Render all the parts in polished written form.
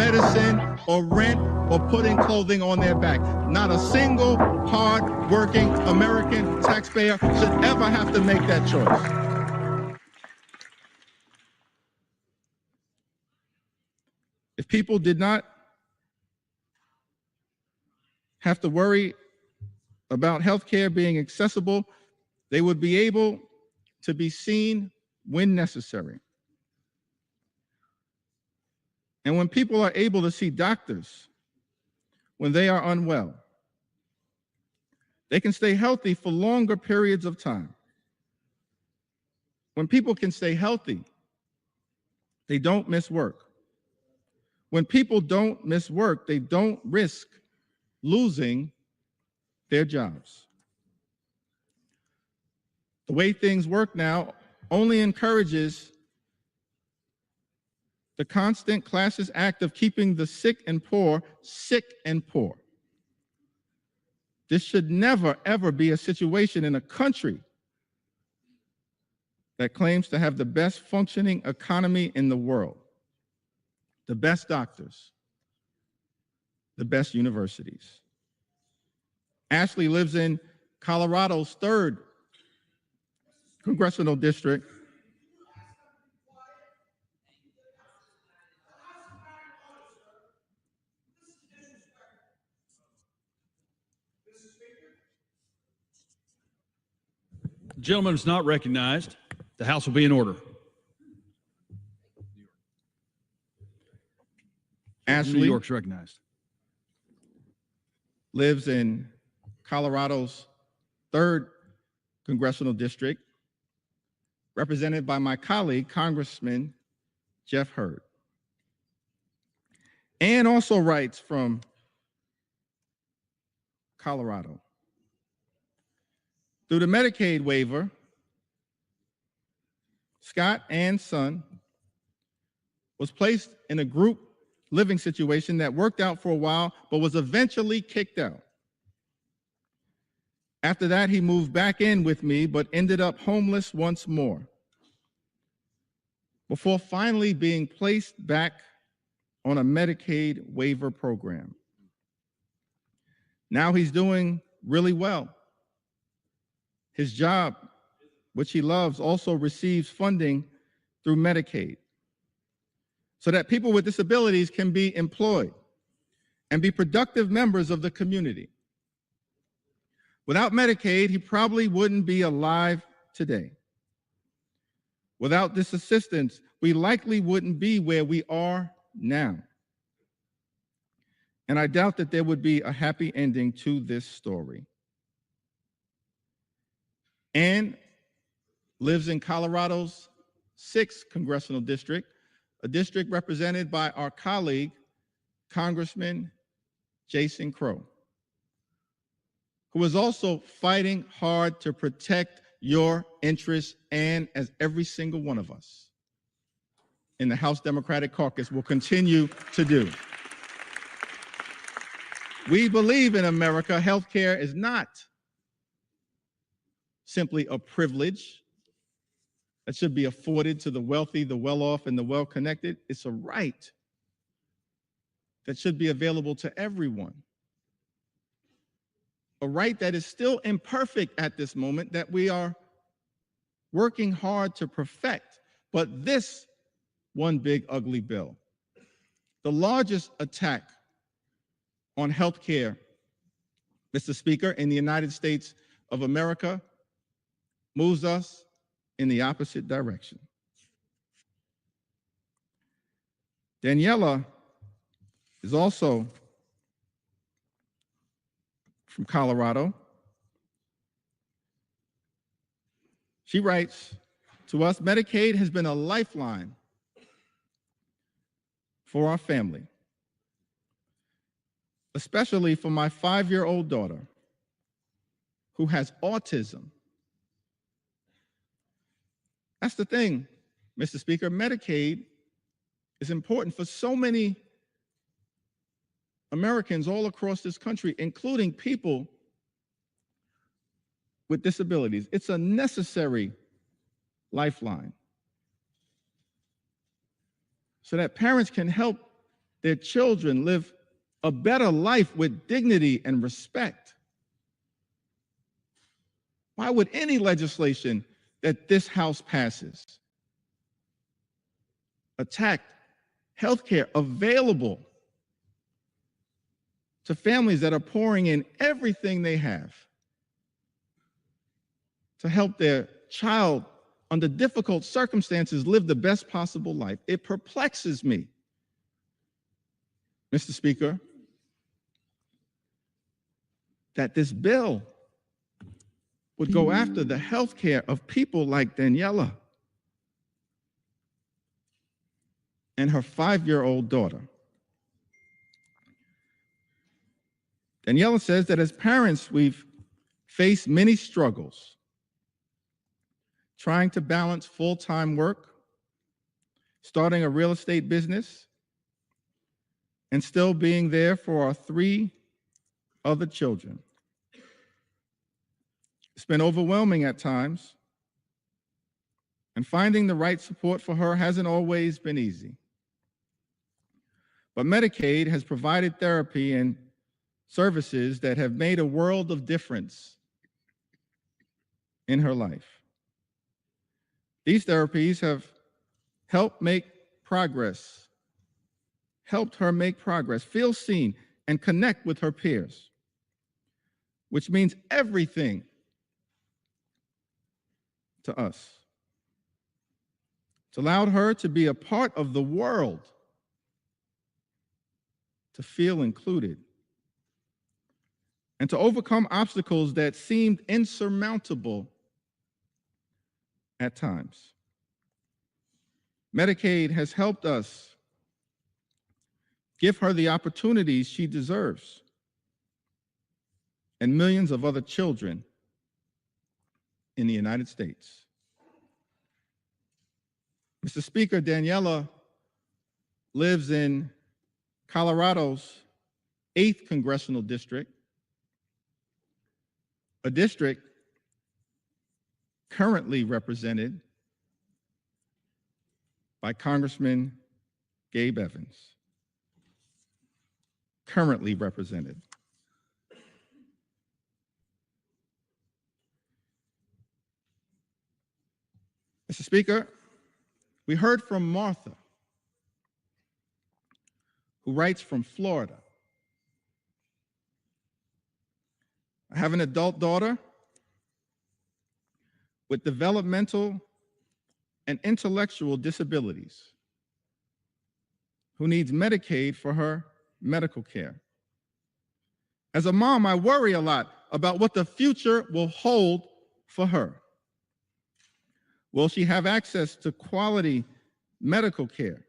medicine or rent or putting clothing on their back. Not a single hard-working American taxpayer should ever have to make that choice. If people did not have to worry about health care being accessible, they would be able to be seen when necessary. And when people are able to see doctors when they are unwell, they can stay healthy for longer periods of time. When people can stay healthy, they don't miss work. When people don't miss work, they don't risk losing their jobs. The way things work now only encourages the constant classist act of keeping the sick and poor sick and poor. This should never, ever be a situation in a country that claims to have the best functioning economy in the world, the best doctors, the best universities. Ashley lives in Colorado's 3rd congressional district. The gentleman is not recognized. The House will be in order. Ashley New York's recognized. Lives in Colorado's 3rd congressional district, represented by my colleague, Congressman Jeff Hurd. Ann also writes from Colorado. Through the Medicaid waiver, Scott, Ann's son, was placed in a group living situation that worked out for a while, but was eventually kicked out. After that, he moved back in with me, but ended up homeless once more, before finally being placed back on a Medicaid waiver program. Now he's doing really well. His job, which he loves, also receives funding through Medicaid, so that people with disabilities can be employed and be productive members of the community. Without Medicaid, he probably wouldn't be alive today. Without this assistance, we likely wouldn't be where we are now. And I doubt that there would be a happy ending to this story. Ann lives in Colorado's 6th congressional district, a district represented by our colleague, Congressman Jason Crow, who is also fighting hard to protect your interests, and as every single one of us in the House Democratic Caucus will continue to do. We believe in America. Healthcare is not simply a privilege that should be afforded to the wealthy, the well-off, and the well-connected. It's a right that should be available to everyone. A right that is still imperfect at this moment, that we are working hard to perfect. But this one big ugly bill, the largest attack on healthcare, Mr. Speaker, in the United States of America, moves us in the opposite direction. Daniela is also from Colorado. She writes to us, Medicaid has been a lifeline for our family, especially for my 5-year-old daughter who has autism. That's the thing, Mr. Speaker. Medicaid is important for so many Americans all across this country, including people with disabilities. It's a necessary lifeline so that parents can help their children live a better life with dignity and respect. Why would any legislation that this House passes attack health care available to families that are pouring in everything they have to help their child under difficult circumstances live the best possible life? It perplexes me, Mr. Speaker, that this bill would go after the health care of people like Daniela and her 5-year-old daughter. Daniela says that as parents, we've faced many struggles trying to balance full-time work, starting a real estate business, and still being there for our 3 other children. It's been overwhelming at times, and finding the right support for her hasn't always been easy. But Medicaid has provided therapy and services that have made a world of difference in her life. These therapies have helped her make progress, feel seen, and connect with her peers, which means everything to us. It's allowed her to be a part of the world, to feel included, and to overcome obstacles that seemed insurmountable at times. Medicaid has helped us give her the opportunities she deserves, and millions of other children in the United States. Mr. Speaker, Daniela lives in Colorado's 8th Congressional District, a district currently represented by Congressman Gabe Evans. Currently represented. Mr. Speaker, we heard from Martha, who writes from Florida. I have an adult daughter with developmental and intellectual disabilities who needs Medicaid for her medical care. As a mom, I worry a lot about what the future will hold for her. Will she have access to quality medical care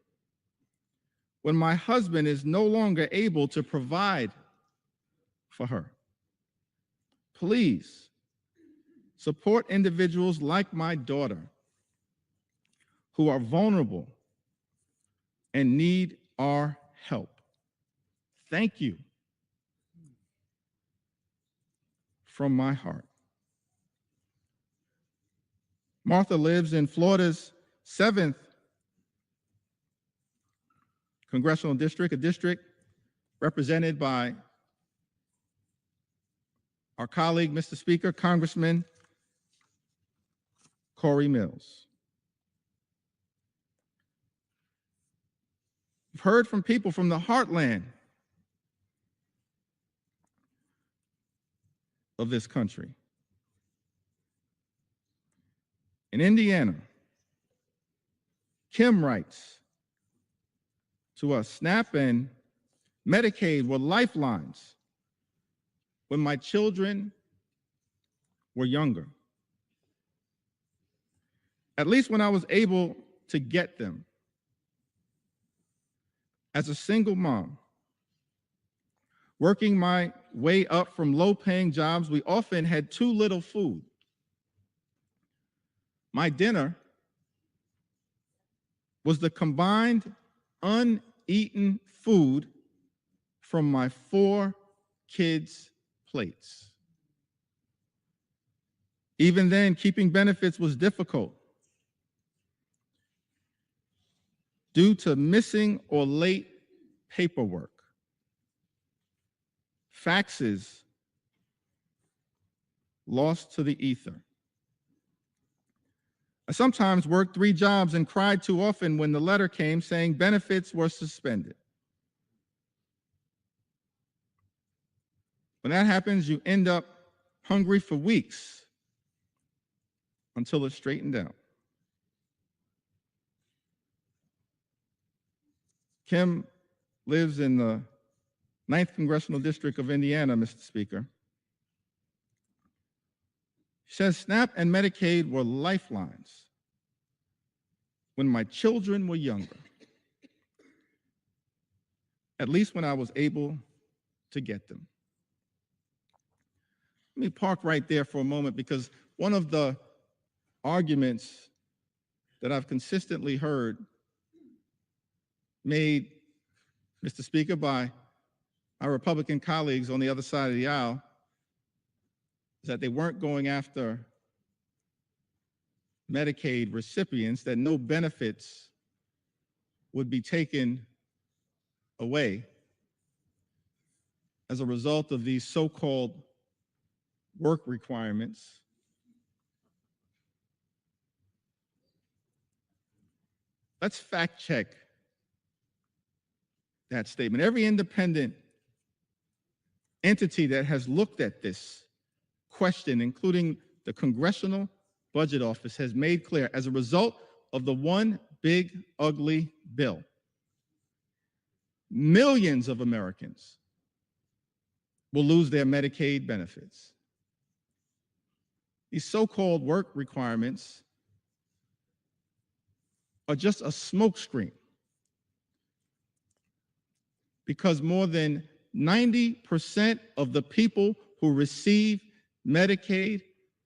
when my husband is no longer able to provide for her? Please support individuals like my daughter who are vulnerable and need our help. Thank you from my heart. Martha lives in Florida's 7th Congressional District, a district represented by our colleague, Mr. Speaker, Congressman Corey Mills. We've heard from people from the heartland of this country. In Indiana, Kim writes to us, SNAP and Medicaid were lifelines when my children were younger. At least when I was able to get them. As a single mom, working my way up from low-paying jobs, we often had too little food. My dinner was the combined uneaten food from my 4 kids' plates. Even then, keeping benefits was difficult due to missing or late paperwork, faxes lost to the ether. I sometimes worked 3 jobs and cried too often when the letter came saying benefits were suspended. When that happens, you end up hungry for weeks until it's straightened out. Kim lives in the 9th Congressional District of Indiana, Mr. Speaker. She says, SNAP and Medicaid were lifelines when my children were younger, at least when I was able to get them. Let me park right there for a moment, because one of the arguments that I've consistently heard made, Mr. Speaker, by our Republican colleagues on the other side of the aisle is that they weren't going after Medicaid recipients, that no benefits would be taken away as a result of these so-called work requirements. Let's fact check that statement. Every independent entity that has looked at this question, including the Congressional Budget Office, has made clear, as a result of the one big ugly bill, millions of Americans will lose their Medicaid benefits. These so-called work requirements are just a smokescreen, because more than 90% of the people who receive Medicaid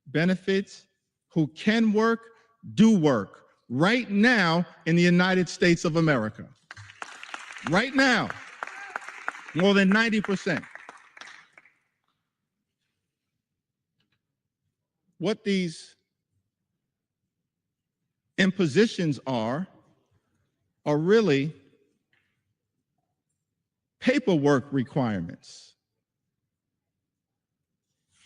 benefits, who can work, do work right now in the United States of America. Right now, more than 90%. What these impositions are really paperwork requirements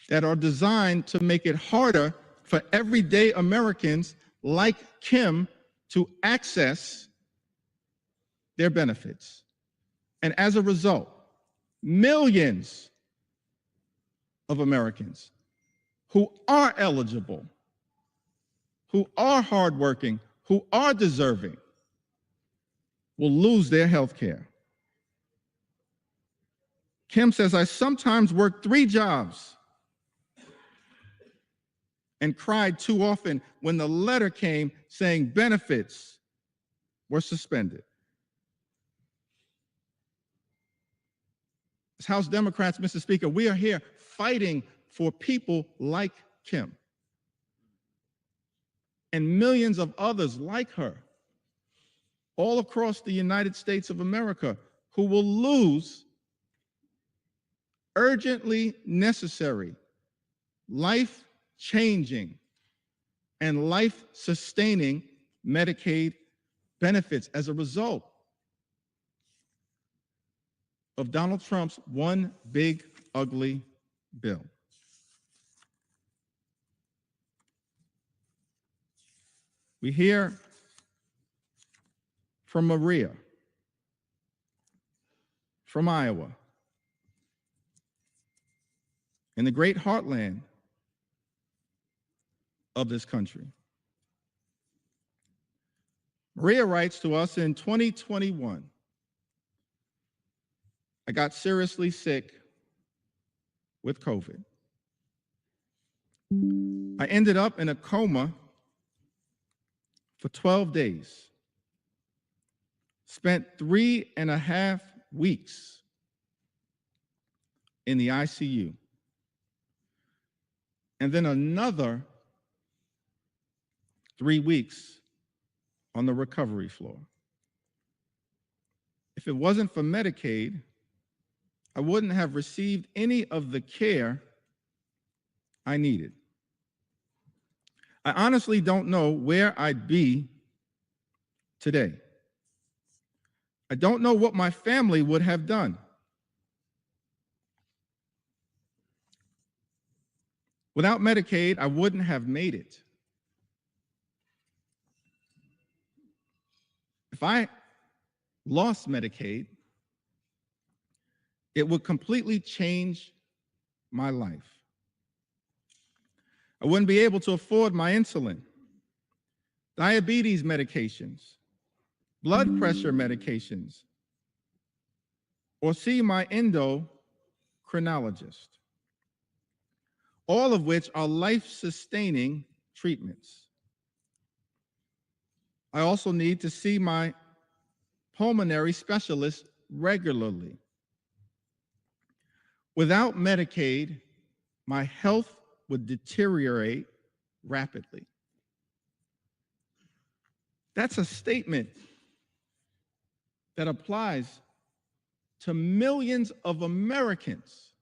that are designed to make it harder for everyday Americans like Kim to access their benefits. And as a result, millions of Americans who are eligible, who are hardworking, who are deserving, will lose their health care. Kim says, I sometimes worked 3 jobs and cried too often when the letter came saying benefits were suspended. As House Democrats, Mr. Speaker, we are here fighting for people like Kim and millions of others like her all across the United States of America who will lose urgently necessary, life-changing, and life-sustaining Medicaid benefits as a result of Donald Trump's one big ugly bill. We hear from Maria from Iowa, in the great heartland of this country. Maria writes to us, in 2021, I got seriously sick with COVID. I ended up in a coma for 12 days, spent 3.5 weeks in the ICU, and then another 3 weeks on the recovery floor. If it wasn't for Medicaid, I wouldn't have received any of the care I needed. I honestly don't know where I'd be today. I don't know what my family would have done. Without Medicaid, I wouldn't have made it. If I lost Medicaid, it would completely change my life. I wouldn't be able to afford my insulin, diabetes medications, blood pressure medications, or see my endocrinologist, all of which are life-sustaining treatments. I also need to see my pulmonary specialist regularly. Without Medicaid, my health would deteriorate rapidly. That's a statement that applies to millions of Americans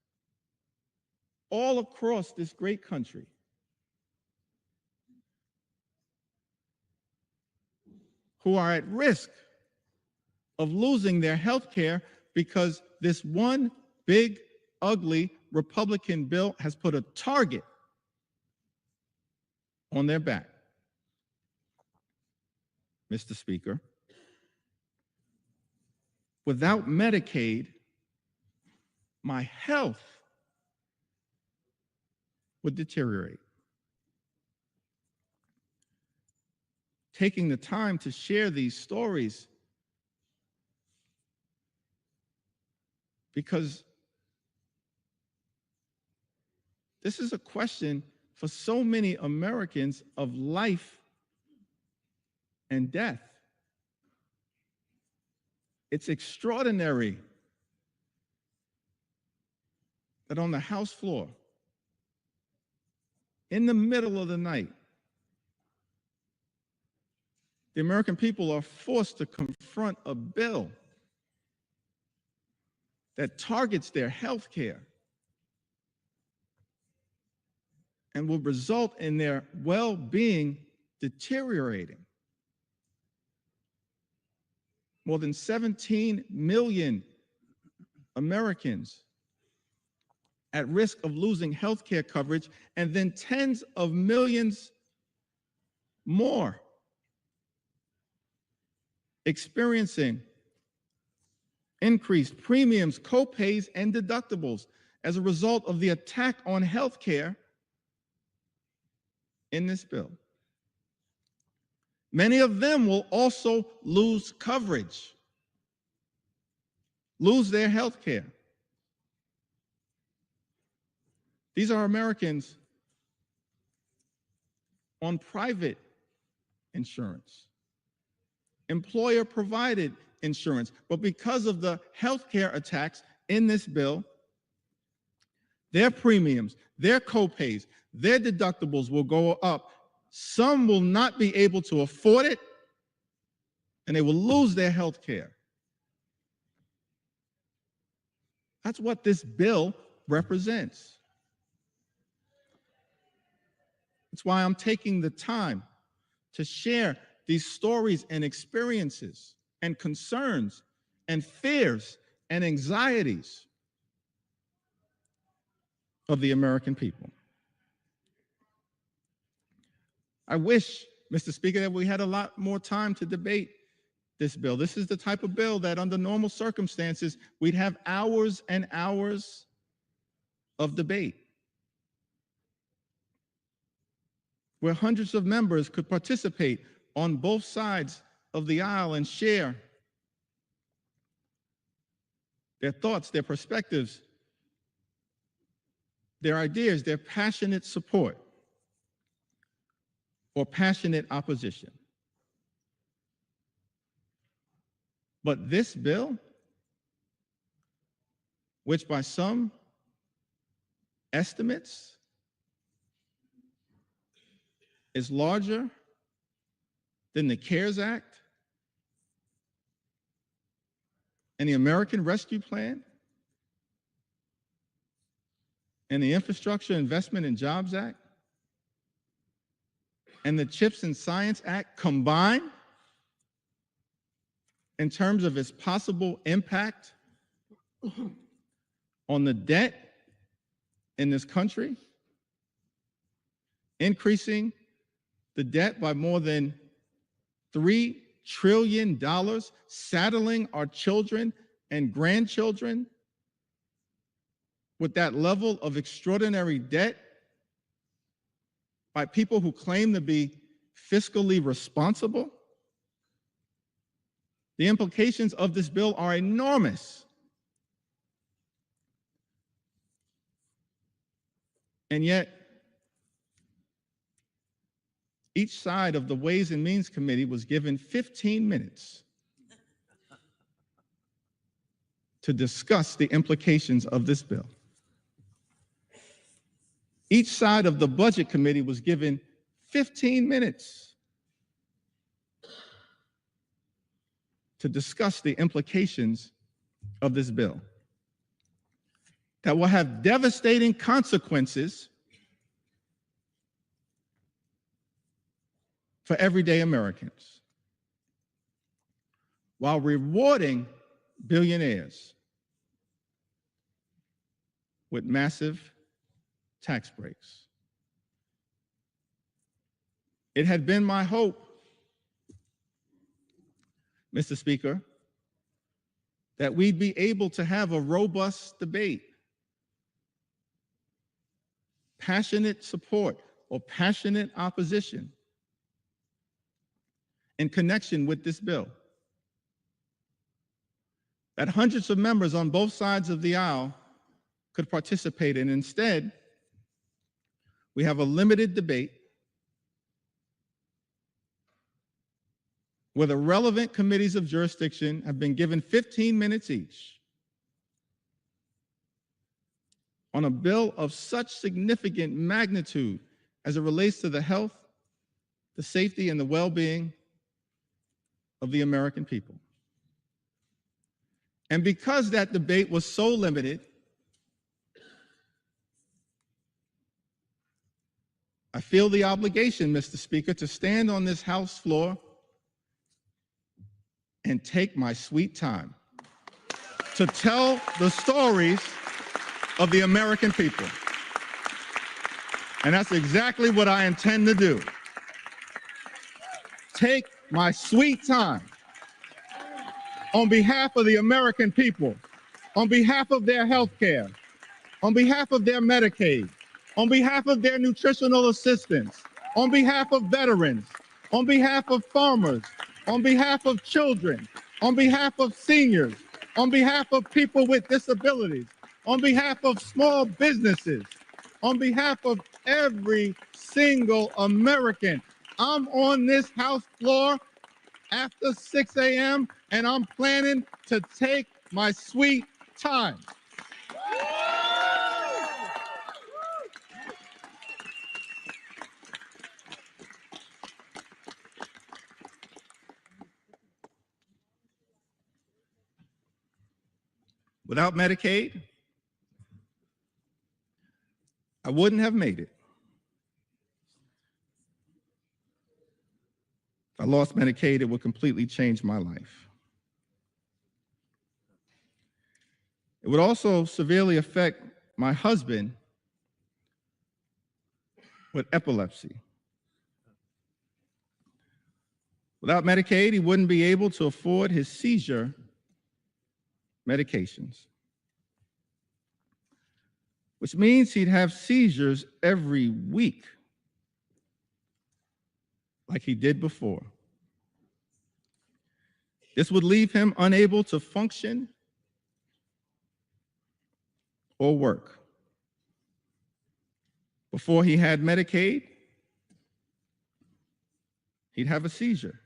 all across this great country. Who are at risk of losing their health care because this one big, ugly Republican bill has put a target on their back. Mr. Speaker, without Medicaid, my health would deteriorate. Taking the time to share these stories because this is a question for so many Americans of life and death. It's extraordinary that on the House floor, in the middle of the night, the American people are forced to confront a bill that targets their health care and will result in their well-being deteriorating. More than 17 million Americans at risk of losing health care coverage, and then tens of millions more experiencing increased premiums, co-pays, and deductibles as a result of the attack on health care in this bill. Many of them will also lose coverage, lose their health care. These are Americans on private insurance, employer-provided insurance, but because of the healthcare attacks in this bill, their premiums, their co-pays, their deductibles will go up. Some will not be able to afford it, and they will lose their health care. That's what this bill represents. That's why I'm taking the time to share these stories and experiences and concerns and fears and anxieties of the American people. I wish, Mr. Speaker, that we had a lot more time to debate this bill. This is the type of bill that under normal circumstances, we'd have hours and hours of debate, where hundreds of members could participate on both sides of the aisle and share their thoughts, their perspectives, their ideas, their passionate support or passionate opposition. But this bill, which by some estimates is larger than the CARES Act and the American Rescue Plan and the Infrastructure Investment and Jobs Act and the CHIPS and Science Act combined, in terms of its possible impact on the debt in this country, increasing the debt by more than $3 trillion, saddling our children and grandchildren with that level of extraordinary debt by people who claim to be fiscally responsible. The implications of this bill are enormous. And yet, each side of the Ways and Means Committee was given 15 minutes to discuss the implications of this bill. Each side of the Budget Committee was given 15 minutes to discuss the implications of this bill that will have devastating consequences for everyday Americans, while rewarding billionaires with massive tax breaks. It had been my hope, Mr. Speaker, that we'd be able to have a robust debate, passionate support or passionate opposition in connection with this bill, that hundreds of members on both sides of the aisle could participate in. Instead, we have a limited debate where the relevant committees of jurisdiction have been given 15 minutes each on a bill of such significant magnitude as it relates to the health, the safety, and the well-being of the American people. And because that debate was so limited, I feel the obligation, Mr. Speaker, to stand on this House floor and take my sweet time to tell the stories of the American people. And that's exactly what I intend to do. Take my sweet time on behalf of the American people, on behalf of their health care, on behalf of their Medicaid, on behalf of their nutritional assistance, on behalf of veterans, on behalf of farmers, on behalf of children, on behalf of seniors, on behalf of people with disabilities, on behalf of small businesses, on behalf of every single American. I'm on this House floor after 6 a.m. and I'm planning to take my sweet time. Without Medicaid, I wouldn't have made it. If I lost Medicaid, it would completely change my life. It would also severely affect my husband with epilepsy. Without Medicaid, he wouldn't be able to afford his seizure medications, which means he'd have seizures every week, like he did before. This would leave him unable to function or work. Before he had Medicaid, he'd have a seizure.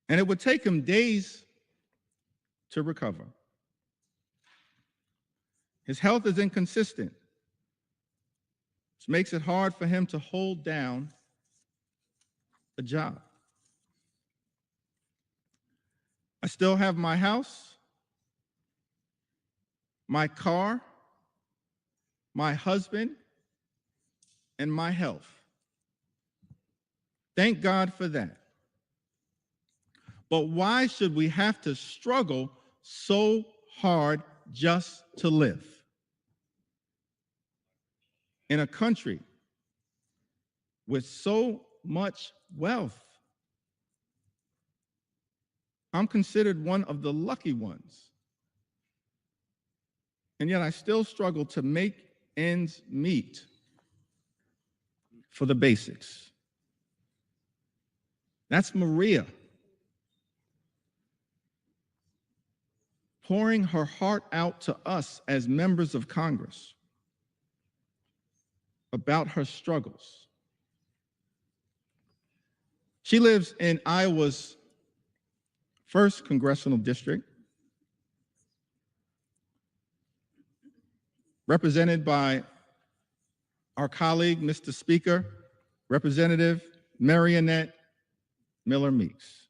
And it would take him days to recover. His health is inconsistent, which makes it hard for him to hold down a job. I still have my house, my car, my husband, and my health. Thank God for that. But why should we have to struggle so hard just to live? In a country with so much wealth, I'm considered one of the lucky ones. And yet I still struggle to make ends meet for the basics. That's Maria, pouring her heart out to us as members of Congress about her struggles. She lives in Iowa's 1st Congressional District, represented by our colleague, Mr. Speaker, Representative Marionette Miller Meeks.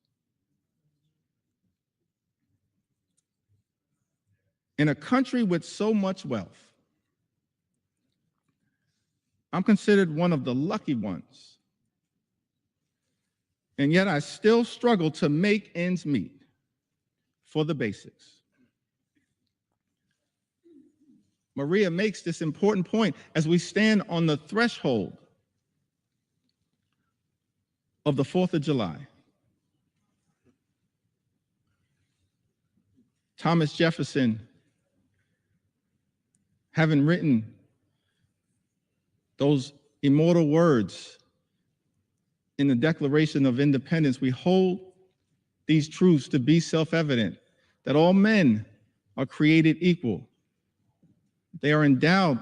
In a country with so much wealth, I'm considered one of the lucky ones. And yet I still struggle to make ends meet for the basics. Maria makes this important point as we stand on the threshold of the 4th of July. Thomas Jefferson, having written those immortal words in the Declaration of Independence, we hold these truths to be self-evident, that all men are created equal. They are endowed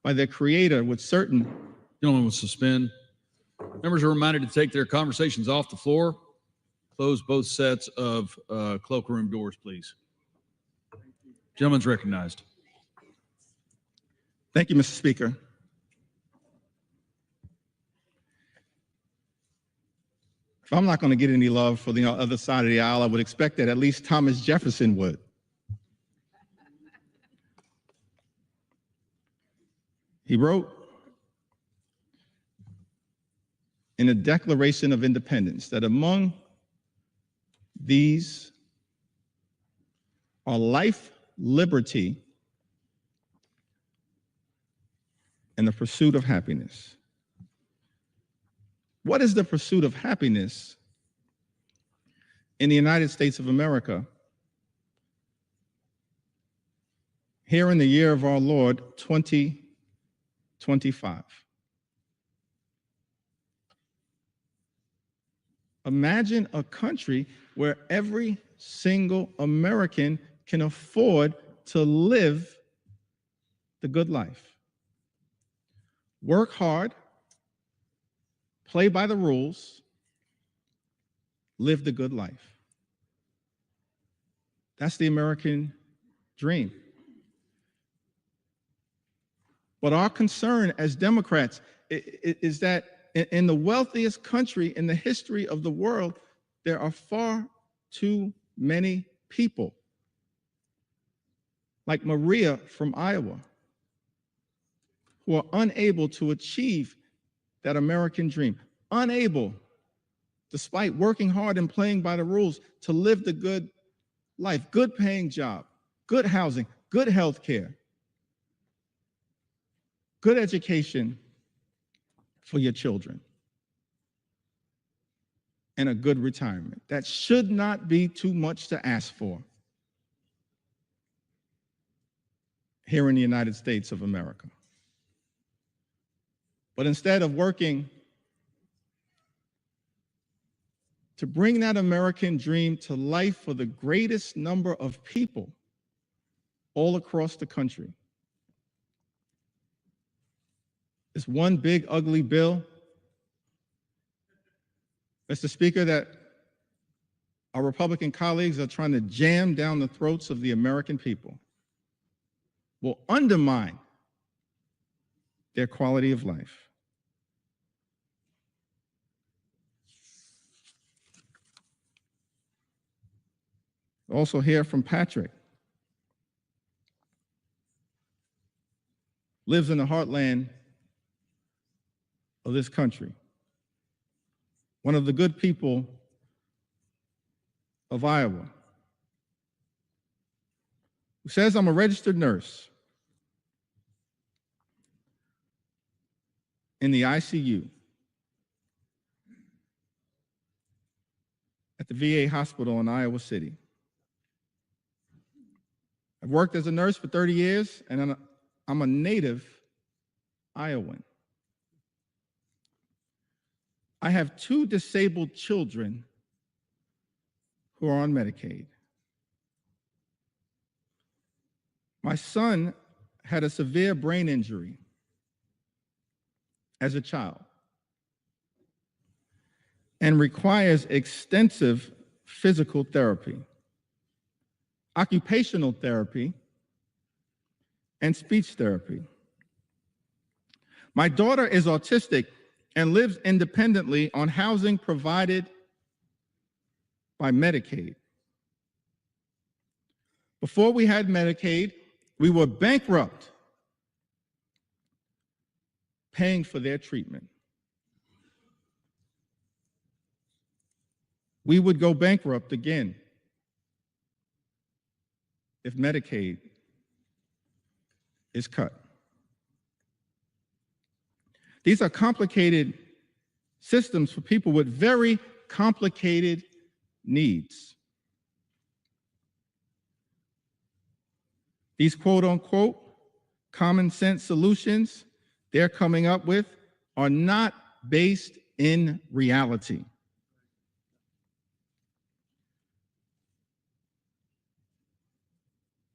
by their Creator with certain. Gentlemen will suspend. Members are reminded to take their conversations off the floor. Close both sets of cloakroom doors, please. Gentleman's recognized. Thank you, Mr. Speaker. If I'm not going to get any love for the other side of the aisle, I would expect that at least Thomas Jefferson would. He wrote in the Declaration of Independence that among these are life, liberty, and the pursuit of happiness. What is the pursuit of happiness in the United States of America here in the year of our Lord, 2025? Imagine a country where every single American can afford to live the good life. Work hard, play by the rules, live the good life. That's the American dream. But our concern as Democrats is that in the wealthiest country in the history of the world, there are far too many people like Maria from Iowa who are unable to achieve that American dream, unable, despite working hard and playing by the rules, to live the good life, good paying job, good housing, good health care, good education for your children, and a good retirement. That should not be too much to ask for here in the United States of America. But instead of working to bring that American dream to life for the greatest number of people all across the country, this one big ugly bill, Mr. Speaker, that our Republican colleagues are trying to jam down the throats of the American people, will undermine their quality of life. Also hear from Patrick. Lives in the heartland of this country. One of the good people of Iowa, who says I'm a registered nurse in the ICU at the VA hospital in Iowa City. I've worked as a nurse for 30 years, and I'm a native Iowan. I have 2 disabled children who are on Medicaid. My son had a severe brain injury as a child and requires extensive physical therapy, occupational therapy, and speech therapy. My daughter is autistic and lives independently on housing provided by Medicaid. Before we had Medicaid, we were bankrupt paying for their treatment. We would go bankrupt again if Medicaid is cut. These are complicated systems for people with very complicated needs. These quote unquote common sense solutions they're coming up with are not based in reality.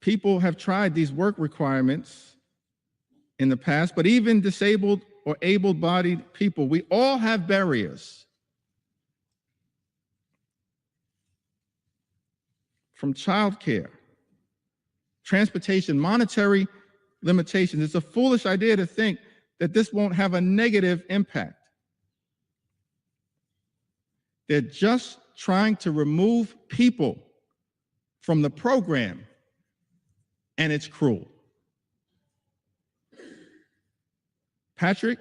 People have tried these work requirements in the past, but even disabled or able-bodied people, we all have barriers. From childcare, transportation, monetary limitations. It's a foolish idea to think that this won't have a negative impact. They're just trying to remove people from the program, and it's cruel. Patrick,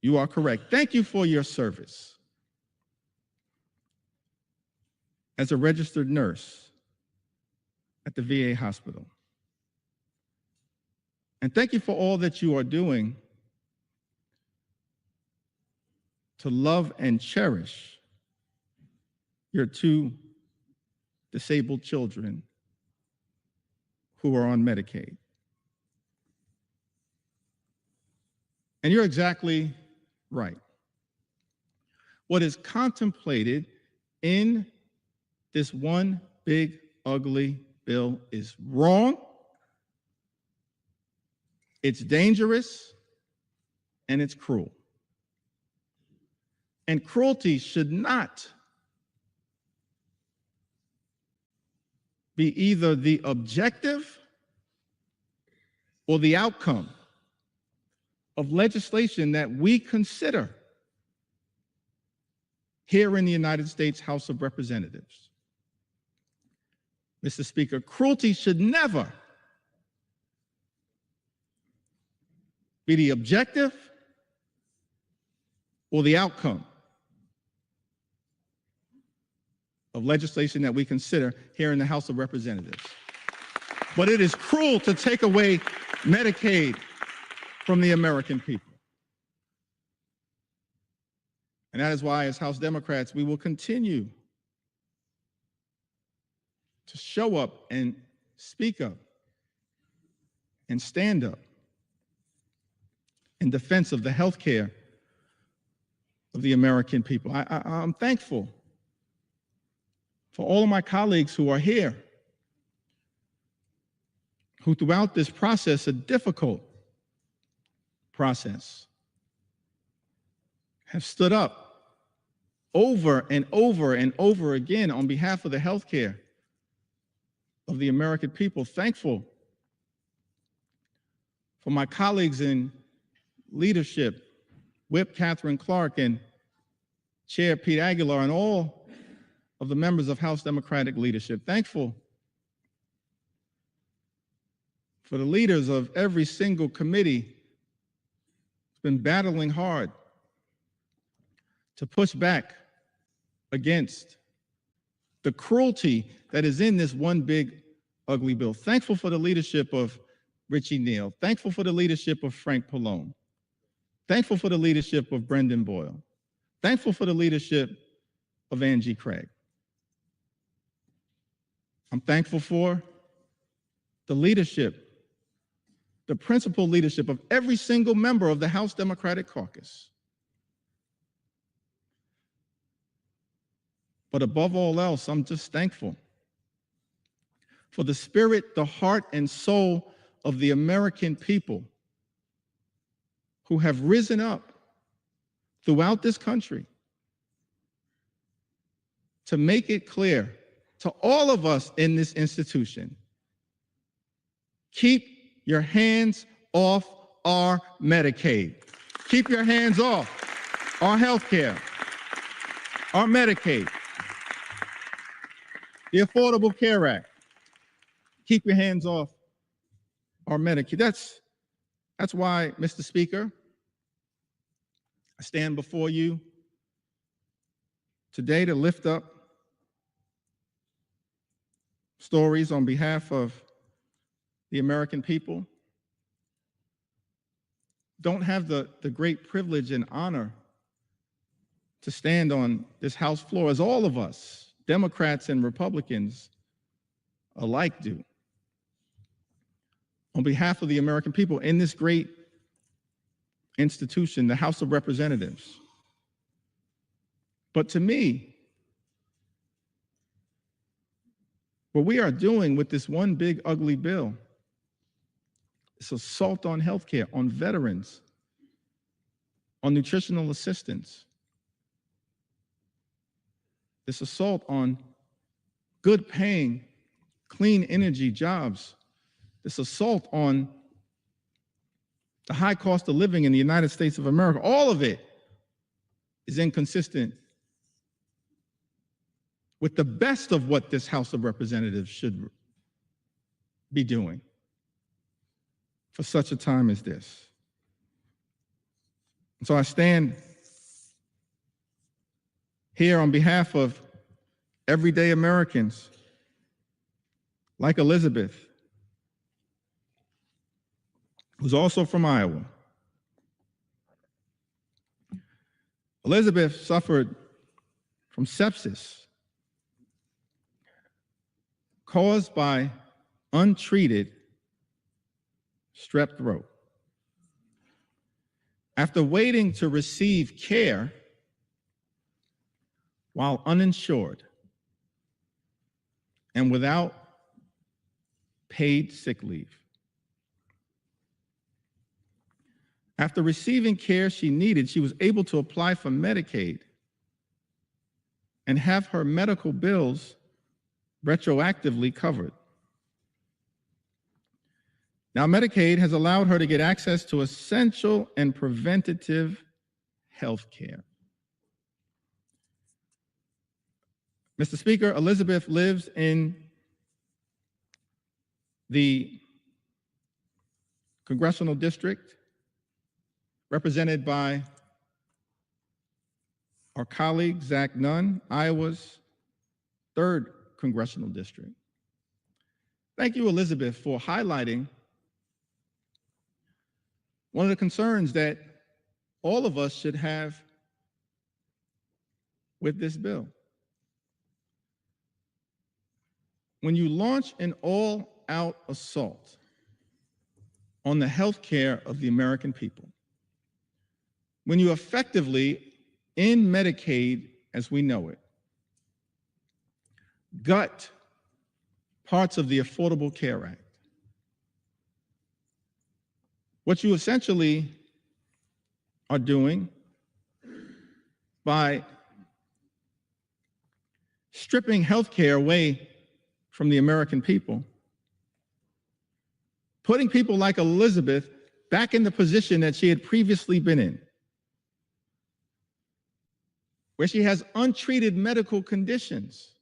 you are correct. Thank you for your service as a registered nurse at the VA hospital. And thank you for all that you are doing to love and cherish your 2 disabled children who are on Medicaid. And you're exactly right. What is contemplated in this one big, ugly bill is wrong, it's dangerous, and it's cruel. And cruelty should not be either the objective or the outcome of legislation that we consider here in the United States House of Representatives. Mr. Speaker, cruelty should never be the objective or the outcome of legislation that we consider here in the House of Representatives. But it is cruel to take away Medicaid from the American people. And that is why, as House Democrats, we will continue to show up and speak up and stand up in defense of the health care of the American people. I'm thankful for all of my colleagues who are here, who throughout this process, a difficult process, have stood up over and over and over again on behalf of the health care of the American people. Thankful for my colleagues in leadership, Whip Catherine Clark and Chair Pete Aguilar, and all of the members of House Democratic leadership. Thankful for the leaders of every single committee who's been battling hard to push back against the cruelty that is in this one big ugly bill. Thankful for the leadership of Richie Neal. Thankful for the leadership of Frank Pallone. Thankful for the leadership of Brendan Boyle. Thankful for the leadership of Angie Craig. I'm thankful for the leadership, the principal leadership of every single member of the House Democratic Caucus. But above all else, I'm just thankful for the spirit, the heart, and soul of the American people who have risen up throughout this country to make it clear to all of us in this institution, keep your hands off our Medicaid. Keep your hands off our health care, our Medicaid, the Affordable Care Act. Keep your hands off our Medicaid. That's why, Mr. Speaker, I stand before you today to lift up stories on behalf of the American people. Don't have the great privilege and honor to stand on this House floor, as all of us, Democrats and Republicans alike, do, on behalf of the American people in this great institution, the House of Representatives. But to me, what we are doing with this one big ugly bill is assault on healthcare, on veterans, on nutritional assistance. This assault on good paying, clean energy jobs. This assault on the high cost of living in the United States of America. All of it is inconsistent with the best of what this House of Representatives should be doing for such a time as this. And so I stand here on behalf of everyday Americans like Elizabeth, who's also from Iowa. Elizabeth suffered from sepsis caused by untreated strep throat. After waiting to receive care while uninsured and without paid sick leave. After receiving care she needed, she was able to apply for Medicaid and have her medical bills retroactively covered. Now, Medicaid has allowed her to get access to essential and preventative health care. Mr. Speaker, Elizabeth lives in the congressional district represented by our colleague, Zach Nunn, Iowa's 3rd congressional district. Thank you, Elizabeth, for highlighting one of the concerns that all of us should have with this bill. When you launch an all-out assault on the health care of the American people, when you effectively end Medicaid as we know it, gut parts of the Affordable Care Act, what you essentially are doing by stripping health care away from the American people, putting people like Elizabeth back in the position that she had previously been in, where she has untreated medical conditions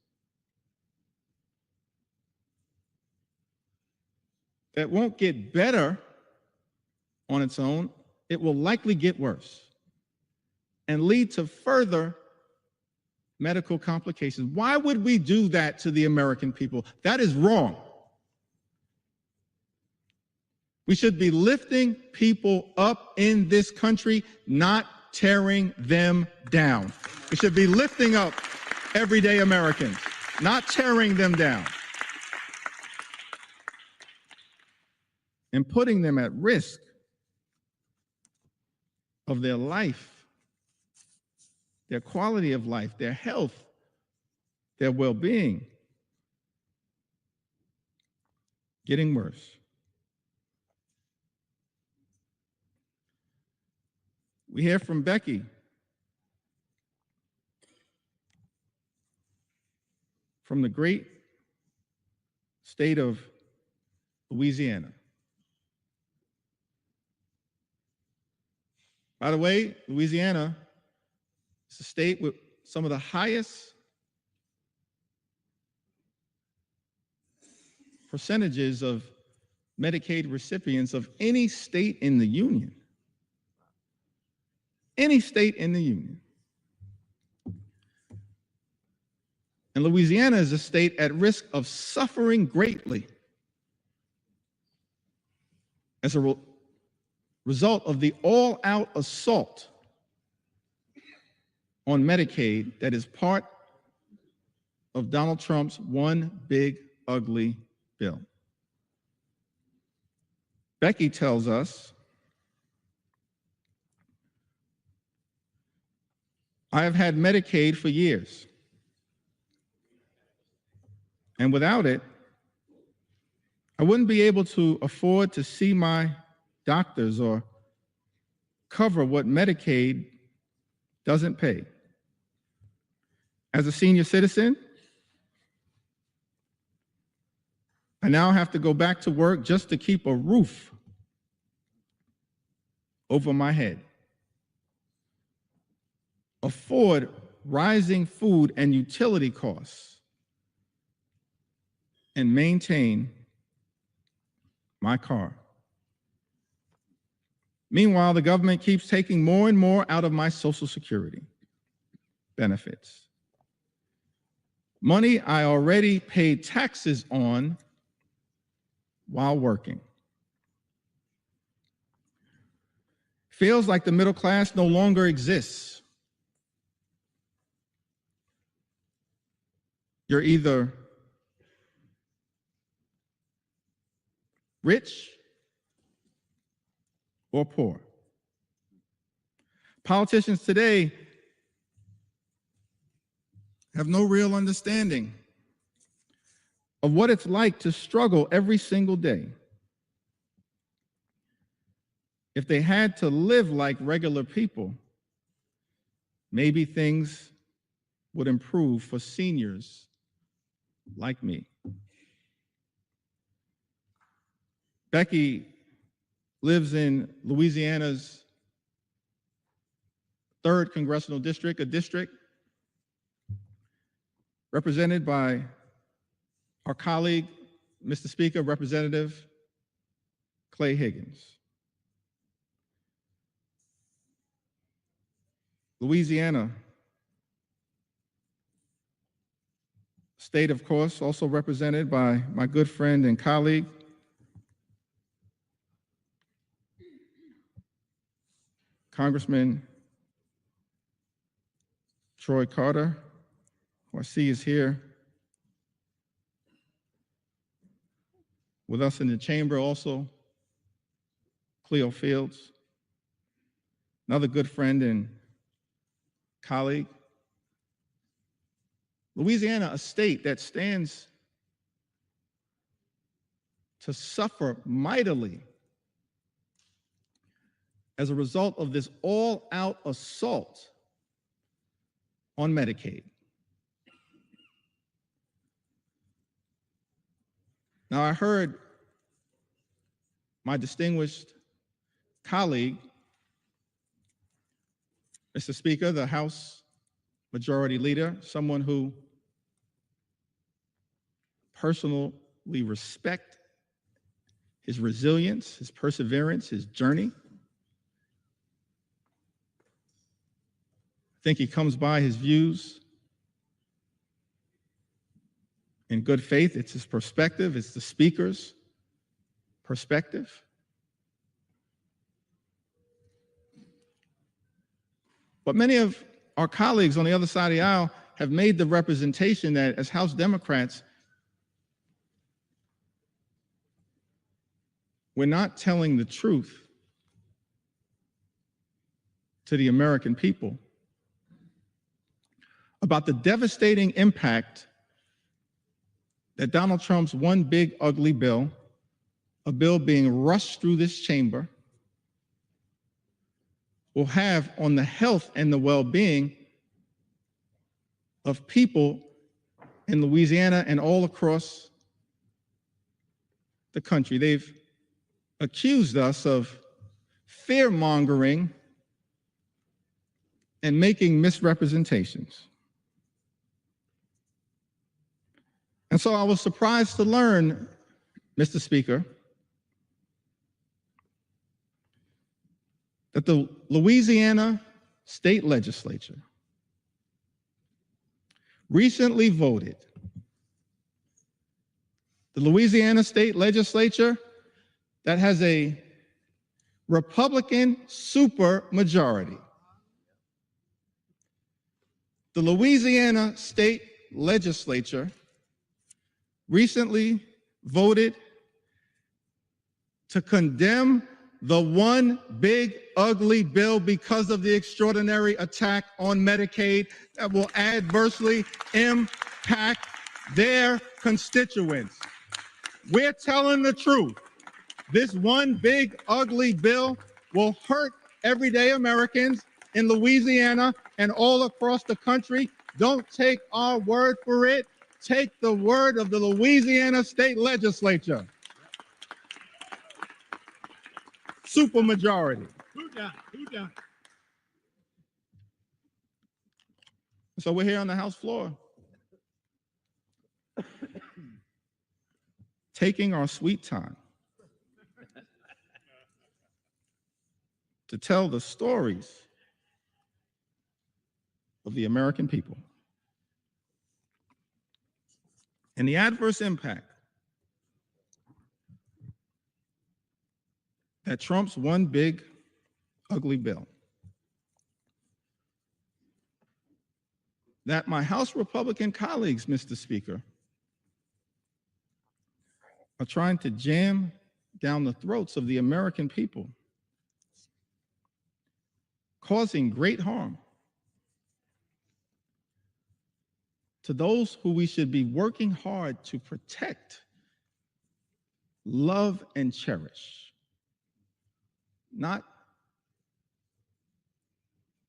that won't get better on its own, it will likely get worse and lead to further medical complications. Why would we do that to the American people? That is wrong. We should be lifting people up in this country, not tearing them down. We should be lifting up everyday Americans, not tearing them down and putting them at risk of their life, their quality of life, their health, their well-being getting worse. We hear from Becky from the great state of Louisiana. By the way, Louisiana is a state with some of the highest percentages of Medicaid recipients of any state in the union. Any state in the union. And Louisiana is a state at risk of suffering greatly as a result of the all-out assault on Medicaid that is part of Donald Trump's one big ugly bill. Becky tells us, I have had Medicaid for years, and without it, I wouldn't be able to afford to see my doctors or cover what Medicaid doesn't pay. As a senior citizen, I now have to go back to work just to keep a roof over my head, afford rising food and utility costs, and maintain my car. Meanwhile, the government keeps taking more and more out of my Social Security benefits. Money I already paid taxes on while working. Feels like the middle class no longer exists. You're either rich or poor. Politicians today have no real understanding of what it's like to struggle every single day. If they had to live like regular people, maybe things would improve for seniors like me. Becky lives in Louisiana's 3rd Congressional District, a district represented by our colleague, Mr. Speaker, Representative Clay Higgins. Louisiana, state, of course, also represented by my good friend and colleague, Congressman Troy Carter, who I see is here with us in the chamber also, Cleo Fields, another good friend and colleague. Louisiana, a state that stands to suffer mightily as a result of this all-out assault on Medicaid. Now, I heard my distinguished colleague, Mr. Speaker, the House Majority Leader, someone who personally respect his resilience, his perseverance, his journey. I think he comes by his views in good faith. It's his perspective. It's the speaker's perspective. But many of our colleagues on the other side of the aisle have made the representation that as House Democrats, we're not telling the truth to the American people about the devastating impact that Donald Trump's one big ugly bill, a bill being rushed through this chamber, will have on the health and the well-being of people in Louisiana and all across the country. They've accused us of fear-mongering and making misrepresentations. And so I was surprised to learn, Mr. Speaker, that the Louisiana state legislature recently voted. The Louisiana state legislature that has a Republican supermajority. The Louisiana state legislature recently voted to condemn the one big ugly bill because of the extraordinary attack on Medicaid that will adversely impact their constituents. We're telling the truth. This one big ugly bill will hurt everyday Americans in Louisiana and all across the country. Don't take our word for it. Take the word of the Louisiana state legislature. Supermajority. Who done it? Who done it? So we're here on the House floor, taking our sweet time to tell the stories of the American people and the adverse impact that Trump's one big ugly bill, that my House Republican colleagues, Mr. Speaker, are trying to jam down the throats of the American people, causing great harm to those who we should be working hard to protect, love, and cherish, not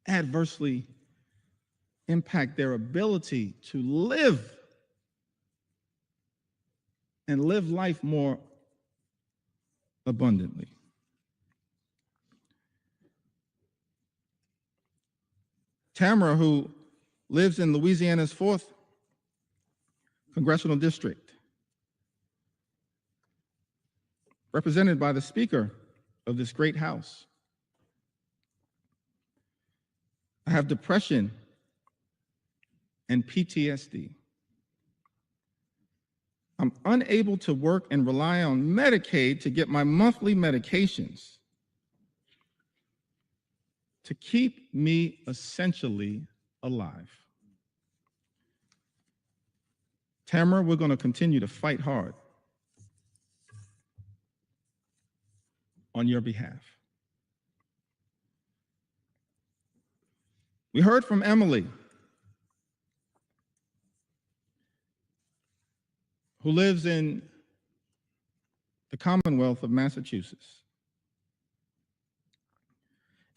adversely impact their ability to live and live life more abundantly. Tamara, who lives in Louisiana's 4th congressional district, represented by the Speaker of this great House. I have depression and PTSD. I'm unable to work and rely on Medicaid to get my monthly medications to keep me essentially alive. Tamara, we're going to continue to fight hard on your behalf. We heard from Emily, who lives in the Commonwealth of Massachusetts.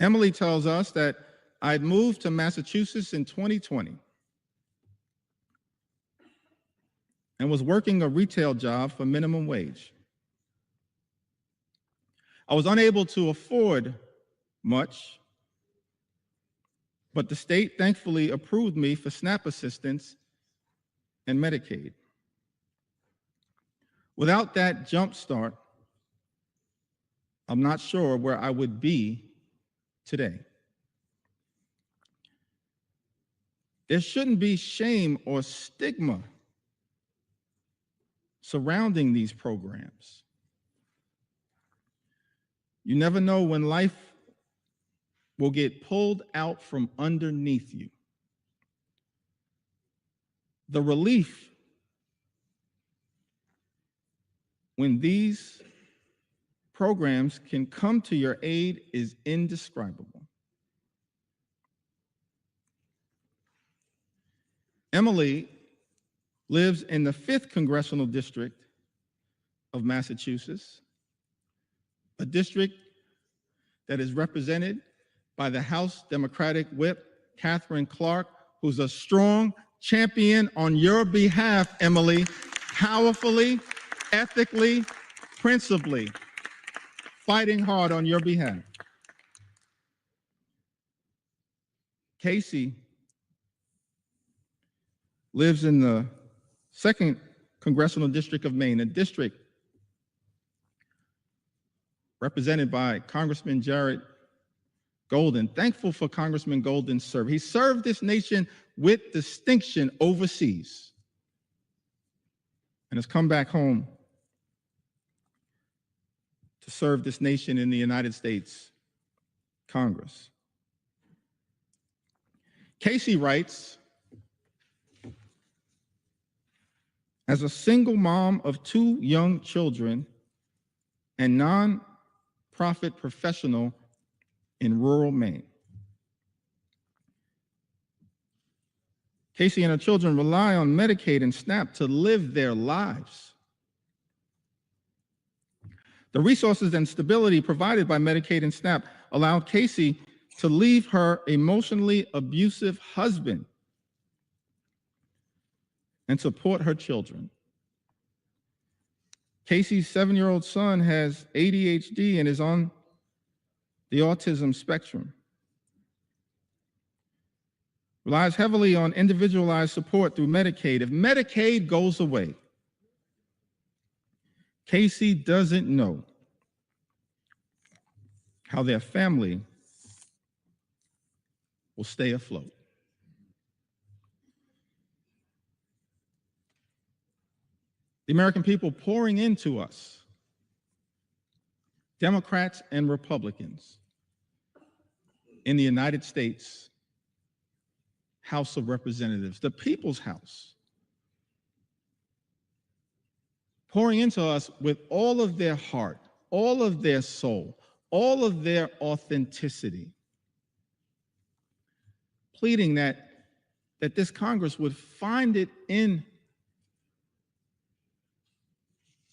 Emily tells us that I'd moved to Massachusetts in 2020 and was working a retail job for minimum wage. I was unable to afford much, but the state thankfully approved me for SNAP assistance and Medicaid. Without that jump start, I'm not sure where I would be today. There shouldn't be shame or stigma surrounding these programs. You never know when life will get pulled out from underneath you. The relief when these programs can come to your aid is indescribable. Emily lives in the 5th Congressional District of Massachusetts, a district that is represented by the House Democratic Whip, Catherine Clark, who's a strong champion on your behalf, Emily, powerfully, ethically, principally, fighting hard on your behalf. Casey lives in the 2nd Congressional District of Maine, a district represented by Congressman Jared Golden. Thankful for Congressman Golden's service. He served this nation with distinction overseas and has come back home to serve this nation in the United States Congress. Casey writes, as a single mom of 2 young children and non-profit professional in rural Maine, Casey and her children rely on Medicaid and SNAP to live their lives. The resources and stability provided by Medicaid and SNAP allowed Casey to leave her emotionally abusive husband and support her children. Casey's 7-year-old son has ADHD and is on the autism spectrum. Relies heavily on individualized support through Medicaid. If Medicaid goes away, Casey doesn't know how their family will stay afloat. The American people pouring into us, Democrats and Republicans, in the United States House of Representatives, the people's house, pouring into us with all of their heart, all of their soul, all of their authenticity, pleading that this Congress would find it in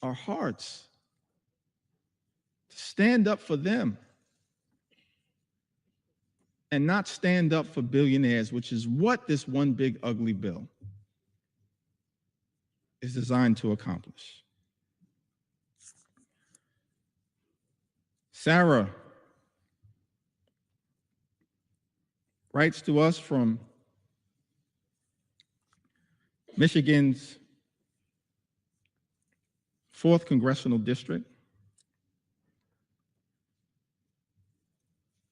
our hearts to stand up for them and not stand up for billionaires, which is what this one big ugly bill is designed to accomplish. Sarah writes to us from Michigan's 4th Congressional District.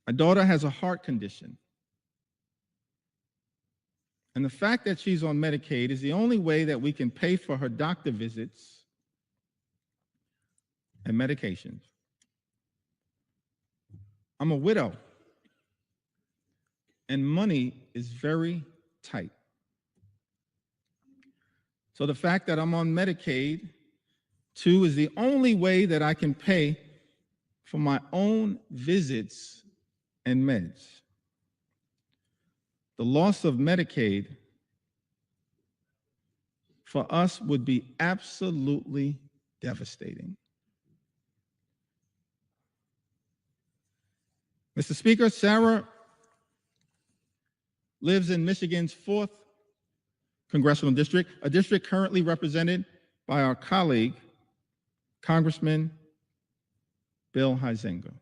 My daughter has a heart condition. And the fact that she's on Medicaid is the only way that we can pay for her doctor visits and medications. I'm a widow, and money is very tight. So the fact that I'm on Medicaid, too, is the only way that I can pay for my own visits and meds. The loss of Medicaid for us would be absolutely devastating. Mr. Speaker, Sarah lives in Michigan's 4th Congressional District, a district currently represented by our colleague, Congressman Bill Huizenga.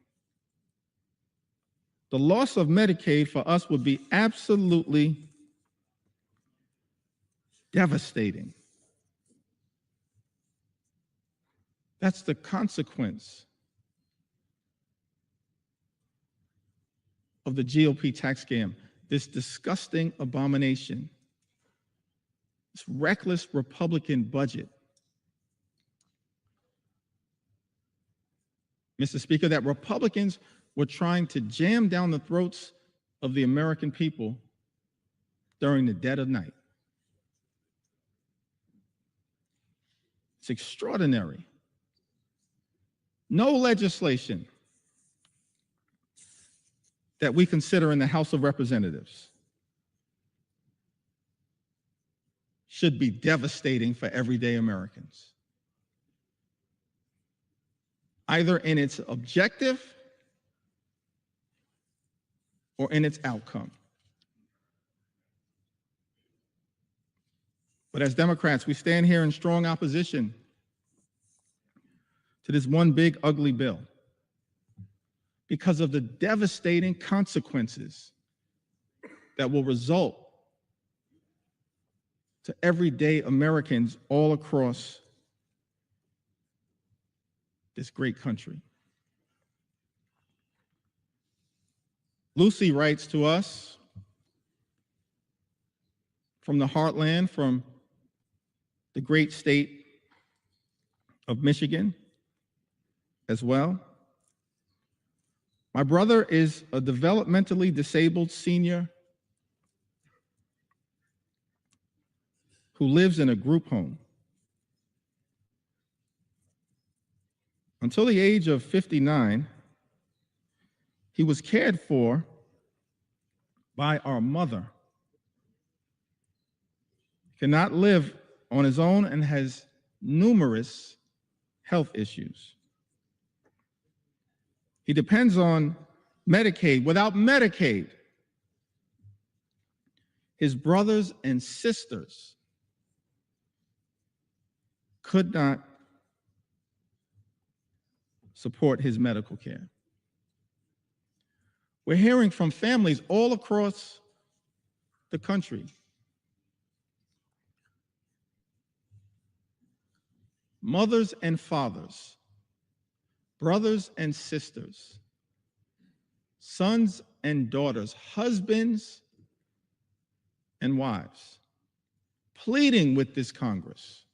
The loss of Medicaid for us would be absolutely devastating. That's the consequence of the GOP tax scam, this disgusting abomination, this reckless Republican budget Mr. Speaker, that Republicans were trying to jam down the throats of the American people during the dead of night. It's extraordinary. No legislation that we consider in the House of Representatives should be devastating for everyday Americans, either in its objective or in its outcome. But as Democrats, we stand here in strong opposition to this one big ugly bill because of the devastating consequences that will result to everyday Americans all across this great country. Lucy writes to us from the heartland, from the great state of Michigan as well. My brother is a developmentally disabled senior who lives in a group home. Until the age of 59, he was cared for by our mother. He cannot live on his own and has numerous health issues. He depends on Medicaid. Without Medicaid, his brothers and sisters could not support his medical care. We're hearing from families all across the country. Mothers and fathers, brothers and sisters, sons and daughters, husbands and wives, pleading with this Congress,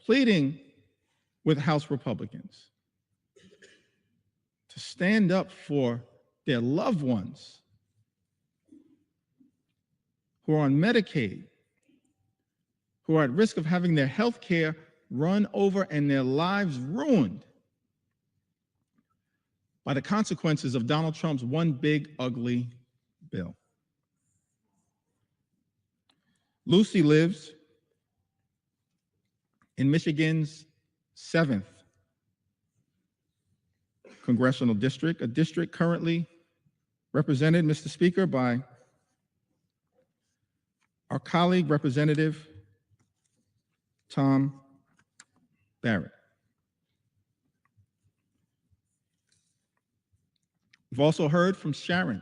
pleading with House Republicans to stand up for their loved ones who are on Medicaid, who are at risk of having their health care run over and their lives ruined by the consequences of Donald Trump's one big ugly bill. Lucy lives in Michigan's 7th congressional district, a district currently represented, Mr. Speaker, by our colleague, Representative Tom Barrett. We've also heard from Sharon,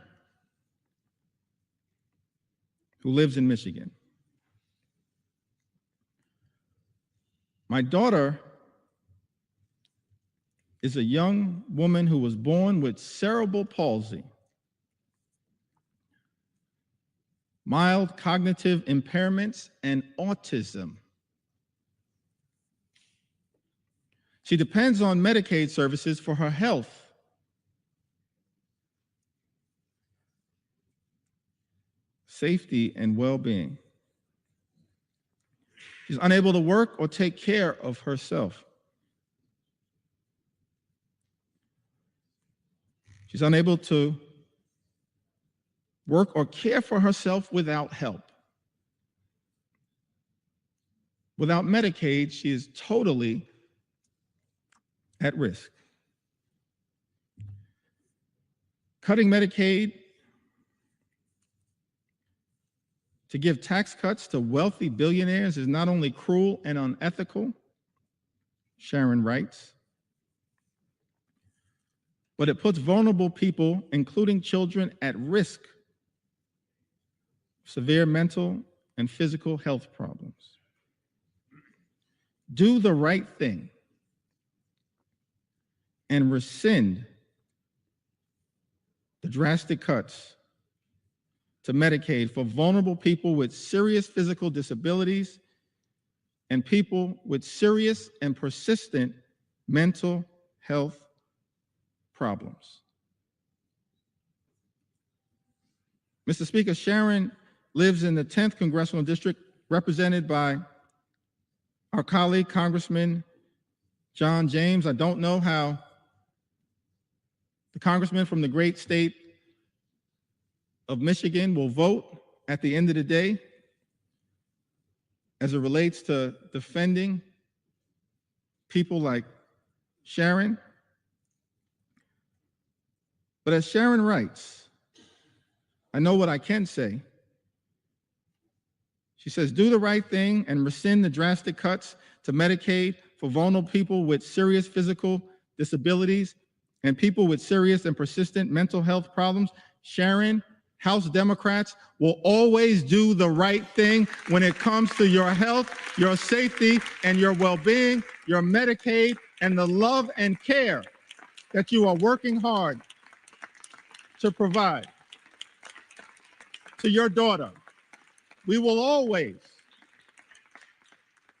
who lives in Michigan. My daughter is a young woman who was born with cerebral palsy, mild cognitive impairments, and autism. She depends on Medicaid services for her health. Safety and well-being. She's unable to work or take care of herself. She's unable to work or care for herself without help. Without Medicaid, she is totally at risk. Cutting Medicaid to give tax cuts to wealthy billionaires is not only cruel and unethical, Sharon writes, but it puts vulnerable people, including children, at risk of severe mental and physical health problems. Do the right thing and rescind the drastic cuts to Medicaid for vulnerable people with serious physical disabilities and people with serious and persistent mental health problems. Mr. Speaker, Sharon lives in the 10th Congressional District, represented by our colleague, Congressman John James. I don't know how the congressman from the great state of Michigan will vote at the end of the day as it relates to defending people like Sharon. But as Sharon writes, I know what I can say. She says, do the right thing and rescind the drastic cuts to Medicaid for vulnerable people with serious physical disabilities and people with serious and persistent mental health problems. Sharon, House Democrats will always do the right thing when it comes to your health, your safety, and your well-being, your Medicaid, and the love and care that you are working hard to provide to your daughter. We will always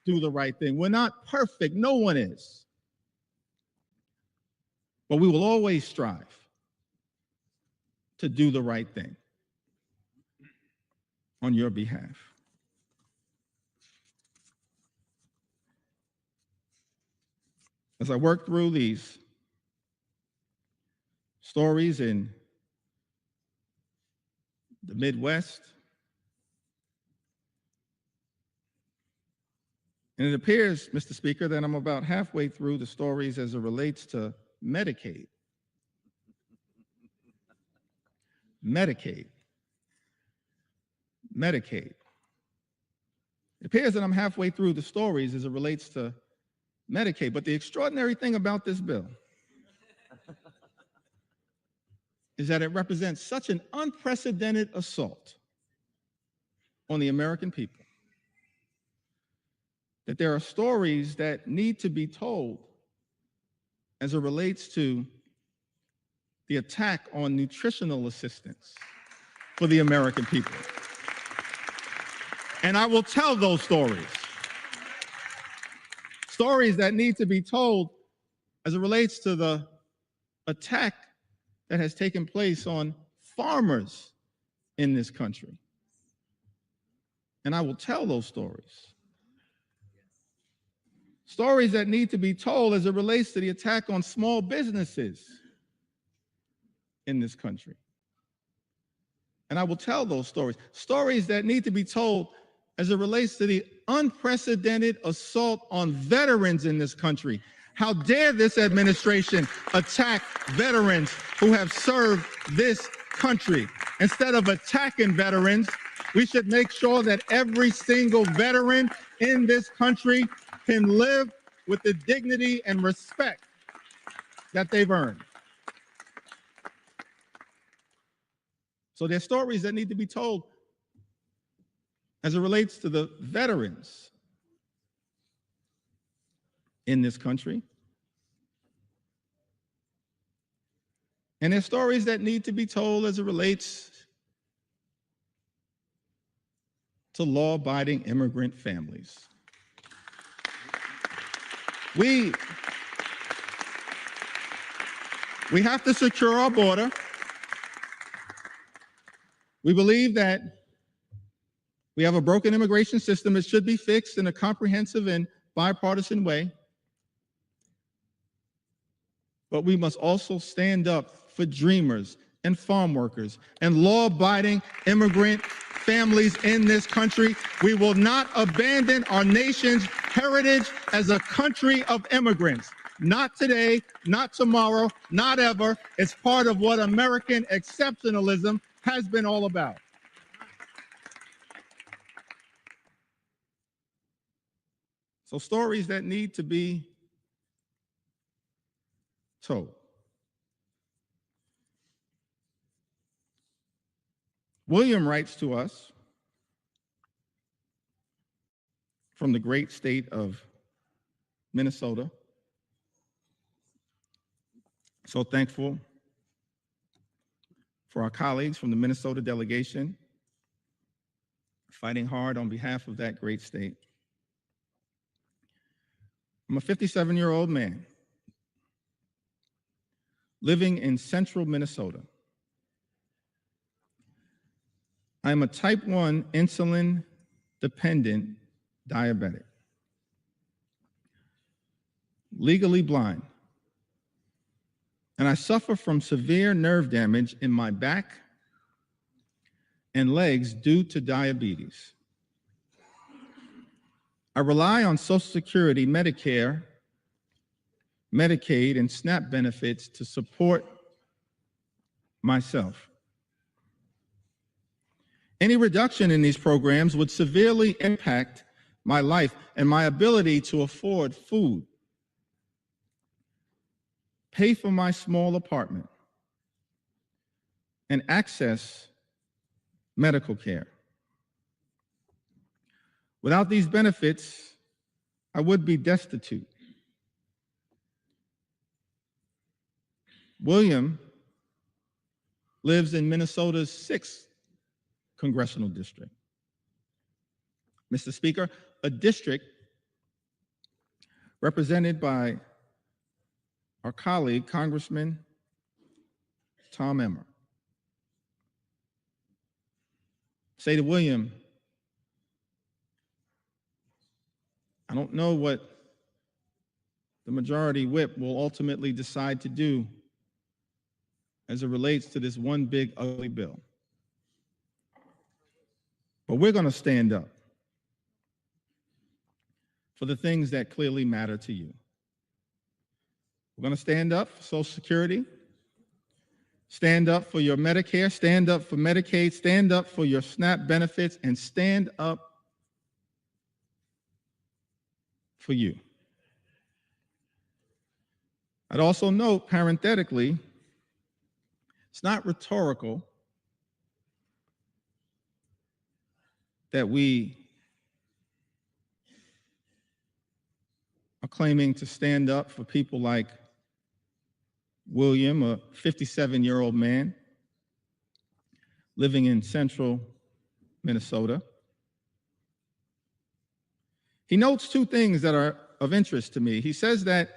do the right thing. We're not perfect, no one is. But we will always strive to do the right thing on your behalf. As I work through these stories in the Midwest, and it appears, Mr. Speaker, that I'm about halfway through the stories as it relates to Medicaid. Medicaid. Medicaid. It appears that I'm halfway through the stories as it relates to Medicaid, but the extraordinary thing about this bill is that it represents such an unprecedented assault on the American people that there are stories that need to be told as it relates to the attack on nutritional assistance for the American people. And I will tell those stories. Stories that need to be told as it relates to the attack that has taken place on farmers in this country. And I will tell those stories. Stories that need to be told as it relates to the attack on small businesses in this country. And I will tell those stories. Stories that need to be told as it relates to the unprecedented assault on veterans in this country. How dare this administration attack veterans who have served this country? Instead of attacking veterans, we should make sure that every single veteran in this country can live with the dignity and respect that they've earned. So there's stories that need to be told as it relates to the veterans in this country. And there's stories that need to be told as it relates to law-abiding immigrant families. We have to secure our border. We believe that we have a broken immigration system that should be fixed in a comprehensive and bipartisan way. But we must also stand up for dreamers and farm workers and law-abiding immigrant families in this country. We will not abandon our nation's heritage as a country of immigrants. Not today, not tomorrow, not ever. It's part of what American exceptionalism has been all about. So stories that need to be told. William writes to us from the great state of Minnesota. So thankful for our colleagues from the Minnesota delegation fighting hard on behalf of that great state. I'm a 57-year-old man living in central Minnesota. I am a type 1 insulin-dependent diabetic, legally blind, and I suffer from severe nerve damage in my back and legs due to diabetes. I rely on Social Security, Medicare, Medicaid, and SNAP benefits to support myself. Any reduction in these programs would severely impact my life and my ability to afford food, pay for my small apartment, and access medical care. Without these benefits, I would be destitute. William lives in Minnesota's 6th congressional district. Mr. Speaker, a district represented by our colleague, Congressman Tom Emmer. Say to William, I don't know what the majority whip will ultimately decide to do as it relates to this one big ugly bill. But we're going to stand up for the things that clearly matter to you. We're going to stand up for Social Security, stand up for your Medicare, stand up for Medicaid, stand up for your SNAP benefits, and stand up for you. I'd also note, parenthetically, it's not rhetorical that we are claiming to stand up for people like William, a 57-year-old man living in central Minnesota. He notes two things that are of interest to me. He says that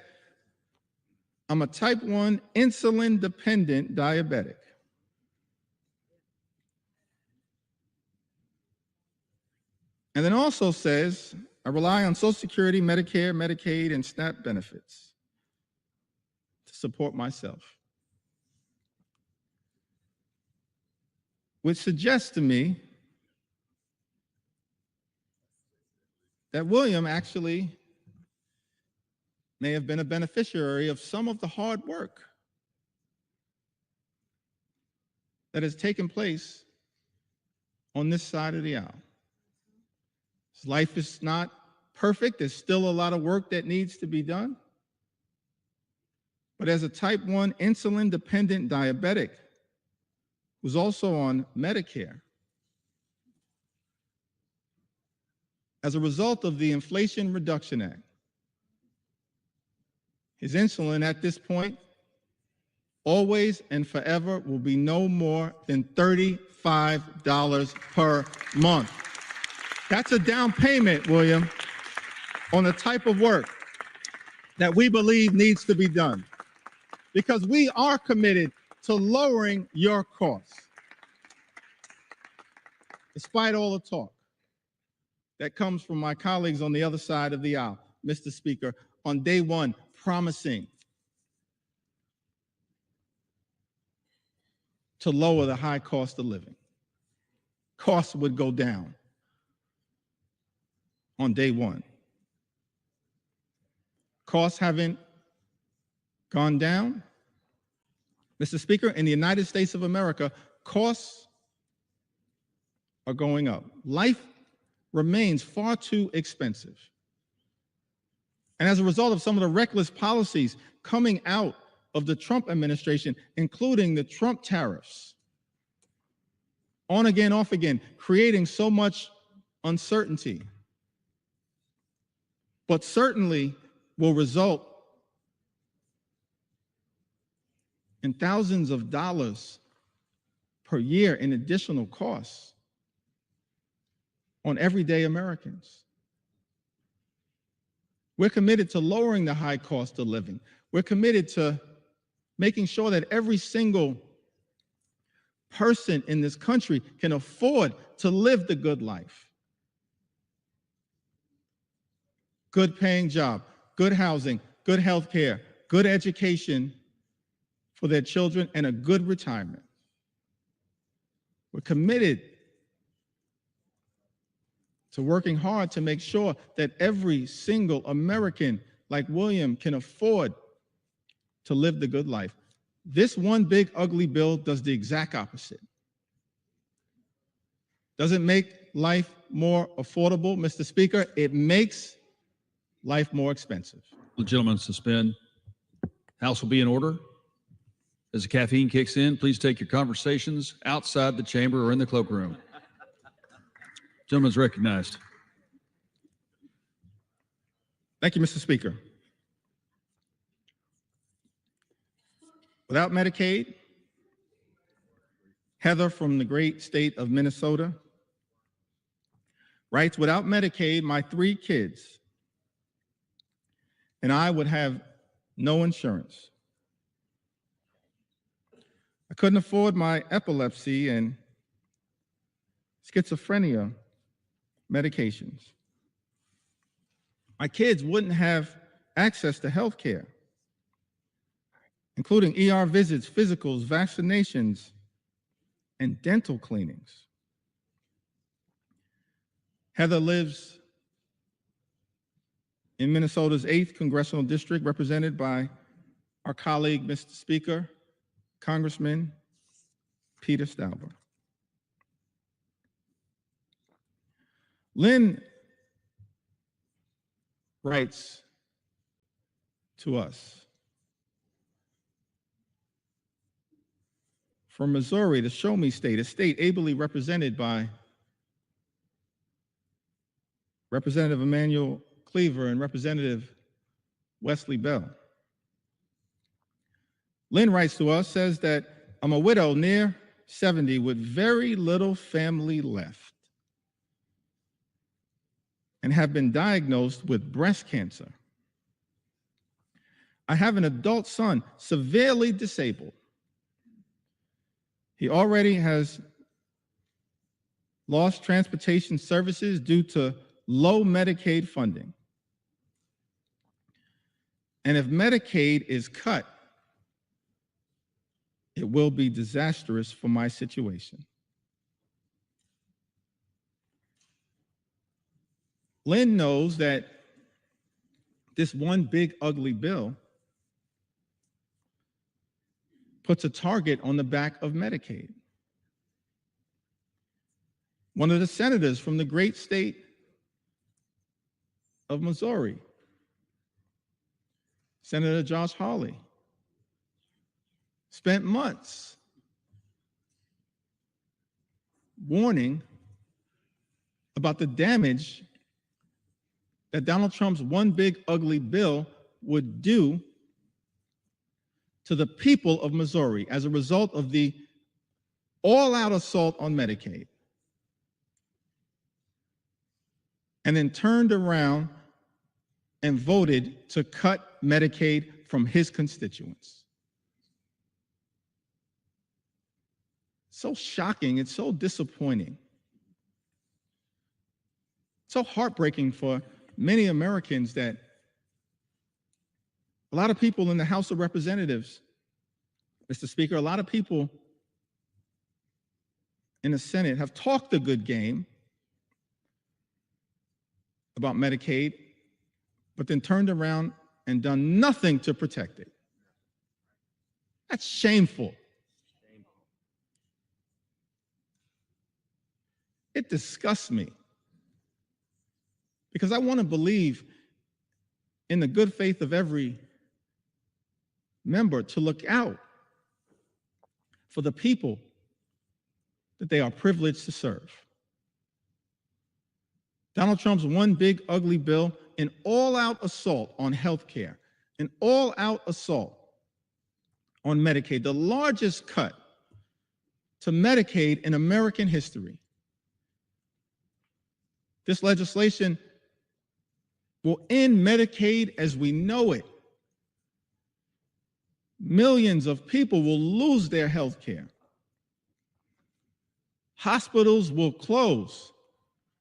I'm a type 1 insulin-dependent diabetic. And then also says, I rely on Social Security, Medicare, Medicaid, and SNAP benefits to support myself. Which suggests to me that William actually may have been a beneficiary of some of the hard work that has taken place on this side of the aisle. His life is not perfect. There's still a lot of work that needs to be done. But as a type 1 insulin-dependent diabetic who's also on Medicare, as a result of the Inflation Reduction Act, his insulin at this point, always and forever, will be no more than $35 per month. That's a down payment, William, on the type of work that we believe needs to be done, because we are committed to lowering your costs, despite all the talk that comes from my colleagues on the other side of the aisle, Mr. Speaker, on day one, promising to lower the high cost of living. Costs would go down on day one. Costs haven't gone down. Mr. Speaker, in the United States of America, costs are going up. Life remains far too expensive. And as a result of some of the reckless policies coming out of the Trump administration, including the Trump tariffs, on again, off again, creating so much uncertainty, but certainly will result in thousands of dollars per year in additional costs on everyday Americans. We're committed to lowering the high cost of living. We're committed to making sure that every single person in this country can afford to live the good life. Good paying job, good housing, good health care, good education for their children, and a good retirement. We're committed to working hard to make sure that every single American like William can afford to live the good life. This one big ugly bill does the exact opposite. Doesn't make life more affordable, Mr. Speaker. It makes life more expensive. The gentleman suspend. House will be in order. As the caffeine kicks in, please take your conversations outside the chamber or in the cloakroom. Gentleman's recognized. Thank you, Mr. Speaker. Without Medicaid, Heather from the great state of Minnesota writes, without Medicaid, my 3 kids and I would have no insurance. I couldn't afford my epilepsy and schizophrenia medications. My kids wouldn't have access to health care, including ER visits, physicals, vaccinations, and dental cleanings. Heather lives in Minnesota's 8th Congressional District, represented by our colleague, Mr. Speaker, Congressman Peter Stauber. Lynn writes to us, from Missouri, the Show Me State, a state ably represented by Representative Emanuel Cleaver and Representative Wesley Bell. Lynn writes to us, says that I'm a widow near 70 with very little family left and have been diagnosed with breast cancer. I have an adult son, severely disabled. He already has lost transportation services due to low Medicaid funding. And if Medicaid is cut, it will be disastrous for my situation. Lynn knows that this one big ugly bill puts a target on the back of Medicaid. One of the senators from the great state of Missouri, Senator Josh Hawley, spent months warning about the damage that Donald Trump's one big ugly bill would do to the people of Missouri as a result of the all-out assault on Medicaid. And then turned around and voted to cut Medicaid from his constituents. So shocking, it's so disappointing. So heartbreaking for many Americans that a lot of people in the House of Representatives, Mr. Speaker, a lot of people in the Senate have talked a good game about Medicaid, but then turned around and done nothing to protect it. That's shameful. It disgusts me because I want to believe in the good faith of every member to look out for the people that they are privileged to serve. Donald Trump's one big ugly bill, an all-out assault on health care, an all-out assault on Medicaid, the largest cut to Medicaid in American history. This legislation will end Medicaid as we know it. Millions of people will lose their health care. Hospitals will close,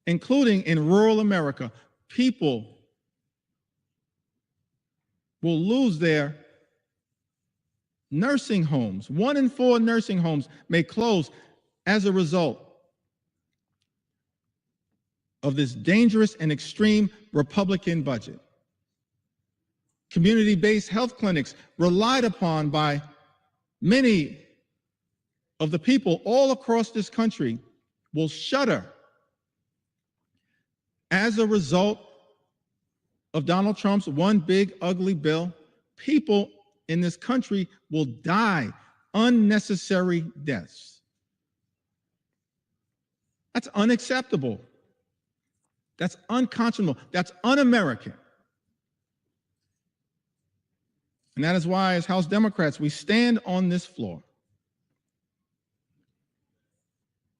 including in rural America. People will lose their nursing homes. 1 in 4 nursing homes may close as a result of this dangerous and extreme Republican budget. Community-based health clinics relied upon by many of the people all across this country will shutter as a result of Donald Trump's one big ugly bill. People in this country will die unnecessary deaths. That's unacceptable. That's unconscionable. That's un-American. And that is why, as House Democrats, we stand on this floor,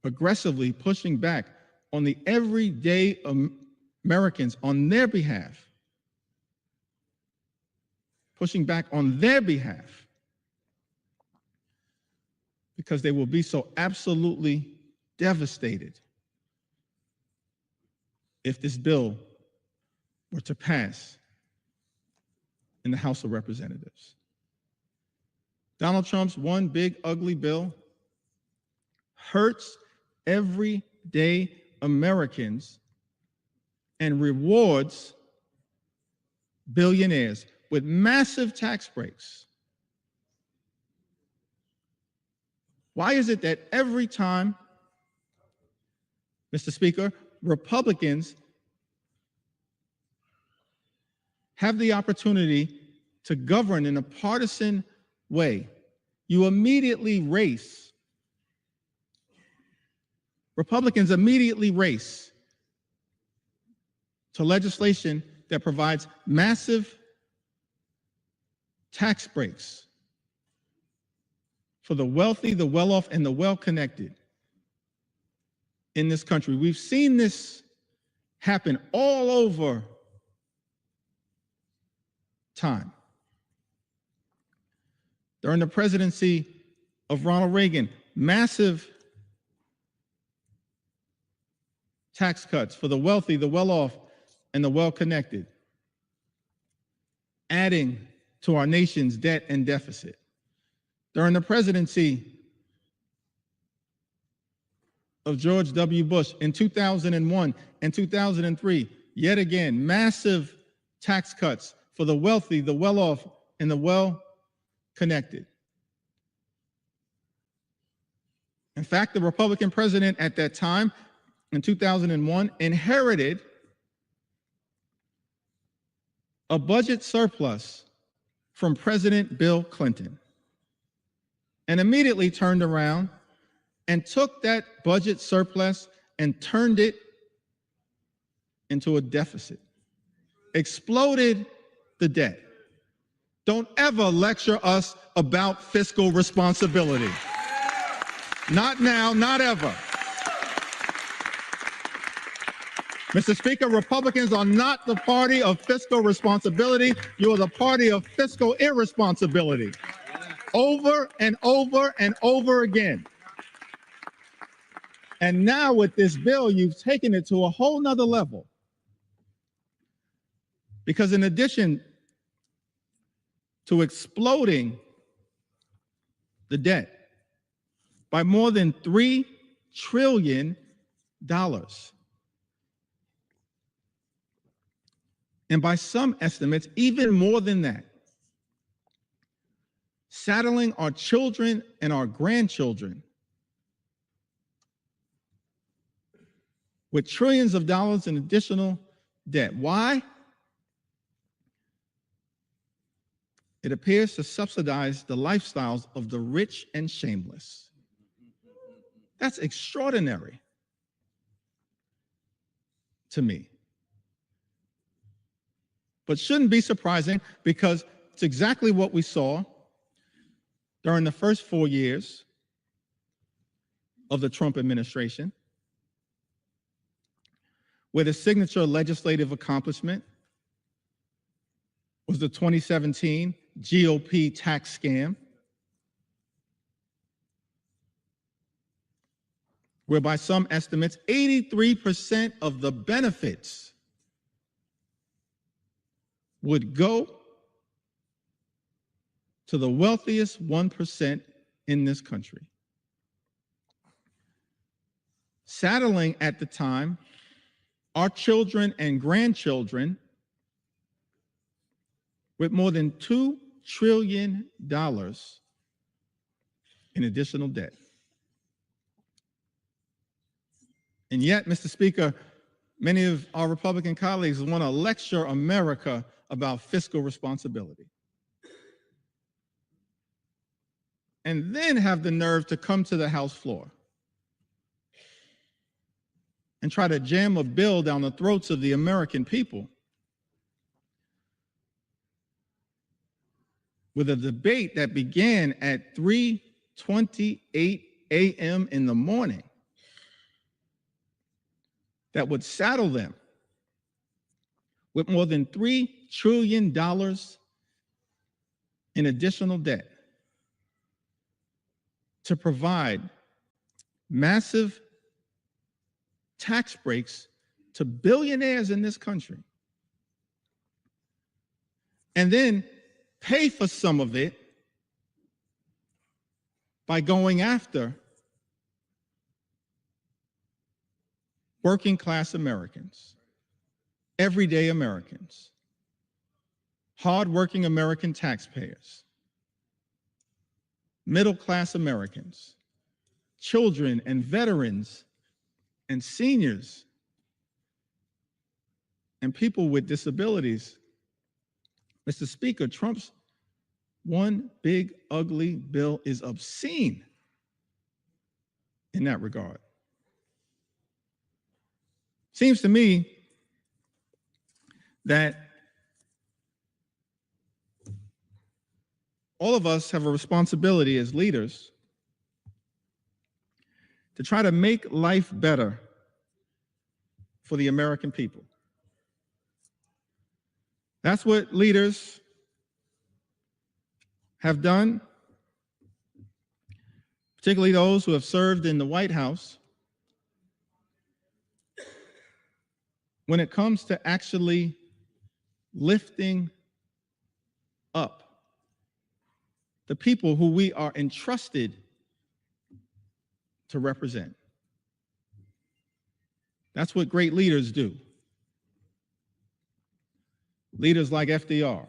aggressively pushing back on the everyday Americans on their behalf, pushing back on their behalf, because they will be so absolutely devastated if this bill were to pass in the House of Representatives. Donald Trump's one big ugly bill hurts everyday Americans and rewards billionaires with massive tax breaks. Why is it that every time, Mr. Speaker, Republicans have the opportunity to govern in a partisan way, you immediately race, Republicans immediately race to legislation that provides massive tax breaks for the wealthy, the well-off, and the well-connected in this country. We've seen this happen all over time. During the presidency of Ronald Reagan, massive tax cuts for the wealthy, the well-off, and the well-connected, adding to our nation's debt and deficit. During the presidency of George W. Bush in 2001 and 2003, yet again, massive tax cuts for the wealthy, the well-off, and the well-connected. In fact, the Republican president at that time, in 2001, inherited a budget surplus from President Bill Clinton and immediately turned around and took that budget surplus and turned it into a deficit, exploded the debt. Don't ever lecture us about fiscal responsibility. Not now, not ever. Mr. Speaker, Republicans are not the party of fiscal responsibility. You are the party of fiscal irresponsibility. Over and over and over again. And now with this bill, you've taken it to a whole nother level. Because in addition to exploding the debt by more than $3 trillion, and by some estimates, even more than that, saddling our children and our grandchildren with trillions of dollars in additional debt. Why? It appears to subsidize the lifestyles of the rich and shameless. That's extraordinary to me. But shouldn't be surprising, because it's exactly what we saw during the first 4 years of the Trump administration, where the signature legislative accomplishment was the 2017 GOP tax scam, where by some estimates, 83% of the benefits would go to the wealthiest 1% in this country. Saddling at the time our children and grandchildren with more than $2 trillion in additional debt. And yet, Mr. Speaker, many of our Republican colleagues want to lecture America about fiscal responsibility. And then have the nerve to come to the House floor and try to jam a bill down the throats of the American people with a debate that began at 3:28 a.m. in the morning that would saddle them with more than $3 trillion in additional debt to provide massive tax breaks to billionaires in this country, and then pay for some of it by going after working class Americans, everyday Americans, hardworking American taxpayers, middle class Americans, children and veterans and seniors and people with disabilities. Mr. Speaker, Trump's one big ugly bill is obscene in that regard. Seems to me that all of us have a responsibility as leaders to try to make life better for the American people. That's what leaders have done, particularly those who have served in the White House, when it comes to actually lifting up the people who we are entrusted to represent. That's what great leaders do. Leaders like FDR,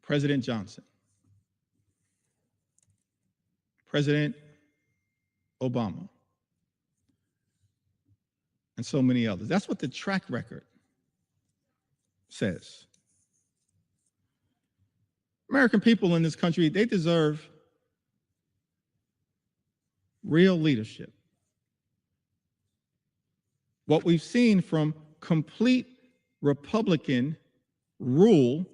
President Johnson, President Obama, and so many others. That's what the track record says. American people in this country, they deserve real leadership. What we've seen from complete Republican rule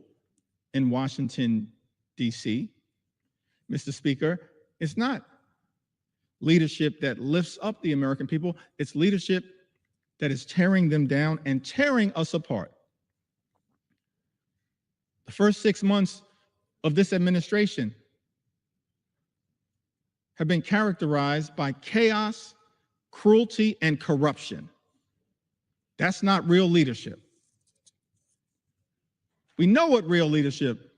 in Washington, D.C., Mr. Speaker, it's not leadership that lifts up the American people. It's leadership that is tearing them down and tearing us apart. The first 6 months of this administration have been characterized by chaos, cruelty, and corruption. That's not real leadership. We know what real leadership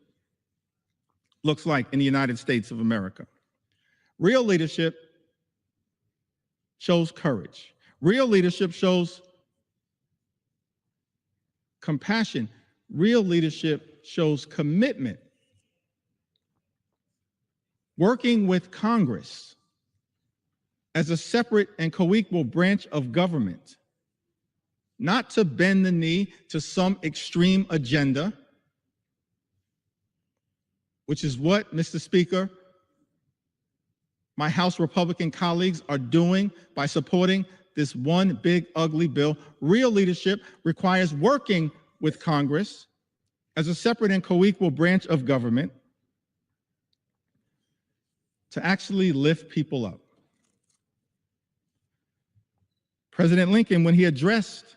looks like in the United States of America. Real leadership shows courage. Real leadership shows compassion. Real leadership shows commitment. Working with Congress as a separate and co-equal branch of government, not to bend the knee to some extreme agenda, which is what, Mr. Speaker, my House Republican colleagues are doing by supporting this one big ugly bill. Real leadership requires working with Congress as a separate and co-equal branch of government to actually lift people up. President Lincoln, when he addressed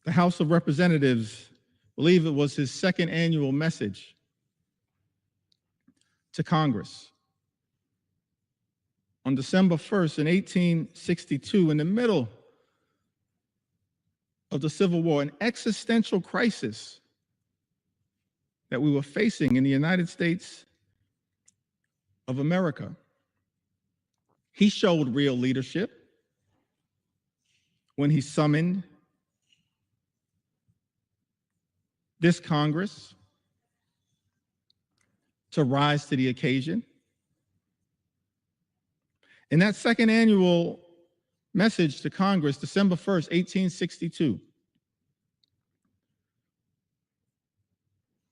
the House of Representatives, I believe it was his second annual message to Congress. On December 1st in 1862, in the middle of the Civil War, an existential crisis that we were facing in the United States of America, he showed real leadership when he summoned this Congress to rise to the occasion. In that second annual message to Congress, December 1st, 1862,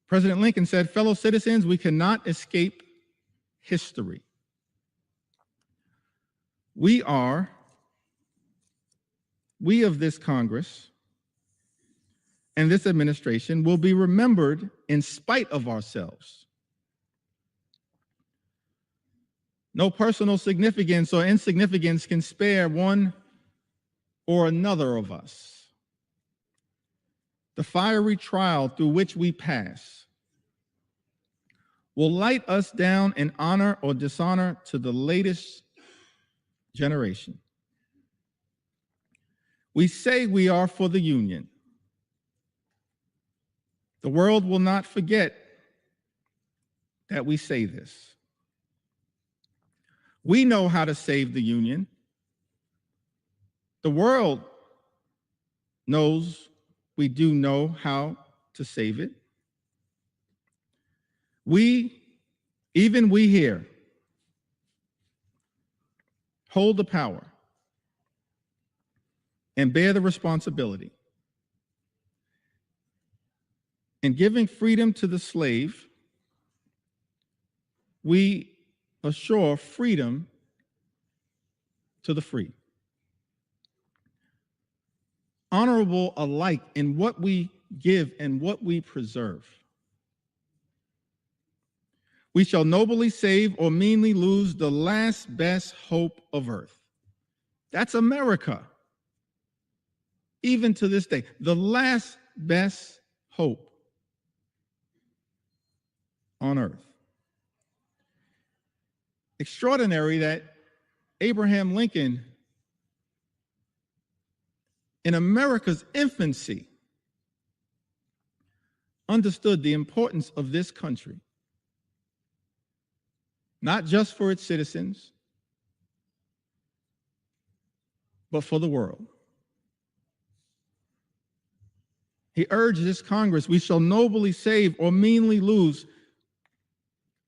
President Lincoln said, "Fellow citizens, we cannot escape history. We of this Congress and this administration will be remembered in spite of ourselves. No personal significance or insignificance can spare one or another of us. The fiery trial through which we pass will light us down in honor or dishonor to the latest generation. We say we are for the Union. The world will not forget that we say this. We know how to save the Union. The world knows we do know how to save it. Even we here, hold the power and bear the responsibility. In giving freedom to the slave, we assure freedom to the free. Honorable alike in what we give and what we preserve. We shall nobly save or meanly lose the last best hope of earth. That's America. Even to this day, the last best hope on earth. Extraordinary that Abraham Lincoln, in America's infancy, understood the importance of this country, not just for its citizens, but for the world. He urged this Congress, we shall nobly save or meanly lose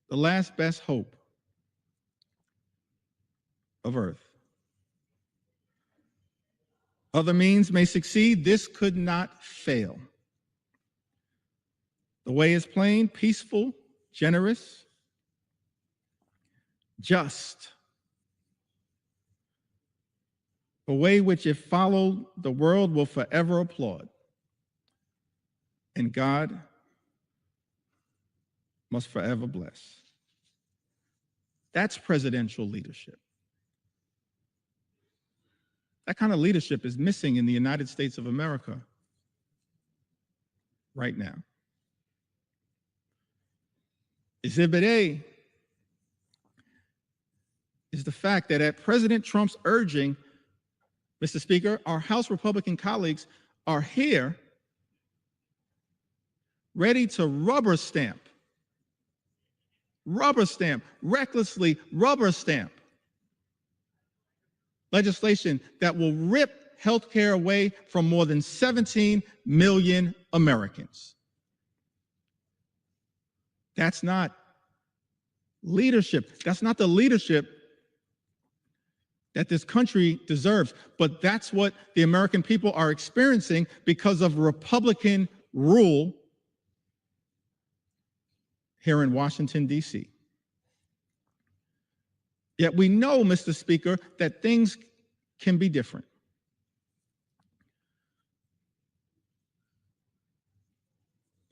the last best hope of earth. Other means may succeed, this could not fail. The way is plain, peaceful, generous, just. A way which, if followed, the world will forever applaud. And God must forever bless. That's presidential leadership. That kind of leadership is missing in the United States of America right now. Exhibit A is the fact that at President Trump's urging, Mr. Speaker, our House Republican colleagues are here ready to rubber stamp, recklessly rubber stamp legislation that will rip health care away from more than 17 million Americans. That's not leadership. That's not the leadership that this country deserves, but that's what the American people are experiencing because of Republican rule here in Washington, D.C. Yet we know, Mr. Speaker, that things can be different.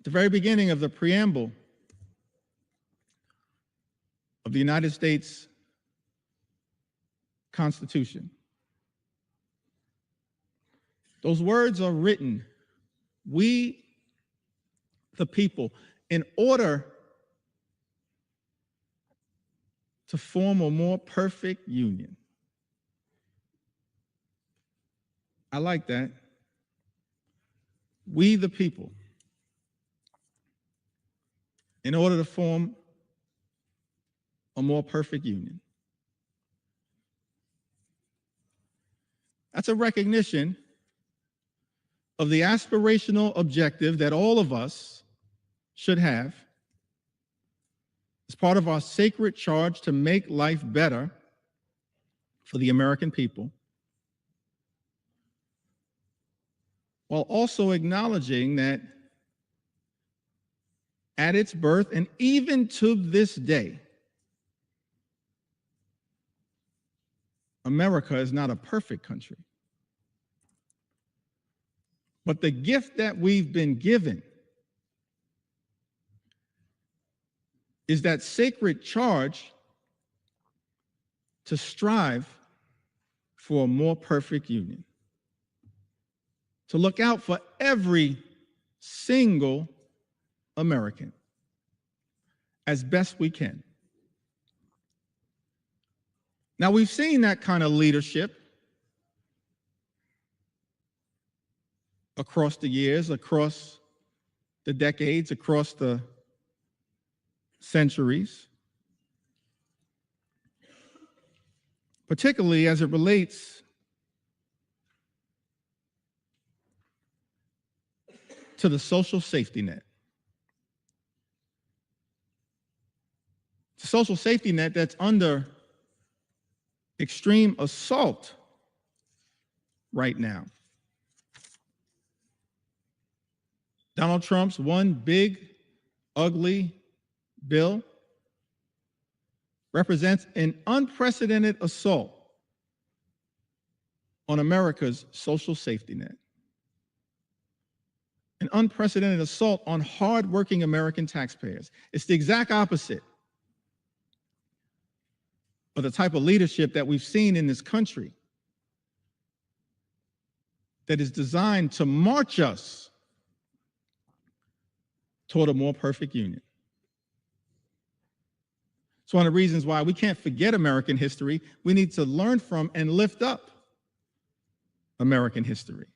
At the very beginning of the preamble of the United States Constitution, those words are written we, the people, in order to form a more perfect union. I like that. We, the people, in order to form a more perfect union. That's a recognition of the aspirational objective that all of us should have as part of our sacred charge to make life better for the American people, while also acknowledging that at its birth and even to this day, America is not a perfect country. But the gift that we've been given is that sacred charge to strive for a more perfect union, to look out for every single American as best we can. Now, we've seen that kind of leadership across the years, across the decades, across the centuries, particularly as it relates to the social safety net. The social safety net that's under extreme assault right now. Donald Trump's one big, ugly bill represents an unprecedented assault on America's social safety net. An unprecedented assault on hardworking American taxpayers. It's the exact opposite of the type of leadership that we've seen in this country that is designed to march us toward a more perfect union. It's one of the reasons why we can't forget American history. We need to learn from and lift up American history.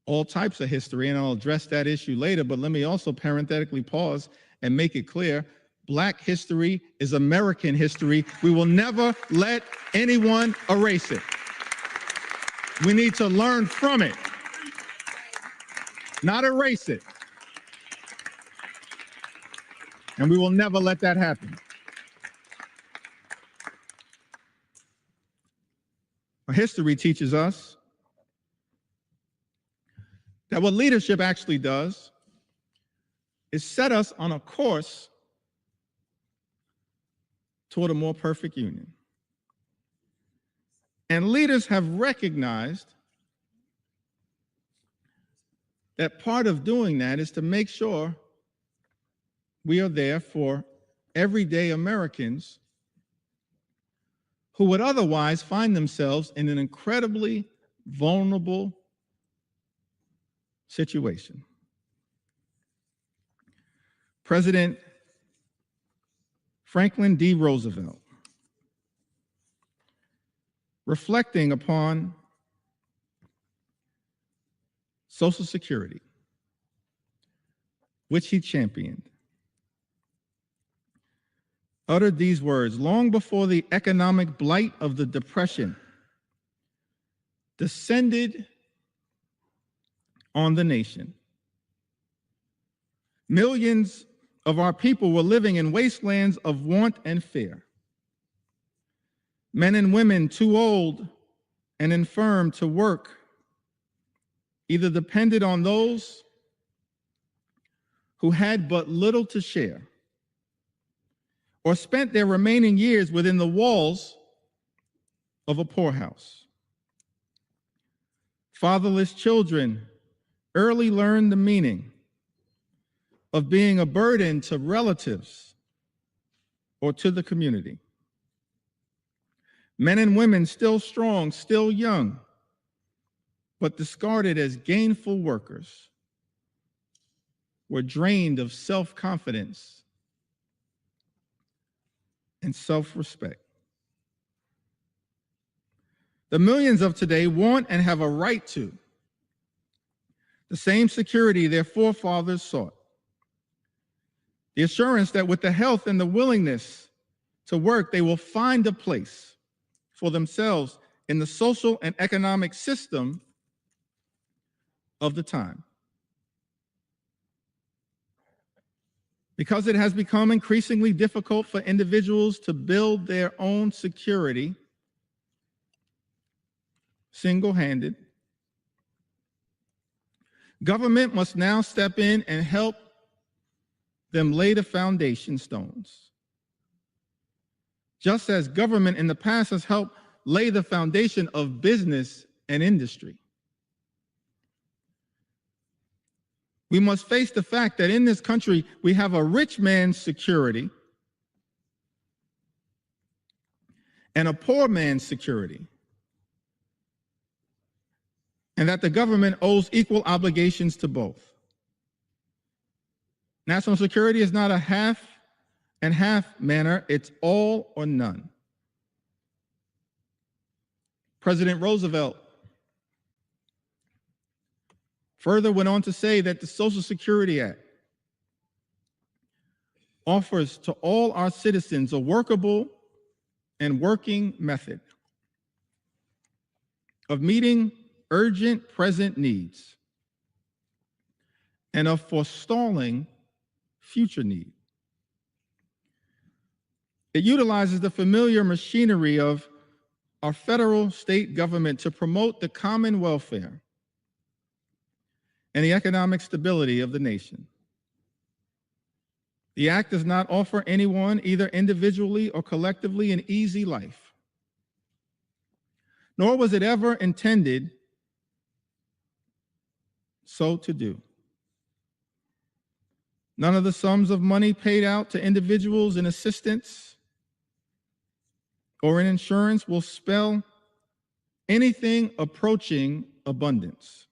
All types of history, and I'll address that issue later, but let me also parenthetically pause and make it clear, Black history is American history. We will never let anyone erase it. We need to learn from it, not erase it. And we will never let that happen. Our history teaches us that what leadership actually does is set us on a course toward a more perfect union. And leaders have recognized that part of doing that is to make sure we are there for everyday Americans who would otherwise find themselves in an incredibly vulnerable situation. President Franklin D. Roosevelt, reflecting upon Social Security, which he championed, uttered these words: long before the economic blight of the Depression descended on the nation, millions of our people were living in wastelands of want and fear. Men and women too old and infirm to work either depended on those who had but little to share, or spent their remaining years within the walls of a poorhouse. Fatherless children early learned the meaning of being a burden to relatives or to the community. Men and women still strong, still young, but discarded as gainful workers, were drained of self-confidence and self-respect. The millions of today want and have a right to the same security their forefathers sought. The assurance that with the health and the willingness to work, they will find a place for themselves in the social and economic system of the time. Because it has become increasingly difficult for individuals to build their own security single-handed, government must now step in and help them lay the foundation stones. Just as government in the past has helped lay the foundation of business and industry. We must face the fact that in this country, we have a rich man's security and a poor man's security, and that the government owes equal obligations to both. National security is not a half and half manner, it's all or none. President Roosevelt further went on to say that the Social Security Act offers to all our citizens a workable and working method of meeting urgent present needs and of forestalling future need. It utilizes the familiar machinery of our federal state government to promote the common welfare and the economic stability of the nation. The act does not offer anyone, either individually or collectively, an easy life, nor was it ever intended so to do. None of the sums of money paid out to individuals in assistance or in insurance will spell anything approaching abundance.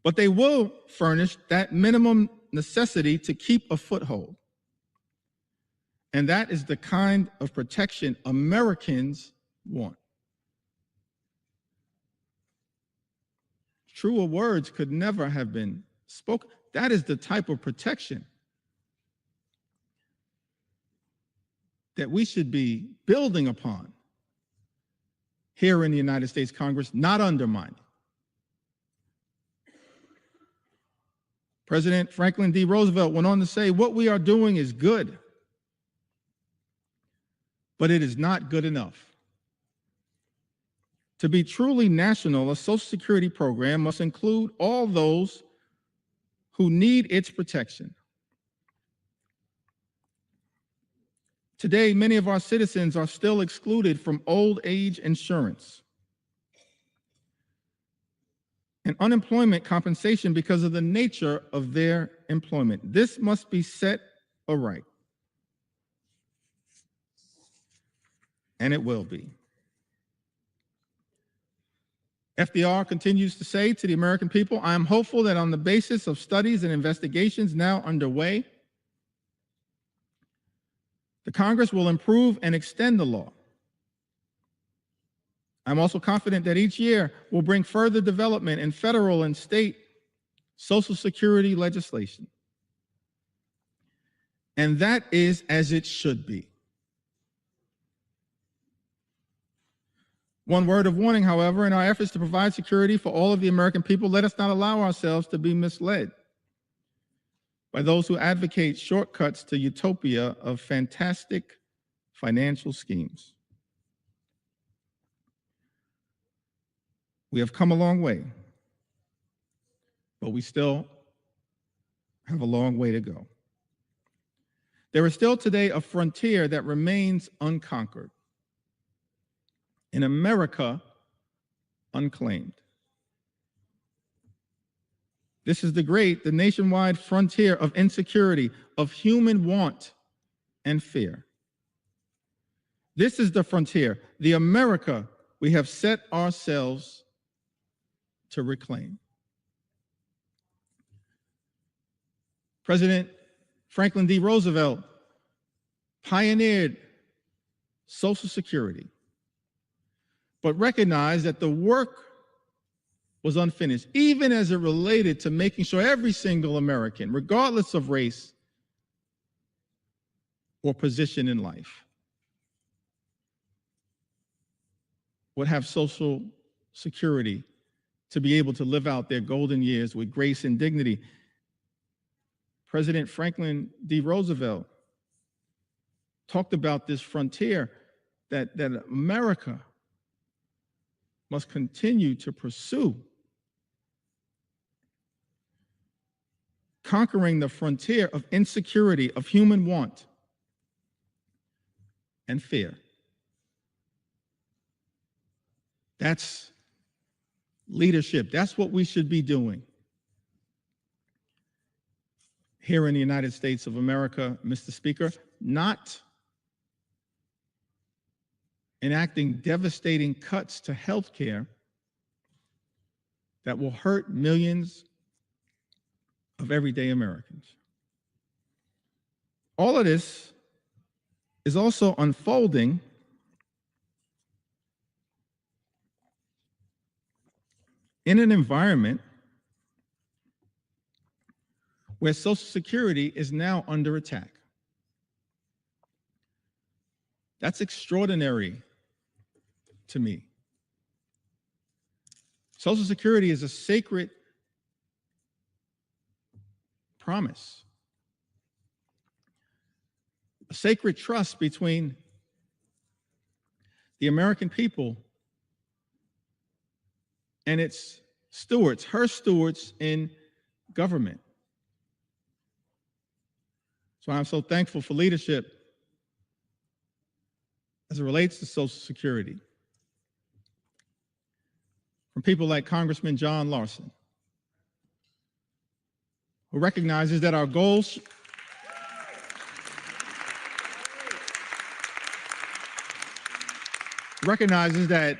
But they will furnish that minimum necessity to keep a foothold. And that is the kind of protection Americans want. Truer words could never have been spoken. That is the type of protection that we should be building upon here in the United States Congress, not undermining. President Franklin D. Roosevelt went on to say, what we are doing is good, but it is not good enough. To be truly national, a Social Security program must include all those who need its protection. Today, many of our citizens are still excluded from old age insurance and unemployment compensation because of the nature of their employment. This must be set aright, and it will be. FDR continues to say to the American people, I am hopeful that on the basis of studies and investigations now underway, the Congress will improve and extend the law. I'm also confident that each year will bring further development in federal and state Social Security legislation. And that is as it should be. One word of warning, however, in our efforts to provide security for all of the American people, let us not allow ourselves to be misled by those who advocate shortcuts to utopia of fantastic financial schemes. We have come a long way, but we still have a long way to go. There is still today a frontier that remains unconquered. In America, unclaimed. This is the nationwide frontier of insecurity, of human want and fear. This is the frontier, the America we have set ourselves to reclaim. President Franklin D. Roosevelt pioneered Social Security, but recognized that the work was unfinished, even as it related to making sure every single American, regardless of race or position in life, would have Social Security to be able to live out their golden years with grace and dignity. President Franklin D. Roosevelt talked about this frontier that America must continue to pursue, conquering the frontier of insecurity, of human want and fear. That's leadership. That's what we should be doing here in the United States of America, Mr. Speaker, not enacting devastating cuts to health care that will hurt millions of everyday Americans. All of this is also unfolding in an environment where Social Security is now under attack. That's extraordinary to me. Social Security is a sacred promise, a sacred trust between the American people and its stewards, her stewards in government. So I'm so thankful for leadership as it relates to Social Security from people like Congressman John Larson, who recognizes that our goals recognizes that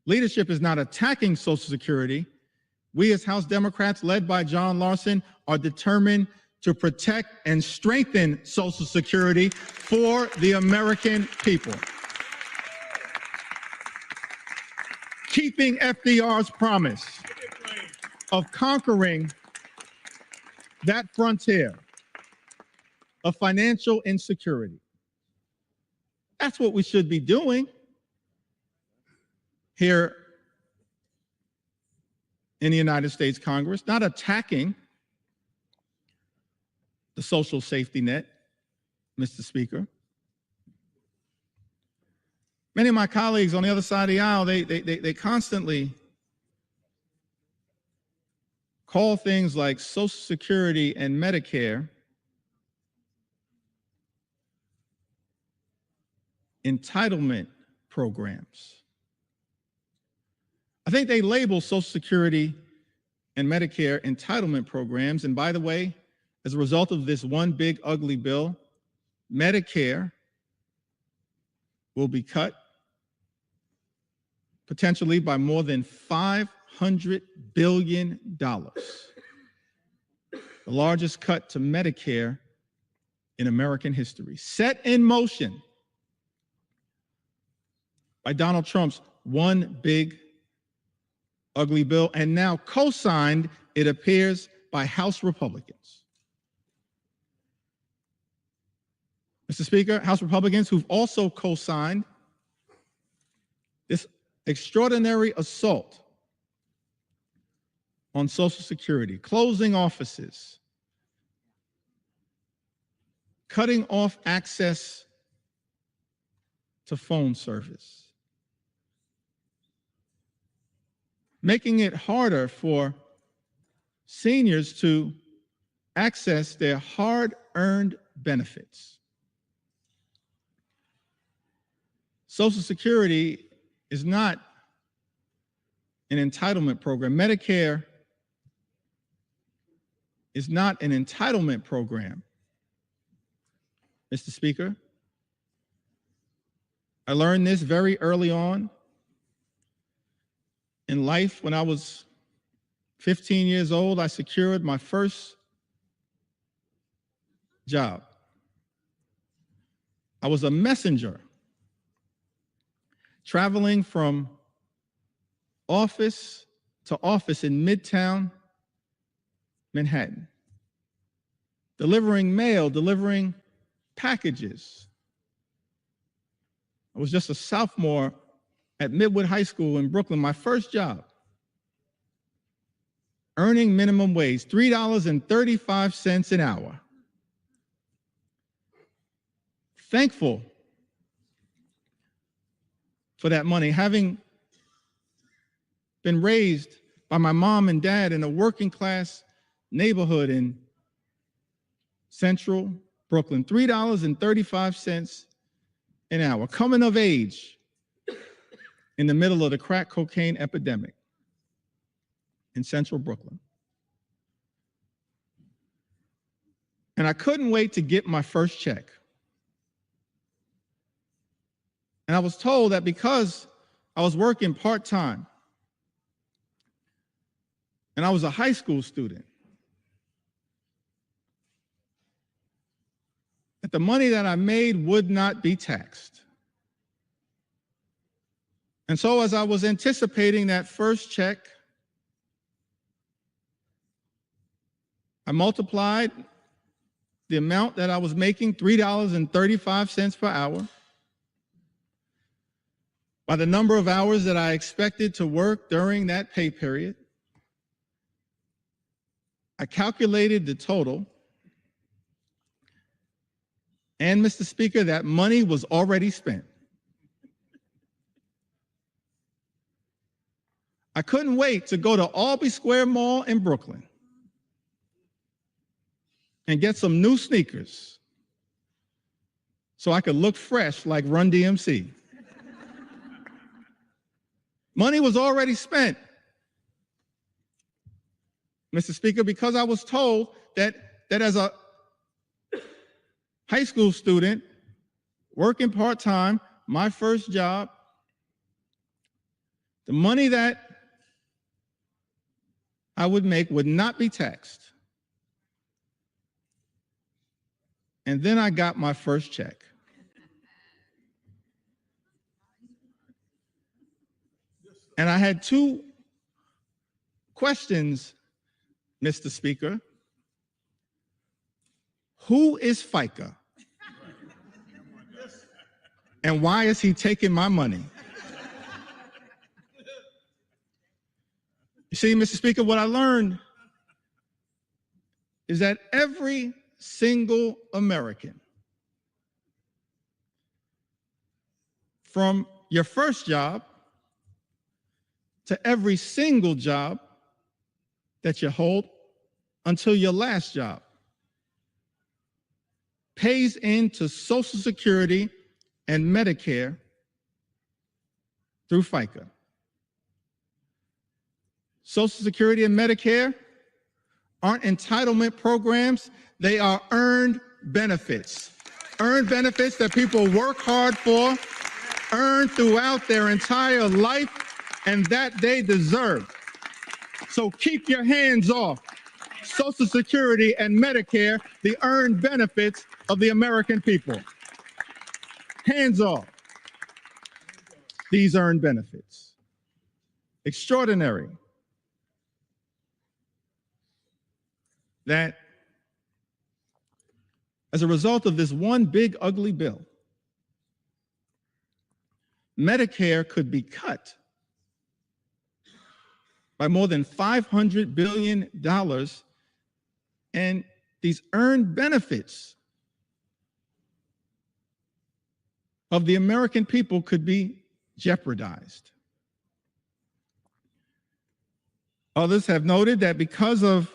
leadership is not attacking Social Security. We as House Democrats, led by John Larson, are determined to protect and strengthen Social Security for the American people. Keeping FDR's promise of conquering that frontier of financial insecurity. That's what we should be doing here in the United States Congress, not attacking the social safety net, Mr. Speaker. Many of my colleagues on the other side of the aisle, they constantly call things like Social Security and Medicare entitlement programs. I think they label Social Security and Medicare entitlement programs. And by the way, as a result of this one big ugly bill, Medicare will be cut potentially by more than $500 billion. The largest cut to Medicare in American history, set in motion by Donald Trump's one big ugly bill, and now co-signed, it appears, by House Republicans. Mr. Speaker, House Republicans who've also co-signed this extraordinary assault on Social Security, closing offices, cutting off access to phone service, making it harder for seniors to access their hard-earned benefits. Social Security is not an entitlement program. Medicare is not an entitlement program, Mr. Speaker. I learned this very early on in life, when I was 15 years old, I secured my first job. I was a messenger, traveling from office to office in Midtown Manhattan, delivering mail, delivering packages. I was just a sophomore at Midwood High School in Brooklyn, my first job, earning minimum wage, $3.35 an hour. Thankful for that money, having been raised by my mom and dad in a working class neighborhood in central Brooklyn, $3.35 an hour, coming of age in the middle of the crack cocaine epidemic in central Brooklyn. And I couldn't wait to get my first check. And I was told that because I was working part-time and I was a high school student, that the money that I made would not be taxed. And so as I was anticipating that first check, I multiplied the amount that I was making, $3.35 per hour, by the number of hours that I expected to work during that pay period. I calculated the total, and Mr. Speaker, that money was already spent. I couldn't wait to go to Albee Square Mall in Brooklyn and get some new sneakers so I could look fresh like Run DMC. Money was already spent, Mr. Speaker, because I was told that as a high school student working part-time, my first job, the money that I would make would not be taxed. And then I got my first check. And I had two questions, Mr. Speaker. Who is FICA? And why is he taking my money? You see, Mr. Speaker, what I learned is that every single American, from your first job to every single job that you hold until your last job, pays into Social Security and Medicare through FICA. Social Security and Medicare aren't entitlement programs, they are earned benefits. Earned benefits that people work hard for, earn throughout their entire life, and that they deserve. So keep your hands off Social Security and Medicare, the earned benefits of the American people. Hands off these earned benefits. Extraordinary that as a result of this one big ugly bill, Medicare could be cut by more than $500 billion, and these earned benefits of the American people could be jeopardized. Others have noted that because of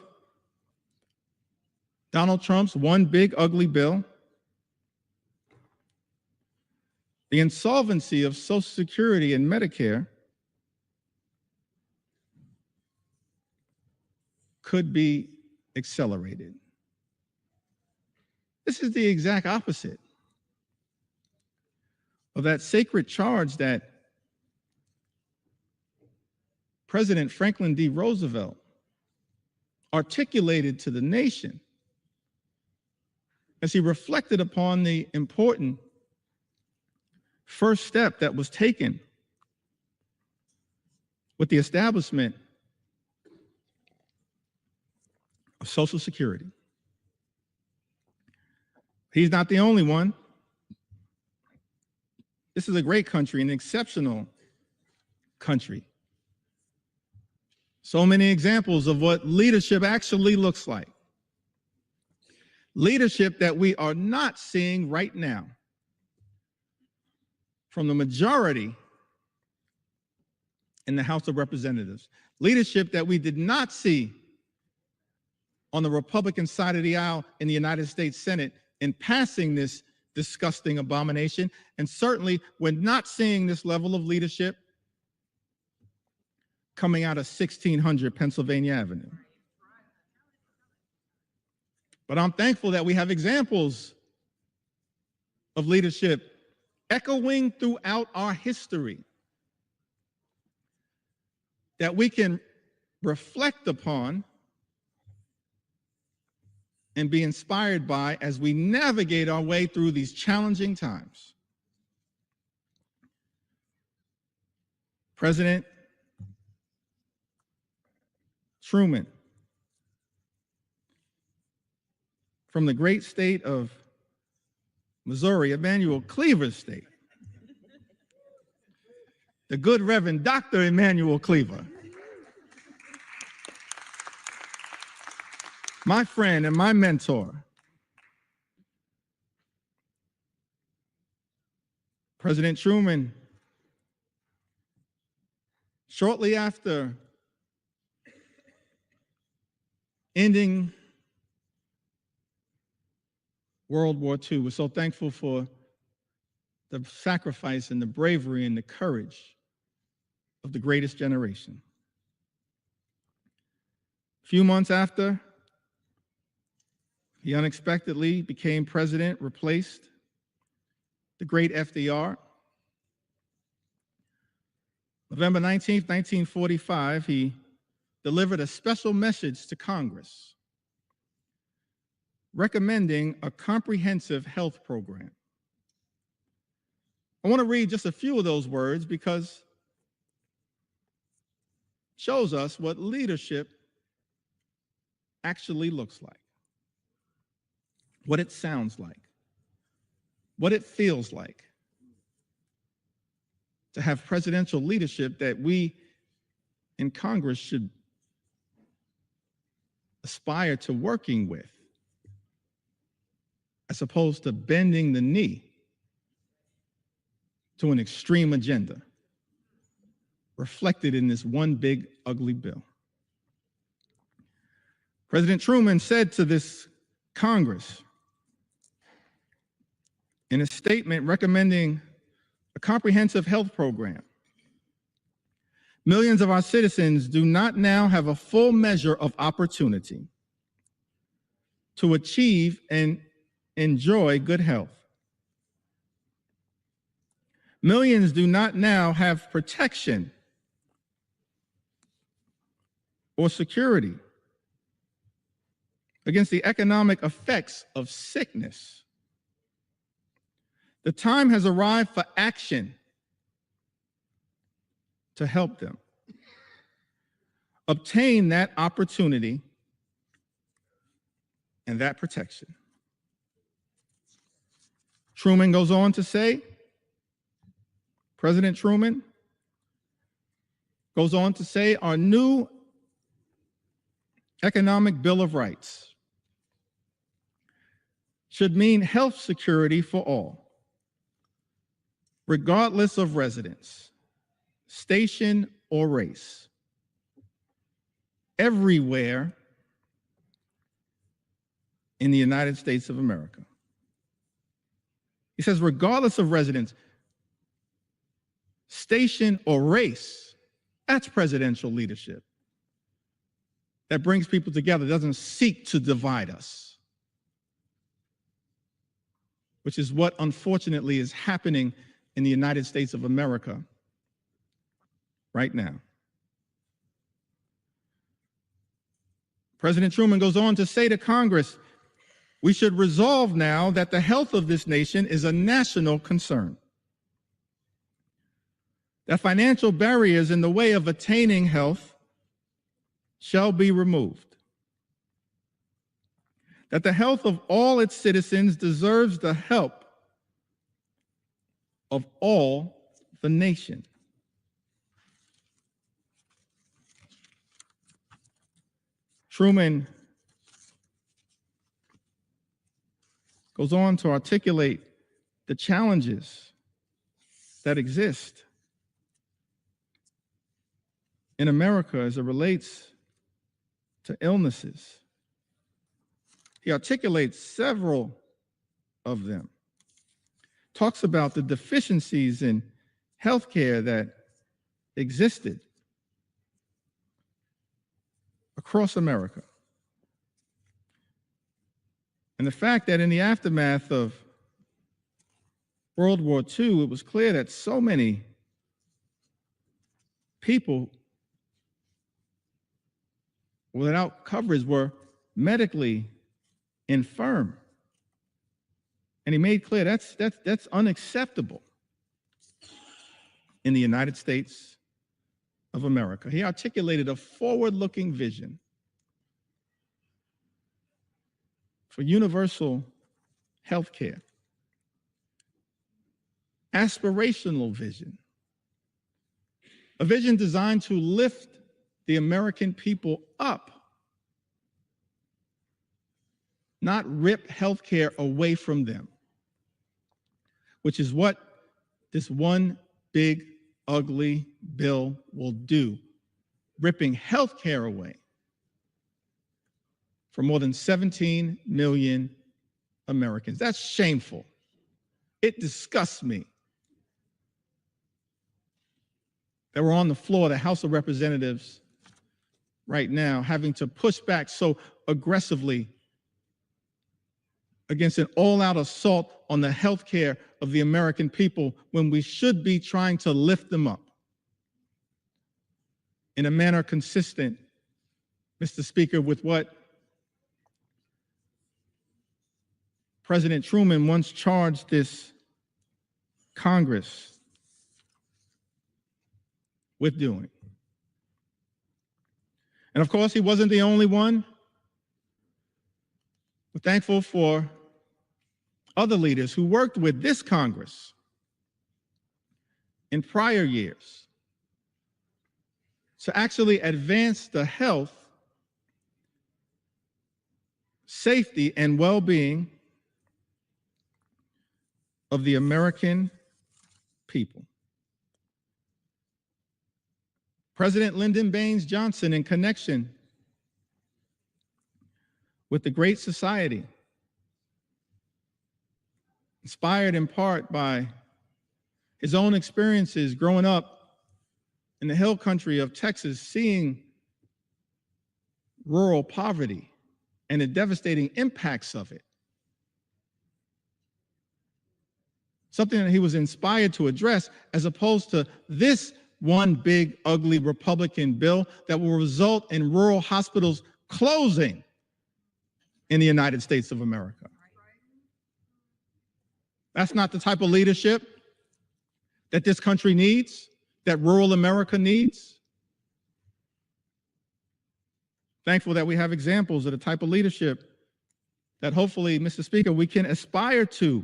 Donald Trump's one big ugly bill, the insolvency of Social Security and Medicare could be accelerated. This is the exact opposite of that sacred charge that President Franklin D. Roosevelt articulated to the nation as he reflected upon the important first step that was taken with the establishment of Social Security. He's not the only one. This is a great country, an exceptional country. So many examples of what leadership actually looks like. Leadership that we are not seeing right now from the majority in the House of Representatives. Leadership that we did not see on the Republican side of the aisle in the United States Senate in passing this disgusting abomination. And certainly we're not seeing this level of leadership coming out of 1600 Pennsylvania Avenue. But I'm thankful that we have examples of leadership echoing throughout our history that we can reflect upon and be inspired by as we navigate our way through these challenging times. President Truman, from the great state of Missouri, Emanuel Cleaver's state, the good Reverend Dr. Emanuel Cleaver, my friend and my mentor, President Truman, shortly after ending World War II, we're so thankful for the sacrifice and the bravery and the courage of the greatest generation. A few months after, he unexpectedly became president, replaced the great FDR. November 19th, 1945, he delivered a special message to Congress recommending a comprehensive health program. I want to read just a few of those words because it shows us what leadership actually looks like, what it sounds like, what it feels like to have presidential leadership that we in Congress should aspire to working with, as opposed to bending the knee to an extreme agenda reflected in this one big ugly bill. President Truman said to this Congress in a statement recommending a comprehensive health program, millions of our citizens do not now have a full measure of opportunity to achieve and enjoy good health. Millions do not now have protection or security against the economic effects of sickness. The time has arrived for action to help them obtain that opportunity and that protection. Truman goes on to say, President Truman goes on to say, our new economic Bill of Rights should mean health security for all, regardless of residence, station, or race, everywhere in the United States of America. He says, regardless of residence, station, or race, that's presidential leadership. That brings people together, doesn't seek to divide us, which is what unfortunately is happening in the United States of America right now. President Truman goes on to say to Congress, we should resolve now that the health of this nation is a national concern. That financial barriers in the way of attaining health shall be removed. That the health of all its citizens deserves the help of all the nation. Truman goes on to articulate the challenges that exist in America as it relates to illnesses. He articulates several of them, talks about the deficiencies in healthcare that existed across America. And the fact that in the aftermath of World War II, it was clear that so many people without coverage were medically infirm. And he made clear that's unacceptable in the United States of America. He articulated a forward-looking vision for universal health care, aspirational vision, a vision designed to lift the American people up, not rip healthcare away from them, which is what this one big, ugly bill will do, ripping healthcare away for more than 17 million Americans. That's shameful. It disgusts me that we're on the floor of the House of Representatives right now having to push back so aggressively against an all-out assault on the health care of the American people when we should be trying to lift them up in a manner consistent, Mr. Speaker, with what President Truman once charged this Congress with doing. And of course, he wasn't the only one. We're thankful for other leaders who worked with this Congress in prior years to actually advance the health, safety, and well-being of the American people. President Lyndon Baines Johnson, in connection with the Great Society, inspired in part by his own experiences growing up in the hill country of Texas, seeing rural poverty and the devastating impacts of it. Something that he was inspired to address, as opposed to this one big, ugly Republican bill that will result in rural hospitals closing in the United States of America. That's not the type of leadership that this country needs, that rural America needs. Thankful that we have examples of the type of leadership that hopefully, Mr. Speaker, we can aspire to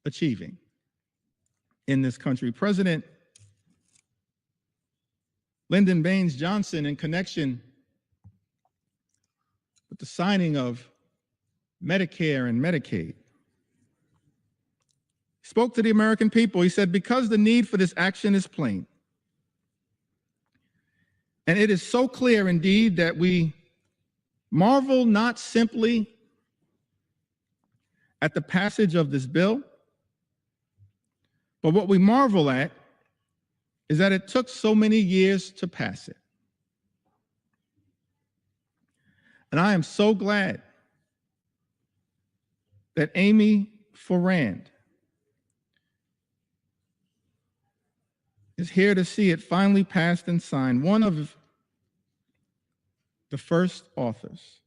achieving in this country. President Lyndon Baines Johnson, in connection with the signing of Medicare and Medicaid, spoke to the American people. He said, because the need for this action is plain, and it is so clear indeed that we marvel not simply at the passage of this bill, but what we marvel at is that it took so many years to pass it. And I am so glad that Amy Forand is here to see it finally passed and signed. One of the first authors.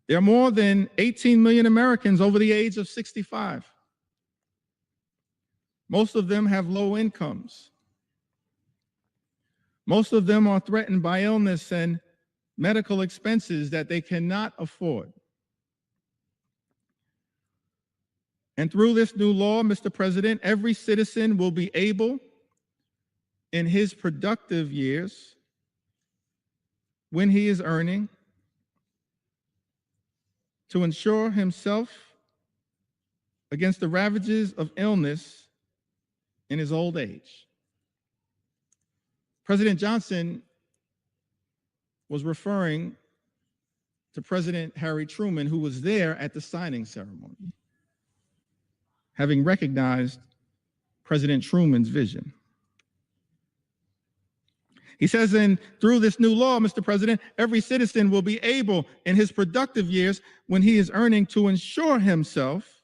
There are more than 18 million Americans over the age of 65. Most of them have low incomes. Most of them are threatened by illness and medical expenses that they cannot afford. And through this new law, Mr. President, every citizen will be able, in his productive years, when he is earning, to insure himself against the ravages of illness in his old age. President Johnson was referring to President Harry Truman, who was there at the signing ceremony, having recognized President Truman's vision. He says, through this new law, Mr. President, every citizen will be able in his productive years when he is earning to insure himself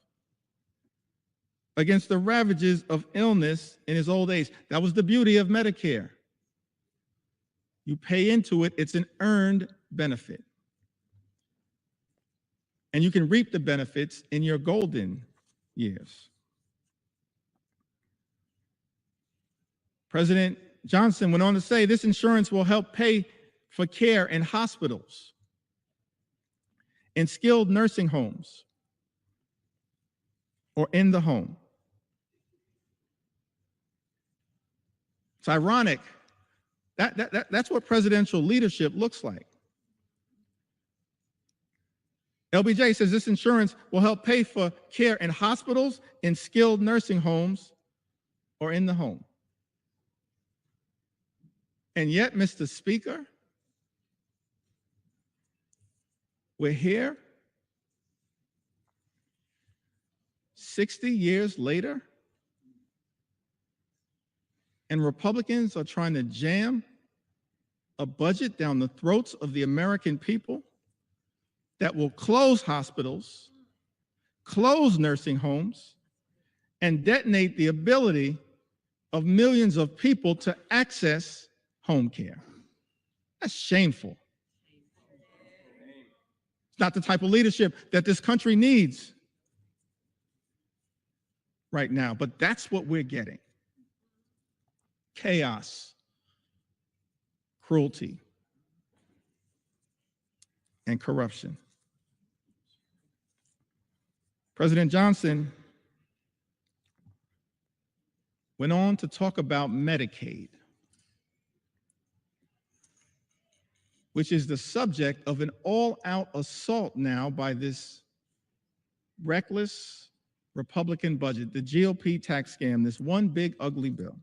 against the ravages of illness in his old age. That was the beauty of Medicare. You pay into it, it's an earned benefit. And you can reap the benefits in your golden years. President Johnson went on to say this insurance will help pay for care in hospitals, in skilled nursing homes, or in the home. It's ironic. That's what presidential leadership looks like. LBJ says this insurance will help pay for care in hospitals, in skilled nursing homes, or in the home. And yet, Mr. Speaker, we're here 60 years later, and Republicans are trying to jam a budget down the throats of the American people that will close hospitals, close nursing homes, and detonate the ability of millions of people to access home care. That's shameful. It's not the type of leadership that this country needs right now, but that's what we're getting. Chaos, cruelty, and corruption. President Johnson went on to talk about Medicaid, which is the subject of an all-out assault now by this reckless Republican budget, the GOP tax scam, this one big ugly bill.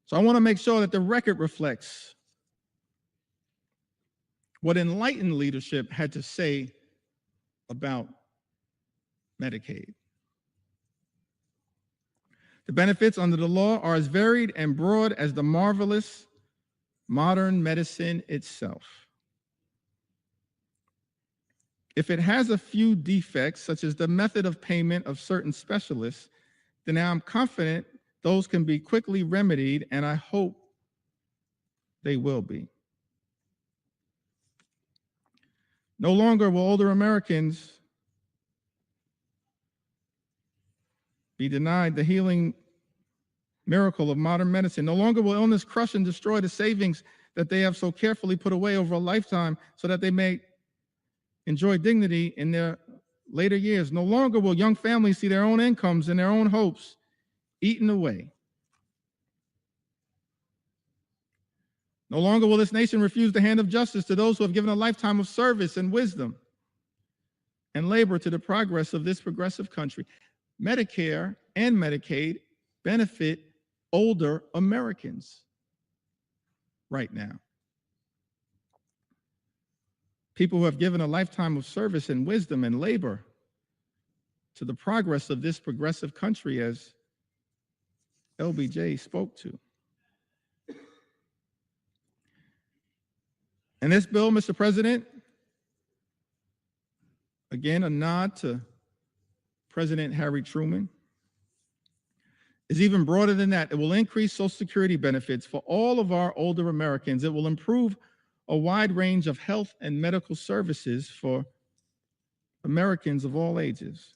So I want to make sure that the record reflects what enlightened leadership had to say about Medicaid. The benefits under the law are as varied and broad as the marvelous modern medicine itself. If it has a few defects, such as the method of payment of certain specialists, then I'm confident those can be quickly remedied, and I hope they will be. No longer will older Americans be denied the healing miracle of modern medicine. No longer will illness crush and destroy the savings that they have so carefully put away over a lifetime so that they may enjoy dignity in their later years. No longer will young families see their own incomes and their own hopes eaten away. No longer will this nation refuse the hand of justice to those who have given a lifetime of service and wisdom and labor to the progress of this progressive country. Medicare and Medicaid benefit older Americans right now. People who have given a lifetime of service and wisdom and labor to the progress of this progressive country, as LBJ spoke to. And this bill, Mr. President, again, a nod to President Harry Truman, is even broader than that. It will increase Social Security benefits for all of our older Americans. It will improve a wide range of health and medical services for Americans of all ages.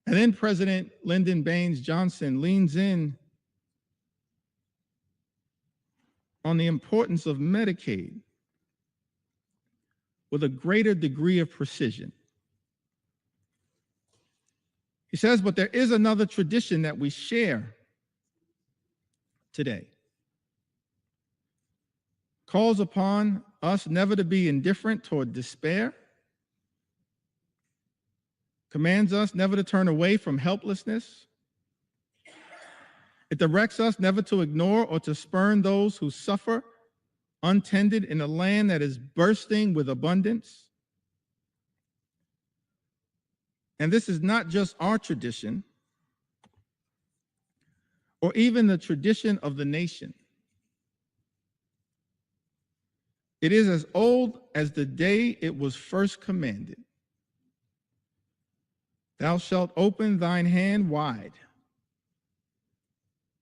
And then President Lyndon Baines Johnson leans in on the importance of Medicaid with a greater degree of precision. He says, but there is another tradition that we share today. Calls upon us never to be indifferent toward despair, commands us never to turn away from helplessness. It directs us never to ignore or to spurn those who suffer untended in a land that is bursting with abundance. And this is not just our tradition, or even the tradition of the nation. It is as old as the day it was first commanded. Thou shalt open thine hand wide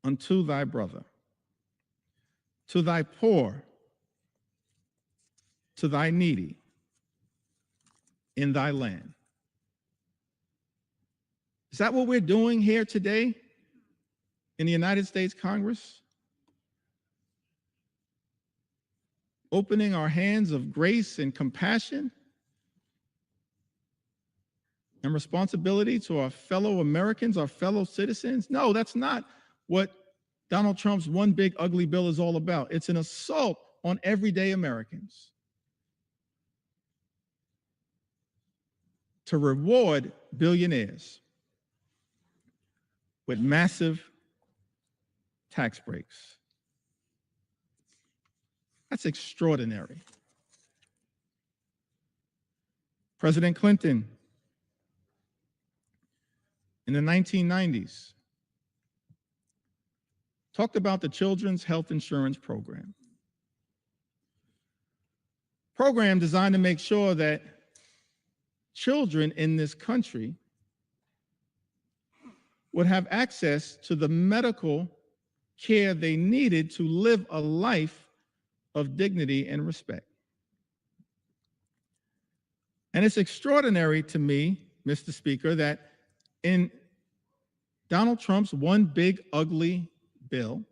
unto thy brother, to thy poor, to thy needy in thy land. Is that what we're doing here today in the United States Congress? Opening our hands of grace and compassion and responsibility to our fellow Americans, our fellow citizens? No, that's not what Donald Trump's one big ugly bill is all about. It's an assault on everyday Americans to reward billionaires with massive tax breaks. That's extraordinary. President Clinton, in the 1990s, talked about the Children's Health Insurance Program. Program designed to make sure that children in this country would have access to the medical care they needed to live a life of dignity and respect. And it's extraordinary to me, Mr. Speaker, that in Donald Trump's one big ugly bill,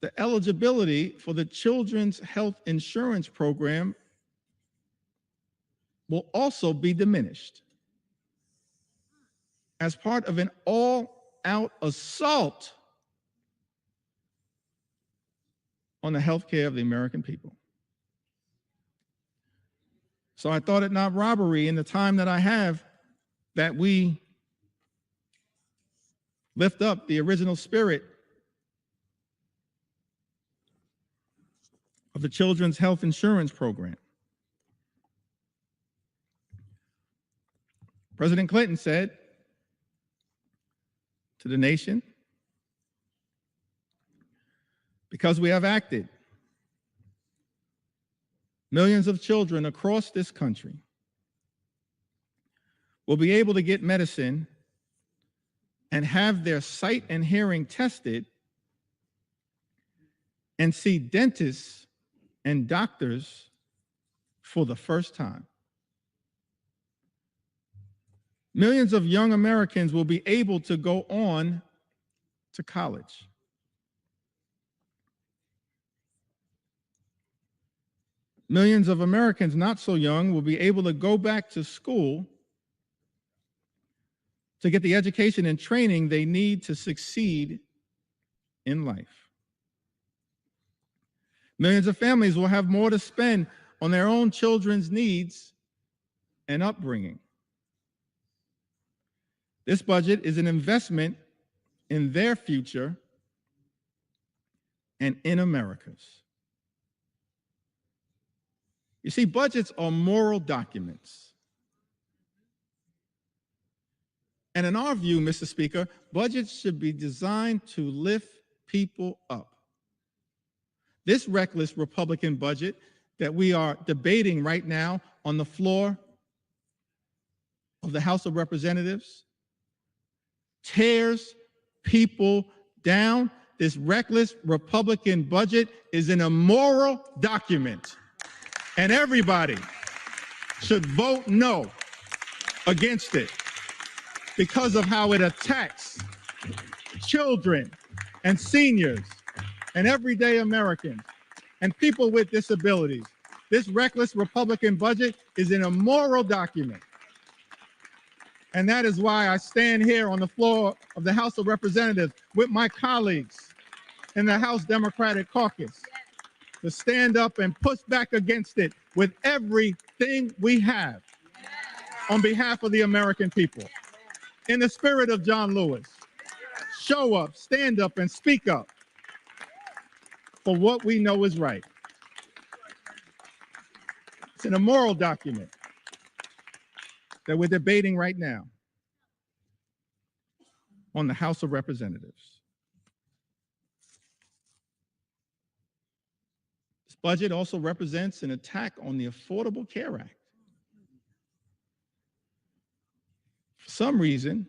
the eligibility for the Children's Health Insurance Program will also be diminished as part of an all-out assault on the health care of the American people. So I thought it not robbery in the time that I have that we lift up the original spirit of the Children's Health Insurance Program. President Clinton said to the nation, because we have acted, millions of children across this country will be able to get medicine and have their sight and hearing tested and see dentists and doctors for the first time. Millions of young Americans will be able to go on to college. Millions of Americans not so young will be able to go back to school to get the education and training they need to succeed in life. Millions of families will have more to spend on their own children's needs and upbringing. This budget is an investment in their future and in America's. You see, budgets are moral documents. And in our view, Mr. Speaker, budgets should be designed to lift people up. This reckless Republican budget that we are debating right now on the floor of the House of Representatives tears people down. This reckless Republican budget is an immoral document, and everybody should vote no against it because of how it attacks children and seniors and everyday Americans and people with disabilities. This reckless Republican budget is an immoral document. And that is why I stand here on the floor of the House of Representatives with my colleagues in the House Democratic Caucus to stand up and push back against it with everything we have on behalf of the American people. In the spirit of John Lewis, show up, stand up, and speak up for what we know is right. It's an immoral document that we're debating right now on the House of Representatives. This budget also represents an attack on the Affordable Care Act. For some reason,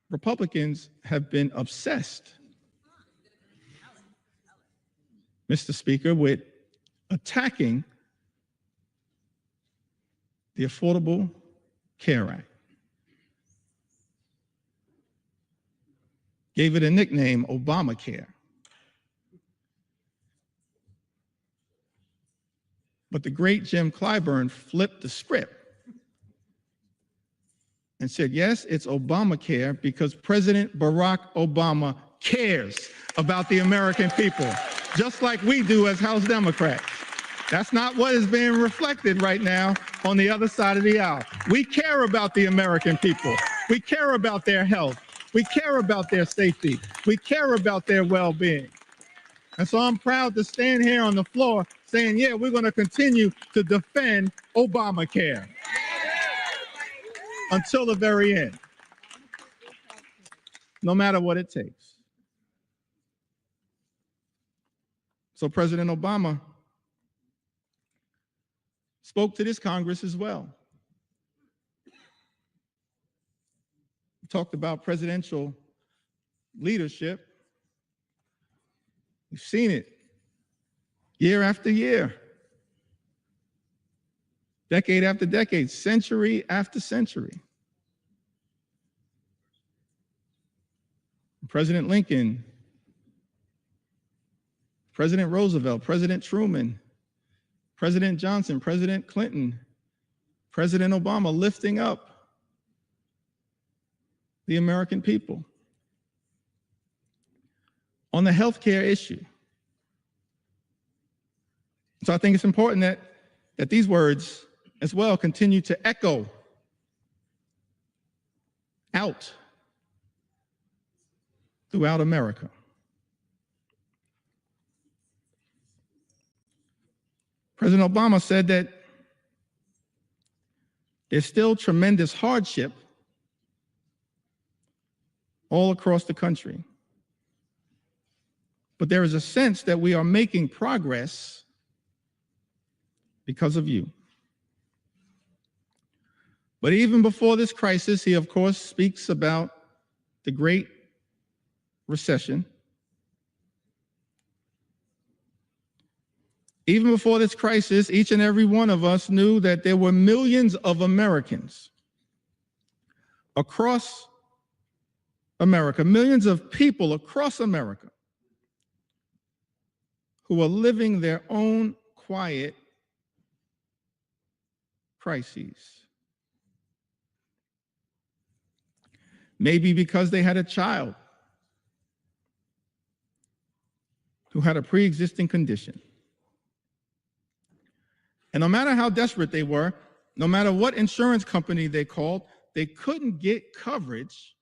Republicans have been obsessed, Mr. Speaker, with attacking the Affordable Care Act. Gave it a nickname, Obamacare. But the great Jim Clyburn flipped the script and said, yes, it's Obamacare because President Barack Obama cares about the American people, just like we do as House Democrats. That's not what is being reflected right now on the other side of the aisle. We care about the American people. We care about their health. We care about their safety. We care about their well-being. And so I'm proud to stand here on the floor saying, yeah, we're going to continue to defend Obamacare until the very end, no matter what it takes. So President Obama spoke to this Congress as well. He talked about presidential leadership. We've seen it year after year, decade after decade, century after century. President Lincoln, President Roosevelt, President Truman, President Johnson, President Clinton, President Obama lifting up the American people. On the healthcare issue. So I think it's important that these words as well continue to echo out throughout America. President Obama said that there's still tremendous hardship all across the country. But there is a sense that we are making progress because of you. But even before this crisis, he of course speaks about the Great Recession. Even before this crisis, each and every one of us knew that there were millions of Americans across America, millions of people across America who are living their own quiet crises. Maybe because they had a child who had a pre-existing condition. And no matter how desperate they were, no matter what insurance company they called, they couldn't get coverage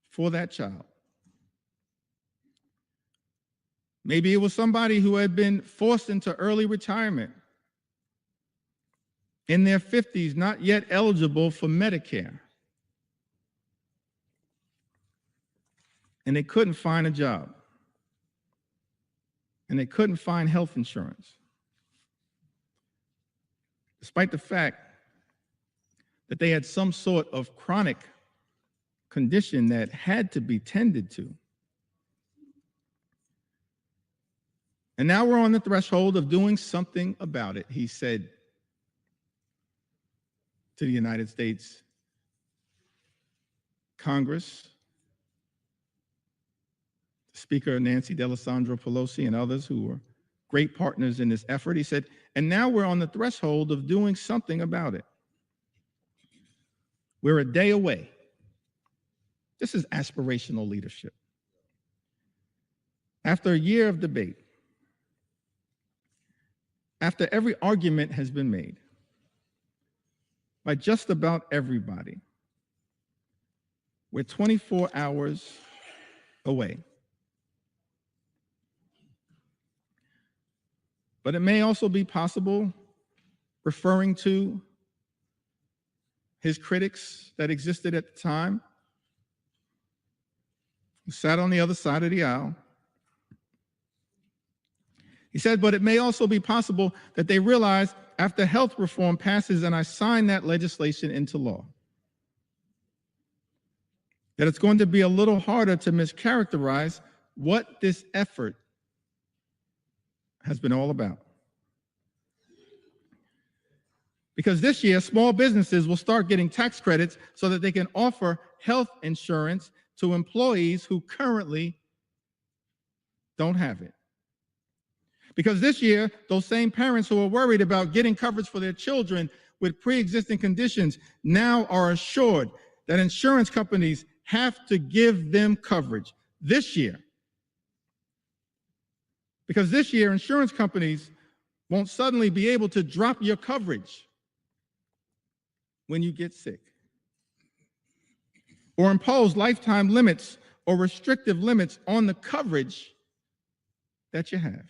for that child. Maybe it was somebody who had been forced into early retirement in their 50s, not yet eligible for Medicare. And they couldn't find a job. And they couldn't find health insurance. despite the fact that they had some sort of chronic condition that had to be tended to. And now we're on the threshold of doing something about it, he said to the United States Congress, Speaker Nancy Pelosi and others who were great partners in this effort. He said, and now we're on the threshold of doing something about it. We're a day away. This is aspirational leadership. After a year of debate, after every argument has been made by just about everybody, we're 24 hours away. But it may also be possible, referring to his critics that existed at the time, who sat on the other side of the aisle. He said, but it may also be possible that they realize after health reform passes and I sign that legislation into law, that it's going to be a little harder to mischaracterize what this effort has been all about. Because this year, small businesses will start getting tax credits so that they can offer health insurance to employees who currently don't have it. Because this year, those same parents who are worried about getting coverage for their children with pre-existing conditions now are assured that insurance companies have to give them coverage this year. Because this year, insurance companies won't suddenly be able to drop your coverage when you get sick, or impose lifetime limits or restrictive limits on the coverage that you have.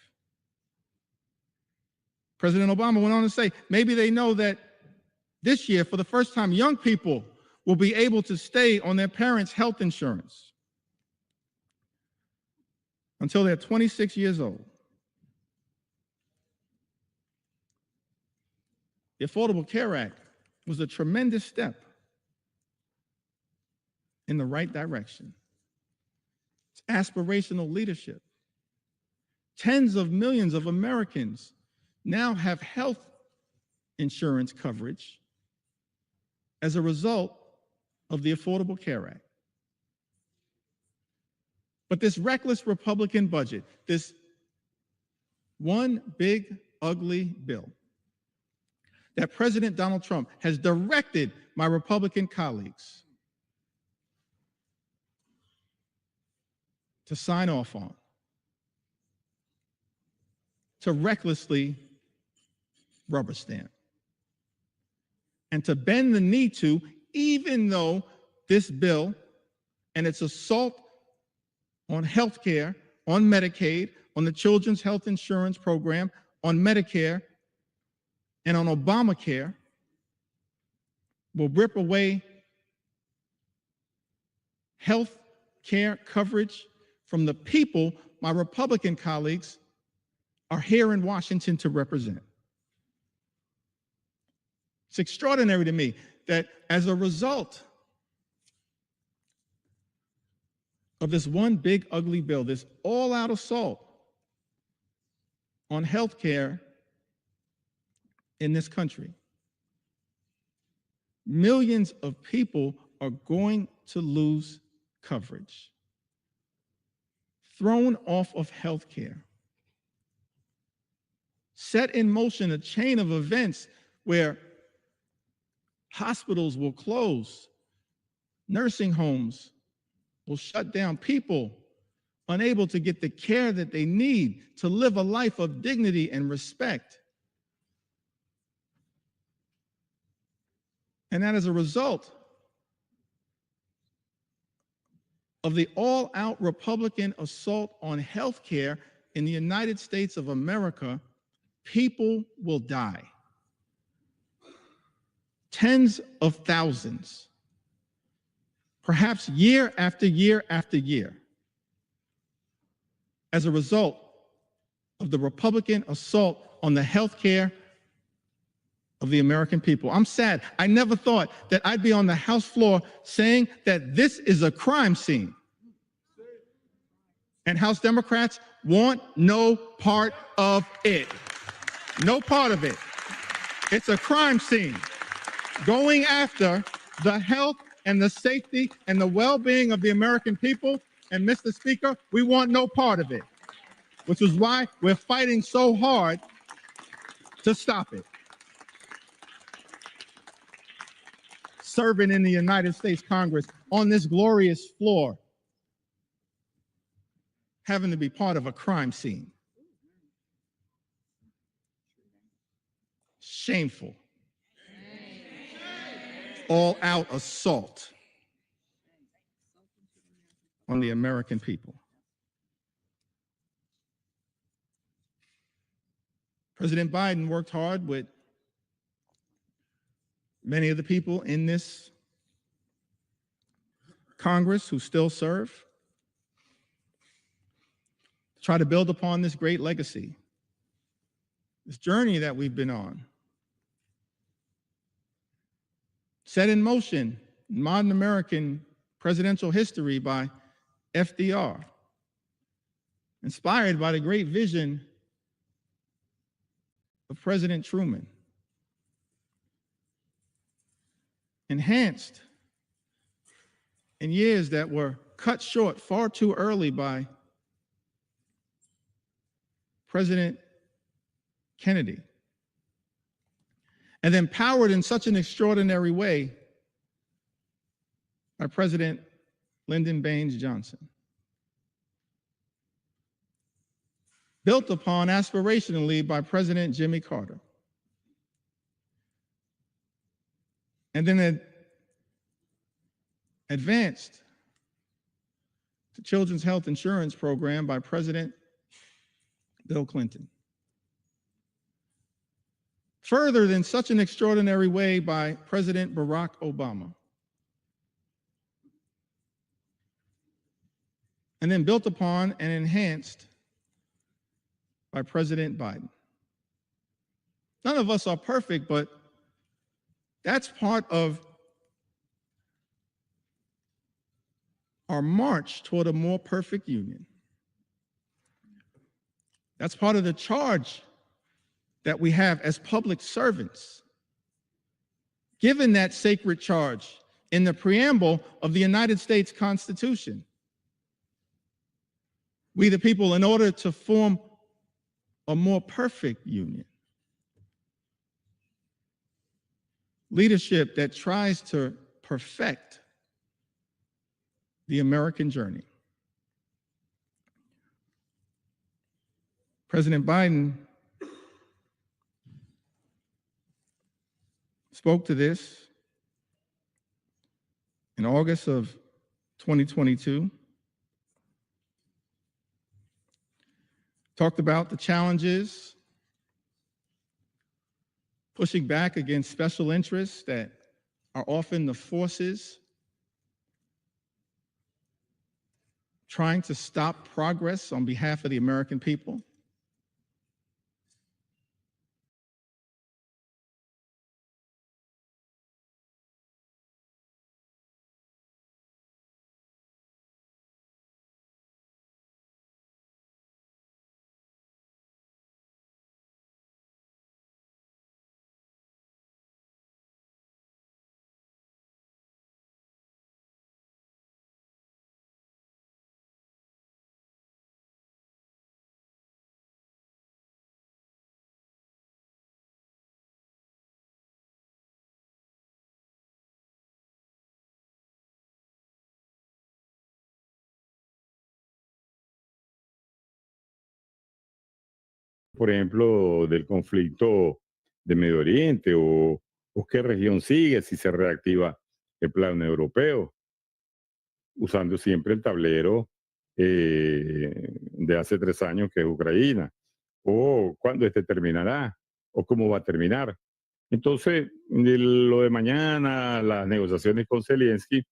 President Obama went on to say, maybe they know that this year, for the first time, young people will be able to stay on their parents' health insurance until they're 26 years old. The Affordable Care Act was a tremendous step in the right direction. It's aspirational leadership. Tens of millions of Americans now have health insurance coverage as a result of the Affordable Care Act. But this reckless Republican budget, this one big, ugly bill that President Donald Trump has directed my Republican colleagues to sign off on, to recklessly rubber stamp, and to bend the knee to, even though this bill and its assault on health care, on Medicaid, on the Children's Health Insurance Program, on Medicare, and on Obamacare will rip away health care coverage from the people my Republican colleagues are here in Washington to represent. It's extraordinary to me that as a result of this one big ugly bill, this all-out assault on health care in this country, millions of people are going to lose coverage, thrown off of health care, set in motion a chain of events where hospitals will close, nursing homes will shut down, people unable to get the care that they need to live a life of dignity and respect. And that as a result of the all-out Republican assault on health care in the United States of America, people will die. Tens of thousands, perhaps year after year after year, as a result of the Republican assault on the health care of the American people. I'm sad. I never thought that I'd be on the House floor saying that this is a crime scene. And House Democrats want no part of it. No part of it. It's a crime scene going after the health and the safety and the well-being of the American people. And Mr. Speaker, we want no part of it, which is why we're fighting so hard to stop it. Serving in the United States Congress on this glorious floor, having to be part of a crime scene. Shameful. All-out assault on the American people. President Biden worked hard with many of the people in this Congress who still serve to try to build upon this great legacy, this journey that we've been on, set in motion in modern American presidential history by FDR, inspired by the great vision of President Truman, enhanced in years that were cut short far too early by President Kennedy, and then powered in such an extraordinary way by President Lyndon Baines Johnson. Built upon aspirationally by President Jimmy Carter. And then advanced the Children's Health Insurance Program by President Bill Clinton. Furthered in such an extraordinary way by President Barack Obama. And then built upon and enhanced by President Biden. None of us are perfect, but that's part of our march toward a more perfect union. That's part of the charge that we have as public servants, given that sacred charge in the preamble of the United States Constitution. We the people, in order to form a more perfect union. Leadership that tries to perfect the American journey. President Biden spoke to this in August of 2022. Talked about the challenges, pushing back against special interests that are often the forces trying to stop progress on behalf of the American people. Por ejemplo, del conflicto de Medio Oriente o qué región sigue, si se reactiva el plan europeo, usando siempre el tablero de hace 3 años que es Ucrania, o cuándo este terminará, o cómo va a terminar. Entonces, lo de mañana, las negociaciones con Zelensky,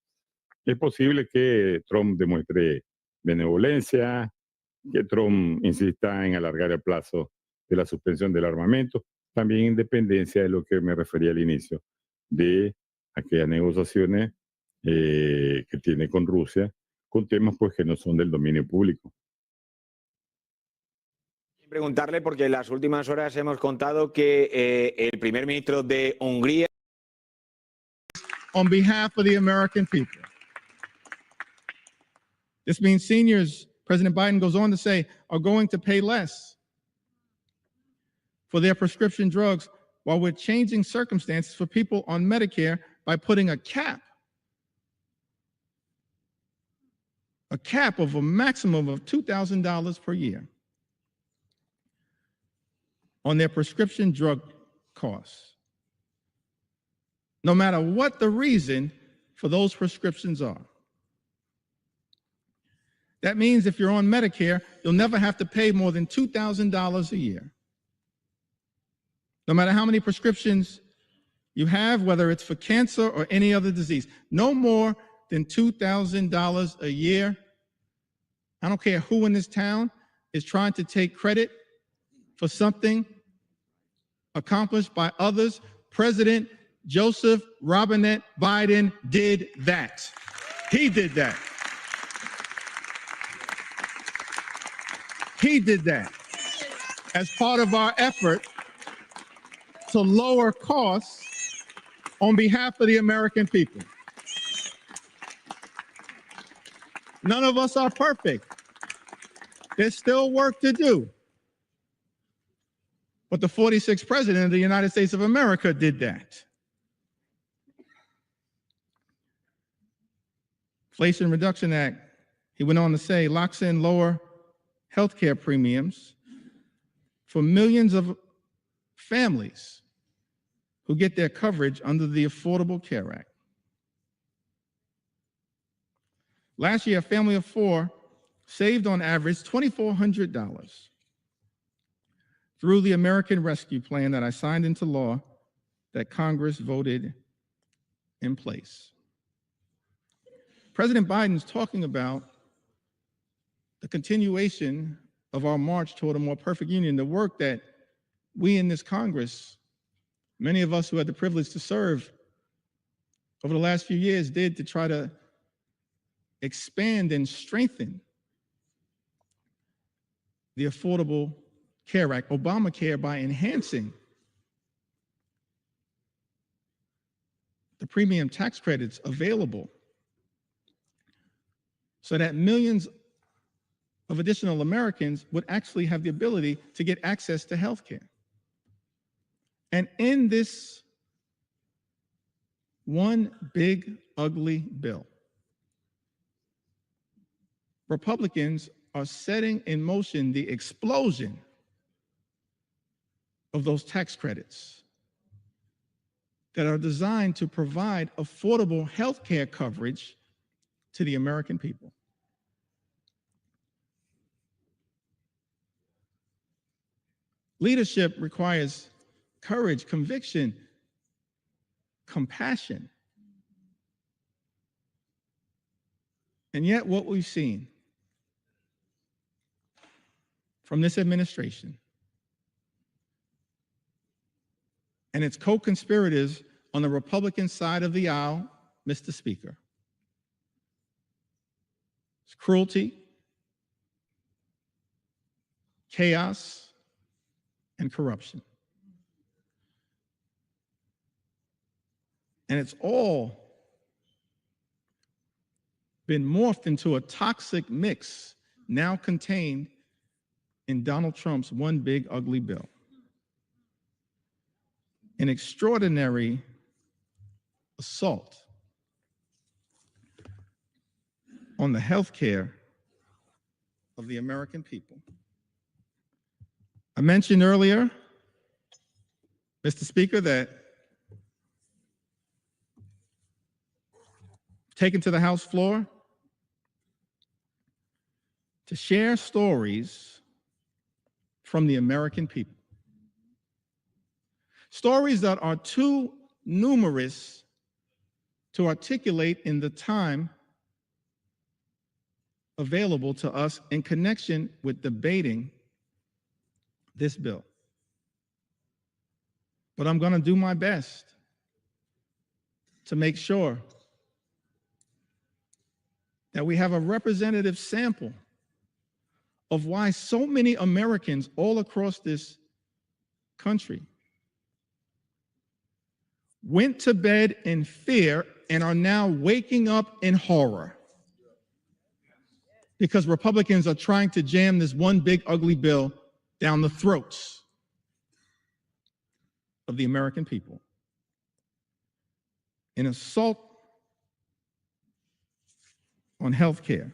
es posible que Trump demuestre benevolencia, que Trump insista en alargar el plazo de la suspensión del armamento, también en dependencia de lo que me refería al inicio, de aquellas negociaciones que tiene con Rusia, con temas pues que no son del dominio público. Preguntarle, porque en las últimas horas hemos contado que el primer ministro de Hungría on behalf of the American people. This means seniors, President Biden goes on to say, are going to pay less for their prescription drugs, while we're changing circumstances for people on Medicare by putting a cap of a maximum of $2,000 per year on their prescription drug costs, no matter what the reason for those prescriptions are. That means if you're on Medicare, you'll never have to pay more than $2,000 a year. No matter how many prescriptions you have, whether it's for cancer or any other disease, no more than $2,000 a year. I don't care who in this town is trying to take credit for something accomplished by others. President Joseph Robinette Biden did that. He did that. He did that as part of our effort to lower costs on behalf of the American people. None of us are perfect. There's still work to do. But the 46th president of the United States of America did that. Inflation Reduction Act, he went on to say, locks in lower healthcare premiums for millions of families who get their coverage under the Affordable Care Act. Last year, a family of four saved on average $2,400 through the American Rescue Plan that I signed into law that Congress voted in place. President Biden's talking about the continuation of our march toward a more perfect union, the work that we in this Congress, many of us who had the privilege to serve over the last few years, did to try to expand and strengthen the Affordable Care Act, Obamacare, by enhancing the premium tax credits available so that millions of additional Americans would actually have the ability to get access to health care. And in this one big, ugly bill, Republicans are setting in motion the explosion of those tax credits that are designed to provide affordable health care coverage to the American people. Leadership requires courage, conviction, compassion. And yet what we've seen from this administration and its co-conspirators on the Republican side of the aisle, Mr. Speaker, is cruelty, chaos, and corruption. And it's all been morphed into a toxic mix now contained in Donald Trump's one big ugly bill. An extraordinary assault on the health care of the American people. I mentioned earlier, Mr. Speaker, that taken to the House floor to share stories from the American people. Stories that are too numerous to articulate in the time available to us in connection with debating this bill. But I'm going to do my best to make sure that we have a representative sample of why so many Americans all across this country went to bed in fear and are now waking up in horror because Republicans are trying to jam this one big ugly bill down the throats of the American people. An assault on health care,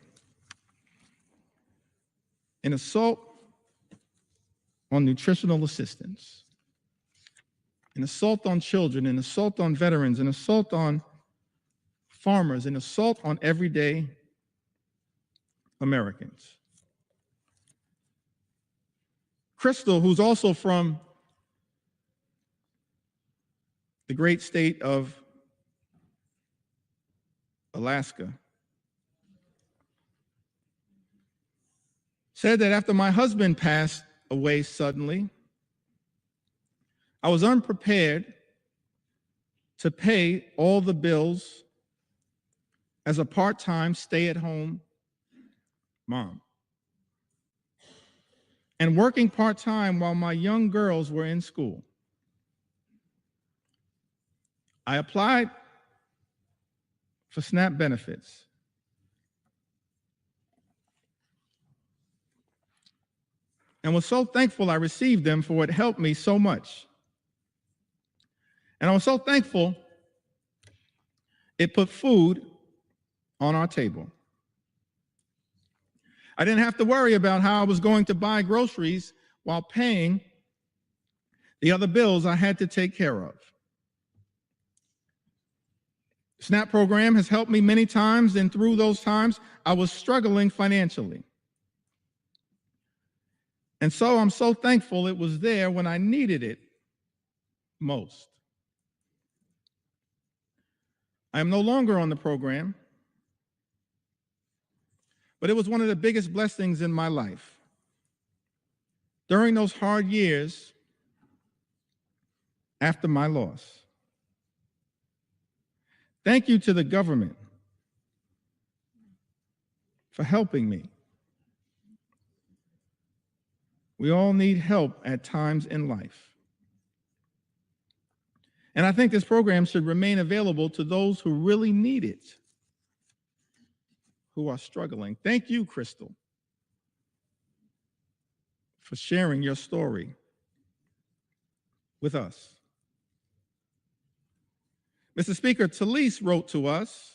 an assault on nutritional assistance, an assault on children, an assault on veterans, an assault on farmers, an assault on everyday Americans. Crystal, who's also from the great state of Alaska, said that after my husband passed away suddenly, I was unprepared to pay all the bills as a part-time stay-at-home mom and working part-time while my young girls were in school. I applied for SNAP benefits. And was so thankful I received them, for it helped me so much. And I was so thankful it put food on our table. I didn't have to worry about how I was going to buy groceries while paying the other bills I had to take care of. The SNAP program has helped me many times, and through those times, I was struggling financially. And so I'm so thankful it was there when I needed it most. I am no longer on the program, but it was one of the biggest blessings in my life. During those hard years after my loss. Thank you to the government for helping me. We all need help at times in life. And I think this program should remain available to those who really need it, who are struggling. Thank you, Crystal, for sharing your story with us. Mr. Speaker, Talise wrote to us,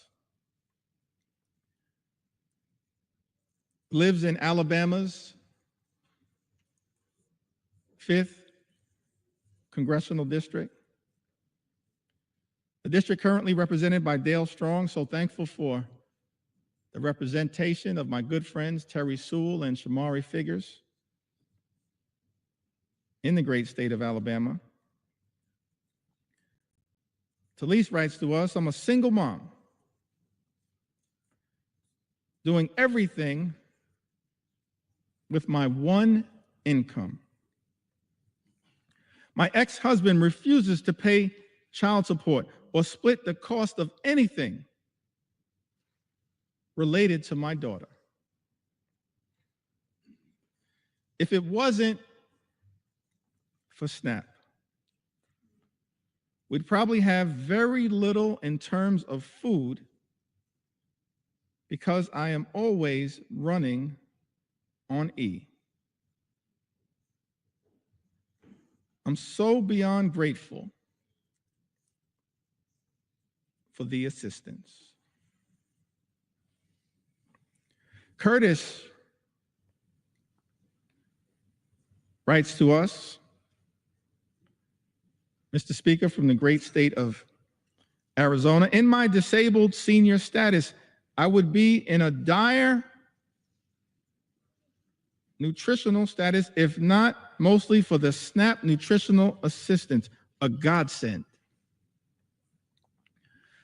lives in Alabama's 5th Congressional District. The district currently represented by Dale Strong, so thankful for the representation of my good friends Terry Sewell and Shamari Figures in the great state of Alabama. Talise writes to us, I'm a single mom doing everything with my one income. My ex-husband refuses to pay child support or split the cost of anything related to my daughter. If it wasn't for SNAP, we'd probably have very little in terms of food because I am always running on E. I'm so beyond grateful for the assistance. Curtis writes to us, Mr. Speaker, from the great state of Arizona, in my disabled senior status, I would be in a dire nutritional status, if not mostly for the SNAP nutritional assistance, a godsend.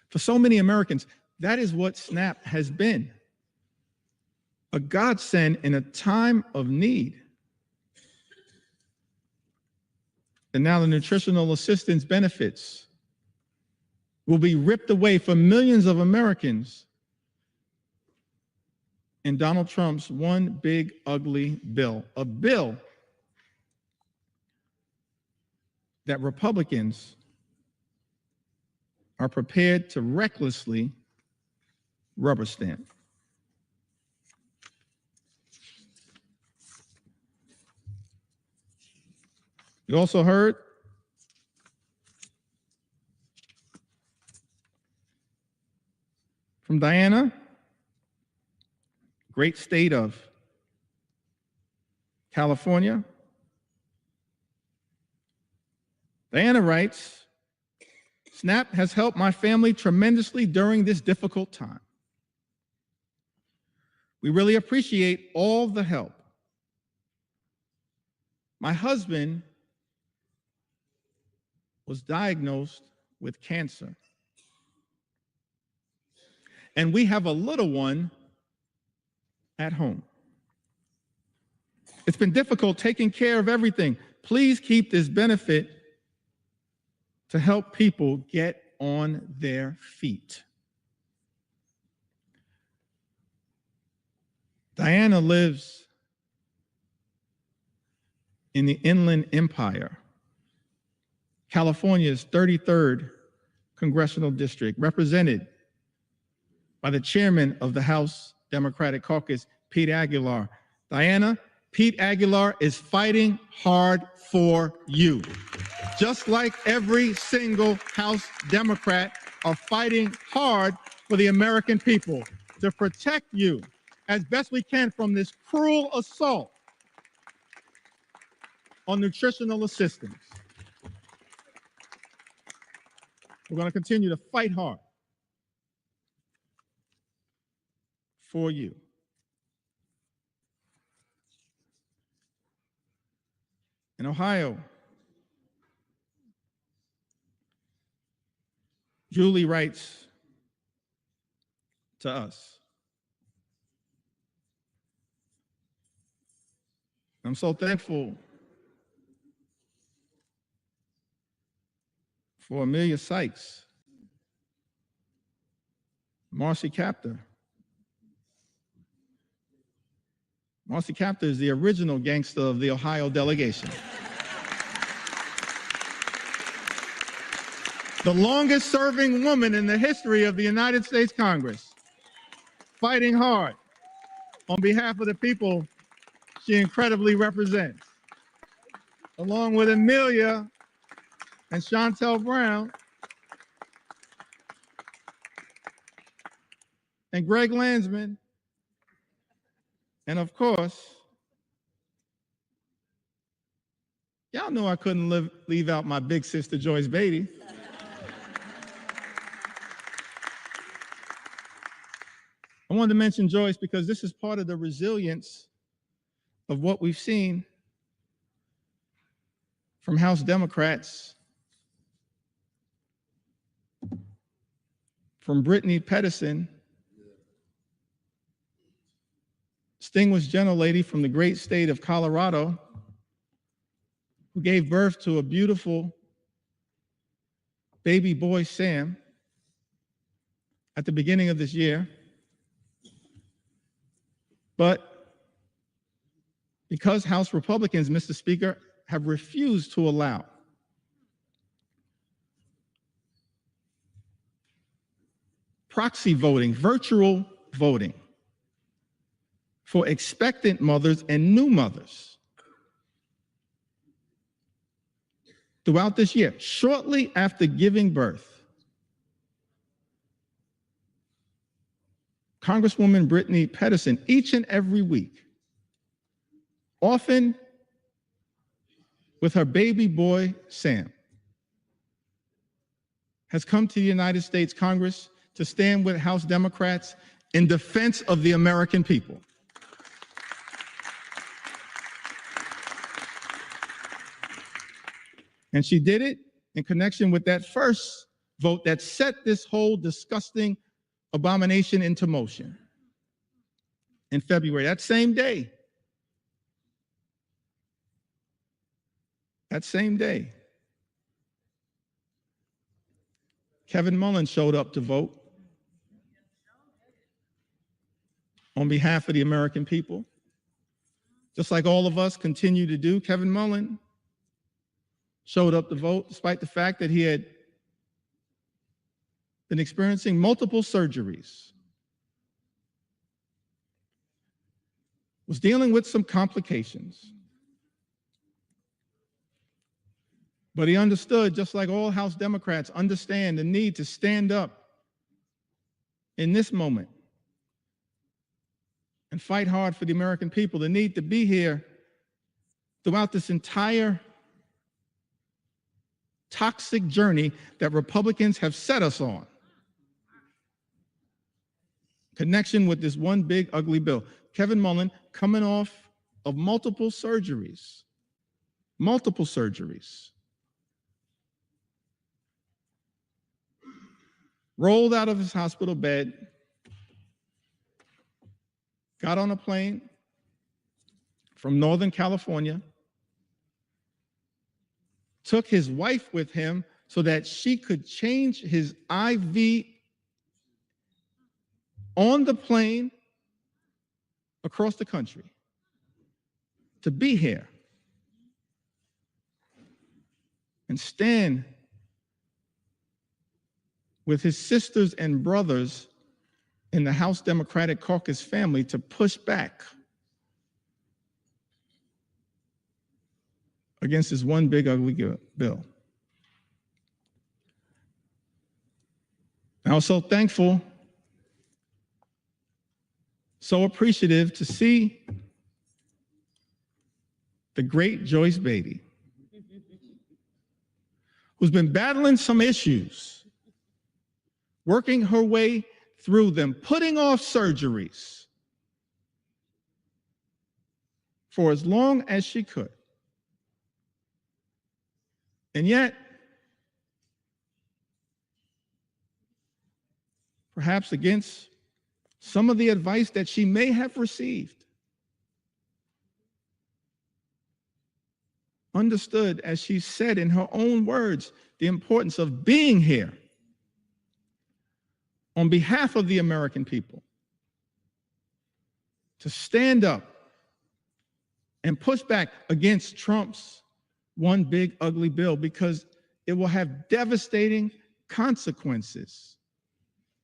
For so many Americans, that is what SNAP has been, a godsend in a time of need. And now the nutritional assistance benefits will be ripped away from millions of Americans in Donald Trump's one big ugly bill, a bill that Republicans are prepared to recklessly rubber stamp. You also heard from Diana, great state of California. Diana writes, SNAP has helped my family tremendously during this difficult time. We really appreciate all the help. My husband was diagnosed with cancer, and we have a little one at home. It's been difficult taking care of everything. Please keep this benefit to help people get on their feet. Diana lives in the Inland Empire, California's 33rd congressional district, represented by the chairman of the House Democratic Caucus, Pete Aguilar. Diana, Pete Aguilar is fighting hard for you. Just like every single House Democrat are fighting hard for the American people to protect you as best we can from this cruel assault on nutritional assistance. We're going to continue to fight hard for you. In Ohio, Julie writes to us, I'm so thankful for Amelia Sykes, Marcy Kaptur. Marcy Kaptur is the original gangster of the Ohio delegation. The longest serving woman in the history of the United States Congress, fighting hard on behalf of the people she incredibly represents. Along with Amelia and Chantel Brown and Greg Landsman, and of course, y'all know I couldn't leave out my big sister, Joyce Beatty. I wanted to mention Joyce because this is part of the resilience of what we've seen from House Democrats, from Brittany Pedersen, distinguished gentlelady from the great state of Colorado, who gave birth to a beautiful baby boy, Sam, at the beginning of this year. But because House Republicans, Mr. Speaker, have refused to allow proxy voting, virtual voting for expectant mothers and new mothers throughout this year, shortly after giving birth, Congresswoman Brittany Pedersen, each and every week, often with her baby boy, Sam, has come to the United States Congress to stand with House Democrats in defense of the American people. And she did it in connection with that first vote that set this whole disgusting abomination into motion in February. That same day, Kevin Mullen showed up to vote on behalf of the American people. Just like all of us continue to do, Kevin Mullen showed up to vote despite the fact that he had been experiencing multiple surgeries, was dealing with some complications. But he understood, just like all House Democrats understand the need to stand up in this moment and fight hard for the American people, the need to be here throughout this entire toxic journey that Republicans have set us on. Connection with this one big ugly bill. Kevin Mullen, coming off of multiple surgeries, rolled out of his hospital bed, got on a plane from Northern California, took his wife with him so that she could change his IV on the plane across the country to be here and stand with his sisters and brothers in the House Democratic Caucus family to push back against this one big ugly bill. I was so thankful, so appreciative to see the great Joyce Beatty, who's been battling some issues, working her way through them, putting off surgeries for as long as she could. And yet, perhaps against some of the advice that she may have received, understood, as she said in her own words, the importance of being here on behalf of the American people, to stand up and push back against Trump's one big ugly bill, because it will have devastating consequences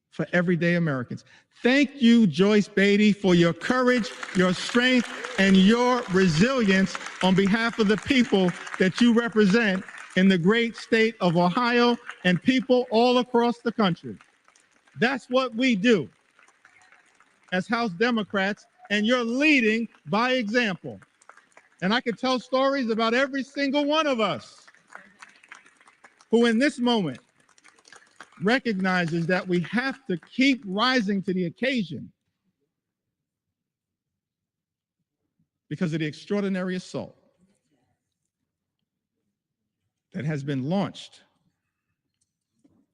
for everyday Americans. Thank you, Joyce Beatty, for your courage, your strength, and your resilience on behalf of the people that you represent in the great state of Ohio and people all across the country. That's what we do as House Democrats, and you're leading by example. And I could tell stories about every single one of us who in this moment recognizes that we have to keep rising to the occasion because of the extraordinary assault that has been launched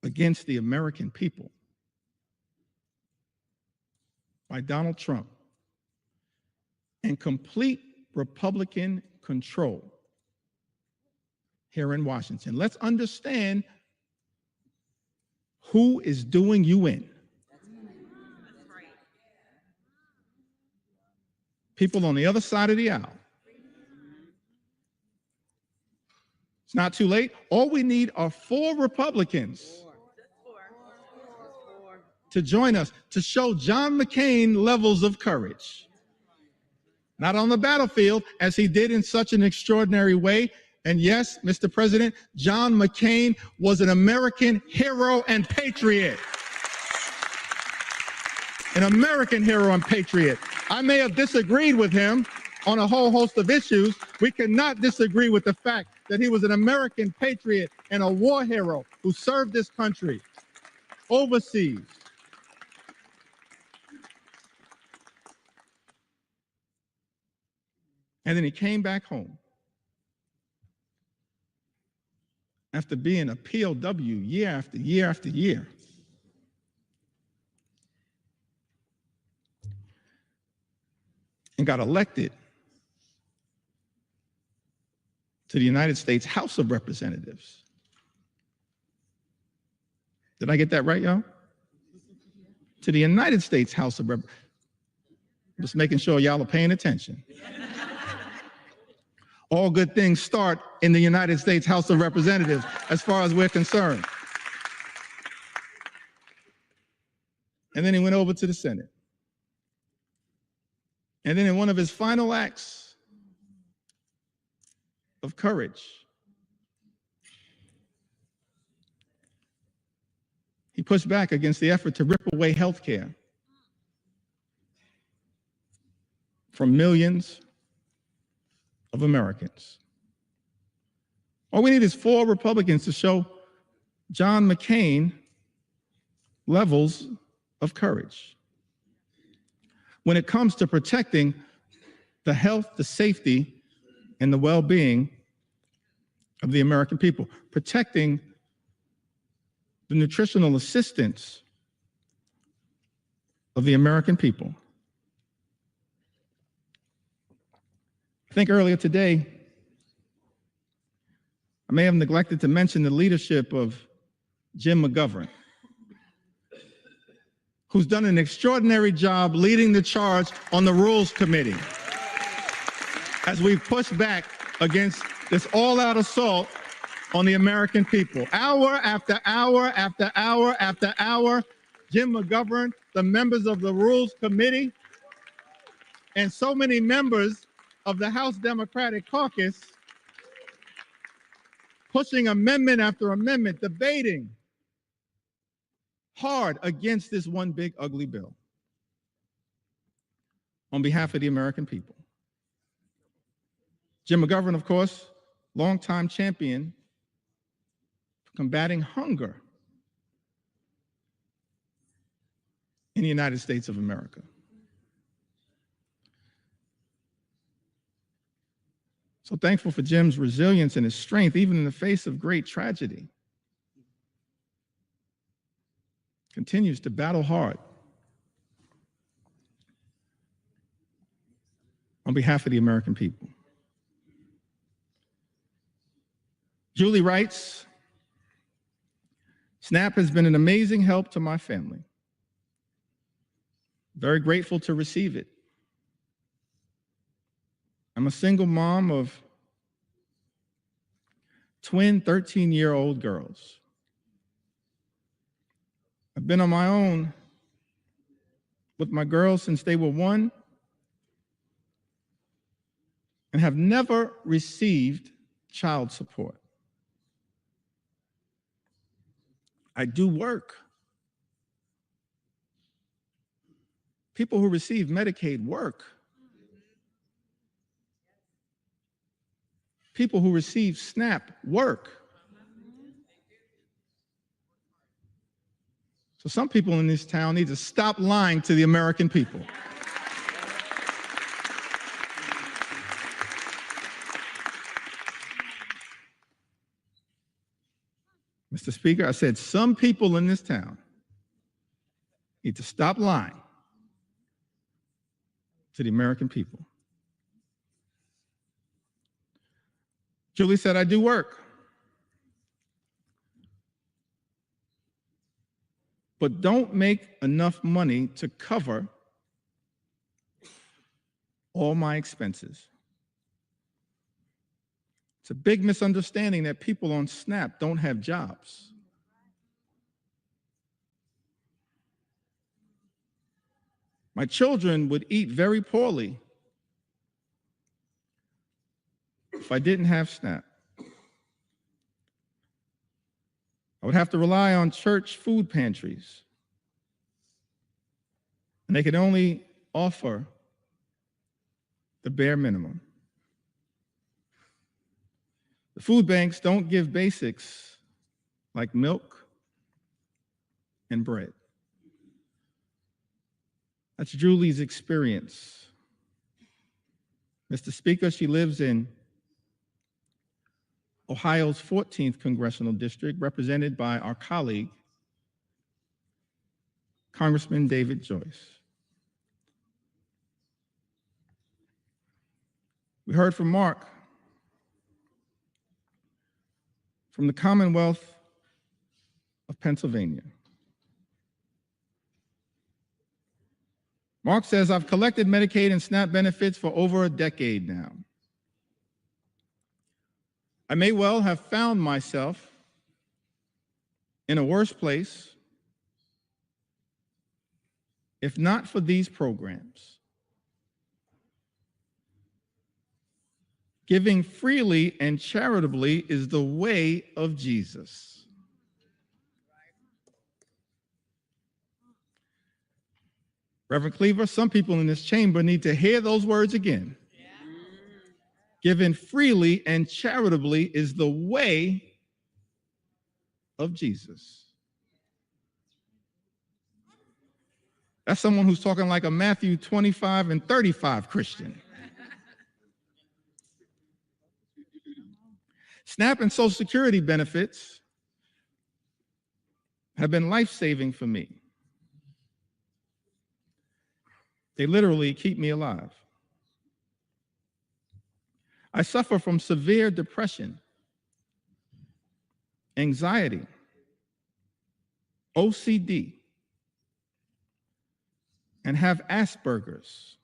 against the American people by Donald Trump and complete Republican control here in Washington. Let's understand who is doing you in. People on the other side of the aisle. It's not too late. All we need are 4 Republicans to join us, to show John McCain levels of courage. Not on the battlefield, as he did in such an extraordinary way. And yes, Mr. President, John McCain was an American hero and patriot. An American hero and patriot. I may have disagreed with him on a whole host of issues. We cannot disagree with the fact that he was an American patriot and a war hero who served this country overseas. And then he came back home after being a POW year after year after year. And got elected to the United States House of Representatives. Did I get that right, y'all? To the United States House of Representatives. Just making sure y'all are paying attention. All good things start in the United States House of Representatives, as far as we're concerned. And then he went over to the Senate. And then in one of his final acts of courage, he pushed back against the effort to rip away health care from millions of Americans. All we need is 4 Republicans to show John McCain levels of courage when it comes to protecting the health, the safety, and the well-being of the American people, protecting the nutritional assistance of the American people. I think earlier today, I may have neglected to mention the leadership of Jim McGovern, who's done an extraordinary job leading the charge on the Rules Committee as we push back against this all-out assault on the American people. Hour after hour after hour after hour, Jim McGovern, the members of the Rules Committee, and so many members of the House Democratic Caucus pushing amendment after amendment, debating hard against this one big ugly bill on behalf of the American people. Jim McGovern, of course, longtime champion for combating hunger in the United States of America. So thankful for Jim's resilience and his strength, even in the face of great tragedy. Continues to battle hard on behalf of the American people. Julie writes, SNAP has been an amazing help to my family. Very grateful to receive it. I'm a single mom of twin 13-year-old girls. I've been on my own with my girls since they were 1 and have never received child support. I do work. People who receive Medicaid work. People who receive SNAP work. So some people in this town need to stop lying to the American people. Mr. Speaker, I said some people in this town need to stop lying to the American people. Julie said, I do work, but don't make enough money to cover all my expenses. It's a big misunderstanding that people on SNAP don't have jobs. My children would eat very poorly if I didn't have SNAP. I would have to rely on church food pantries, and they could only offer the bare minimum. The food banks don't give basics like milk and bread. That's Julie's experience. Mr. Speaker, she lives in Ohio's 14th Congressional District, represented by our colleague, Congressman David Joyce. We heard from Mark. From the Commonwealth of Pennsylvania. Mark says, I've collected Medicaid and SNAP benefits for over a decade now. I may well have found myself in a worse place if not for these programs. Giving freely and charitably is the way of Jesus. Reverend Cleaver, some people in this chamber need to hear those words again. Giving freely and charitably is the way of Jesus. That's someone who's talking like a Matthew 25 and 35 Christian. SNAP and Social Security benefits have been life-saving for me. They literally keep me alive. I suffer from severe depression, anxiety, OCD, and have Asperger's.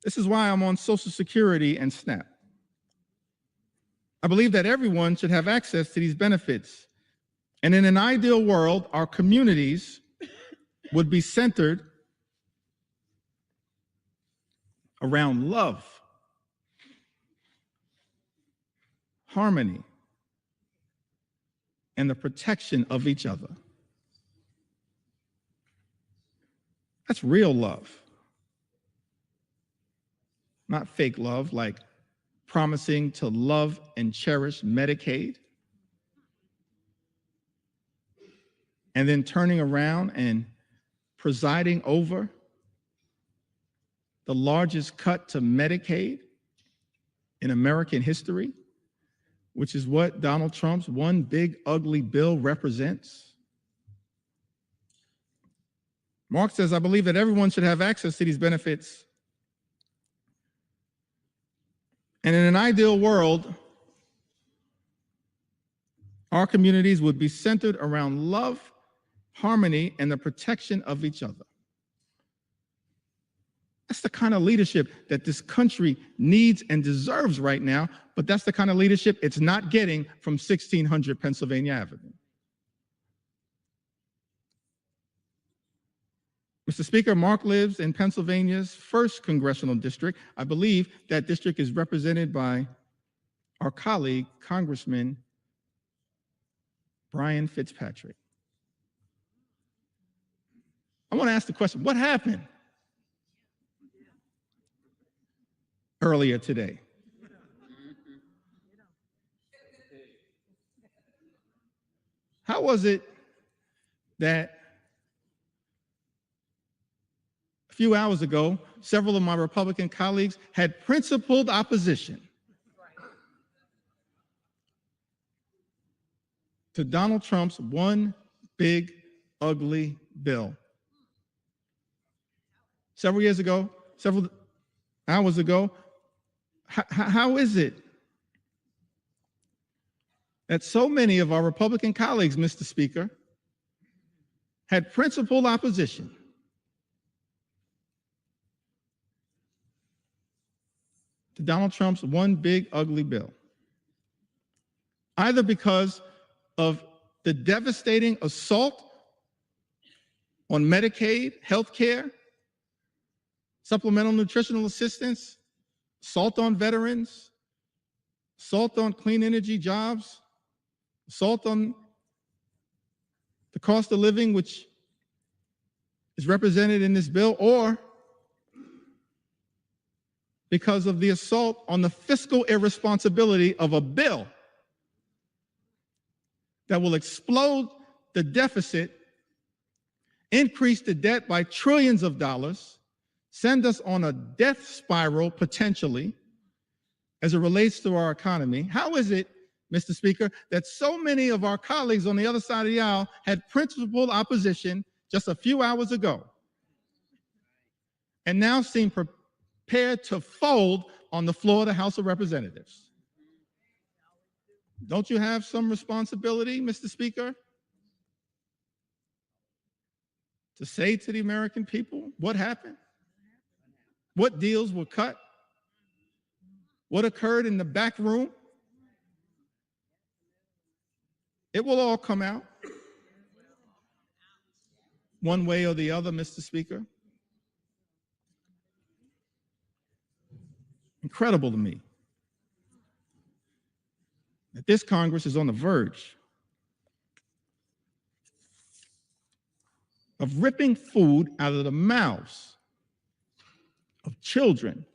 This is why I'm on Social Security and SNAP. I believe that everyone should have access to these benefits. And in an ideal world, our communities would be centered around love, harmony, and the protection of each other. That's real love. Not fake love, like promising to love and cherish Medicaid, and then turning around and presiding over the largest cut to Medicaid in American history, which is what Donald Trump's one big ugly bill represents. Mark says, I believe that everyone should have access to these benefits. And in an ideal world, our communities would be centered around love, harmony, and the protection of each other. That's the kind of leadership that this country needs and deserves right now, but that's the kind of leadership it's not getting from 1600 Pennsylvania Avenue. Mr. Speaker, Mark lives in Pennsylvania's 1st congressional district. I believe that district is represented by our colleague, Congressman Brian Fitzpatrick. I want to ask the question, what happened earlier today? How was it that a few hours ago, several of my Republican colleagues had principled opposition to Donald Trump's one big ugly bill? Several years ago, several hours ago, how is it that so many of our Republican colleagues, Mr. Speaker, had principled opposition to Donald Trump's one big ugly bill? Either because of the devastating assault on Medicaid, health care, supplemental nutritional assistance, assault on veterans, assault on clean energy jobs, assault on the cost of living, which is represented in this bill, or because of the assault on the fiscal irresponsibility of a bill that will explode the deficit, increase the debt by trillions of dollars, send us on a death spiral potentially as it relates to our economy. How is it, Mr. Speaker, that so many of our colleagues on the other side of the aisle had principled opposition just a few hours ago and now seem prepared to fold on the floor of the House of Representatives? Don't you have some responsibility, Mr. Speaker, to say to the American people what happened? What deals were cut? What occurred in the back room? It will all come out one way or the other, Mr. Speaker. Incredible to me that this Congress is on the verge of ripping food out of the mouths of children,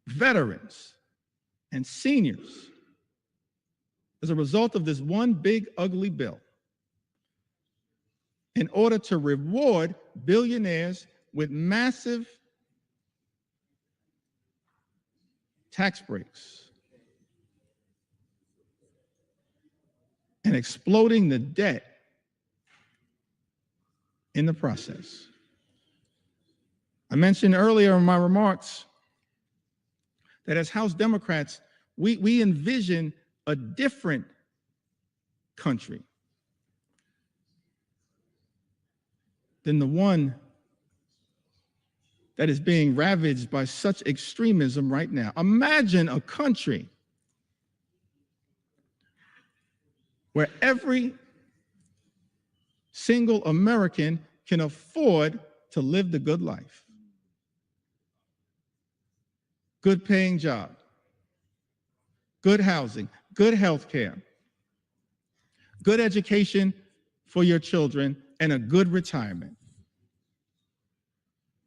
veterans, and seniors as a result of this one big ugly bill in order to reward billionaires with massive tax breaks and exploding the debt in the process. I mentioned earlier in my remarks that as House Democrats, we envision a different country than the one that is being ravaged by such extremism right now. Imagine a country where every single American can afford to live the good life. Good paying job, good housing, good health care, good education for your children, and a good retirement.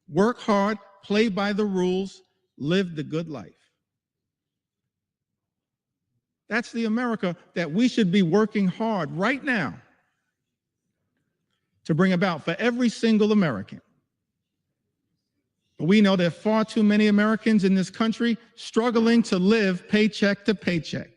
Work hard, play by the rules, live the good life. That's the America that we should be working hard right now to bring about for every single American. But we know there are far too many Americans in this country struggling to live paycheck to paycheck.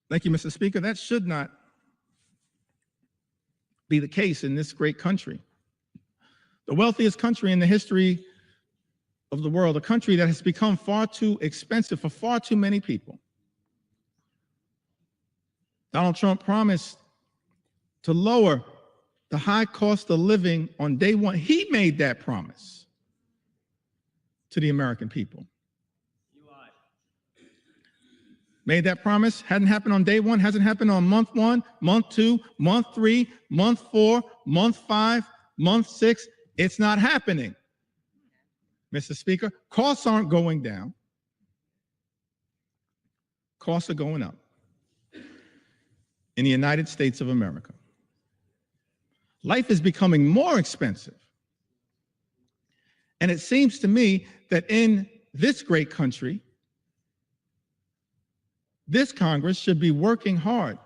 Thank you, Mr. Speaker. That should not be the case in this great country. The wealthiest country in the history of the world, a country that has become far too expensive for far too many people. Donald Trump promised to lower the high cost of living on day one. He made that promise to the American people. Made that promise, hadn't happened on day one, hasn't happened on month 1, month 2, month 3, month 4, month 5, month 6. It's not happening, Mr. Speaker. Costs aren't going down. Costs are going up in the United States of America. Life is becoming more expensive. And it seems to me that in this great country, this Congress should be working hard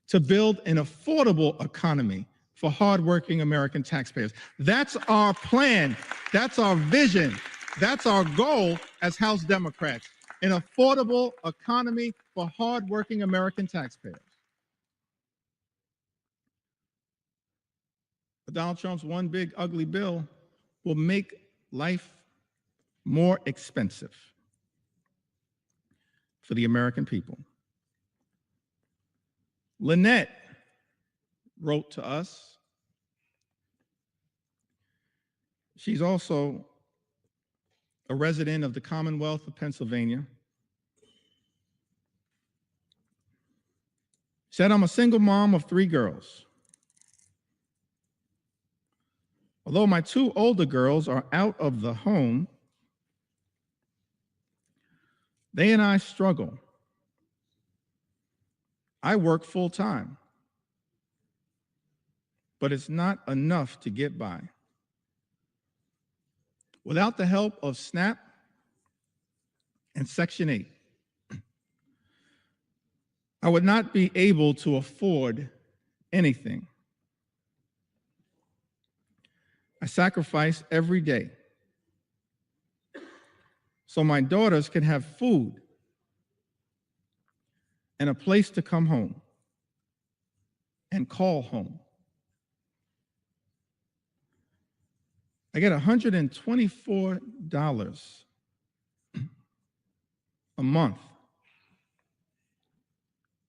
to build an affordable economy for hardworking American taxpayers. That's our plan. That's our vision. That's our goal as House Democrats, an affordable economy for hardworking American taxpayers. But Donald Trump's one big ugly bill will make life more expensive for the American people. Lynette wrote to us. She's also a resident of the Commonwealth of Pennsylvania. She said, I'm a single mom of 3 girls. Although my 2 older girls are out of the home, they and I struggle. I work full time, but it's not enough to get by. Without the help of SNAP and Section 8, I would not be able to afford anything. I sacrifice every day so my daughters can have food and a place to come home and call home. I get $124 a month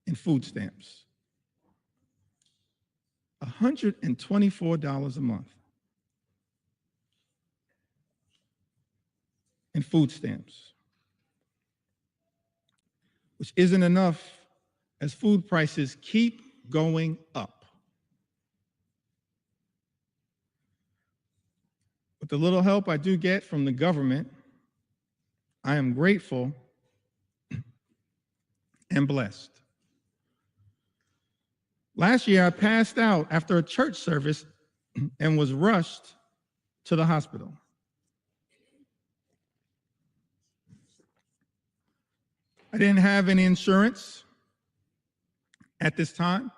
in food stamps. $124 a month in food stamps, which isn't enough as food prices keep going up. With the little help I do get from the government, I am grateful and blessed. Last year, I passed out after a church service and was rushed to the hospital. I didn't have any insurance at this time,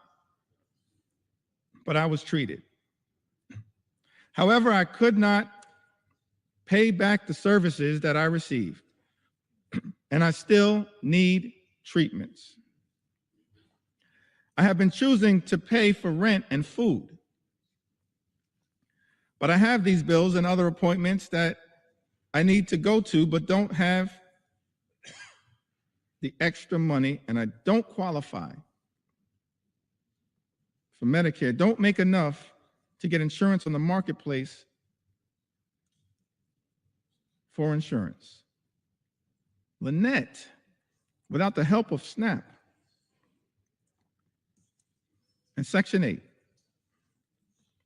but I was treated. However, I could not pay back the services that I received, and I still need treatments. I have been choosing to pay for rent and food, but I have these bills and other appointments that I need to go to, but don't have the extra money, and I don't qualify for Medicare, don't make enough to get insurance on the marketplace for insurance. Lynette, without the help of SNAP and Section 8,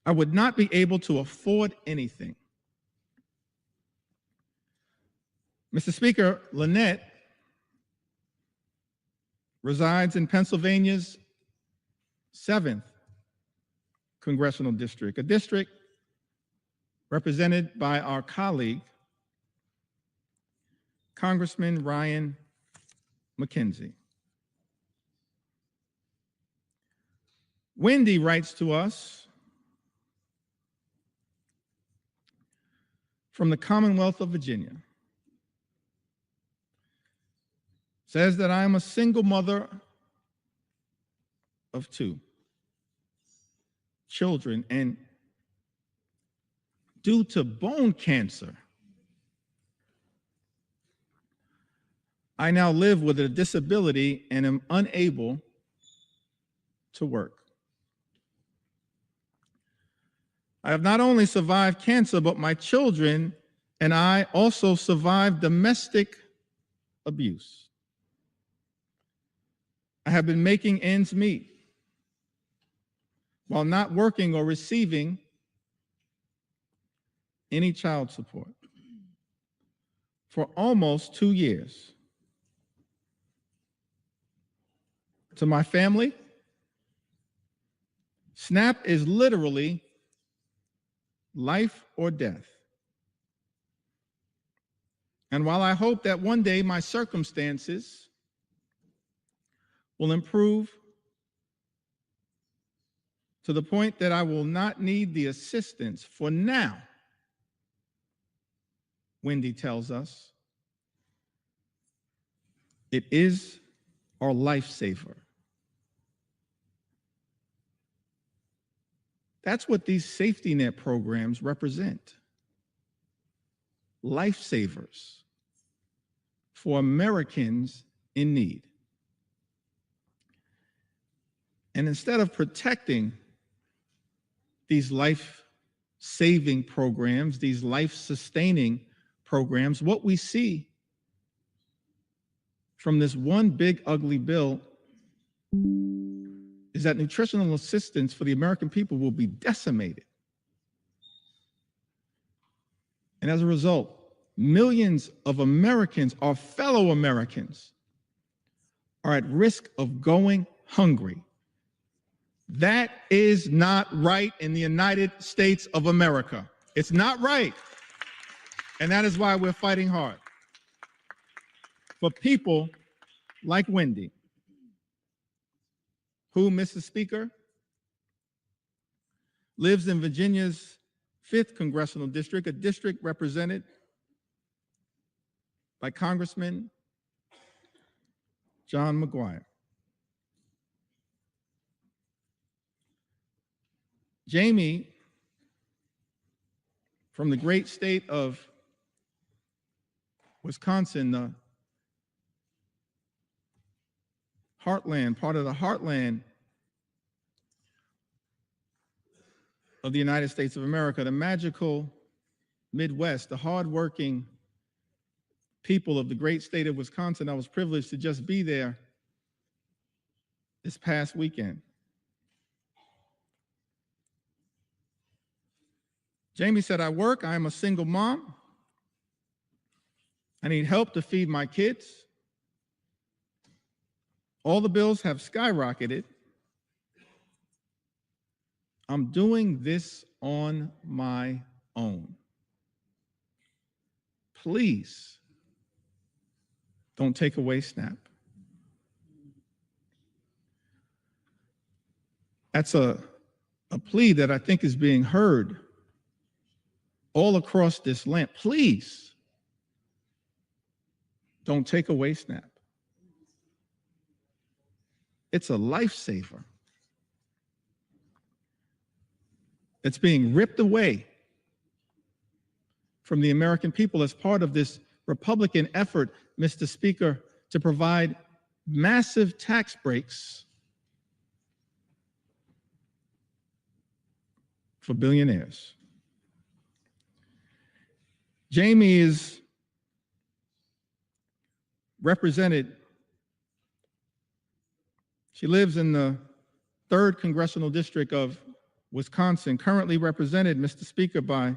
I would not be able to afford anything. Mr. Speaker, Lynette resides in Pennsylvania's 7th congressional district, a district represented by our colleague, Congressman Ryan McKenzie. Wendy writes to us from the Commonwealth of Virginia. Says that I am a single mother of 2 children, and due to bone cancer, I now live with a disability and am unable to work. I have not only survived cancer, but my children and I also survived domestic abuse. I have been making ends meet while not working or receiving any child support for almost 2 years. To my family, SNAP is literally life or death. And while I hope that one day my circumstances will improve to the point that I will not need the assistance for now, Wendy tells us, it is our lifesaver. That's what these safety net programs represent. Lifesavers for Americans in need. And instead of protecting these life-saving programs, these life-sustaining programs, what we see from this one big ugly bill is that nutritional assistance for the American people will be decimated. And as a result, millions of Americans, our fellow Americans, are at risk of going hungry. That is not right in the United States of America. It's not right. And that is why we're fighting hard for people like Wendy, who, Mr. Speaker, lives in Virginia's 5th congressional district, a district represented by Congressman John McGuire. Jamie from the great state of Wisconsin, the heartland, part of the heartland of the United States of America, the magical Midwest, the hardworking people of the great state of Wisconsin. I was privileged to just be there this past weekend. Jamie said, I work, I am a single mom. I need help to feed my kids. All the bills have skyrocketed. I'm doing this on my own. Please don't take away SNAP. That's a plea that I think is being heard all across this land. Please don't take away SNAP. It's a lifesaver. It's being ripped away from the American people as part of this Republican effort, Mr. Speaker, to provide massive tax breaks for billionaires. Jamie is represented. She lives in the 3rd Congressional District of Wisconsin, currently represented, Mr. Speaker, by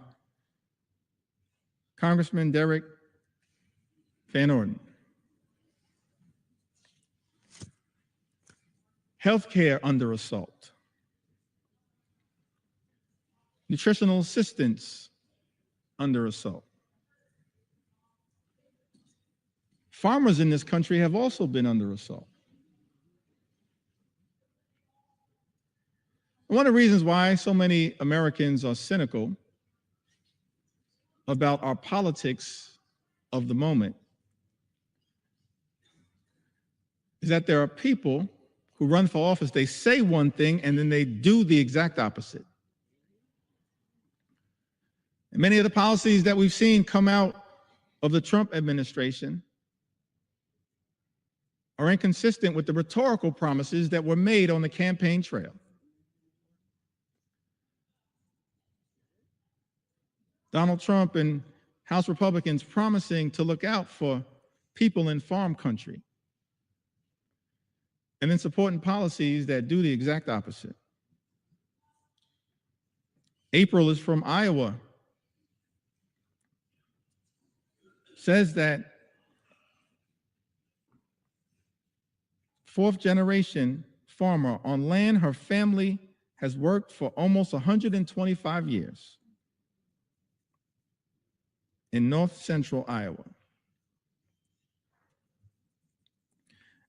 Congressman Derek Van Orden. Healthcare under assault. Nutritional assistance under assault. Farmers in this country have also been under assault. One of the reasons why so many Americans are cynical about our politics of the moment is that there are people who run for office, they say one thing and then they do the exact opposite. And many of the policies that we've seen come out of the Trump administration are inconsistent with the rhetorical promises that were made on the campaign trail. Donald Trump and House Republicans promising to look out for people in farm country, and then supporting policies that do the exact opposite. April is from Iowa. Says that 4th-generation farmer on land her family has worked for almost 125 years in north central Iowa.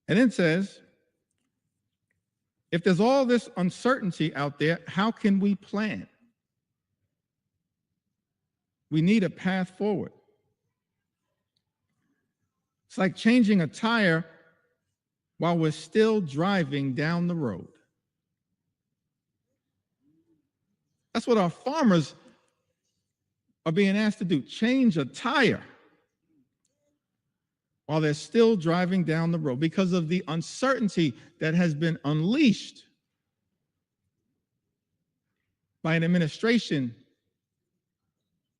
And then says, if there's all this uncertainty out there, how can we plan? We need a path forward. It's like changing a tire while we're still driving down the road. That's what our farmers are being asked to do, change a tire while they're still driving down the road because of the uncertainty that has been unleashed by an administration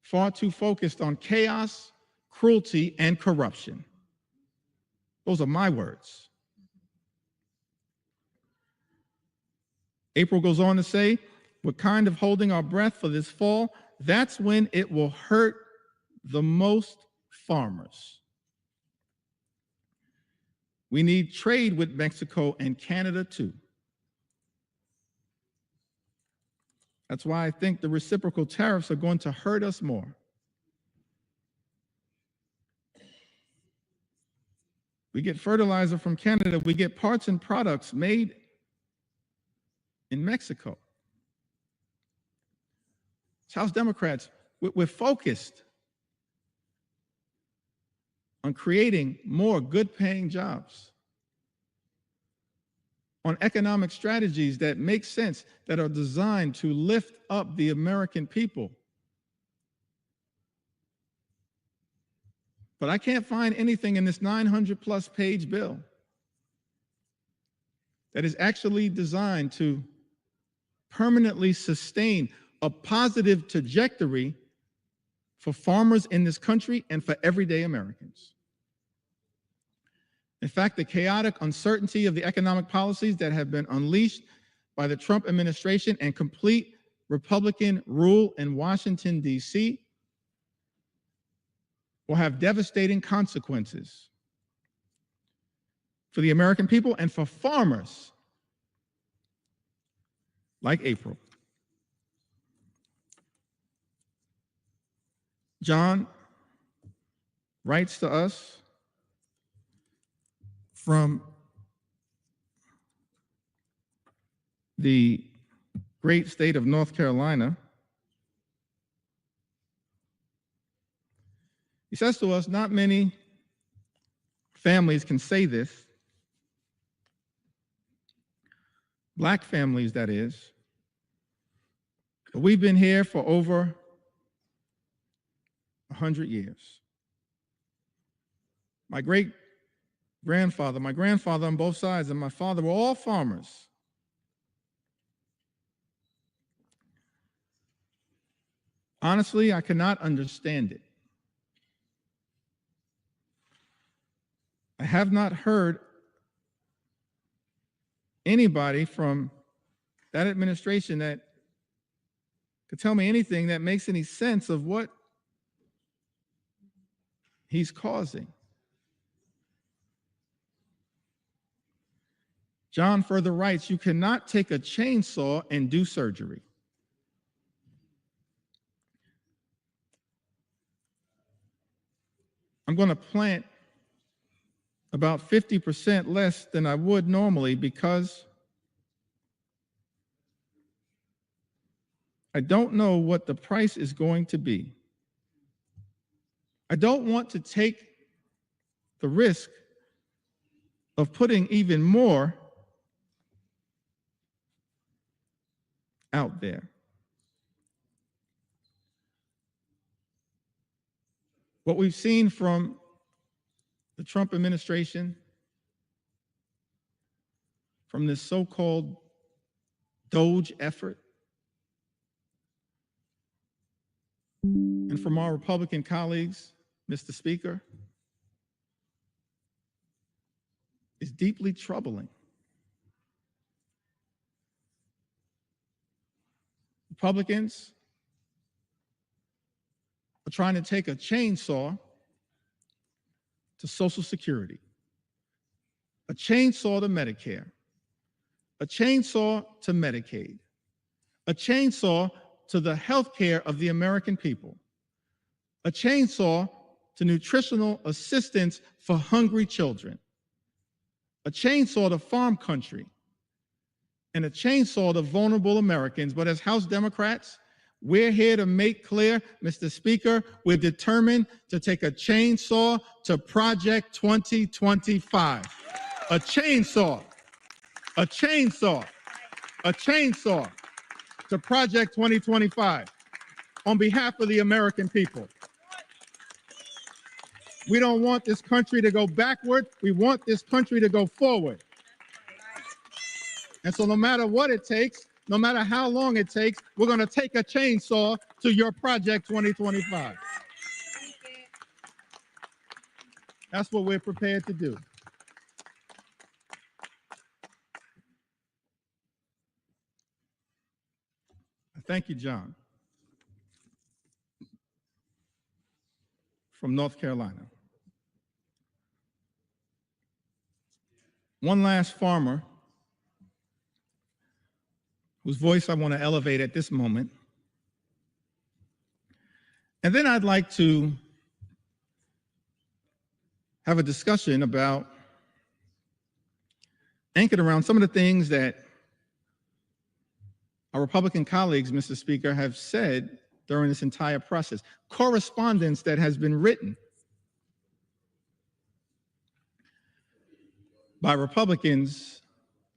far too focused on chaos, cruelty, and corruption. Those are my words. April goes on to say, we're kind of holding our breath for this fall. That's when it will hurt the most farmers. We need trade with Mexico and Canada too. That's why I think the reciprocal tariffs are going to hurt us more. We get fertilizer from Canada. We get parts and products made in Mexico. As House Democrats, we're focused on creating more good-paying jobs, on economic strategies that make sense, that are designed to lift up the American people But I can't find anything in this 900+ page bill that is actually designed to permanently sustain a positive trajectory for farmers in this country and for everyday Americans. In fact, the chaotic uncertainty of the economic policies that have been unleashed by the Trump administration and complete Republican rule in Washington, D.C. will have devastating consequences for the American people and for farmers like April. John writes to us from the great state of North Carolina. He says to us, not many families can say this, Black families, that is, but we've been here for over 100 years. My great-grandfather, my grandfather on both sides, and my father were all farmers. Honestly, I cannot understand it. I have not heard anybody from that administration that could tell me anything that makes any sense of what he's causing. John further writes, you cannot take a chainsaw and do surgery. I'm going to plant about 50% less than I would normally because I don't know what the price is going to be. I don't want to take the risk of putting even more out there. What we've seen from the Trump administration, from this so-called DOGE effort, and from our Republican colleagues, Mr. Speaker, is deeply troubling. Republicans are trying to take a chainsaw to Social Security, a chainsaw to Medicare, a chainsaw to Medicaid, a chainsaw to the health care of the American people, a chainsaw to nutritional assistance for hungry children, a chainsaw to farm country, and a chainsaw to vulnerable Americans. But as House Democrats, we're here to make clear, Mr. Speaker, we're determined to take a chainsaw to Project 2025. A chainsaw, a chainsaw, a chainsaw to Project 2025 on behalf of the American people. We don't want this country to go backward. We want this country to go forward. And so no matter what it takes, no matter how long it takes, we're going to take a chainsaw to your Project 2025. That's what we're prepared to do. Thank you, John, from North Carolina. One last farmer whose voice I want to elevate at this moment. And then I'd like to have a discussion about, anchored around some of the things that our Republican colleagues, Mr. Speaker, have said during this entire process. Correspondence that has been written by Republicans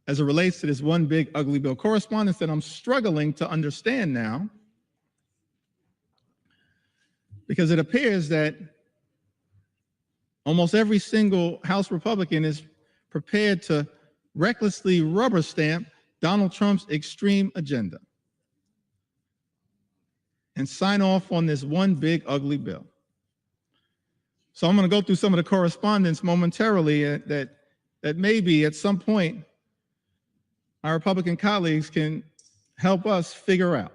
as it relates to this one big ugly bill. Correspondence that I'm struggling to understand now, because it appears that almost every single House Republican is prepared to recklessly rubber stamp Donald Trump's extreme agenda and sign off on this one big ugly bill. So I'm going to go through some of the correspondence momentarily that maybe at some point our Republican colleagues can help us figure out.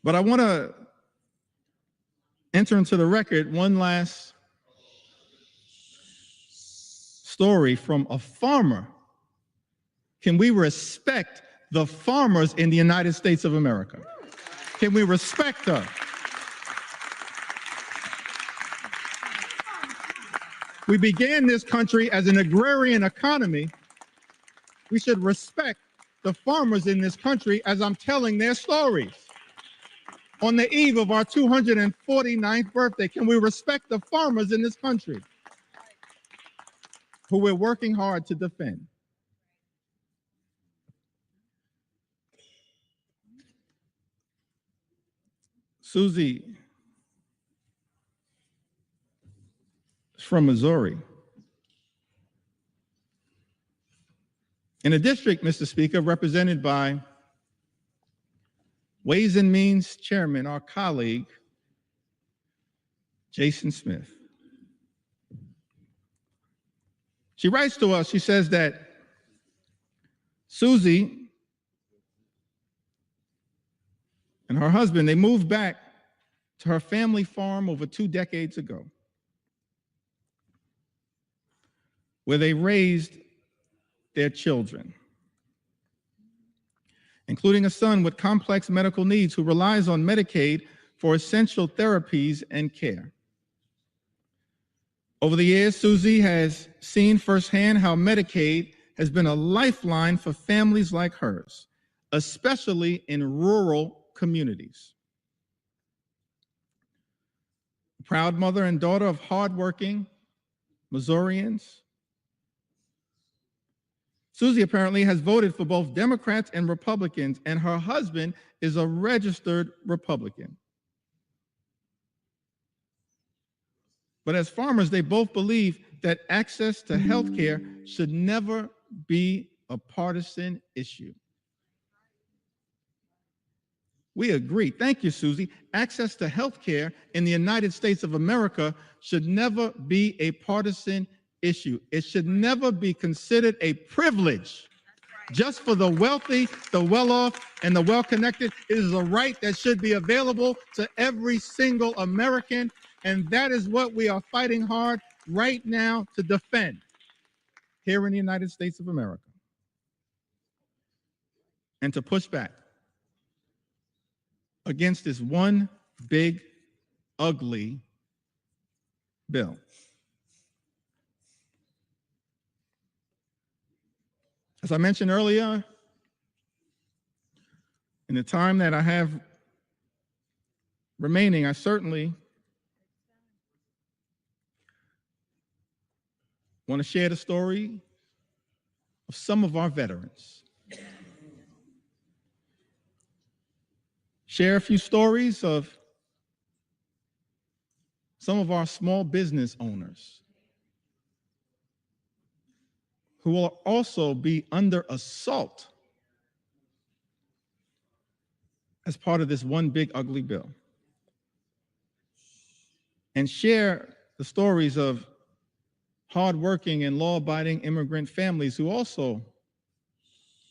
But I want to enter into the record one last story from a farmer. Can we respect the farmers in the United States of America? Can we respect them? We began this country as an agrarian economy. We should respect the farmers in this country as I'm telling their stories. On the eve of our 249th birthday, can we respect the farmers in this country who we're working hard to defend? Susie is from Missouri. In a district, Mr. Speaker, represented by Ways and Means Chairman, our colleague, Jason Smith. She writes to us, she says that Susie and her husband, they moved back to her family farm over 2 decades ago, where they raised their children, including a son with complex medical needs who relies on Medicaid for essential therapies and care. Over the years, Susie has seen firsthand how Medicaid has been a lifeline for families like hers, especially in rural communities. Proud mother and daughter of hardworking Missourians, Susie apparently has voted for both Democrats and Republicans, and her husband is a registered Republican. But as farmers, they both believe that access to health care should never be a partisan issue. We agree. Thank you, Susie. Access to health care in the United States of America should never be a partisan issue. It should never be considered a privilege just for the wealthy, the well-off, and the well-connected. It is a right that should be available to every single American, and that is what we are fighting hard right now to defend here in the United States of America, and to push back against this one big, ugly bill. As I mentioned earlier, in the time that I have remaining, I certainly want to share the story of some of our veterans. Share a few stories of some of our small business owners who will also be under assault as part of this one big ugly bill. And share the stories of hardworking and law-abiding immigrant families who also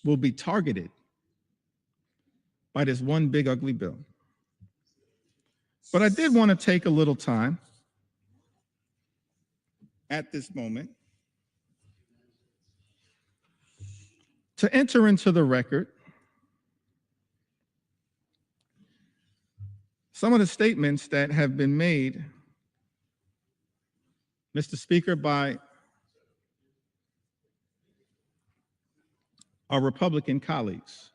will be targeted by this one big ugly bill. But I did want to take a little time at this moment to enter into the record some of the statements that have been made, Mr. Speaker, by our Republican colleagues.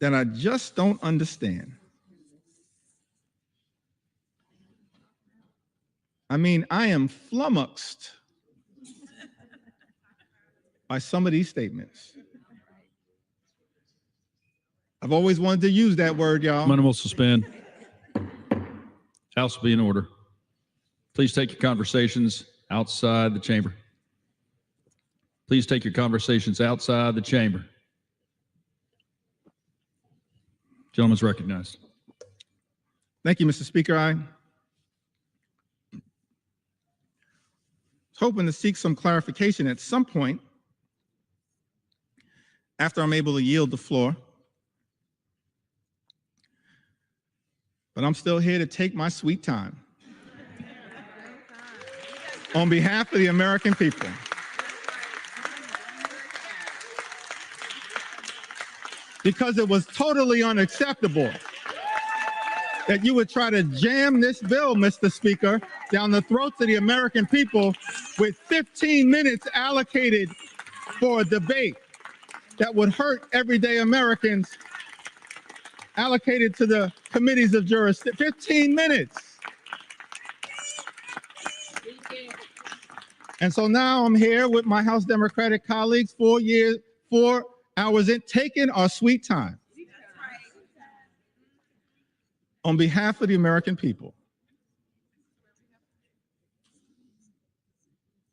That I just don't understand. I mean, I am flummoxed by some of these statements. I've always wanted to use that word, y'all. One will suspend. House will be in order. Please take your conversations outside the chamber. Please take your conversations outside the chamber. Gentleman's recognized. Thank you, Mr. Speaker. I was hoping to seek some clarification at some point after I'm able to yield the floor. But I'm still here to take my sweet time. On behalf of the American people. Because it was totally unacceptable that you would try to jam this bill, Mr. Speaker, down the throats of the American people with 15 minutes allocated for a debate that would hurt everyday Americans, allocated to the committees of jurisdiction. 15 minutes. And so now I'm here with my House Democratic colleagues, 4 hours in, taking our sweet time. On behalf of the American people.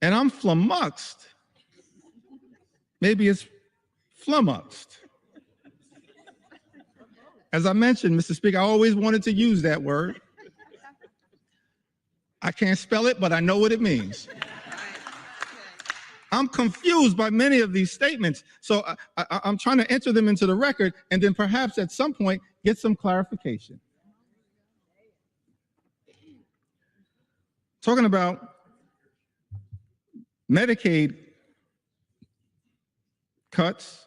And I'm flummoxed. Maybe it's flummoxed. As I mentioned, Mr. Speaker, I always wanted to use that word. I can't spell it, but I know what it means. I'm confused by many of these statements, so I'm trying to enter them into the record and then perhaps at some point get some clarification. Talking about Medicaid cuts,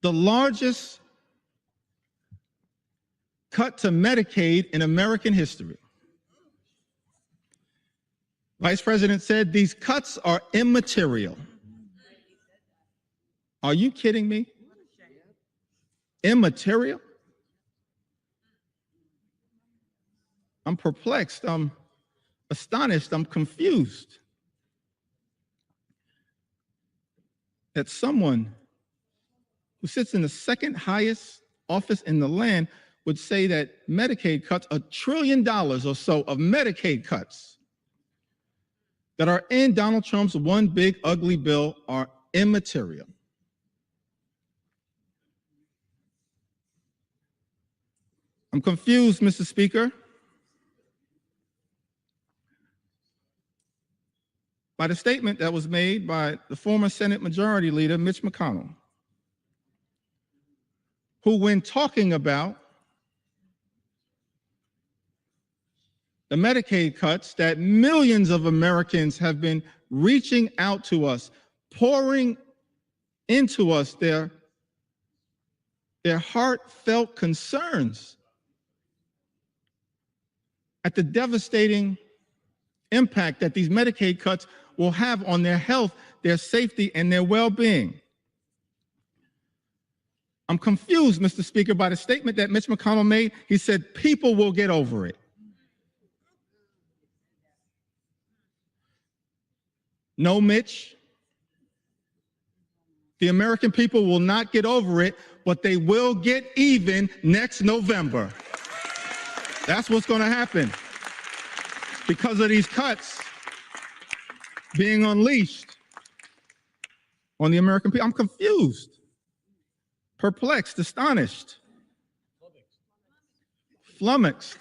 the largest cut to Medicaid in American history. Vice President said these cuts are immaterial. Are you kidding me? Immaterial? I'm perplexed, I'm astonished, I'm confused that someone who sits in the second highest office in the land would say that Medicaid cuts, $1 trillion or so of Medicaid cuts that are in Donald Trump's one big ugly bill are immaterial. I'm confused, Mr. Speaker, by the statement that was made by the former Senate Majority Leader, Mitch McConnell, who, when talking about the Medicaid cuts that millions of Americans have been reaching out to us, pouring into us their heartfelt concerns at the devastating impact that these Medicaid cuts will have on their health, their safety, and their well-being. I'm confused, Mr. Speaker, by the statement that Mitch McConnell made. He said, people will get over it. No, Mitch. The American people will not get over it, but they will get even next November. That's what's going to happen because of these cuts being unleashed on the American people. I'm confused, perplexed, astonished, flummoxed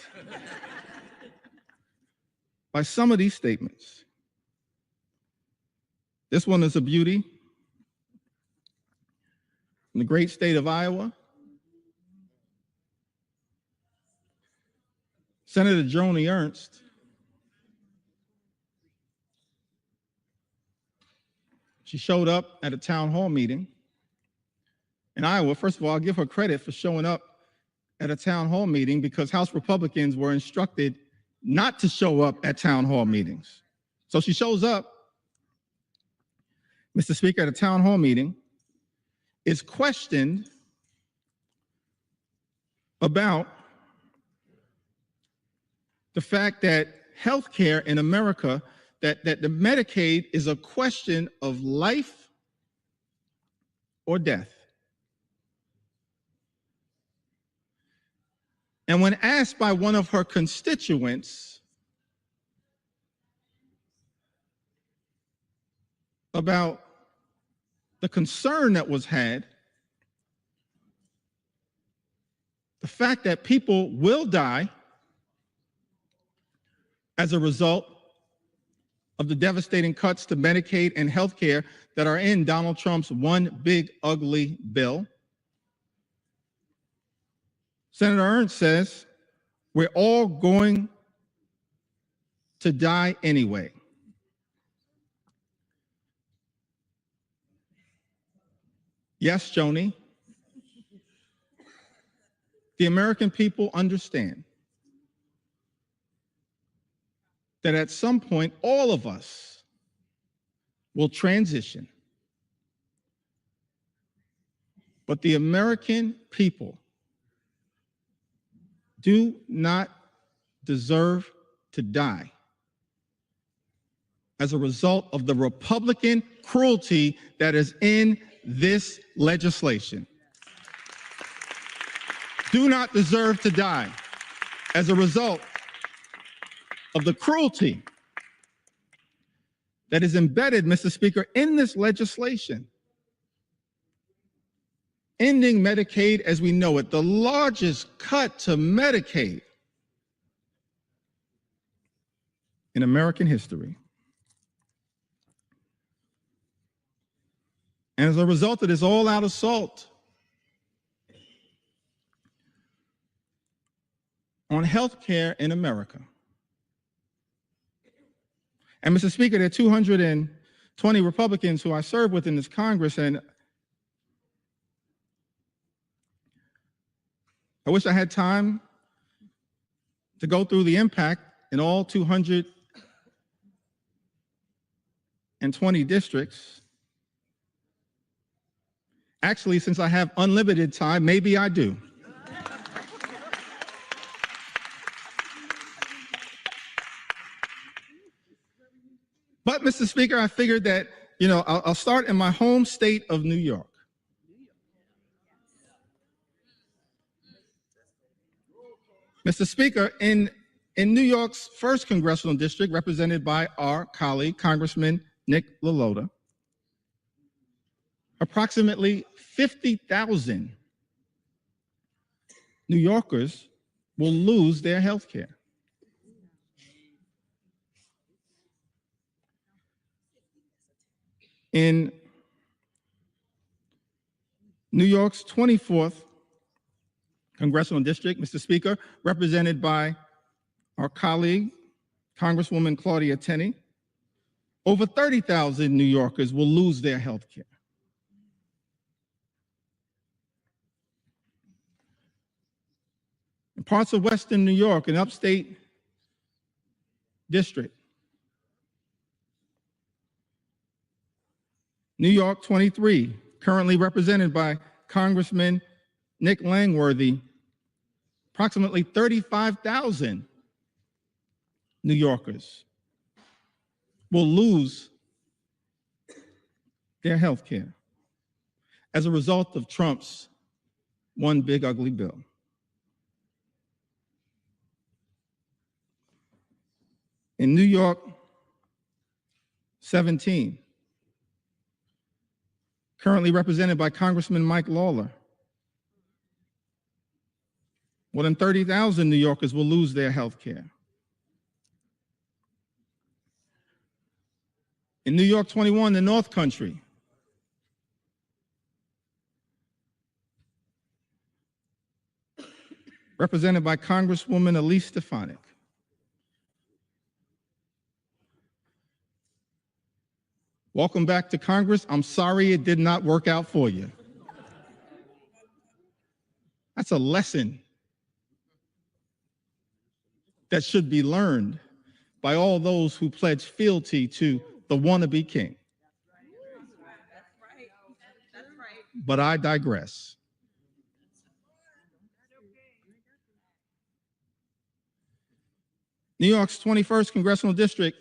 by some of these statements. This one is a beauty. In the great state of Iowa, Senator Joni Ernst she showed up at a town hall meeting in Iowa. First of all, I'll give her credit for showing up at a town hall meeting because House Republicans were instructed not to show up at town hall meetings. So she shows up, Mr. Speaker, at a town hall meeting, is questioned about the fact that healthcare in America, that the Medicaid is a question of life or death. And when asked by one of her constituents about the concern that was had, the fact that people will die as a result of the devastating cuts to Medicaid and healthcare that are in Donald Trump's one big ugly bill, Senator Ernst says, we're all going to die anyway. Yes, Joni, the American people understand that at some point, all of us will transition. But the American people do not deserve to die as a result of the Republican cruelty that is in this legislation. Do not deserve to die as a result of the cruelty that is embedded, Mr. Speaker, in this legislation. Ending Medicaid as we know it, the largest cut to Medicaid in American history. And as a result of this all-out assault on health care in America. And Mr. Speaker, there are 220 Republicans who I serve with in this Congress, and I wish I had time to go through the impact in all 220 districts. Actually, since I have unlimited time, maybe I do. But, Mr. Speaker, I figured that, I'll start in my home state of New York. Mr. Speaker, in New York's 1st Congressional District, represented by our colleague, Congressman Nick LaLota, approximately 50,000 New Yorkers will lose their health care. In New York's 24th Congressional District, Mr. Speaker, represented by our colleague, Congresswoman Claudia Tenney, over 30,000 New Yorkers will lose their health care. In parts of Western New York, an upstate district, New York 23, currently represented by Congressman Nick Langworthy, approximately 35,000 New Yorkers will lose their health care as a result of Trump's one big ugly bill. In New York 17, currently represented by Congressman Mike Lawler, more than 30,000 New Yorkers will lose their health care. In New York 21, the North Country, represented by Congresswoman Elise Stefanik, welcome back to Congress. I'm sorry it did not work out for you. That's a lesson that should be learned by all those who pledge fealty to the wannabe king. That's right. But I digress. New York's 21st Congressional District,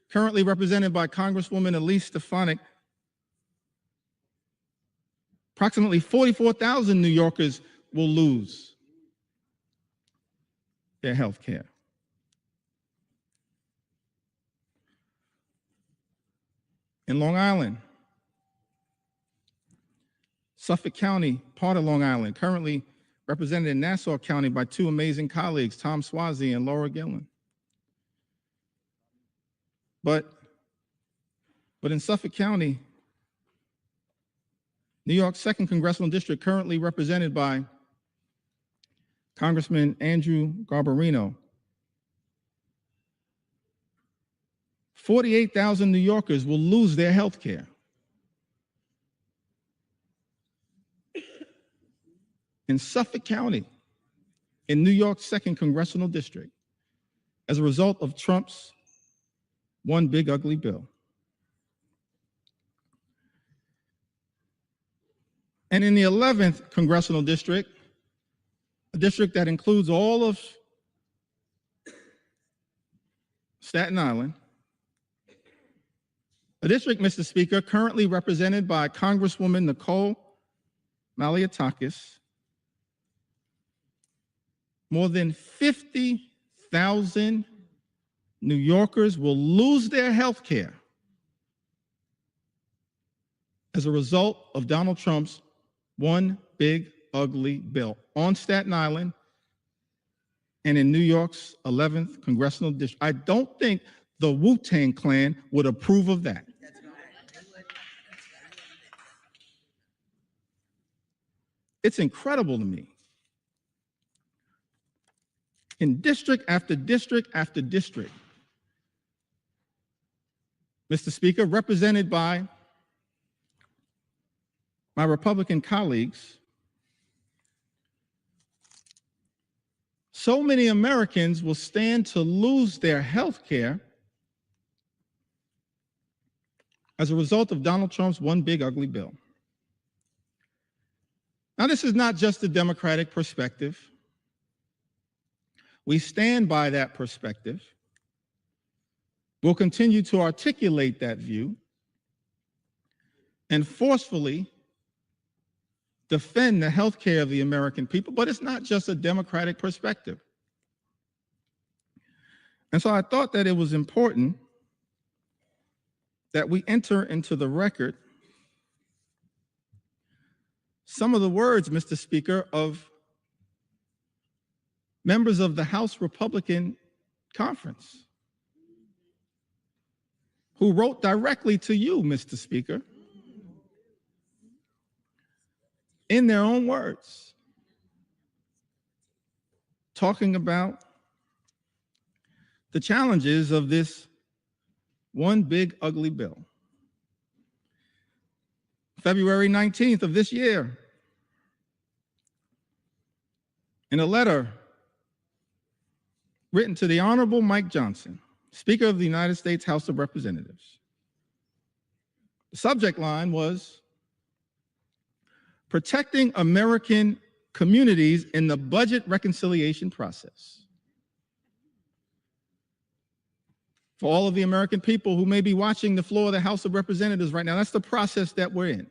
currently represented by Congresswoman Elise Stefanik, approximately 44,000 New Yorkers will lose their health care. In Long Island, Suffolk County, part of Long Island, currently represented in Nassau County by two amazing colleagues, Tom Swazi and Laura Gillen. But in Suffolk County, New York's 2nd Congressional District, currently represented by Congressman Andrew Garbarino, 48,000 New Yorkers will lose their health care. In Suffolk County, in New York's 2nd Congressional District, as a result of Trump's one big ugly bill. And in the 11th Congressional District, a district that includes all of Staten Island, a district, Mr. Speaker, currently represented by Congresswoman Nicole Malliotakis, more than 50,000 New Yorkers will lose their health care as a result of Donald Trump's one big ugly bill on Staten Island and in New York's 11th Congressional District. I don't think the Wu-Tang Clan would approve of that. It's incredible to me. In district after district after district, Mr. Speaker, represented by my Republican colleagues, so many Americans will stand to lose their health care as a result of Donald Trump's one big ugly bill. Now, this is not just a Democratic perspective. We stand by that perspective. We'll continue to articulate that view and forcefully defend the health care of the American people, but it's not just a Democratic perspective. And so I thought that it was important that we enter into the record some of the words, Mr. Speaker, of members of the House Republican Conference who wrote directly to you, Mr. Speaker, in their own words, talking about the challenges of this one big ugly bill. February 19th of this year, in a letter written to the Honorable Mike Johnson, Speaker of the United States House of Representatives. The subject line was, protecting American communities in the budget reconciliation process. For all of the American people who may be watching the floor of the House of Representatives right now, that's the process that we're in.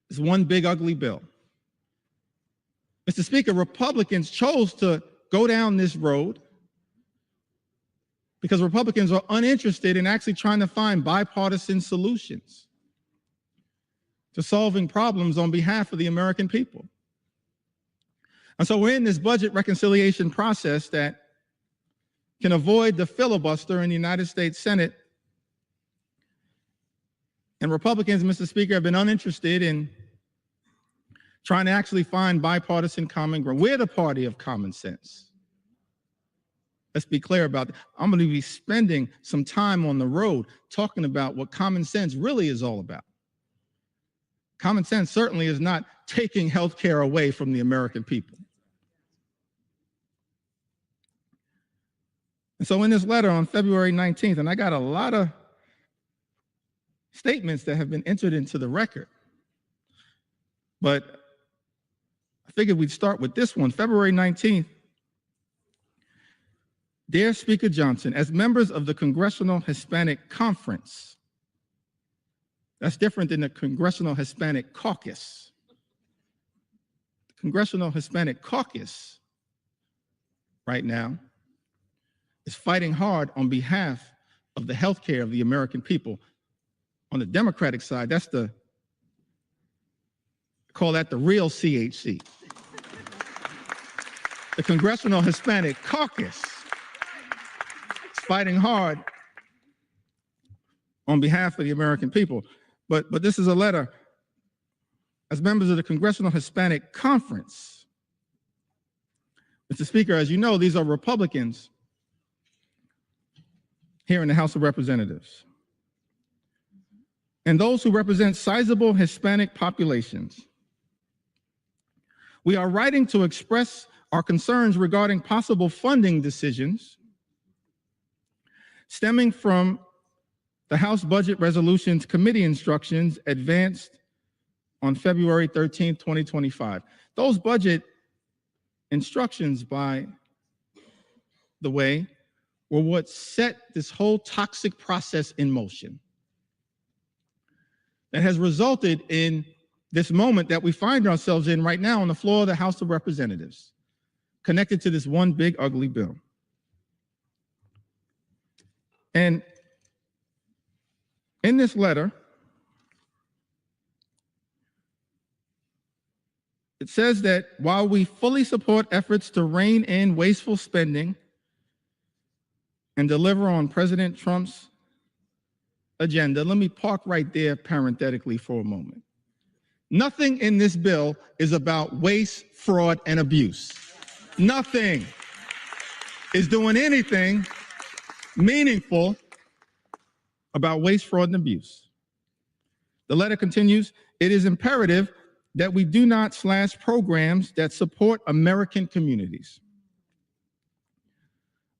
It's one big ugly bill. Mr. Speaker, Republicans chose to go down this road because Republicans are uninterested in actually trying to find bipartisan solutions to solving problems on behalf of the American people. And so we're in this budget reconciliation process that can avoid the filibuster in the United States Senate. And Republicans, Mr. Speaker, have been uninterested in trying to actually find bipartisan common ground. We're the party of common sense. Let's be clear about that. I'm going to be spending some time on the road talking about what common sense really is all about. Common sense certainly is not taking health care away from the American people. And so in this letter on February 19th, and I got a lot of statements that have been entered into the record, but I figured we'd start with this one, February 19th. Dear Speaker Johnson, as members of the Congressional Hispanic Conference, that's different than the Congressional Hispanic Caucus. The Congressional Hispanic Caucus right now is fighting hard on behalf of the health care of the American people. On the Democratic side, call that the real CHC. The Congressional Hispanic Caucus is fighting hard on behalf of the American people. But this is a letter as members of the Congressional Hispanic Conference. Mr. Speaker, as you know, these are Republicans here in the House of Representatives. And those who represent sizable Hispanic populations. We are writing to express our concerns regarding possible funding decisions stemming from the House Budget Resolutions Committee instructions advanced on February 13, 2025. Those budget instructions, by the way, were what set this whole toxic process in motion that has resulted in this moment that we find ourselves in right now on the floor of the House of Representatives, connected to this one big ugly bill. And in this letter, it says that while we fully support efforts to rein in wasteful spending and deliver on President Trump's agenda, let me park right there parenthetically for a moment. Nothing in this bill is about waste, fraud, and abuse. Nothing is doing anything meaningful about waste, fraud, and abuse. The letter continues, it is imperative that we do not slash programs that support American communities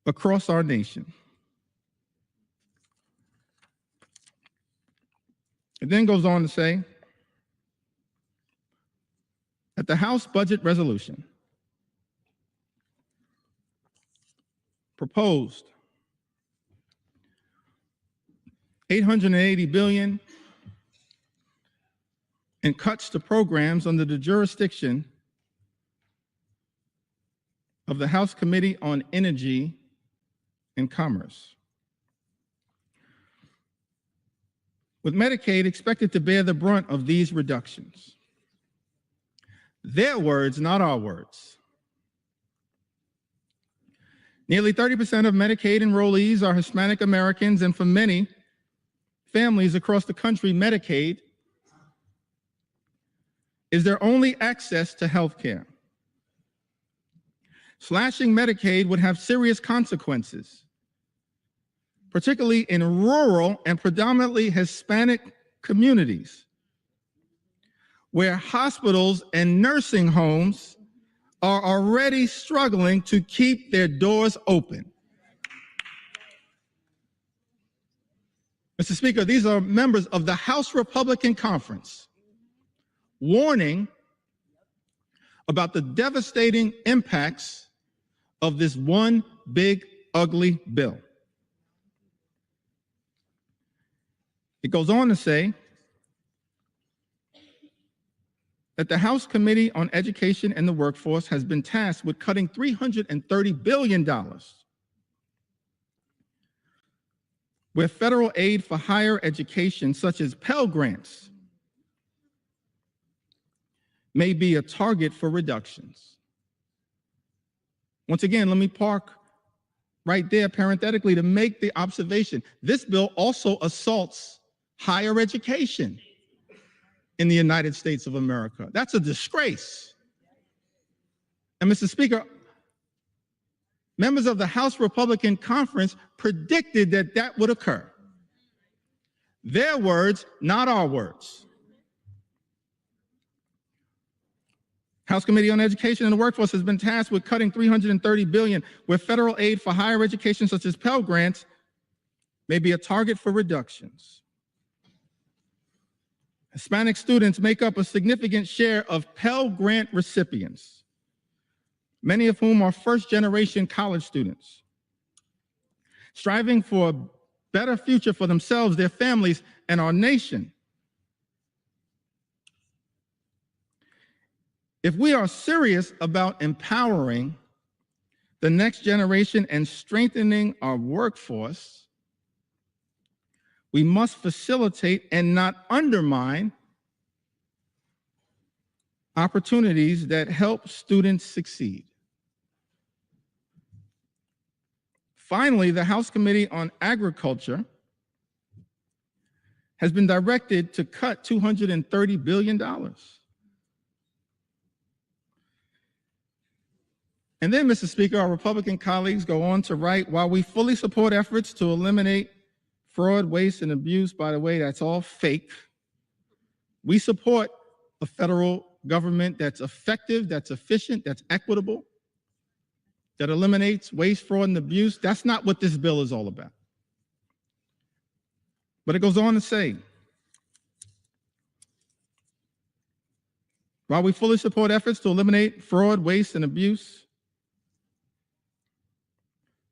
across our nation. It then goes on to say that the House Budget Resolution proposed $880 billion in cuts to programs under the jurisdiction of the House Committee on Energy and Commerce, with Medicaid expected to bear the brunt of these reductions. Their words, not our words. Nearly 30% of Medicaid enrollees are Hispanic Americans, and for many families across the country, Medicaid is their only access to health care. Slashing Medicaid would have serious consequences, particularly in rural and predominantly Hispanic communities, where hospitals and nursing homes are already struggling to keep their doors open. Mr. Speaker, these are members of the House Republican Conference warning about the devastating impacts of this one big, ugly bill. It goes on to say that the House Committee on Education and the Workforce has been tasked with cutting $330 billion where federal aid for higher education, such as Pell Grants, may be a target for reductions. Once again, let me park right there parenthetically to make the observation. This bill also assaults higher education in the United States of America. That's a disgrace. And Mr. Speaker, members of the House Republican Conference predicted that that would occur. Their words, not our words. House Committee on Education and the Workforce has been tasked with cutting $330 billion where federal aid for higher education, such as Pell Grants, may be a target for reductions. Hispanic students make up a significant share of Pell Grant recipients, many of whom are first-generation college students, striving for a better future for themselves, their families, and our nation. If we are serious about empowering the next generation and strengthening our workforce, we must facilitate and not undermine opportunities that help students succeed. Finally, the House Committee on Agriculture has been directed to cut $230 billion. And then, Mr. Speaker, our Republican colleagues go on to write, while we fully support efforts to eliminate fraud, waste, and abuse, by the way, that's all fake, we support a federal government that's effective, that's efficient, that's equitable, that eliminates waste, fraud, and abuse. That's not what this bill is all about. But it goes on to say, while we fully support efforts to eliminate fraud, waste, and abuse,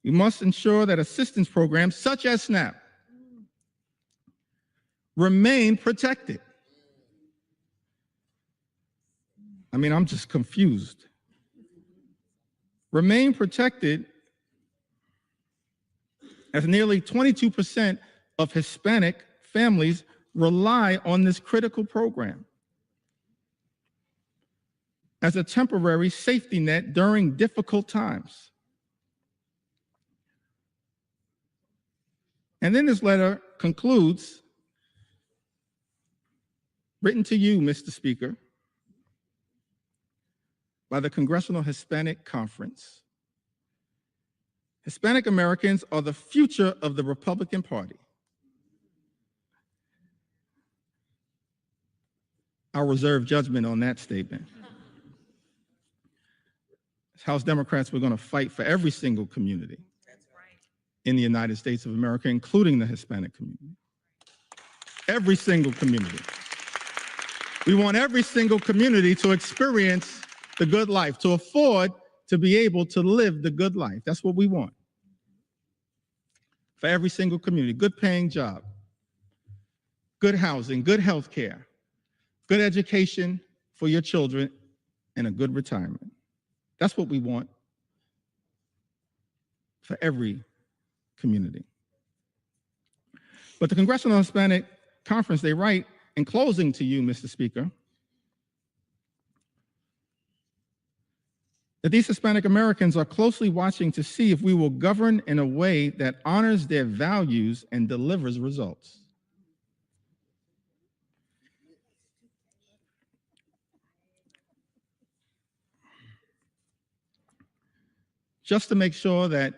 we must ensure that assistance programs such as SNAP remain protected. I mean, I'm just confused. Remain protected as nearly 22% of Hispanic families rely on this critical program as a temporary safety net during difficult times. And then this letter concludes, written to you, Mr. Speaker, by the Congressional Hispanic Conference. Hispanic Americans are the future of the Republican Party. I'll reserve judgment on that statement. As House Democrats, we're going to fight for every single community in the United States of America, including the Hispanic community. Every single community. We want every single community to experience the good life, to afford to be able to live the good life. That's what we want. For every single community, good paying job, good housing, good health care, good education for your children, and a good retirement. That's what we want for every community. But the Congressional Hispanic Conference, they write, in closing to you, Mr. Speaker, that these Hispanic Americans are closely watching to see if we will govern in a way that honors their values and delivers results. Just to make sure that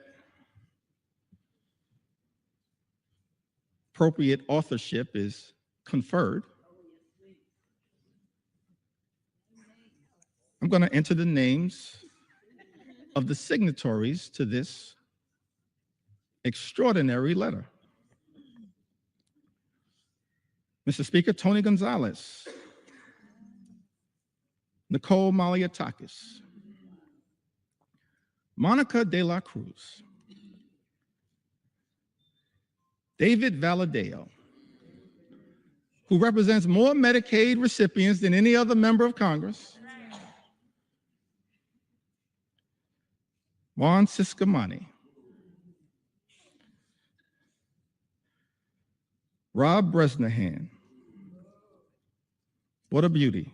appropriate authorship is conferred, I'm going to enter the names of the signatories to this extraordinary letter. Mr. Speaker, Tony Gonzalez, Nicole Maliatakis, Monica de la Cruz, David Valadeo, who represents more Medicaid recipients than any other member of Congress, Juan Ciscomani, Rob Bresnahan, what a beauty,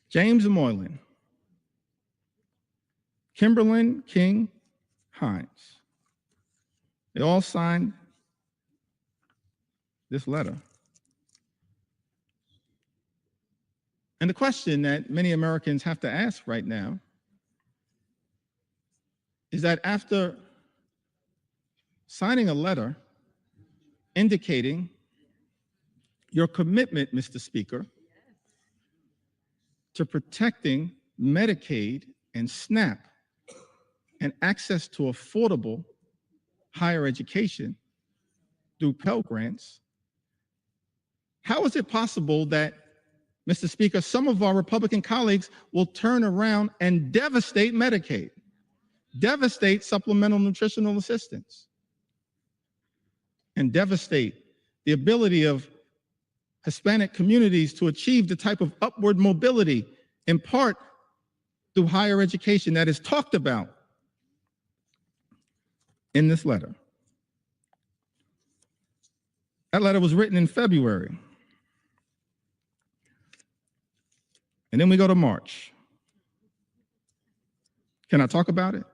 James Moylan, Kimberlyn King Hines. They all signed this letter. And the question that many Americans have to ask right now is that after signing a letter indicating your commitment, Mr. Speaker, to protecting Medicaid and SNAP and access to affordable higher education through Pell Grants, how is it possible that, Mr. Speaker, some of our Republican colleagues will turn around and devastate Medicaid, devastate supplemental nutritional assistance, and devastate the ability of Hispanic communities to achieve the type of upward mobility, in part through higher education that is talked about in this letter. That letter was written in February. And then we go to March. Can I talk about it?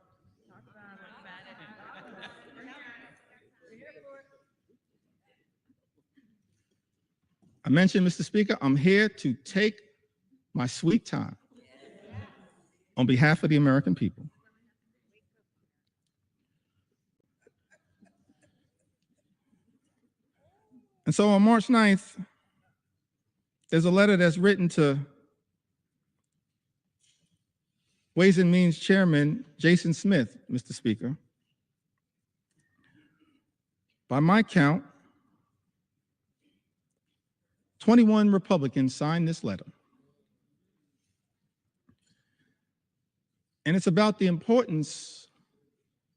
I mentioned, Mr. Speaker, I'm here to take my sweet time on behalf of the American people. And so on March 9th, there's a letter that's written to Ways and Means Chairman Jason Smith, Mr. Speaker. By my count, 21 Republicans signed this letter. And it's about the importance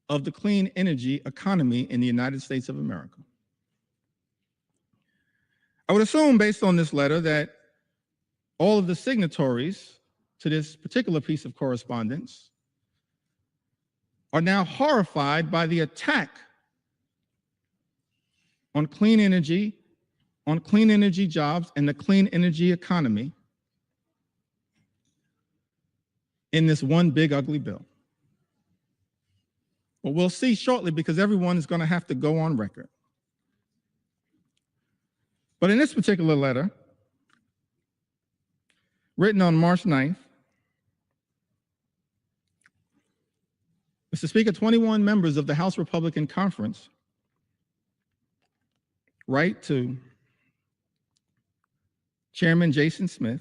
of the clean energy economy in the United States of America. I would assume, based on this letter, that all of the signatories to this particular piece of correspondence are now horrified by the attack on clean energy jobs, and the clean energy economy in this one big ugly bill. Well, we'll see shortly, because everyone is going to have to go on record. But in this particular letter, written on March 9th, Mr. Speaker, 21 members of the House Republican Conference write to Chairman Jason Smith.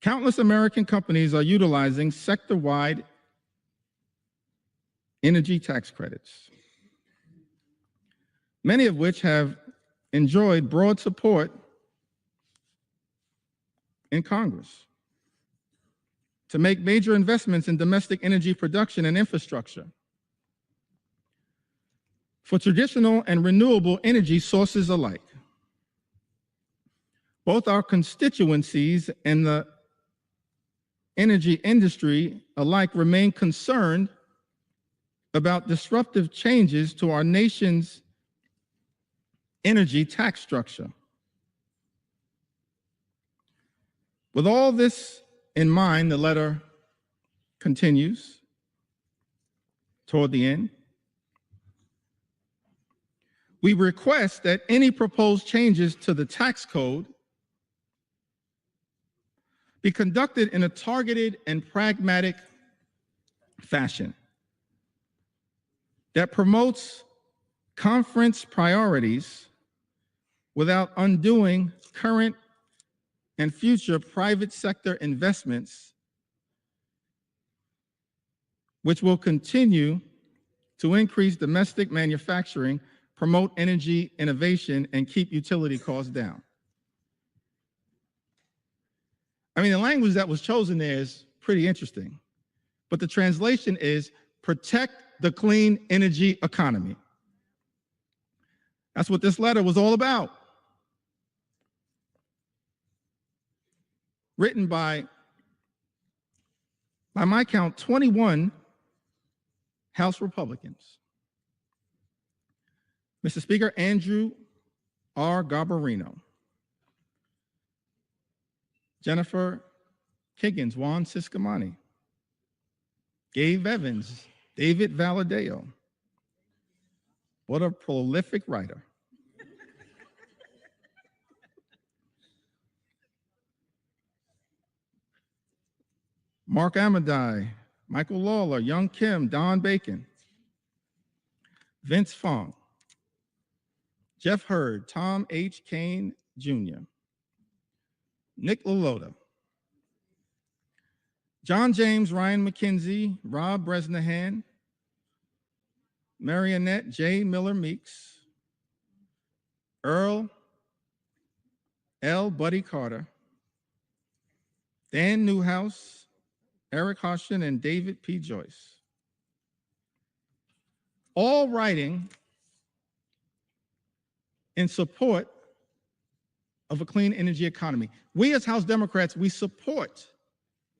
Countless American companies are utilizing sector-wide energy tax credits, many of which have enjoyed broad support in Congress to make major investments in domestic energy production and infrastructure for traditional and renewable energy sources alike. Both our constituencies and the energy industry alike remain concerned about disruptive changes to our nation's energy tax structure. With all this in mind, the letter continues toward the end. We request that any proposed changes to the tax code be conducted in a targeted and pragmatic fashion that promotes conference priorities without undoing current and future private sector investments, which will continue to increase domestic manufacturing, promote energy innovation, and keep utility costs down. I mean, the language that was chosen there is pretty interesting, but the translation is protect the clean energy economy. That's what this letter was all about. Written by my count, 21 House Republicans. Mr. Speaker, Andrew R. Garbarino, Jennifer Higgins, Juan Ciscomani, Gabe Evans, David Valadeo. What a prolific writer. Mark Amadei, Michael Lawler, Young Kim, Don Bacon, Vince Fong, Jeff Hurd, Tom H. Kane Jr., Nick LaLota, John James, Ryan McKenzie, Rob Bresnahan, Marionette J. Miller Meeks, Earl L. Buddy Carter, Dan Newhouse, Eric Hoshin, and David P. Joyce, all writing in support of a clean energy economy. We as House Democrats, we support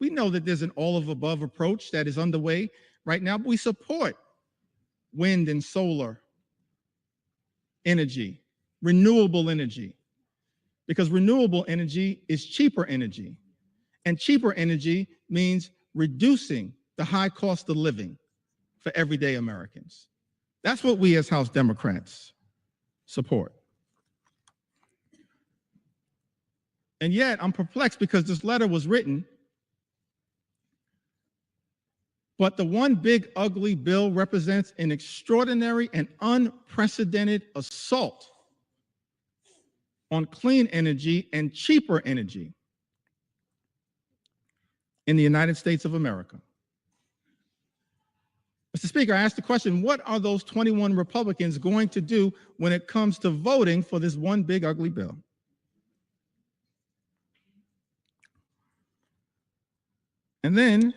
We know that there's an all-of-above approach that is underway right now, but we support wind and solar energy, renewable energy, because renewable energy is cheaper energy, and cheaper energy means reducing the high cost of living for everyday Americans. That's what we as House Democrats support. And yet I'm perplexed because this letter was written, but the one big ugly bill represents an extraordinary and unprecedented assault on clean energy and cheaper energy in the United States of America. Mr. Speaker, I asked the question, what are those 21 Republicans going to do when it comes to voting for this one big ugly bill? And then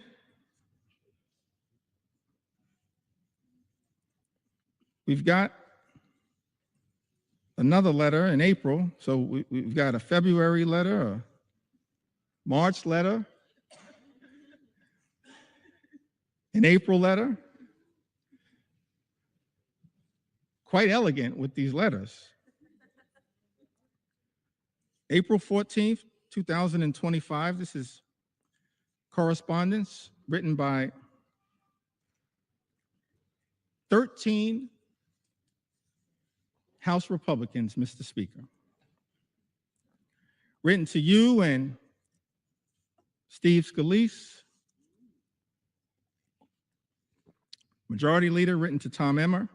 we've got another letter in April. So we've got a February letter, a March letter, an April letter. Quite elegant with these letters. April 14th, 2025, this is correspondence written by 13 House Republicans, Mr. Speaker. Written to you and Steve Scalise. Majority Leader written to Tom Emmer.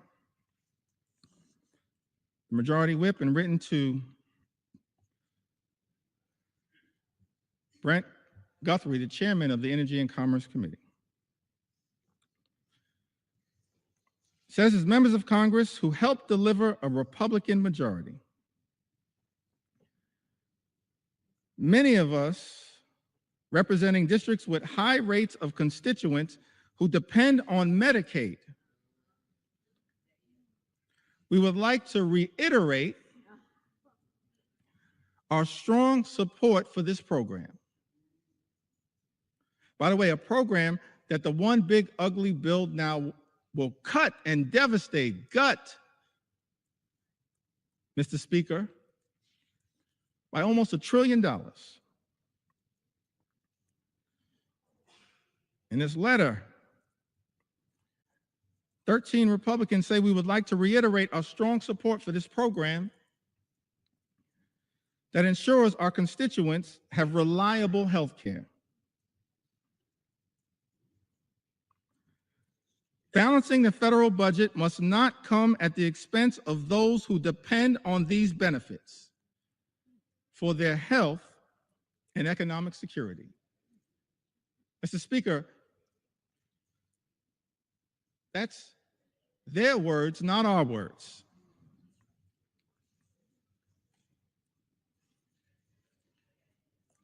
Majority Whip, and written to Brent Guthrie, the chairman of the Energy and Commerce Committee. It says, as members of Congress who helped deliver a Republican majority, many of us representing districts with high rates of constituents who depend on Medicaid, we would like to reiterate our strong support for this program. By the way, a program that the one big ugly bill now will cut and devastate, gut, Mr. Speaker, by almost $1 trillion. In this letter, 13 Republicans say we would like to reiterate our strong support for this program that ensures our constituents have reliable health care. Balancing the federal budget must not come at the expense of those who depend on these benefits for their health and economic security. Mr. Speaker, that's their words, not our words.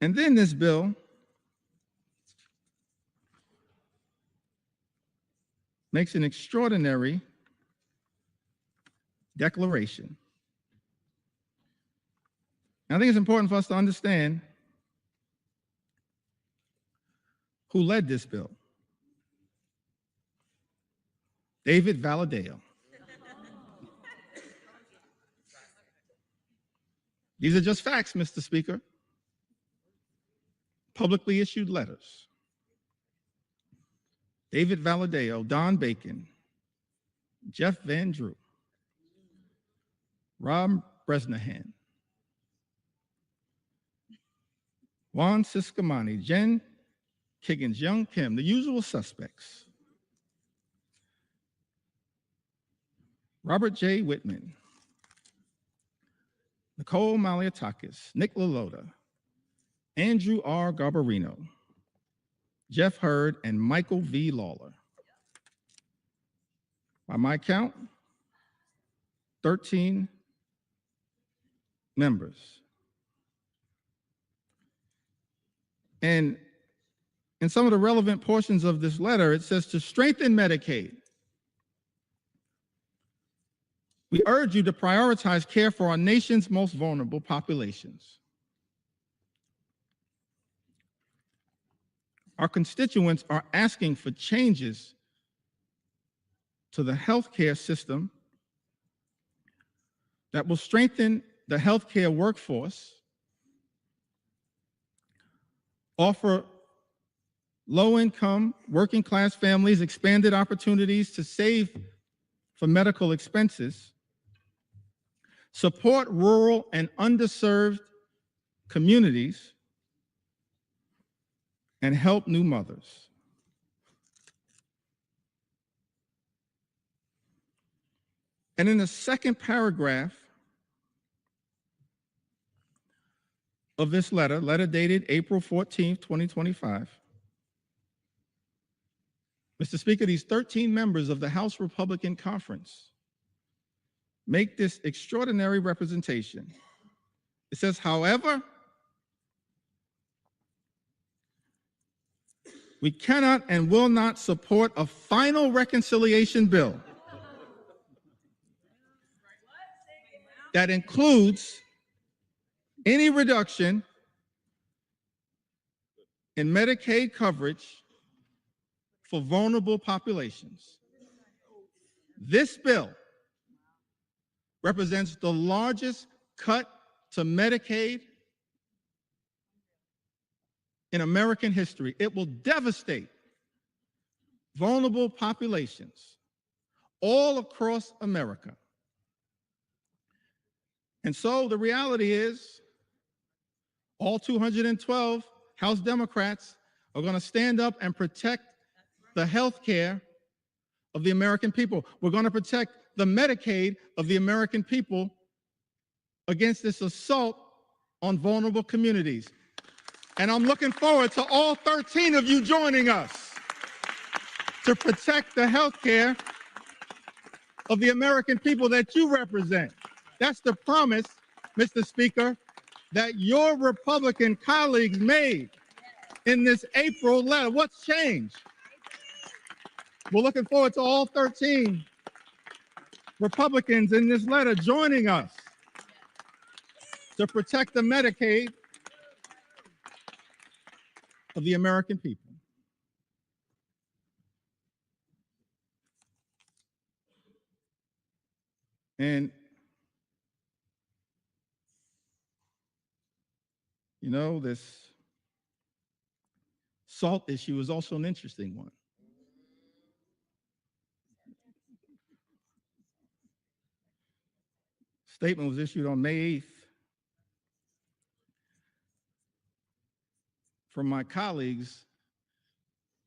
And then this bill makes an extraordinary declaration. And I think it's important for us to understand who led this bill. David Valadao. These are just facts, Mr. Speaker. Publicly issued letters. David Valadao, Don Bacon, Jeff Van Drew, Rob Bresnahan, Juan Ciscomani, Jen Kiggins, Young Kim, the usual suspects. Robert J. Whitman, Nicole Maliatakis, Nick LaLota, Andrew R. Garbarino, Jeff Hurd, and Michael V. Lawler. By my count, 13 members. And in some of the relevant portions of this letter, it says to strengthen Medicaid, we urge you to prioritize care for our nation's most vulnerable populations. Our constituents are asking for changes to the healthcare system that will strengthen the healthcare workforce, offer low-income, working-class families expanded opportunities to save for medical expenses, support rural and underserved communities, and help new mothers. And in the second paragraph of this letter dated April 14th, 2025, Mr. Speaker, these 13 members of the House Republican Conference make this extraordinary representation. It says, however, we cannot and will not support a final reconciliation bill that includes any reduction in Medicaid coverage for vulnerable populations. This bill represents the largest cut to Medicaid in American history. It will devastate vulnerable populations all across America. And so the reality is, all 212 House Democrats are going to stand up and protect the health care of the American people. We're going to protect the Medicaid of the American people against this assault on vulnerable communities. And I'm looking forward to all 13 of you joining us to protect the health care of the American people that you represent. That's the promise, Mr. Speaker, that your Republican colleagues made in this April letter. What's changed? We're looking forward to all 13 Republicans in this letter joining us to protect the Medicaid of the American people. And you know, this SALT issue is also an interesting one. Statement was issued on May 8th from my colleagues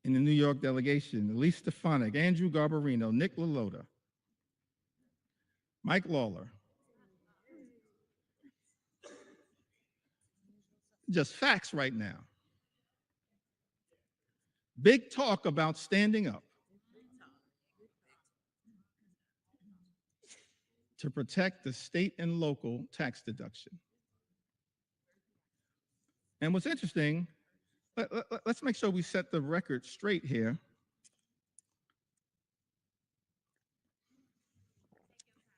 in the New York delegation: Elise Stefanik, Andrew Garbarino, Nick LaLota, Mike Lawler. Just facts right now. Big talk about standing up to protect the state and local tax deduction. And what's interesting, let's make sure we set the record straight here.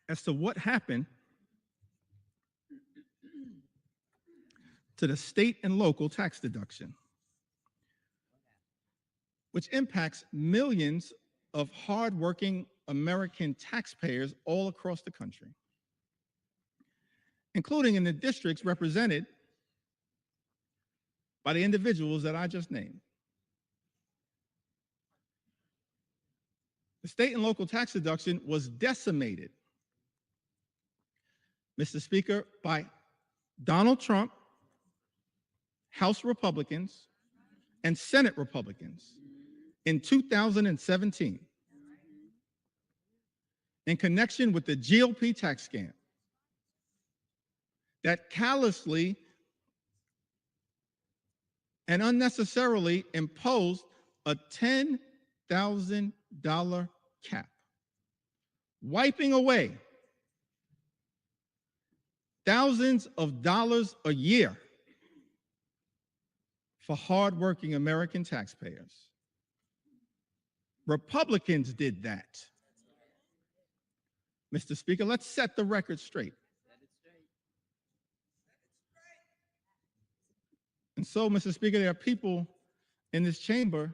As to what happened to the state and local tax deduction, which impacts millions of hardworking American taxpayers all across the country, including in the districts represented by the individuals that I just named. The state and local tax deduction was decimated, Mr. Speaker, by Donald Trump, House Republicans, and Senate Republicans in 2017 in connection with the GOP tax scam that callously and unnecessarily imposed a $10,000 cap, wiping away thousands of dollars a year for hardworking American taxpayers. Republicans did that. Mr. Speaker, let's set the record straight. And so, Mr. Speaker, there are people in this chamber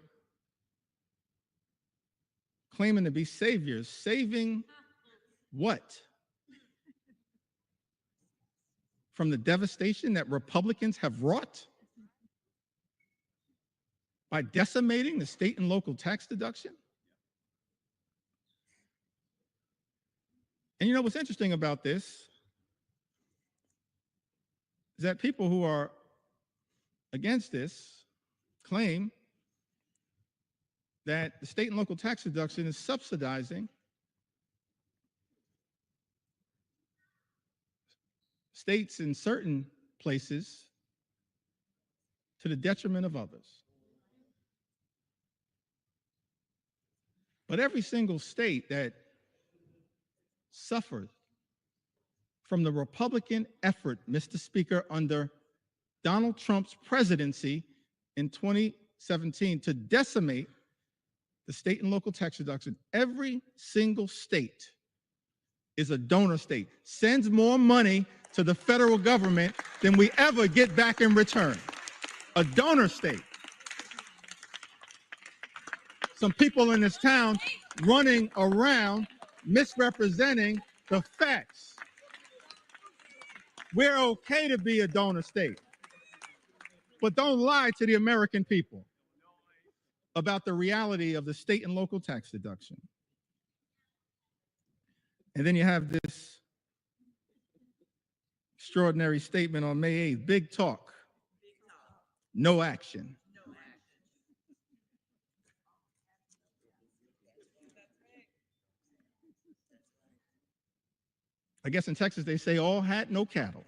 claiming to be saviors. Saving what? From the devastation that Republicans have wrought by decimating the state and local tax deduction? And you know what's interesting about this is that people who are against this claim that the state and local tax deduction is subsidizing states in certain places to the detriment of others. But every single state that suffered from the Republican effort, Mr. Speaker, under Donald Trump's presidency in 2017 to decimate the state and local tax deduction, every single state is a donor state, sends more money to the federal government than we ever get back in return. A donor state. Some people in this town running around misrepresenting the facts. We're okay to be a donor state, but don't lie to the American people about the reality of the state and local tax deduction. And then you have this extraordinary statement on May 8th, big talk, no action. I guess in Texas they say all hat, no cattle.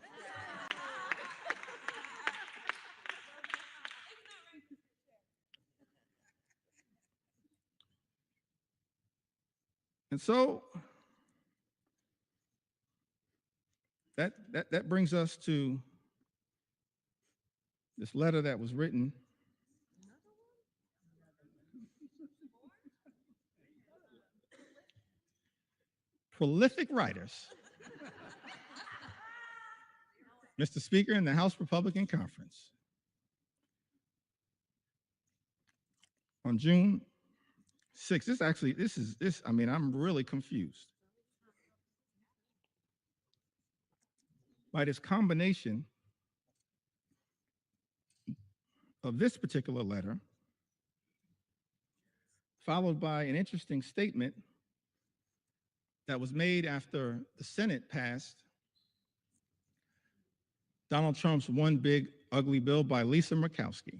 And so that brings us to this letter that was written prolific writers, Mr. Speaker, in the House Republican Conference on June 6th. I'm really confused by this combination of this particular letter, followed by an interesting statement that was made after the Senate passed Donald Trump's One Big Ugly Bill by Lisa Murkowski.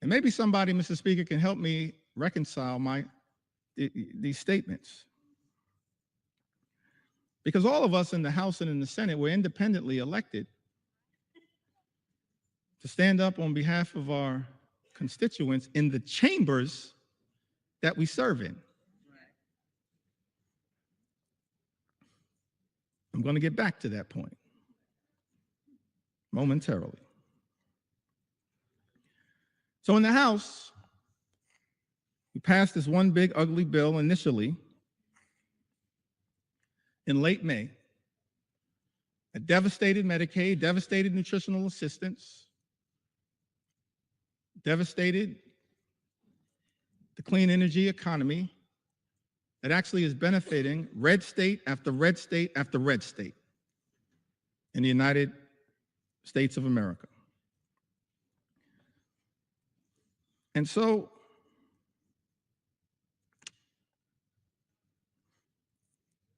And maybe somebody, Mr. Speaker, can help me reconcile these statements. Because all of us in the House and in the Senate were independently elected to stand up on behalf of our constituents in the chambers that we serve in. I'm going to get back to that point momentarily. So in the House, we passed this One Big Ugly Bill initially in late May. It devastated Medicaid, devastated nutritional assistance, devastated the clean energy economy that actually is benefiting red state after red state after red state in the United States of America. And so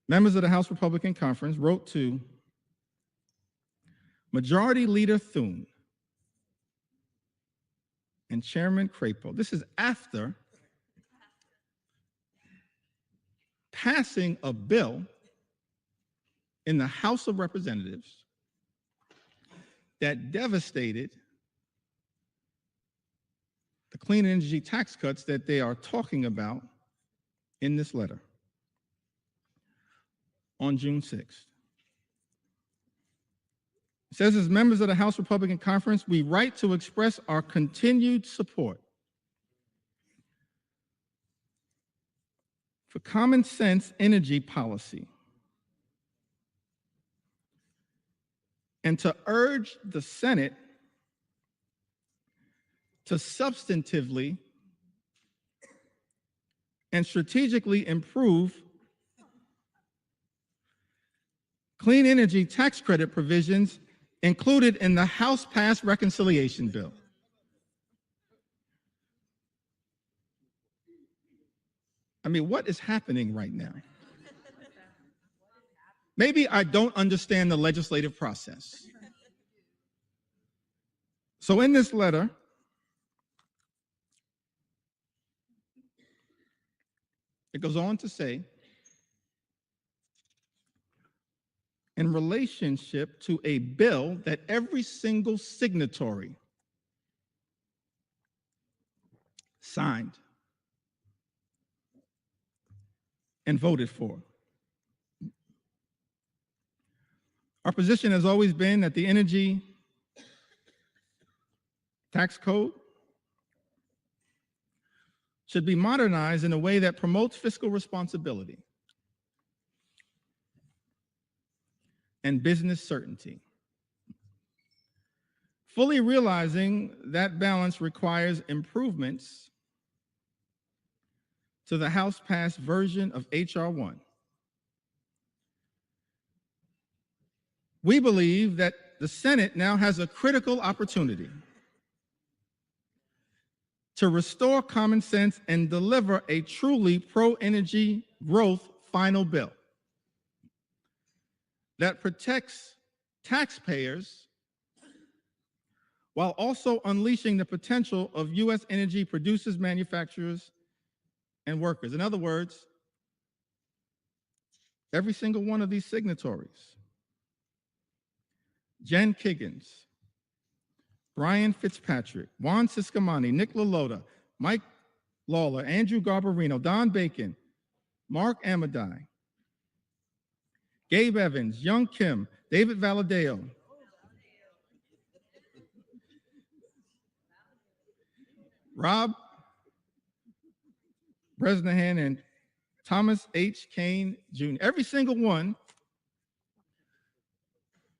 members of the House Republican Conference wrote to Majority Leader Thune and Chairman Crapo. This is after passing a bill in the House of Representatives that devastated the clean energy tax cuts that they are talking about in this letter on June 6th. It says, as members of the House Republican Conference, we write to express our continued support for common sense energy policy and to urge the Senate to substantively and strategically improve clean energy tax credit provisions included in the House-passed reconciliation bill. I mean, what is happening right now? Maybe I don't understand the legislative process. So in this letter, it goes on to say, in relationship to a bill that every single signatory signed and voted for. Our position has always been that the energy tax code should be modernized in a way that promotes fiscal responsibility and business certainty. Fully realizing that balance requires improvements to the House-passed version of H.R. 1. We believe that the Senate now has a critical opportunity to restore common sense and deliver a truly pro-energy growth final bill that protects taxpayers while also unleashing the potential of U.S. energy producers, manufacturers, and workers. In other words, every single one of these signatories, Jen Kiggins, Brian Fitzpatrick, Juan Ciscomani, Nick LaLota, Mike Lawler, Andrew Garbarino, Don Bacon, Mark Amadei, Gabe Evans, Young Kim, David Valadeo, Rob Bresnahan, and Thomas H. Kane Jr. Every single one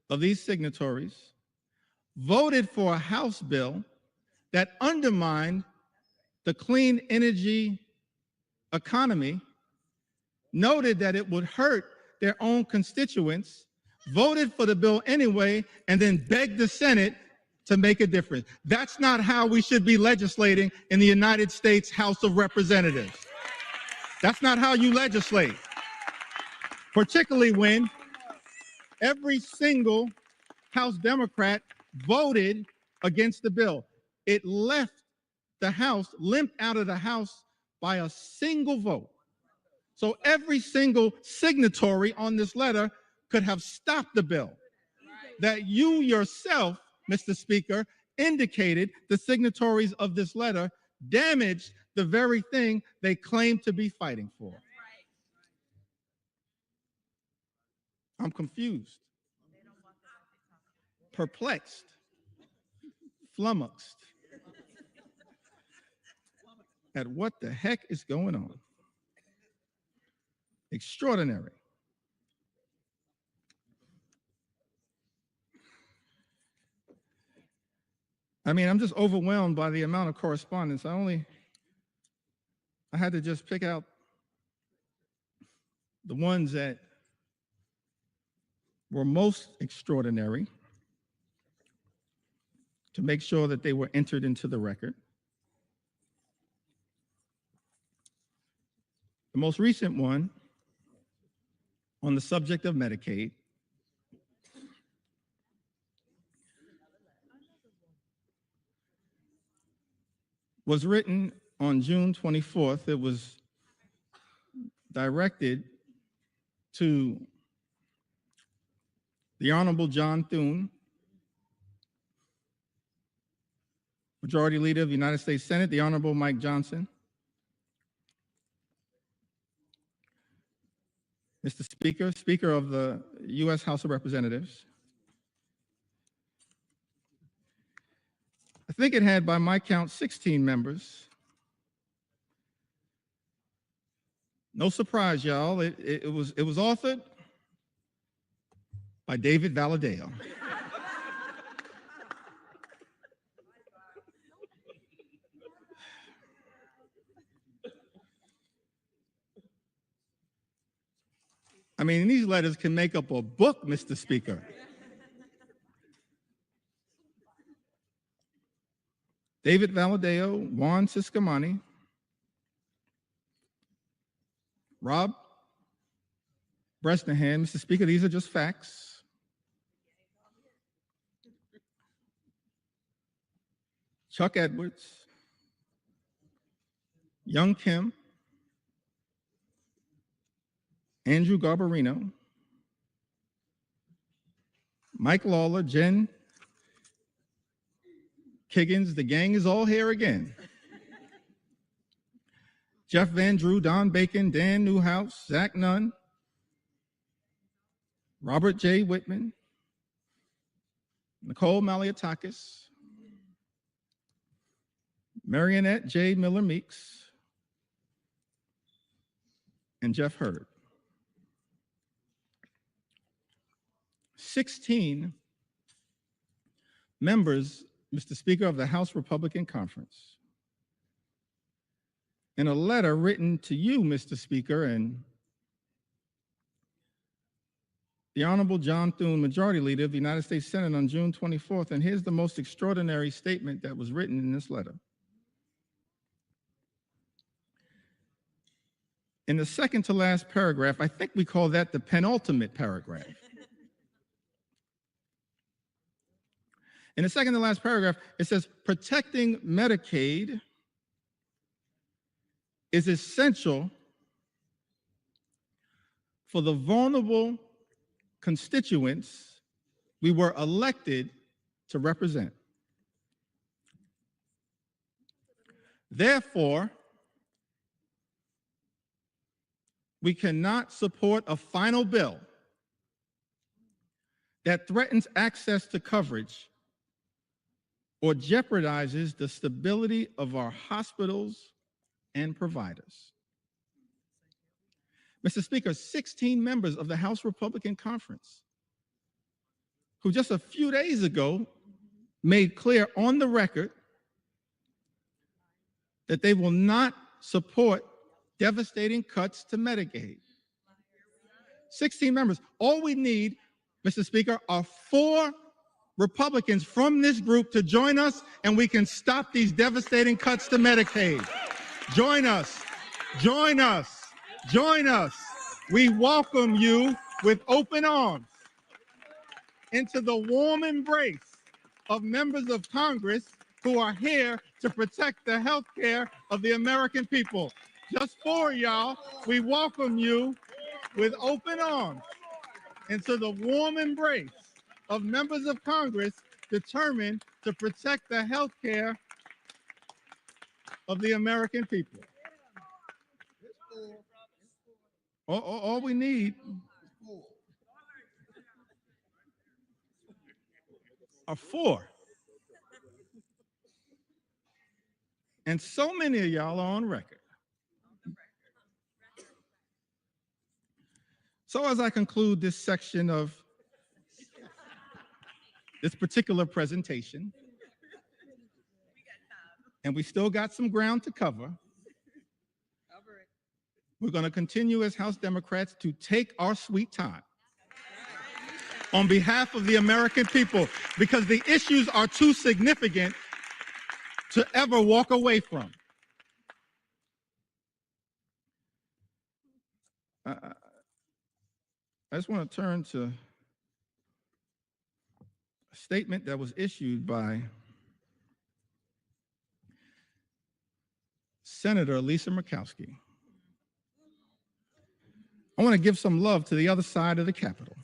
of these signatories voted for a House bill that undermined the clean energy economy, noted that it would hurt their own constituents, voted for the bill anyway, and then begged the Senate to make a difference. That's not how we should be legislating in the United States House of Representatives. That's not how you legislate, particularly when every single House Democrat voted against the bill. It left the House, limped out of the House by a single vote. So every single signatory on this letter could have stopped the bill that you yourself, Mr. Speaker, indicated the signatories of this letter damaged the very thing they claim to be fighting for. I'm confused, perplexed, flummoxed at what the heck is going on. Extraordinary. I mean, I'm just overwhelmed by the amount of correspondence. I had to just pick out the ones that were most extraordinary to make sure that they were entered into the record. The most recent one on the subject of Medicaid was written on June 24th. It was directed to the Honorable John Thune, Majority Leader of the United States Senate, the Honorable Mike Johnson, Mr. Speaker, Speaker of the U.S. House of Representatives. I think it had, by my count, 16 members. No surprise, y'all. It was authored by David Valadeo. I mean, these letters can make up a book, Mr. Speaker. David Valadeo, Juan Ciscomani, Rob Bresnahan. Mr. Speaker, these are just facts. Chuck Edwards, Young Kim, Andrew Garbarino, Mike Lawler, Jen Kiggins, the gang is all here again. Jeff Van Drew, Don Bacon, Dan Newhouse, Zach Nunn, Robert J. Whitman, Nicole Maliatakis, Marionette J. Miller Meeks, and Jeff Hurd. 16 members, Mr. Speaker, of the House Republican Conference, in a letter written to you, Mr. Speaker, and the Honorable John Thune, Majority Leader of the United States Senate, on June 24th, and here's the most extraordinary statement that was written in this letter. In the second to last paragraph, I think we call that the penultimate paragraph. In the second to last paragraph, it says, protecting Medicaid is essential for the vulnerable constituents we were elected to represent. Therefore, we cannot support a final bill that threatens access to coverage or jeopardizes the stability of our hospitals and providers. Mr. Speaker, 16 members of the House Republican Conference, who just a few days ago made clear on the record that they will not support devastating cuts to Medicaid. 16 members. All we need, Mr. Speaker, are 4 Republicans from this group to join us, and we can stop these devastating cuts to Medicaid. Join us, join us, join us. We welcome you with open arms into the warm embrace of members of Congress who are here to protect the health care of the American people. Just 4 y'all, we welcome you with open arms into the warm embrace of members of Congress determined to protect the health care of the American people. All we need are 4. And so many of y'all are on record. So as I conclude this section of this particular presentation, and we still got some ground to cover, we're going to continue as House Democrats to take our sweet time on behalf of the American people, because the issues are too significant to ever walk away from. I just want to turn to a statement that was issued by Senator Lisa Murkowski. I want to give some love to the other side of the Capitol.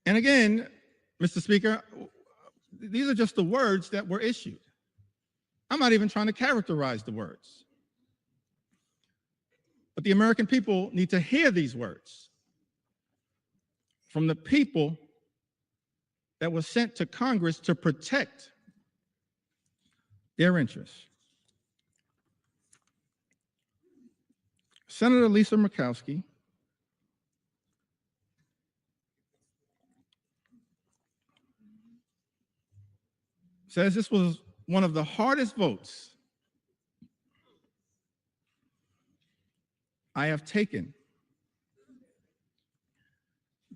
And again, Mr. Speaker, these are just the words that were issued. I'm not even trying to characterize the words. But the American people need to hear these words from the people that were sent to Congress to protect their interests. Senator Lisa Murkowski says this was one of the hardest votes I have taken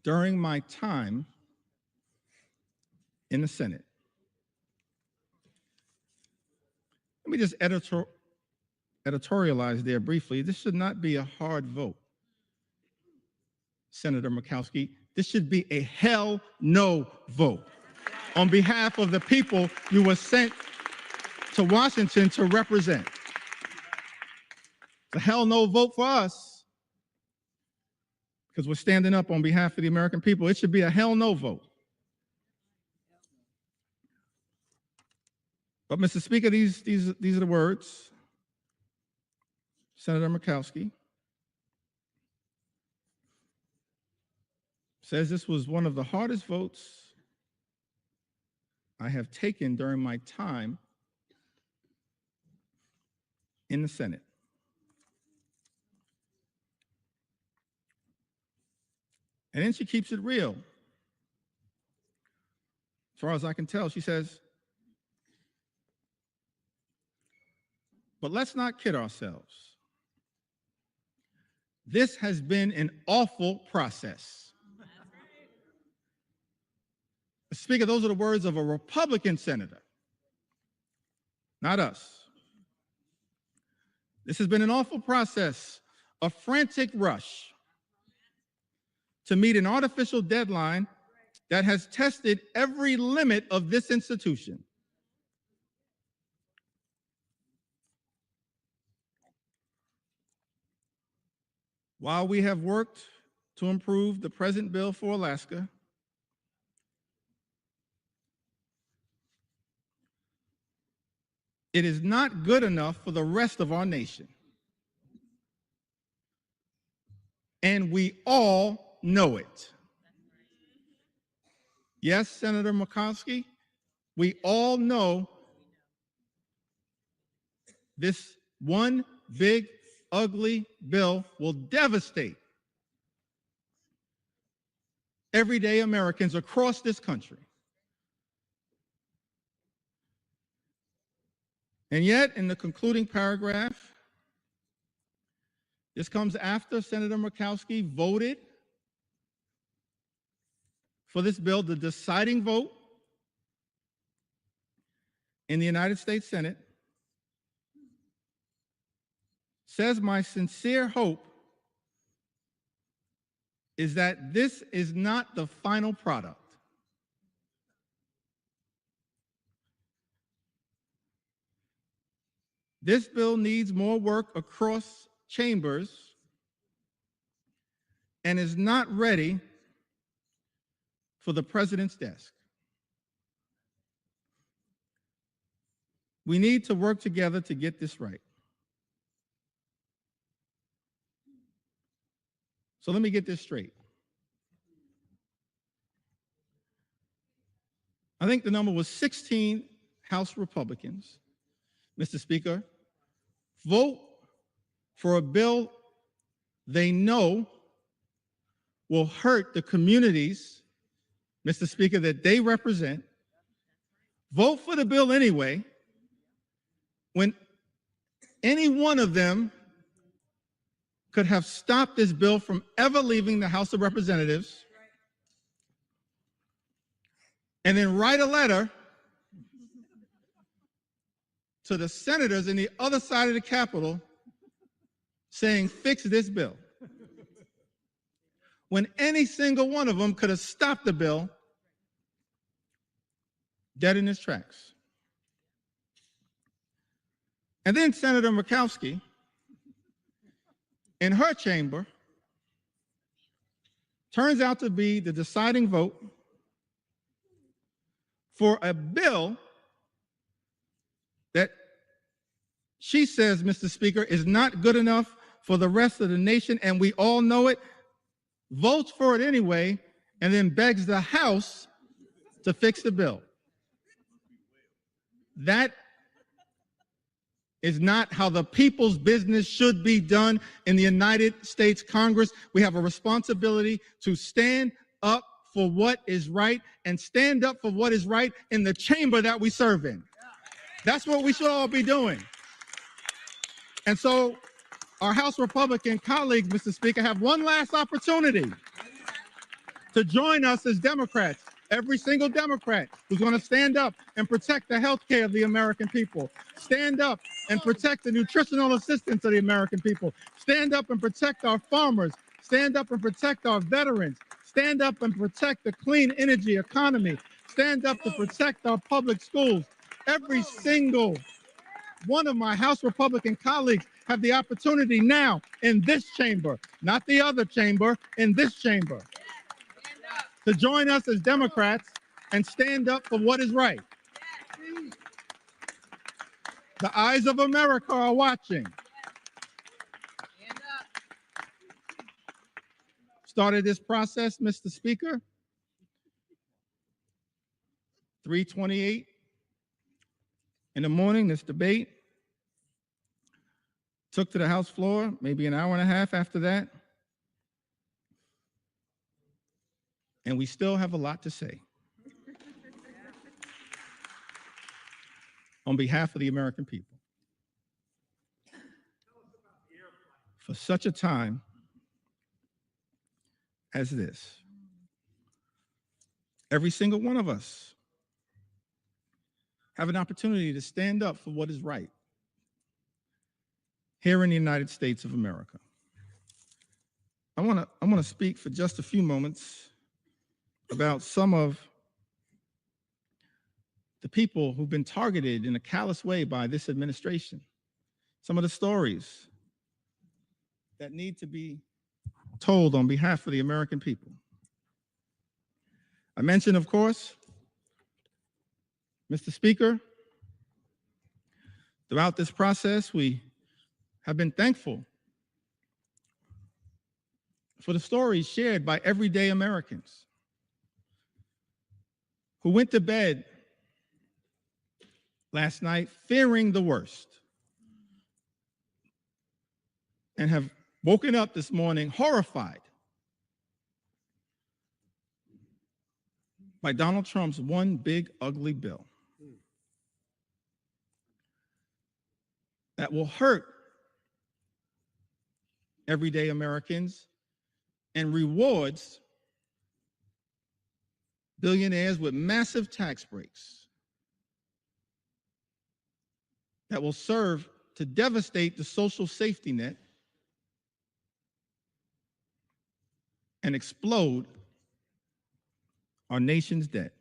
during my time in the Senate. Let me just editorialize there briefly. This should not be a hard vote, Senator Murkowski. This should be a hell no vote on behalf of the people you were sent to Washington to represent. It's a hell no vote for us because we're standing up on behalf of the American people. It should be a hell no vote. But, Mr. Speaker, these are the words. Senator Murkowski says this was one of the hardest votes I have taken during my time in the Senate. And then she keeps it real. As far as I can tell, she says, but let's not kid ourselves. This has been an awful process. Speaker, those are the words of a Republican senator, not us. This has been an awful process, a frantic rush to meet an artificial deadline that has tested every limit of this institution. While we have worked to improve the present bill for Alaska, it is not good enough for the rest of our nation. And we all know it. Yes, Senator Murkowski, we all know this one big, ugly bill will devastate everyday Americans across this country. And yet, in the concluding paragraph, this comes after Senator Murkowski voted for this bill, the deciding vote in the United States Senate, says, my sincere hope is that this is not the final product. This bill needs more work across chambers and is not ready for the president's desk. We need to work together to get this right. So let me get this straight. I think the number was 16 House Republicans, Mr. Speaker, vote for a bill they know will hurt the communities, Mr. Speaker, that they represent. Vote for the bill anyway, when any one of them could have stopped this bill from ever leaving the House of Representatives, and then write a letter to the senators in the other side of the Capitol saying, fix this bill. When any single one of them could have stopped the bill dead in its tracks. And then Senator Murkowski, in her chamber, turns out to be the deciding vote for a bill that she says, Mr. Speaker, is not good enough for the rest of the nation, and we all know it, votes for it anyway, and then begs the House to fix the bill. That is not how the people's business should be done in the United States Congress. We have a responsibility to stand up for what is right and stand up for what is right in the chamber that we serve in. That's what we should all be doing. And so our House Republican colleagues, Mr. Speaker, have one last opportunity to join us as Democrats. Every single Democrat who's going to stand up and protect the health care of the American people, stand up and protect the nutritional assistance of the American people, stand up and protect our farmers, stand up and protect our veterans, stand up and protect the clean energy economy, stand up to protect our public schools. Every single one of my House Republican colleagues have the opportunity now in this chamber, not the other chamber, in this chamber, to join us as Democrats and stand up for what is right. The eyes of America are watching. Started this process, Mr. Speaker, 3:28 in the morning, this debate. Took to the House floor, maybe an hour and a half after that. And we still have a lot to say. On behalf of the American people. For such a time as this, every single one of us have an opportunity to stand up for what is right here in the United States of America. I want to speak for just a few moments about some of the people who've been targeted in a callous way by this administration. Some of the stories that need to be told on behalf of the American people. I mentioned, of course, Mr. Speaker, throughout this process, we have been thankful for the stories shared by everyday Americans who went to bed last night fearing the worst and have woken up this morning horrified by Donald Trump's one big ugly bill that will hurt everyday Americans and rewards billionaires with massive tax breaks that will serve to devastate the social safety net and explode our nation's debt.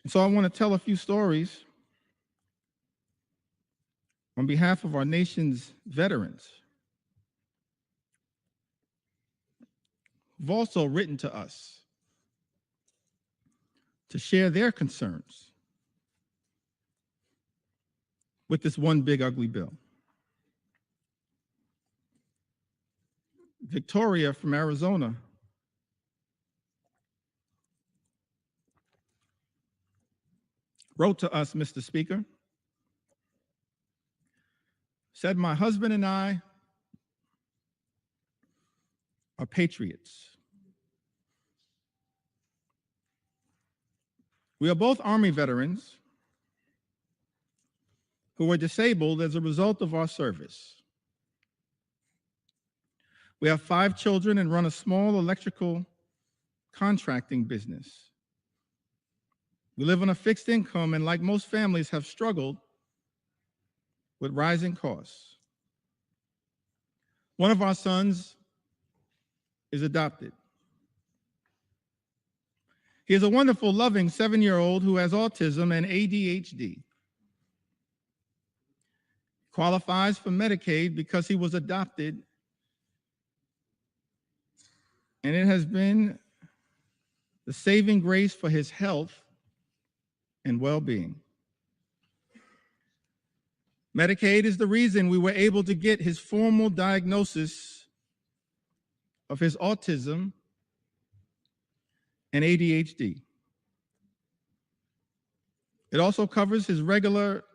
And so I want to tell a few stories on behalf of our nation's veterans who've also written to us to share their concerns with this one big ugly bill. Victoria from Arizona wrote to us, Mr. Speaker, said, "My husband and I are patriots. We are both Army veterans who were disabled as a result of our service. We have 5 children and run a small electrical contracting business. We live on a fixed income and, like most families, have struggled with rising costs. One of our sons is adopted. He is a wonderful, loving 7-year-old who has autism and ADHD. Qualifies for Medicaid because he was adopted, and it has been the saving grace for his health and well-being. Medicaid is the reason we were able to get his formal diagnosis of his autism and ADHD. It also covers his regular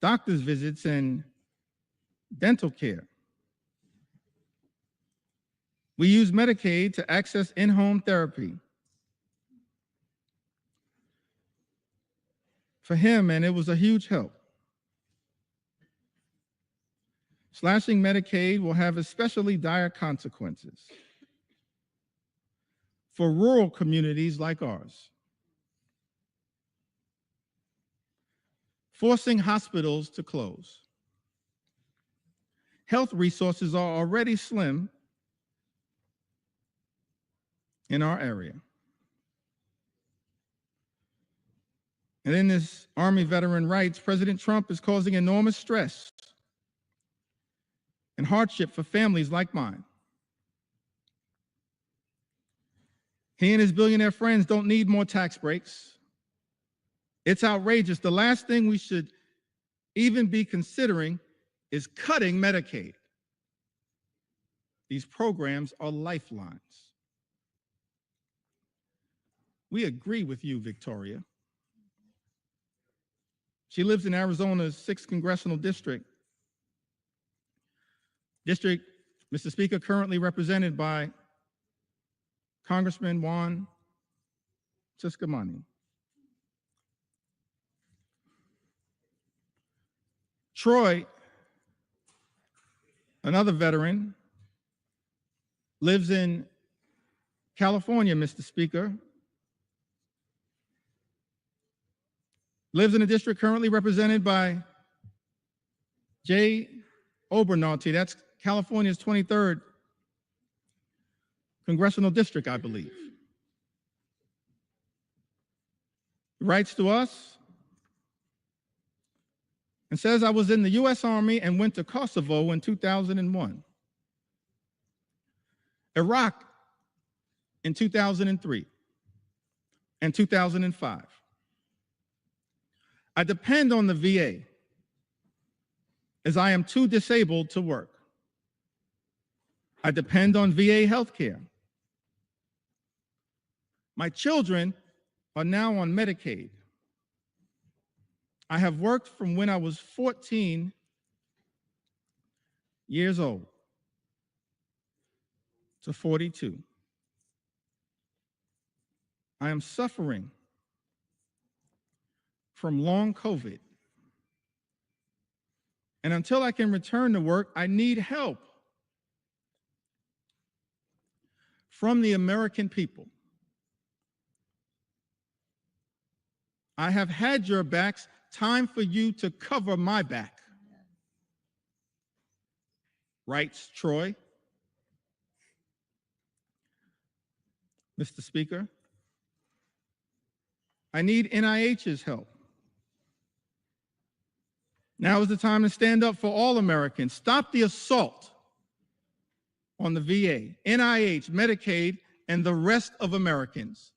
doctor's visits and dental care. We use Medicaid to access in-home therapy for him, and it was a huge help. Slashing Medicaid will have especially dire consequences for rural communities like ours. Forcing hospitals to close. Health resources are already slim in our area. And in this Army veteran rights, President Trump is causing enormous stress and hardship for families like mine. He and his billionaire friends don't need more tax breaks. It's outrageous. The last thing we should even be considering is cutting Medicaid. These programs are lifelines. We agree with you, Victoria. She lives in Arizona's 6th congressional district. District, Mr. Speaker, currently represented by Congressman Juan Ciscomani. Troy, another veteran, lives in California, Mr. Speaker. Lives in a district currently represented by Jay Obernalte. That's California's 23rd congressional district, I believe. He writes to us and says, I was in the U.S. Army and went to Kosovo in 2001, Iraq in 2003 and 2005. I depend on the VA as I am too disabled to work. I depend on VA healthcare. My children are now on Medicaid. I have worked from when I was 14 years old to 42. I am suffering from long COVID. And until I can return to work, I need help from the American people. I have had your backs. Time for you to cover my back, writes Troy. Mr. Speaker, I need NIH's help. Now is the time to stand up for all Americans. Stop the assault on the VA, NIH, Medicaid, and the rest of Americans.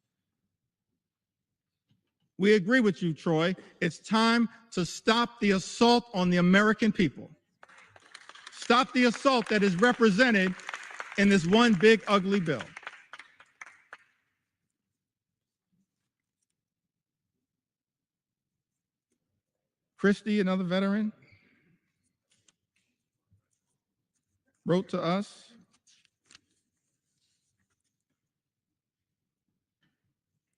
We agree with you, Troy. It's time to stop the assault on the American people. Stop the assault that is represented in this one big ugly bill. Christy, another veteran, wrote to us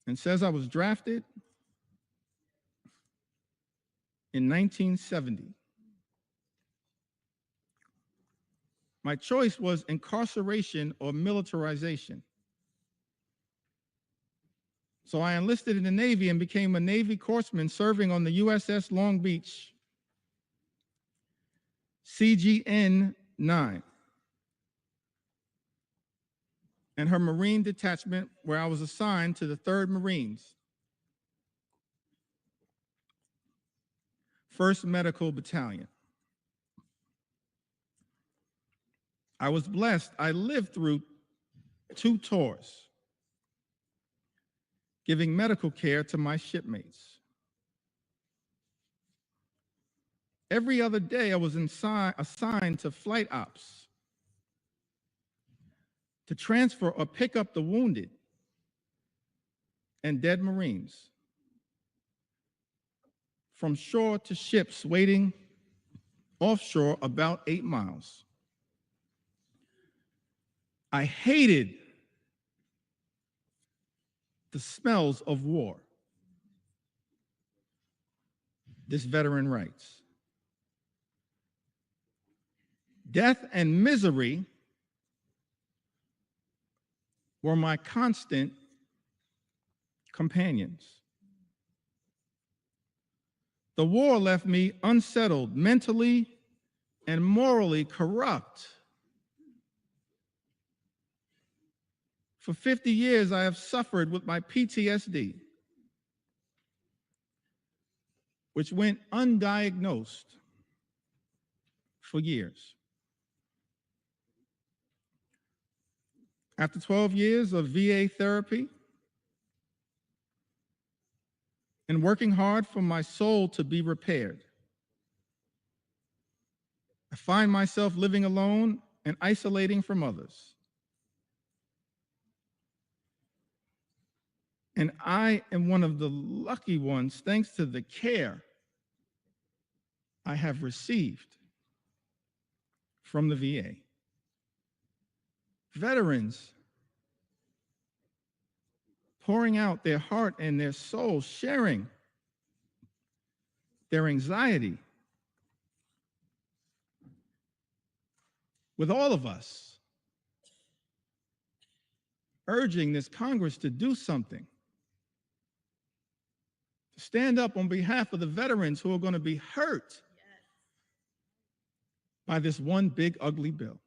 and says, I was drafted in 1970. My choice was incarceration or militarization. So I enlisted in the Navy and became a Navy corpsman serving on the USS Long Beach, CGN 9, and her Marine detachment, where I was assigned to the 3rd Marines, 1st Medical Battalion. I was blessed. I lived through 2 tours, giving medical care to my shipmates. Every other day, I was assigned to flight ops to transfer or pick up the wounded and dead Marines from shore to ships waiting offshore about 8 miles. I hated the smells of war. This veteran writes. Death and misery were my constant companions. The war left me unsettled, mentally and morally corrupt. For 50 years, I have suffered with my PTSD, which went undiagnosed for years. After 12 years of VA therapy and working hard for my soul to be repaired, I find myself living alone and isolating from others. And I am one of the lucky ones, thanks to the care I have received from the VA. Veterans pouring out their heart and their soul, sharing their anxiety with all of us, urging this Congress to do something, to stand up on behalf of the veterans who are going to be hurt by this one big ugly bill,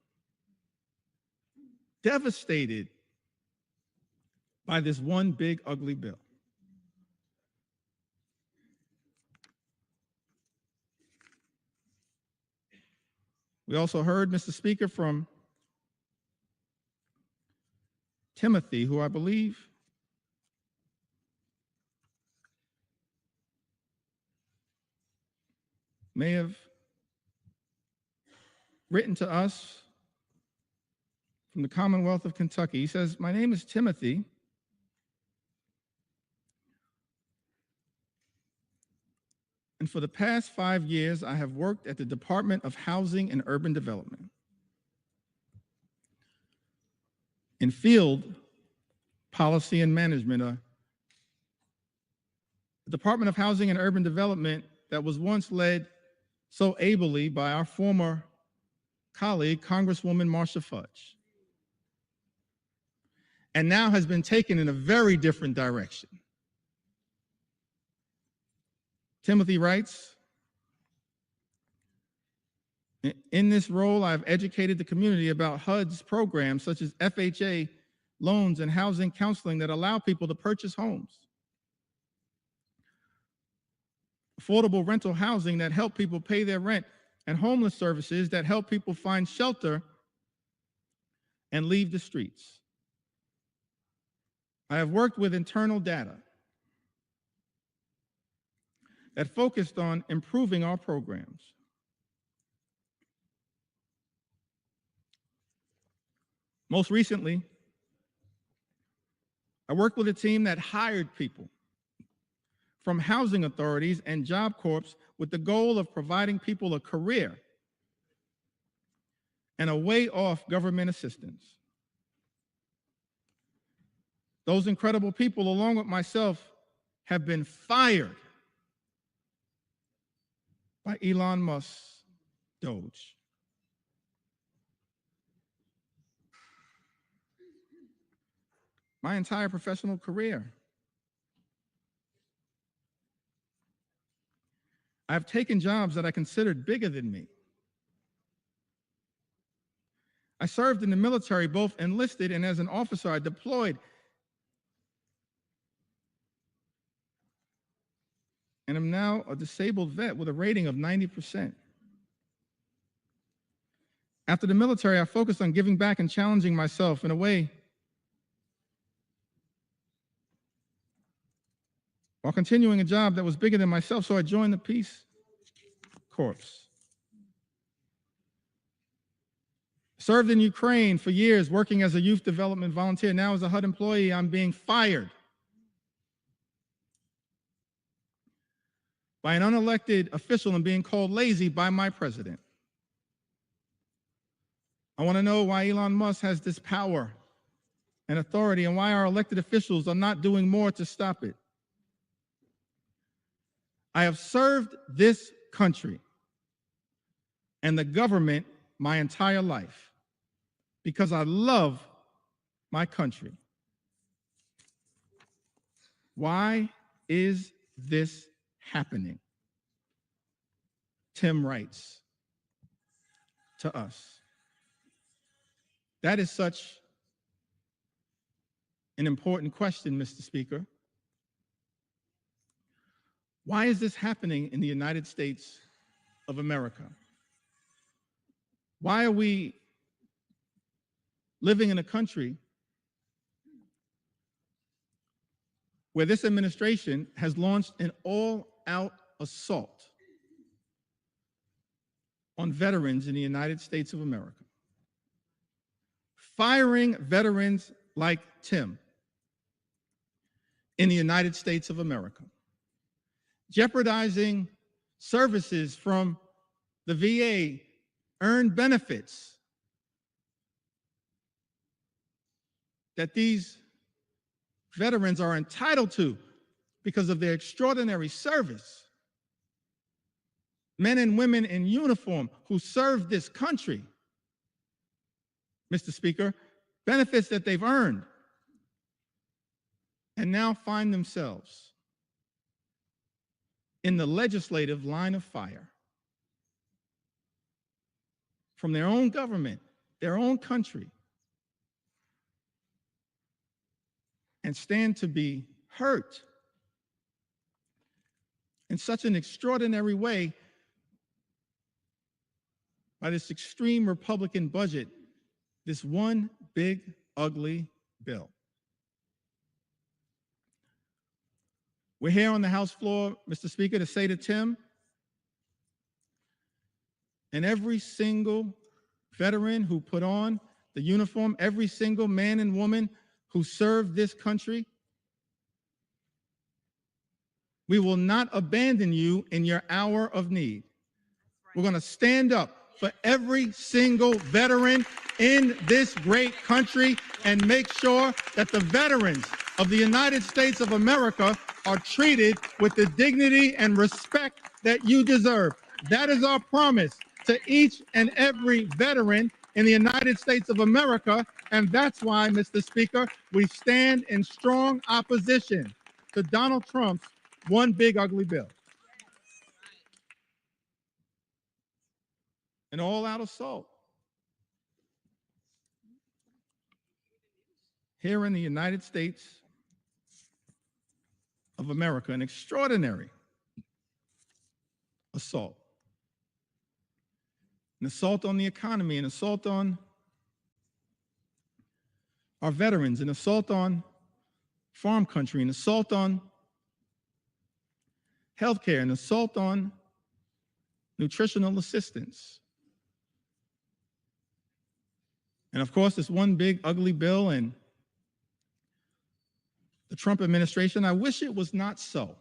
devastated by this one big ugly bill. We also heard, Mr. Speaker, from Timothy, who I believe may have written to us from the Commonwealth of Kentucky. He says, "My name is Timothy. And for the past 5 years, I have worked at the Department of Housing and Urban Development in field policy and management, the Department of Housing and Urban Development that was once led so ably by our former colleague, Congresswoman Marcia Fudge, and now has been taken in a very different direction." Timothy writes, "In this role, I've educated the community about HUD's programs such as FHA loans and housing counseling that allow people to purchase homes, affordable rental housing that help people pay their rent, and homeless services that help people find shelter and leave the streets. I have worked with internal data that focused on improving our programs. Most recently, I worked with a team that hired people from housing authorities and Job Corps with the goal of providing people a career and a way off government assistance. Those incredible people, along with myself, have been fired by Elon Musk's Doge. My entire professional career, I've taken jobs that I considered bigger than me. I served in the military, both enlisted and as an officer. I deployed. And I'm now a disabled vet with a rating of 90%. After the military, I focused on giving back and challenging myself in a way while continuing a job that was bigger than myself, so I joined the Peace Corps. Served in Ukraine for years, working as a youth development volunteer. Now as a HUD employee, I'm being fired by an unelected official and being called lazy by my president. I want to know why Elon Musk has this power and authority and why our elected officials are not doing more to stop it. I have served this country and the government my entire life because I love my country. Why is this happening? Tim writes to us. That is such an important question, Mr. Speaker. Why is this happening in the United States of America? Why are we living in a country where this administration has launched an all-out assault on veterans in the United States of America, firing veterans like Tim in the United States of America, jeopardizing services from the VA, earned benefits that these veterans are entitled to because of their extraordinary service. Men and women in uniform who serve this country, Mr. Speaker, benefits that they've earned, and now find themselves in the legislative line of fire from their own government, their own country, and stand to be hurt in such an extraordinary way by this extreme Republican budget, this one big, ugly bill. We're here on the House floor, Mr. Speaker, to say to Tim and every single veteran who put on the uniform, every single man and woman who served this country, we will not abandon you in your hour of need. We're going to stand up for every single veteran in this great country and make sure that the veterans of the United States of America are treated with the dignity and respect that you deserve. That is our promise to each and every veteran in the United States of America, and that's why, Mr. Speaker, we stand in strong opposition to Donald Trump's one big ugly bill. An all-out assault here in the United States of America, an extraordinary assault. An assault on the economy, an assault on our veterans, an assault on farm country, an assault on healthcare, an assault on nutritional assistance. And of course, this one big ugly bill and the Trump administration, I wish it was not so.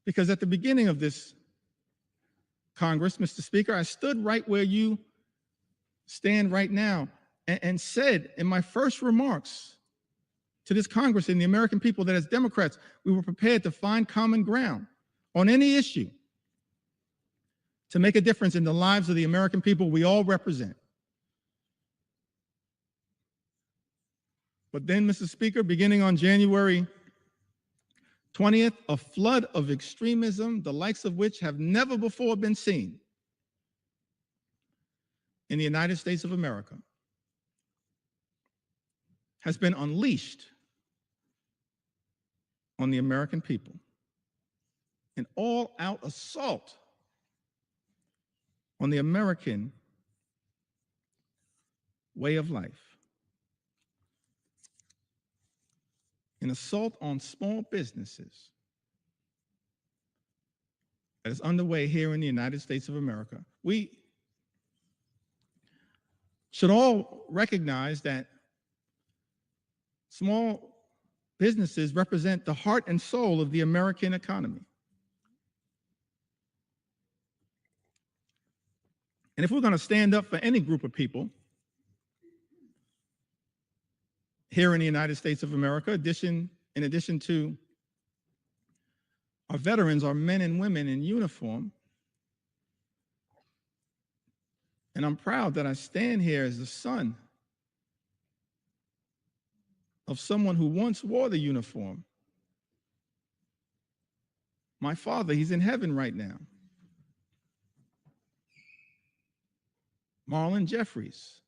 Because at the beginning of this Congress, Mr. Speaker, I stood right where you stand right now and said in my first remarks to this Congress and the American people that as Democrats, we were prepared to find common ground on any issue to make a difference in the lives of the American people we all represent. But then, Mr. Speaker, beginning on January 20th, a flood of extremism, the likes of which have never before been seen in the United States of America, has been unleashed on the American people. An all-out assault on the American way of life. An assault on small businesses that is underway here in the United States of America. We should all recognize that small businesses represent the heart and soul of the American economy. And if we're going to stand up for any group of people here in the United States of America, in addition to our veterans, our men and women in uniform, And I'm proud that I stand here as the son of someone who once wore the uniform. My father, he's in heaven right now. Marlon Jeffries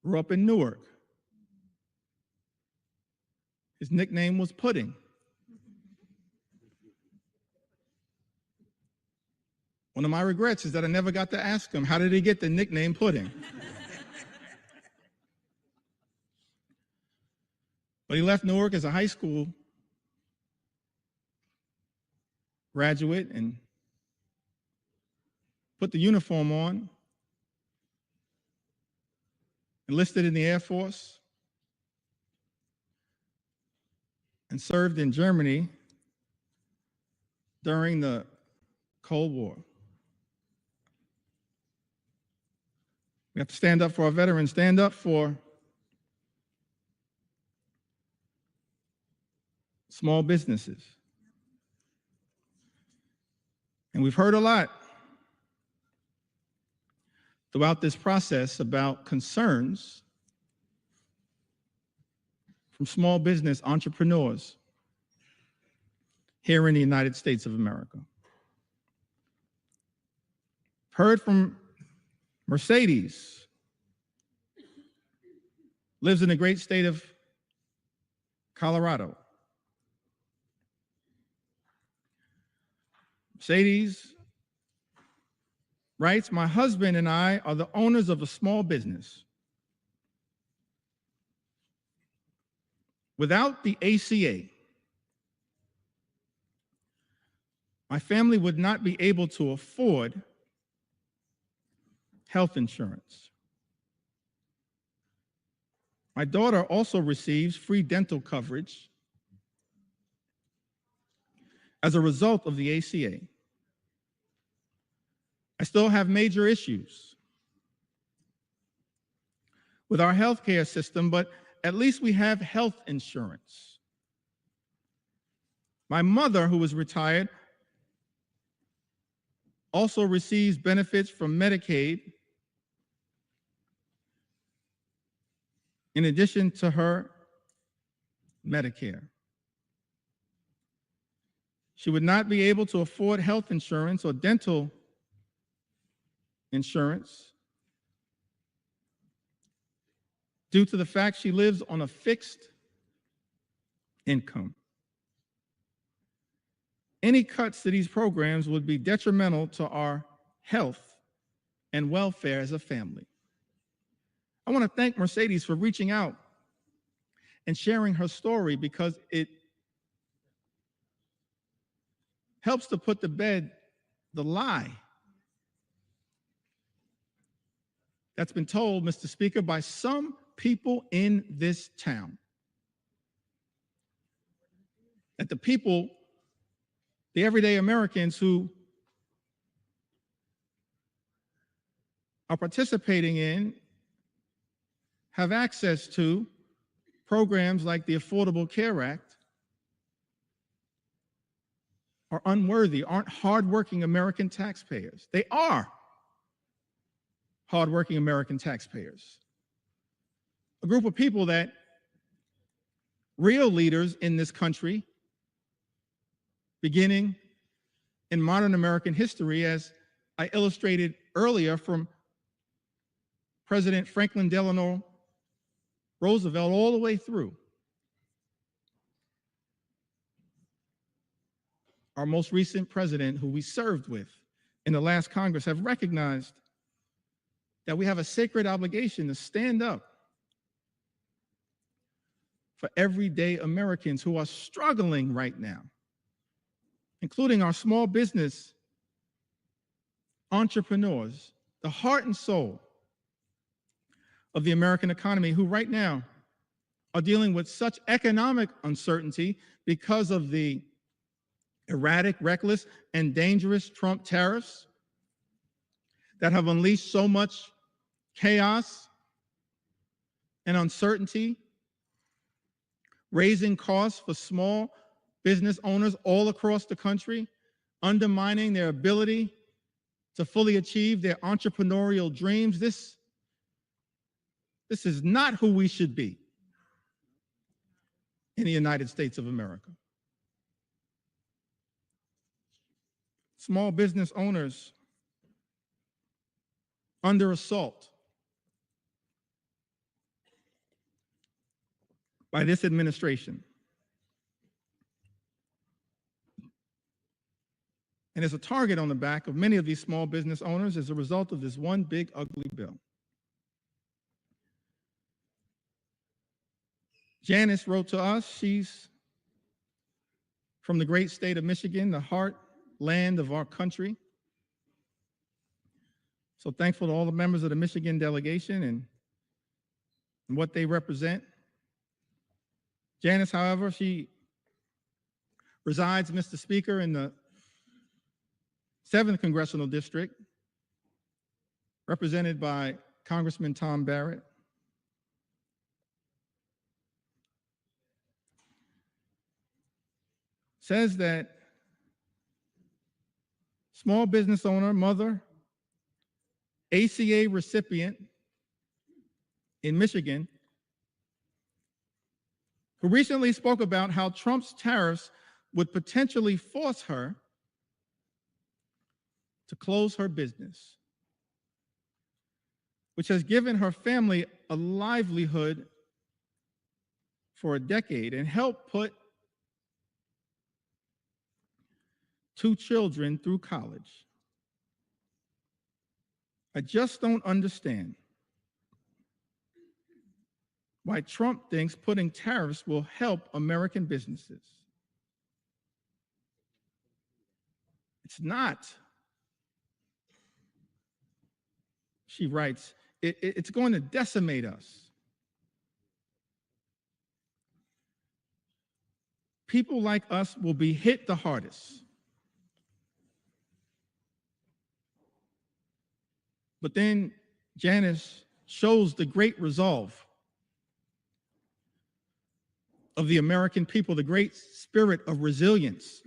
grew up in Newark. His nickname was Pudding. One of my regrets is that I never got to ask him, how did he get the nickname Pudding? But he left Newark as a high school graduate and put the uniform on, enlisted in the Air Force, and served in Germany during the Cold War. We have to stand up for our veterans, stand up for small businesses. And we've heard a lot throughout this process about concerns from small business entrepreneurs here in the United States of America. Heard from Mercedes, lives in the great state of Colorado. Mercedes writes, my husband and I are the owners of a small business. Without the ACA, my family would not be able to afford health insurance. My daughter also receives free dental coverage as a result of the ACA. I still have major issues with our healthcare system, but at least we have health insurance. My mother, who is retired, also receives benefits from Medicaid in addition to her Medicare. She would not be able to afford health insurance or dental insurance due to the fact she lives on a fixed income. Any cuts to these programs would be detrimental to our health and welfare as a family. I want to thank Mercedes for reaching out and sharing her story because it helps to put to bed the lie that's been told, Mr. Speaker, by some people in this town. That the people, the everyday Americans who are participating in, have access to programs like the Affordable Care Act, are unworthy, aren't hardworking American taxpayers. They are hardworking American taxpayers. A group of people that real leaders in this country, beginning in modern American history, as I illustrated earlier from President Franklin Delano Roosevelt all the way through our most recent president, who we served with in the last Congress, have recognized that we have a sacred obligation to stand up for everyday Americans who are struggling right now, including our small business entrepreneurs, the heart and soul of the American economy, who right now are dealing with such economic uncertainty because of the erratic, reckless, and dangerous Trump tariffs that have unleashed so much chaos and uncertainty, raising costs for small business owners all across the country, undermining their ability to fully achieve their entrepreneurial dreams. This is not who we should be in the United States of America. Small business owners under assault by this administration. And there's a target on the back of many of these small business owners as a result of this one big ugly bill. Janice wrote to us. She's from the great state of Michigan, the heartland of our country. So thankful to all the members of the Michigan delegation and what they represent. Janice, however, she resides, Mr. Speaker, in the 7th Congressional District, represented by Congressman Tom Barrett. Says that small business owner, mother, ACA recipient in Michigan, who recently spoke about how Trump's tariffs would potentially force her to close her business, which has given her family a livelihood for a decade and helped put 2 children through college. I just don't understand why Trump thinks putting tariffs will help American businesses. It's not. She writes, it's going to decimate us. People like us will be hit the hardest. But then Janice shows the great resolve of the American people, the great spirit of resilience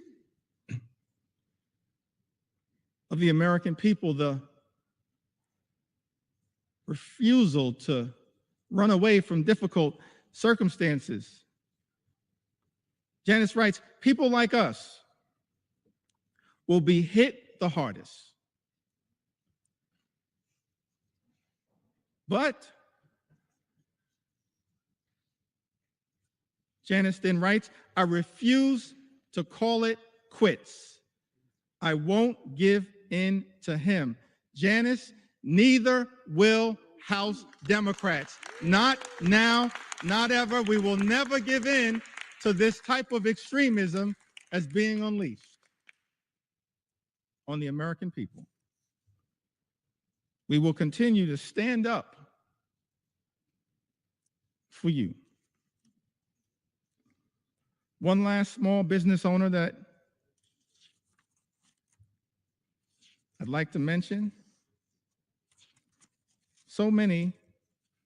of the American people, the refusal to run away from difficult circumstances. Janice writes, people like us will be hit the hardest. But Janice then writes, I refuse to call it quits. I won't give in to him. Janice, neither will House Democrats. Not now, not ever. We will never give in to this type of extremism as being unleashed on the American people. We will continue to stand up for you. One last small business owner that I'd like to mention. So many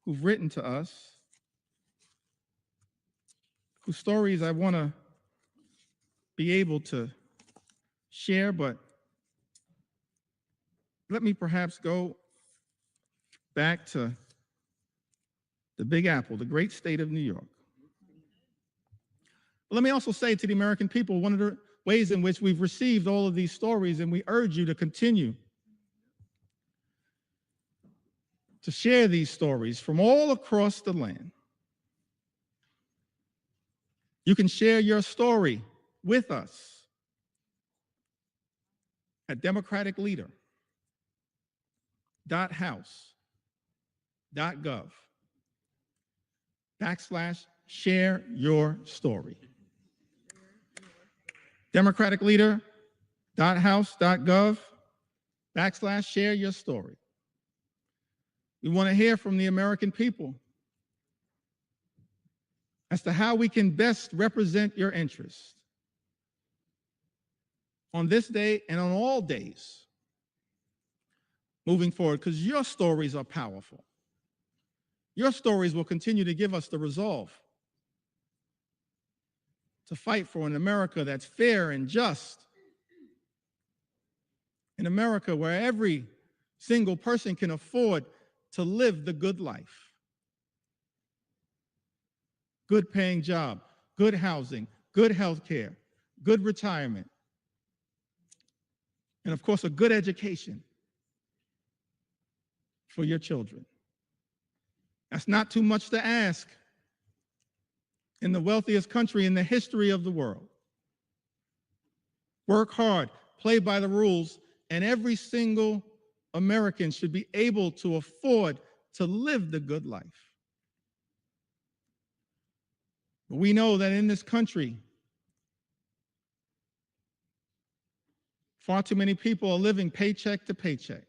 who've written to us, whose stories I want to be able to share, but let me perhaps go back to the Big Apple, the great state of New York. But let me also say to the American people, one of the ways in which we've received all of these stories, and we urge you to continue to share these stories from all across the land. You can share your story with us at democraticleader.house.gov/share your story. democraticleader.house.gov/share your story. We want to hear from the American people as to how we can best represent your interests on this day and on all days moving forward, because your stories are powerful. Your stories will continue to give us the resolve to fight for an America that's fair and just In America, where every single person can afford to live the good life. Good paying job, good housing, good health care, good retirement, and of course, a good education for your children. That's not too much to ask in the wealthiest country in the history of the world. Work hard, play by the rules, and every single American should be able to afford to live the good life. But we know that in this country, far too many people are living paycheck to paycheck.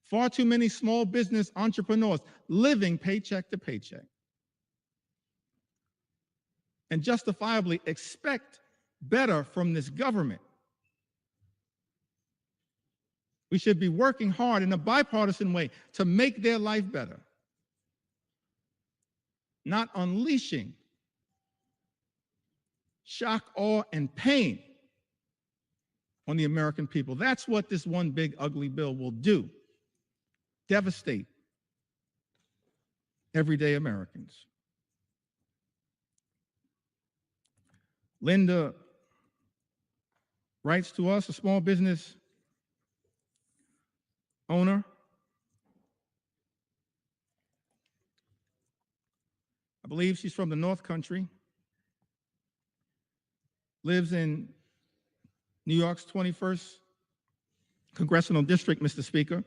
Far too many small business entrepreneurs living paycheck to paycheck. And justifiably expect better from this government. We should be working hard in a bipartisan way to make their life better, not unleashing shock, awe, and pain on the American people. That's what this one big ugly bill will do. Devastate everyday Americans. Linda writes to us, a small business owner. I believe she's from the North Country. Lives in New York's 21st Congressional District, Mr. Speaker.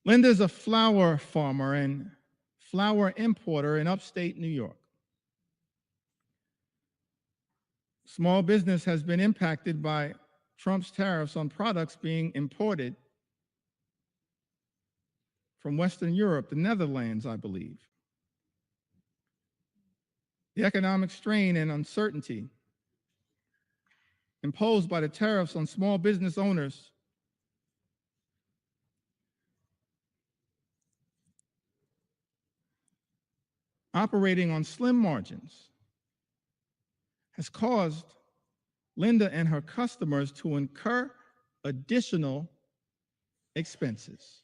Linda's a flower farmer and flower importer in upstate New York. Small business has been impacted by Trump's tariffs on products being imported from Western Europe, the Netherlands, I believe. The economic strain and uncertainty imposed by the tariffs on small business owners operating on slim margins has caused Linda and her customers to incur additional expenses.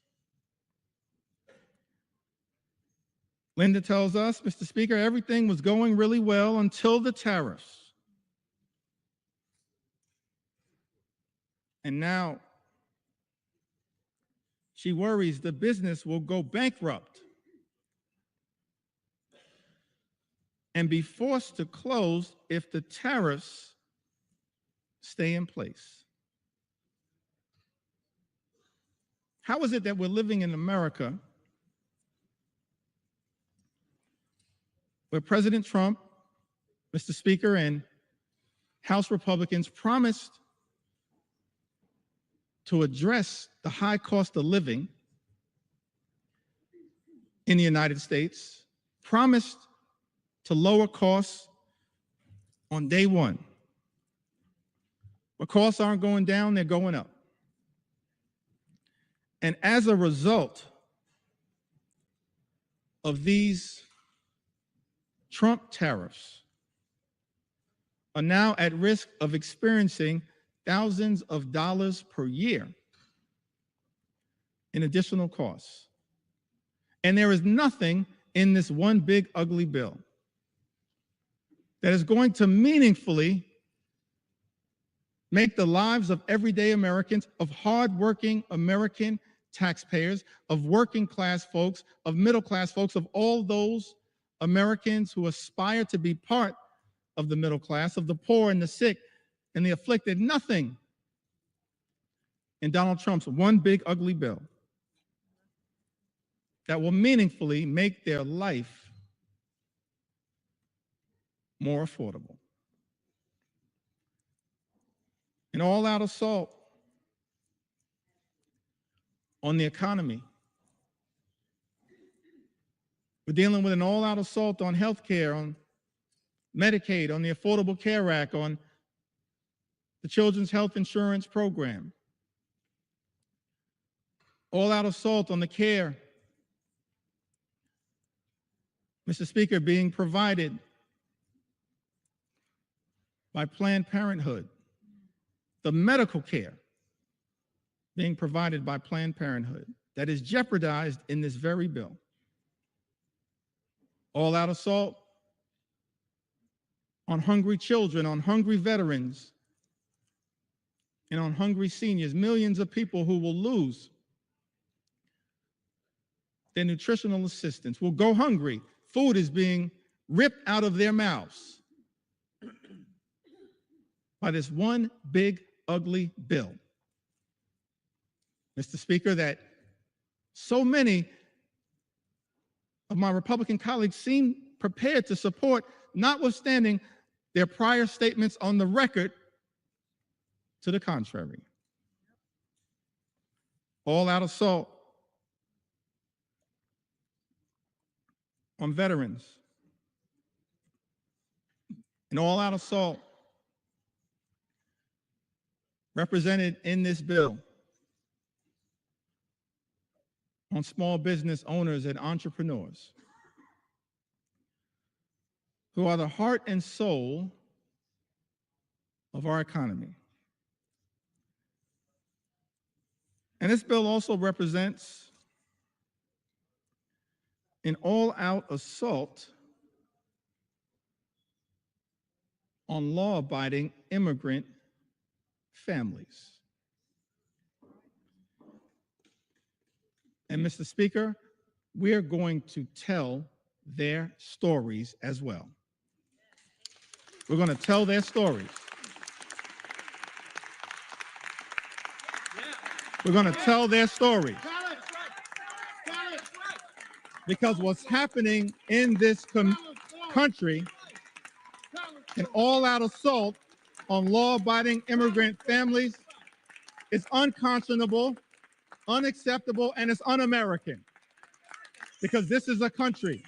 Linda tells us, Mr. Speaker, everything was going really well until the tariffs. And now she worries the business will go bankrupt and be forced to close if the tariffs stay in place. How is it that we're living in America where President Trump, Mr. Speaker, and House Republicans promised to address the high cost of living in the United States, promised to lower costs on day one. But costs aren't going down, they're going up. And as a result of these Trump tariffs are now at risk of experiencing thousands of dollars per year in additional costs. And there is nothing in this one big ugly bill that is going to meaningfully make the lives of everyday Americans, of hardworking American taxpayers, of working class folks, of middle class folks, of all those Americans who aspire to be part of the middle class, of the poor and the sick and the afflicted. Nothing in Donald Trump's one big ugly bill that will meaningfully make their life more affordable. An all-out assault on the economy. We're dealing with an all-out assault on health care, on Medicaid, on the Affordable Care Act, on the Children's Health Insurance Program. All-out assault on the care, Mr. Speaker, being provided by Planned Parenthood, the medical care being provided by Planned Parenthood that is jeopardized in this very bill. All-out assault on hungry children, on hungry veterans, and on hungry seniors, millions of people who will lose their nutritional assistance, will go hungry. Food is being ripped out of their mouths by this one big, ugly bill. Mr. Speaker, that so many of my Republican colleagues seem prepared to support, notwithstanding their prior statements on the record to the contrary. All-out assault on veterans, an all-out assault represented in this bill on small business owners and entrepreneurs who are the heart and soul of our economy. And this bill also represents an all-out assault on law-abiding immigrant families. And Mr. Speaker, we are going to tell their stories as well. We're going to tell their stories. We're going to tell their stories. Because what's happening in this country, an all-out assault on law-abiding immigrant families, is unconscionable, unacceptable, and it's un-American. Because this is a country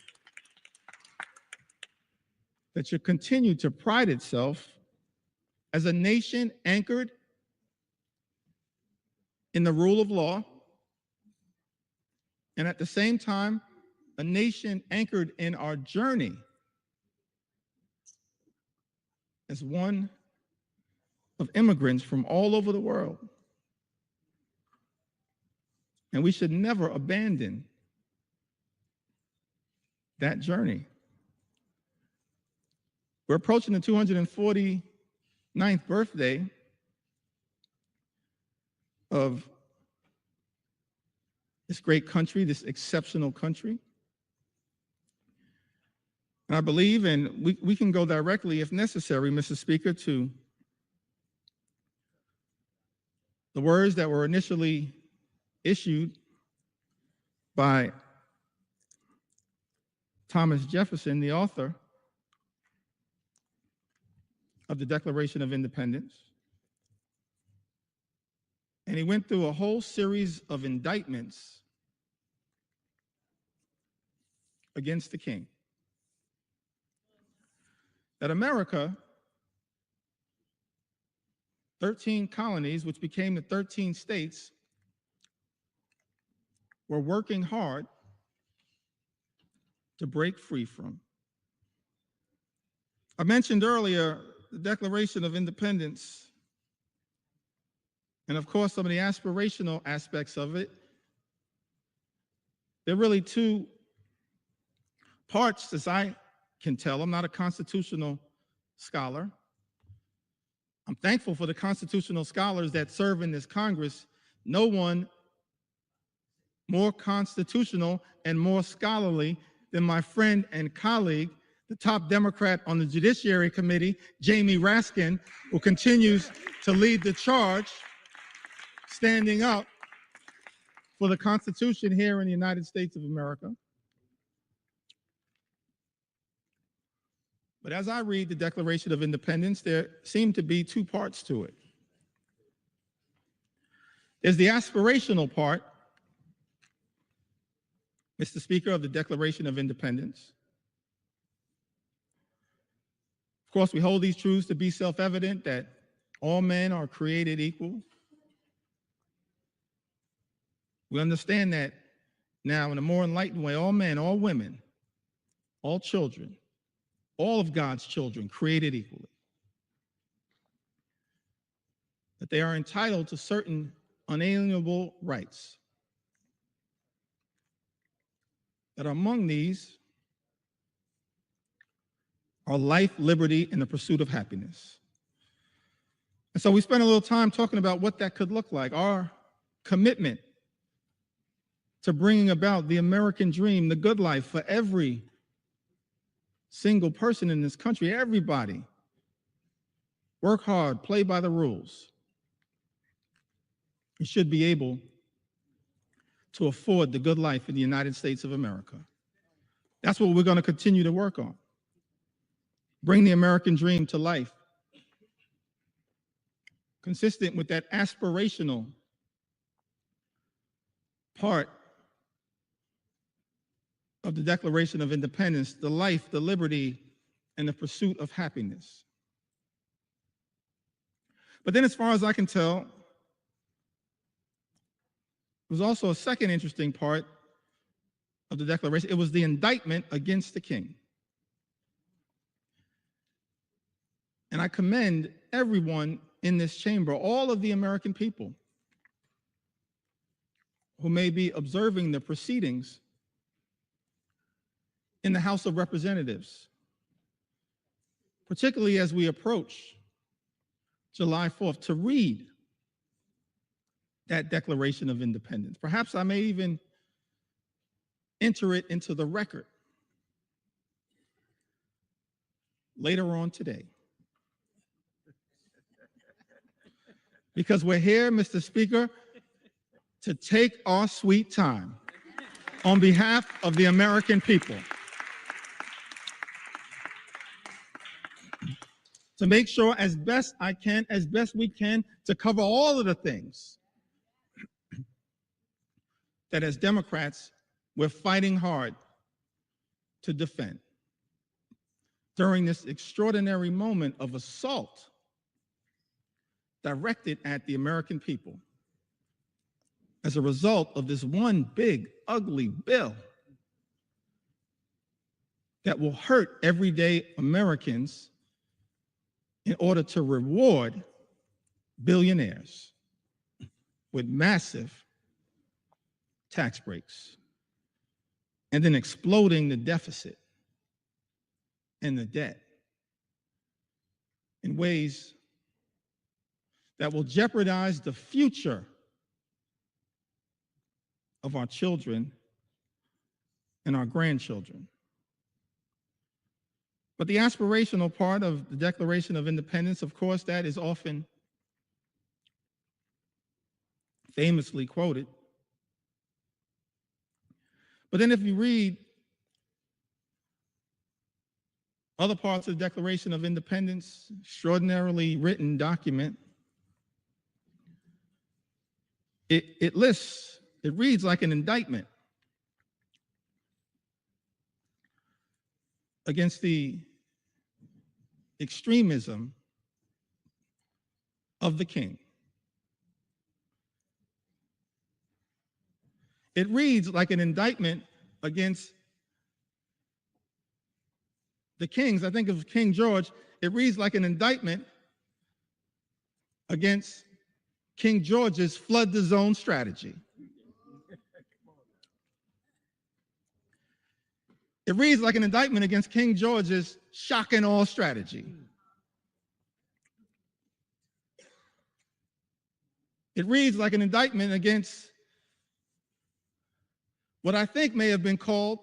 that should continue to pride itself as a nation anchored in the rule of law, and at the same time, a nation anchored in our journey as one of immigrants from all over the world. And we should never abandon that journey. We're approaching the 249th birthday of this great country, this exceptional country. And I believe, and we can go directly, if necessary, Mr. Speaker, to the words that were initially issued by Thomas Jefferson, the author of the Declaration of Independence. And he went through a whole series of indictments against the king. That America, 13 colonies, which became the 13 states, were working hard to break free from. I mentioned earlier the Declaration of Independence, and of course some of the aspirational aspects of it. There are really two parts, as I can tell. I'm not a constitutional scholar. I'm thankful for the constitutional scholars that serve in this Congress. No one more constitutional and more scholarly than my friend and colleague, the top Democrat on the Judiciary Committee, Jamie Raskin, who continues to lead the charge, standing up for the Constitution here in the United States of America. But as I read the Declaration of Independence, there seem to be two parts to it. There's the aspirational part, Mr. Speaker, of the Declaration of Independence. Of course, we hold these truths to be self-evident, that all men are created equal. We understand that now in a more enlightened way, all men, all women, all children, all of God's children created equally. That they are entitled to certain unalienable rights. That among these are life, liberty, and the pursuit of happiness. And so we spent a little time talking about what that could look like, our commitment to bringing about the American dream, the good life for every single person in this country, everybody. Work hard, play by the rules. You should be able to afford the good life in the United States of America. That's what we're going to continue to work on. Bring the American dream to life, consistent with that aspirational part of the Declaration of Independence, the life, the liberty, and the pursuit of happiness. But then as far as I can tell, there was also a second interesting part of the Declaration. It was the indictment against the king. And I commend everyone in this chamber, all of the American people who may be observing the proceedings in the House of Representatives, particularly as we approach July 4th, to read that Declaration of Independence. Perhaps I may even enter it into the record later on today. Because we're here, Mr. Speaker, to take our sweet time on behalf of the American people, to make sure as best we can, to cover all of the things that as Democrats, we're fighting hard to defend during this extraordinary moment of assault directed at the American people as a result of this one big, ugly bill that will hurt everyday Americans in order to reward billionaires with massive tax breaks and then exploding the deficit and the debt in ways that will jeopardize the future of our children and our grandchildren. But the aspirational part of the Declaration of Independence, of course, that is often famously quoted. But then if you read other parts of the Declaration of Independence, extraordinarily written document, it reads like an indictment against the extremism of the king. It reads like an indictment against the kings. I think of King George. It reads like an indictment against King George's flood the zone strategy. It reads like an indictment against King George's shock and awe strategy. It reads like an indictment against what I think may have been called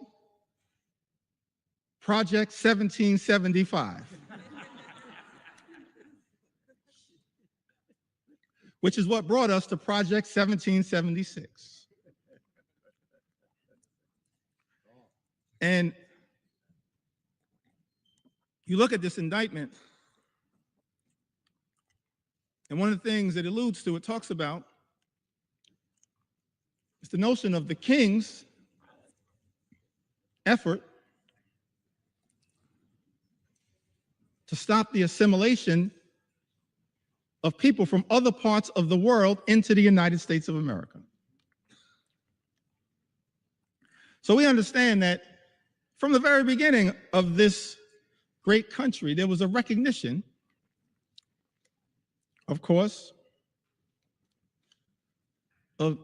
Project 1775, which is what brought us to Project 1776. And you look at this indictment, and one of the things it alludes to, it talks about, is the notion of the king's effort to stop the assimilation of people from other parts of the world into the United States of America. So we understand that from the very beginning of this great country, there was a recognition, of course, of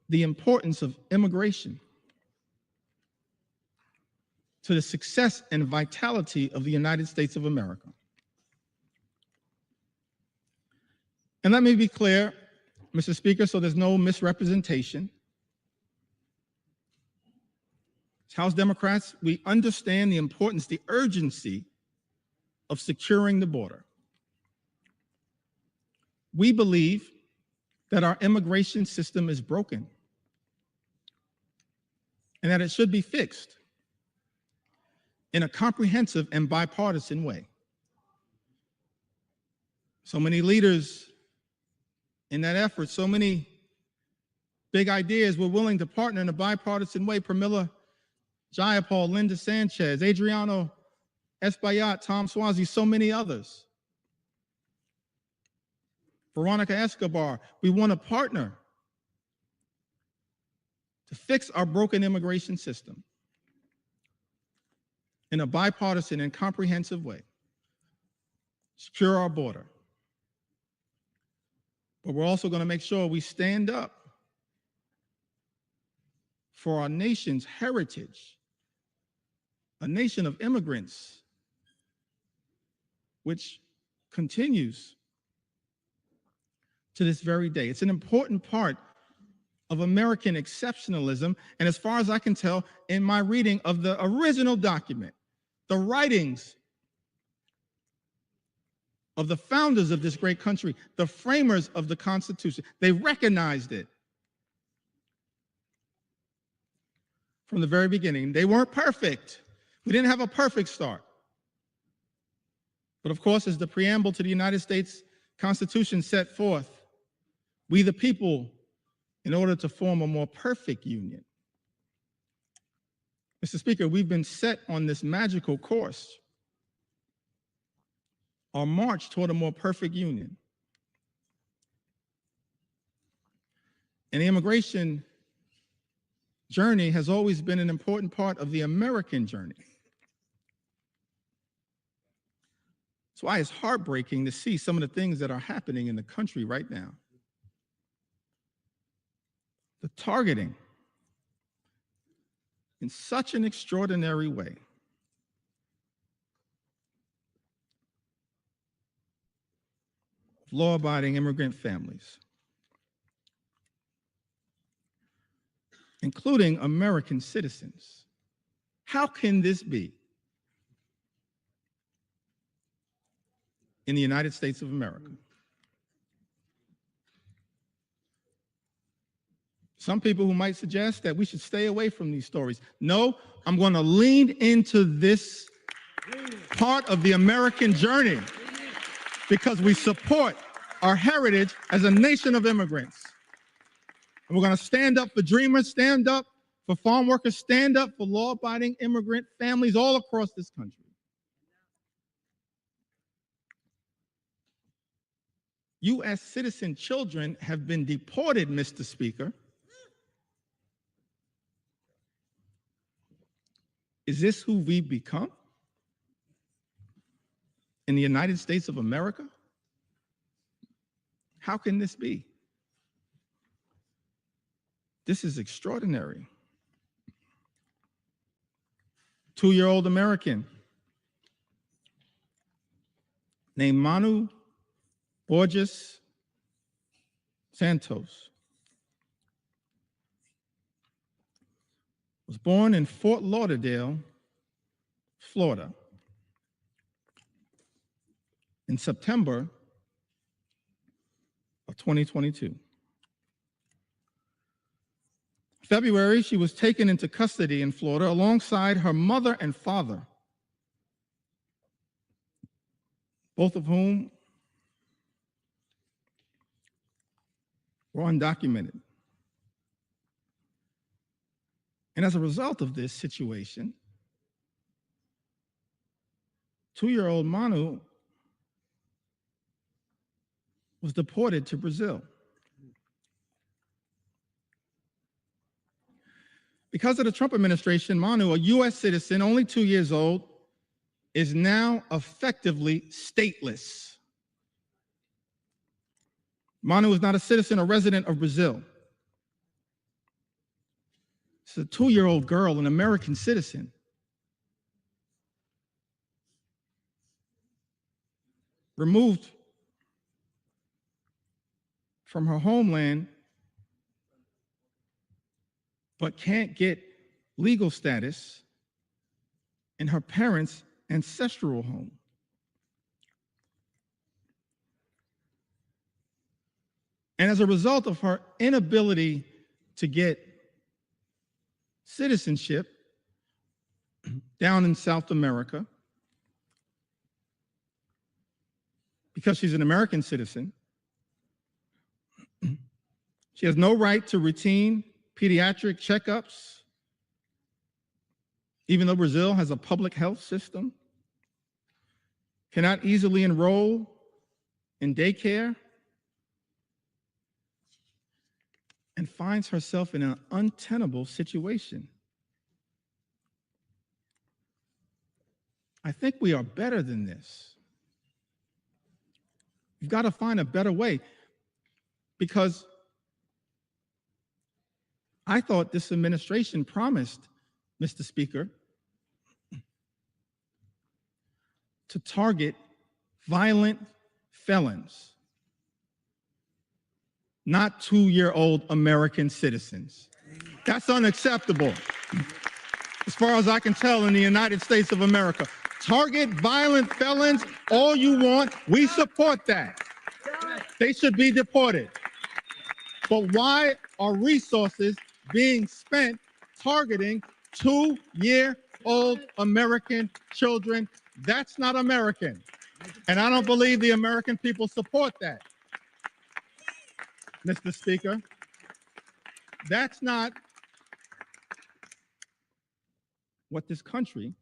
the importance of immigration to the success and vitality of the United States of America. And let me be clear, Mr. Speaker, so there's no misrepresentation. As House Democrats, we understand the importance, the urgency of securing the border. We believe that our immigration system is broken and that it should be fixed in a comprehensive and bipartisan way. So many leaders in that effort, so many big ideas were willing to partner in a bipartisan way. Pramila Jayapal, Linda Sanchez, Adriano Espaillat, Tom Suozzi, so many others. Veronica Escobar, we want to partner to fix our broken immigration system in a bipartisan and comprehensive way, secure our border. But we're also going to make sure we stand up for our nation's heritage, a nation of immigrants, which continues to this very day. It's an important part of American exceptionalism. And as far as I can tell, in my reading of the original document, the writings of the founders of this great country, the framers of the Constitution, they recognized it from the very beginning. They weren't perfect. We didn't have a perfect start. But of course, as the preamble to the United States Constitution set forth, we the people, in order to form a more perfect union. Mr. Speaker, we've been set on this magical course, our march toward a more perfect union. And the immigration journey has always been an important part of the American journey. That's why it's heartbreaking to see some of the things that are happening in the country right now. The targeting in such an extraordinary way of law-abiding immigrant families, including American citizens. How can this be in the United States of America? Some people who might suggest that we should stay away from these stories. No, I'm going to lean into this part of the American journey because we support our heritage as a nation of immigrants. And we're going to stand up for dreamers, stand up for farm workers, stand up for law-abiding immigrant families all across this country. U.S. citizen children have been deported, Mr. Speaker. Is this who we've become in the United States of America? How can this be? This is extraordinary. 2-year-old American named Manu Borges Santos was born in Fort Lauderdale, Florida, in September of 2022. February, she was taken into custody in Florida alongside her mother and father, both of whom were undocumented. And as a result of this situation, 2-year-old Manu was deported to Brazil. Because of the Trump administration, Manu, a U.S. citizen, only 2 years old, is now effectively stateless. Manu is not a citizen or resident of Brazil. It's a 2-year-old girl, an American citizen. Removed from her homeland, but can't get legal status in her parents' ancestral home. And as a result of her inability to get citizenship down in South America, because she's an American citizen, she has no right to routine pediatric checkups, even though Brazil has a public health system, cannot easily enroll in daycare, and finds herself in an untenable situation. I think we are better than this. You've got to find a better way, because I thought this administration promised, Mr. Speaker, to target violent felons, not 2-year-old American citizens. That's unacceptable, as far as I can tell, in the United States of America. Target violent felons all you want. We support that. They should be deported. But why are resources being spent targeting 2-year-old American children? That's not American. And I don't believe the American people support that, Mr. Speaker. That's not what this country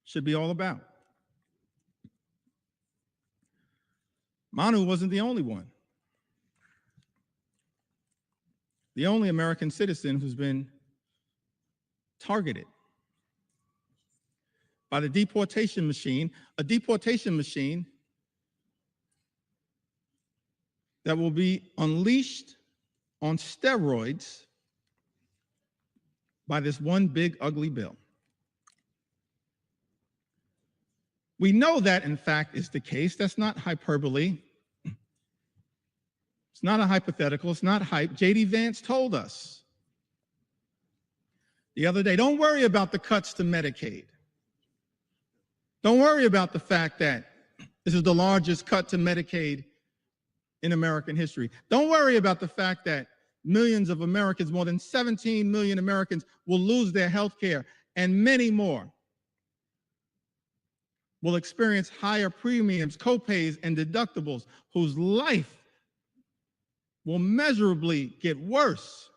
should be all about. Manu wasn't the only one. The only American citizen who's been targeted by the deportation machine, a deportation machine that will be unleashed on steroids by this one big ugly bill. We know that, in fact, is the case. That's not hyperbole. It's not a hypothetical. It's not hype. J.D. Vance told us the other day, don't worry about the cuts to Medicaid. Don't worry about the fact that this is the largest cut to Medicaid in American history. Don't worry about the fact that millions of Americans, more than 17 million Americans, will lose their health care, and many more will experience higher premiums, copays, and deductibles, whose life will measurably get worse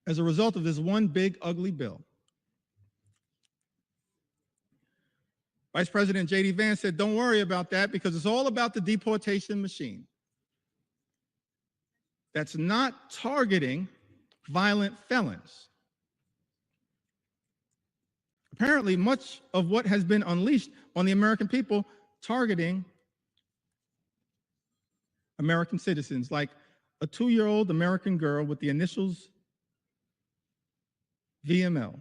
as a result of this one big ugly bill. Vice President J.D. Vance said, don't worry about that, because it's all about the deportation machine that's not targeting violent felons. Apparently, much of what has been unleashed on the American people targeting American citizens, like a 2-year-old American girl with the initials VML,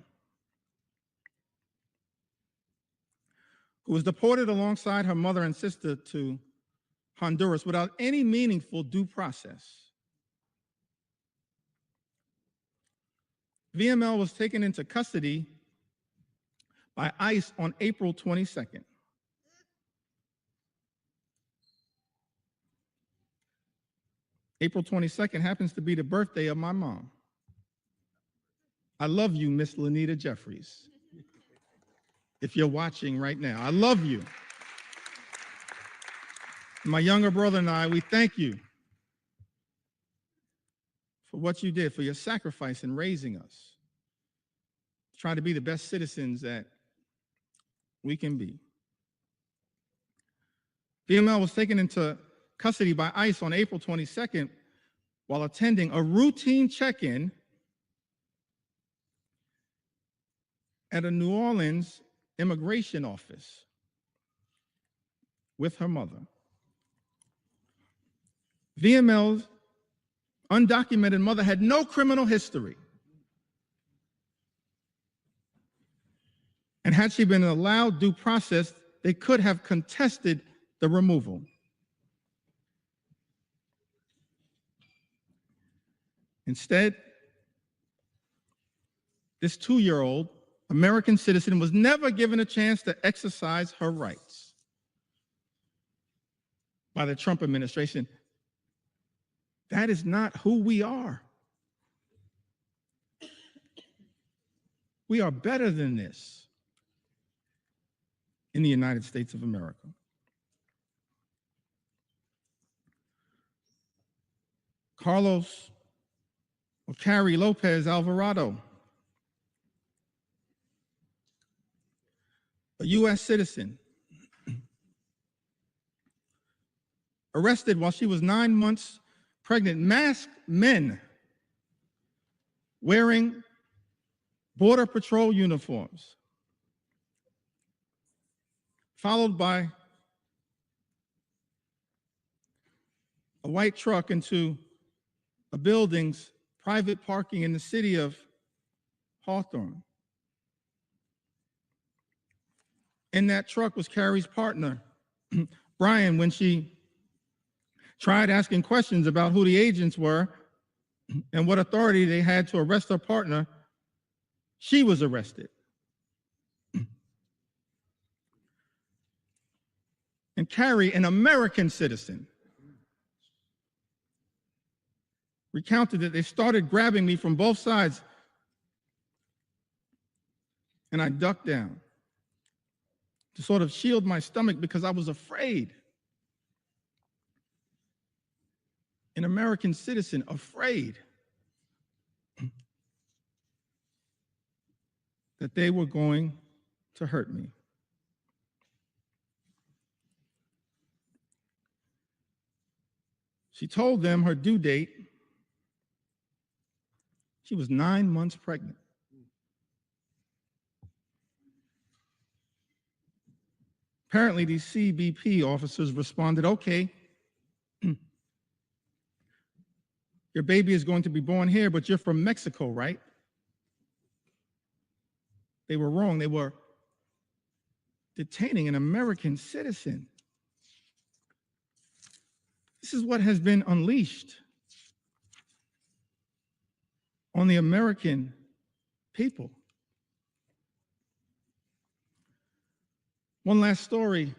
who was deported alongside her mother and sister to Honduras without any meaningful due process. VML was taken into custody by ICE on April 22nd. April 22nd happens to be the birthday of my mom. I love you, Miss Lanita Jeffries. If you're watching right now, I love you. My younger brother and I, we thank you for what you did, for your sacrifice in raising us, trying to be the best citizens that we can be. VML was taken into custody by ICE on April 22nd while attending a routine check-in at a New Orleans immigration office with her mother. VML's undocumented mother had no criminal history. And had she been allowed due process, they could have contested the removal. Instead, this 2-year-old American citizen was never given a chance to exercise her rights by the Trump administration. That is not who we are. We are better than this in the United States of America. Carlos or Carrie Lopez Alvarado, a U.S. citizen, arrested while she was 9 months pregnant, masked men wearing Border Patrol uniforms, followed by a white truck into a building's private parking in the city of Hawthorne. In that truck was Carrie's partner, Brian. When she tried asking questions about who the agents were and what authority they had to arrest her partner, she was arrested. And Carrie, an American citizen, recounted that they started grabbing me from both sides, and I ducked down to sort of shield my stomach because I was afraid. An American citizen afraid that they were going to hurt me. She told them her due date. She was 9 months pregnant. Apparently, these CBP officers responded, okay, your baby is going to be born here, but you're from Mexico, right? They were wrong. They were detaining an American citizen. This is what has been unleashed on the American people. One last story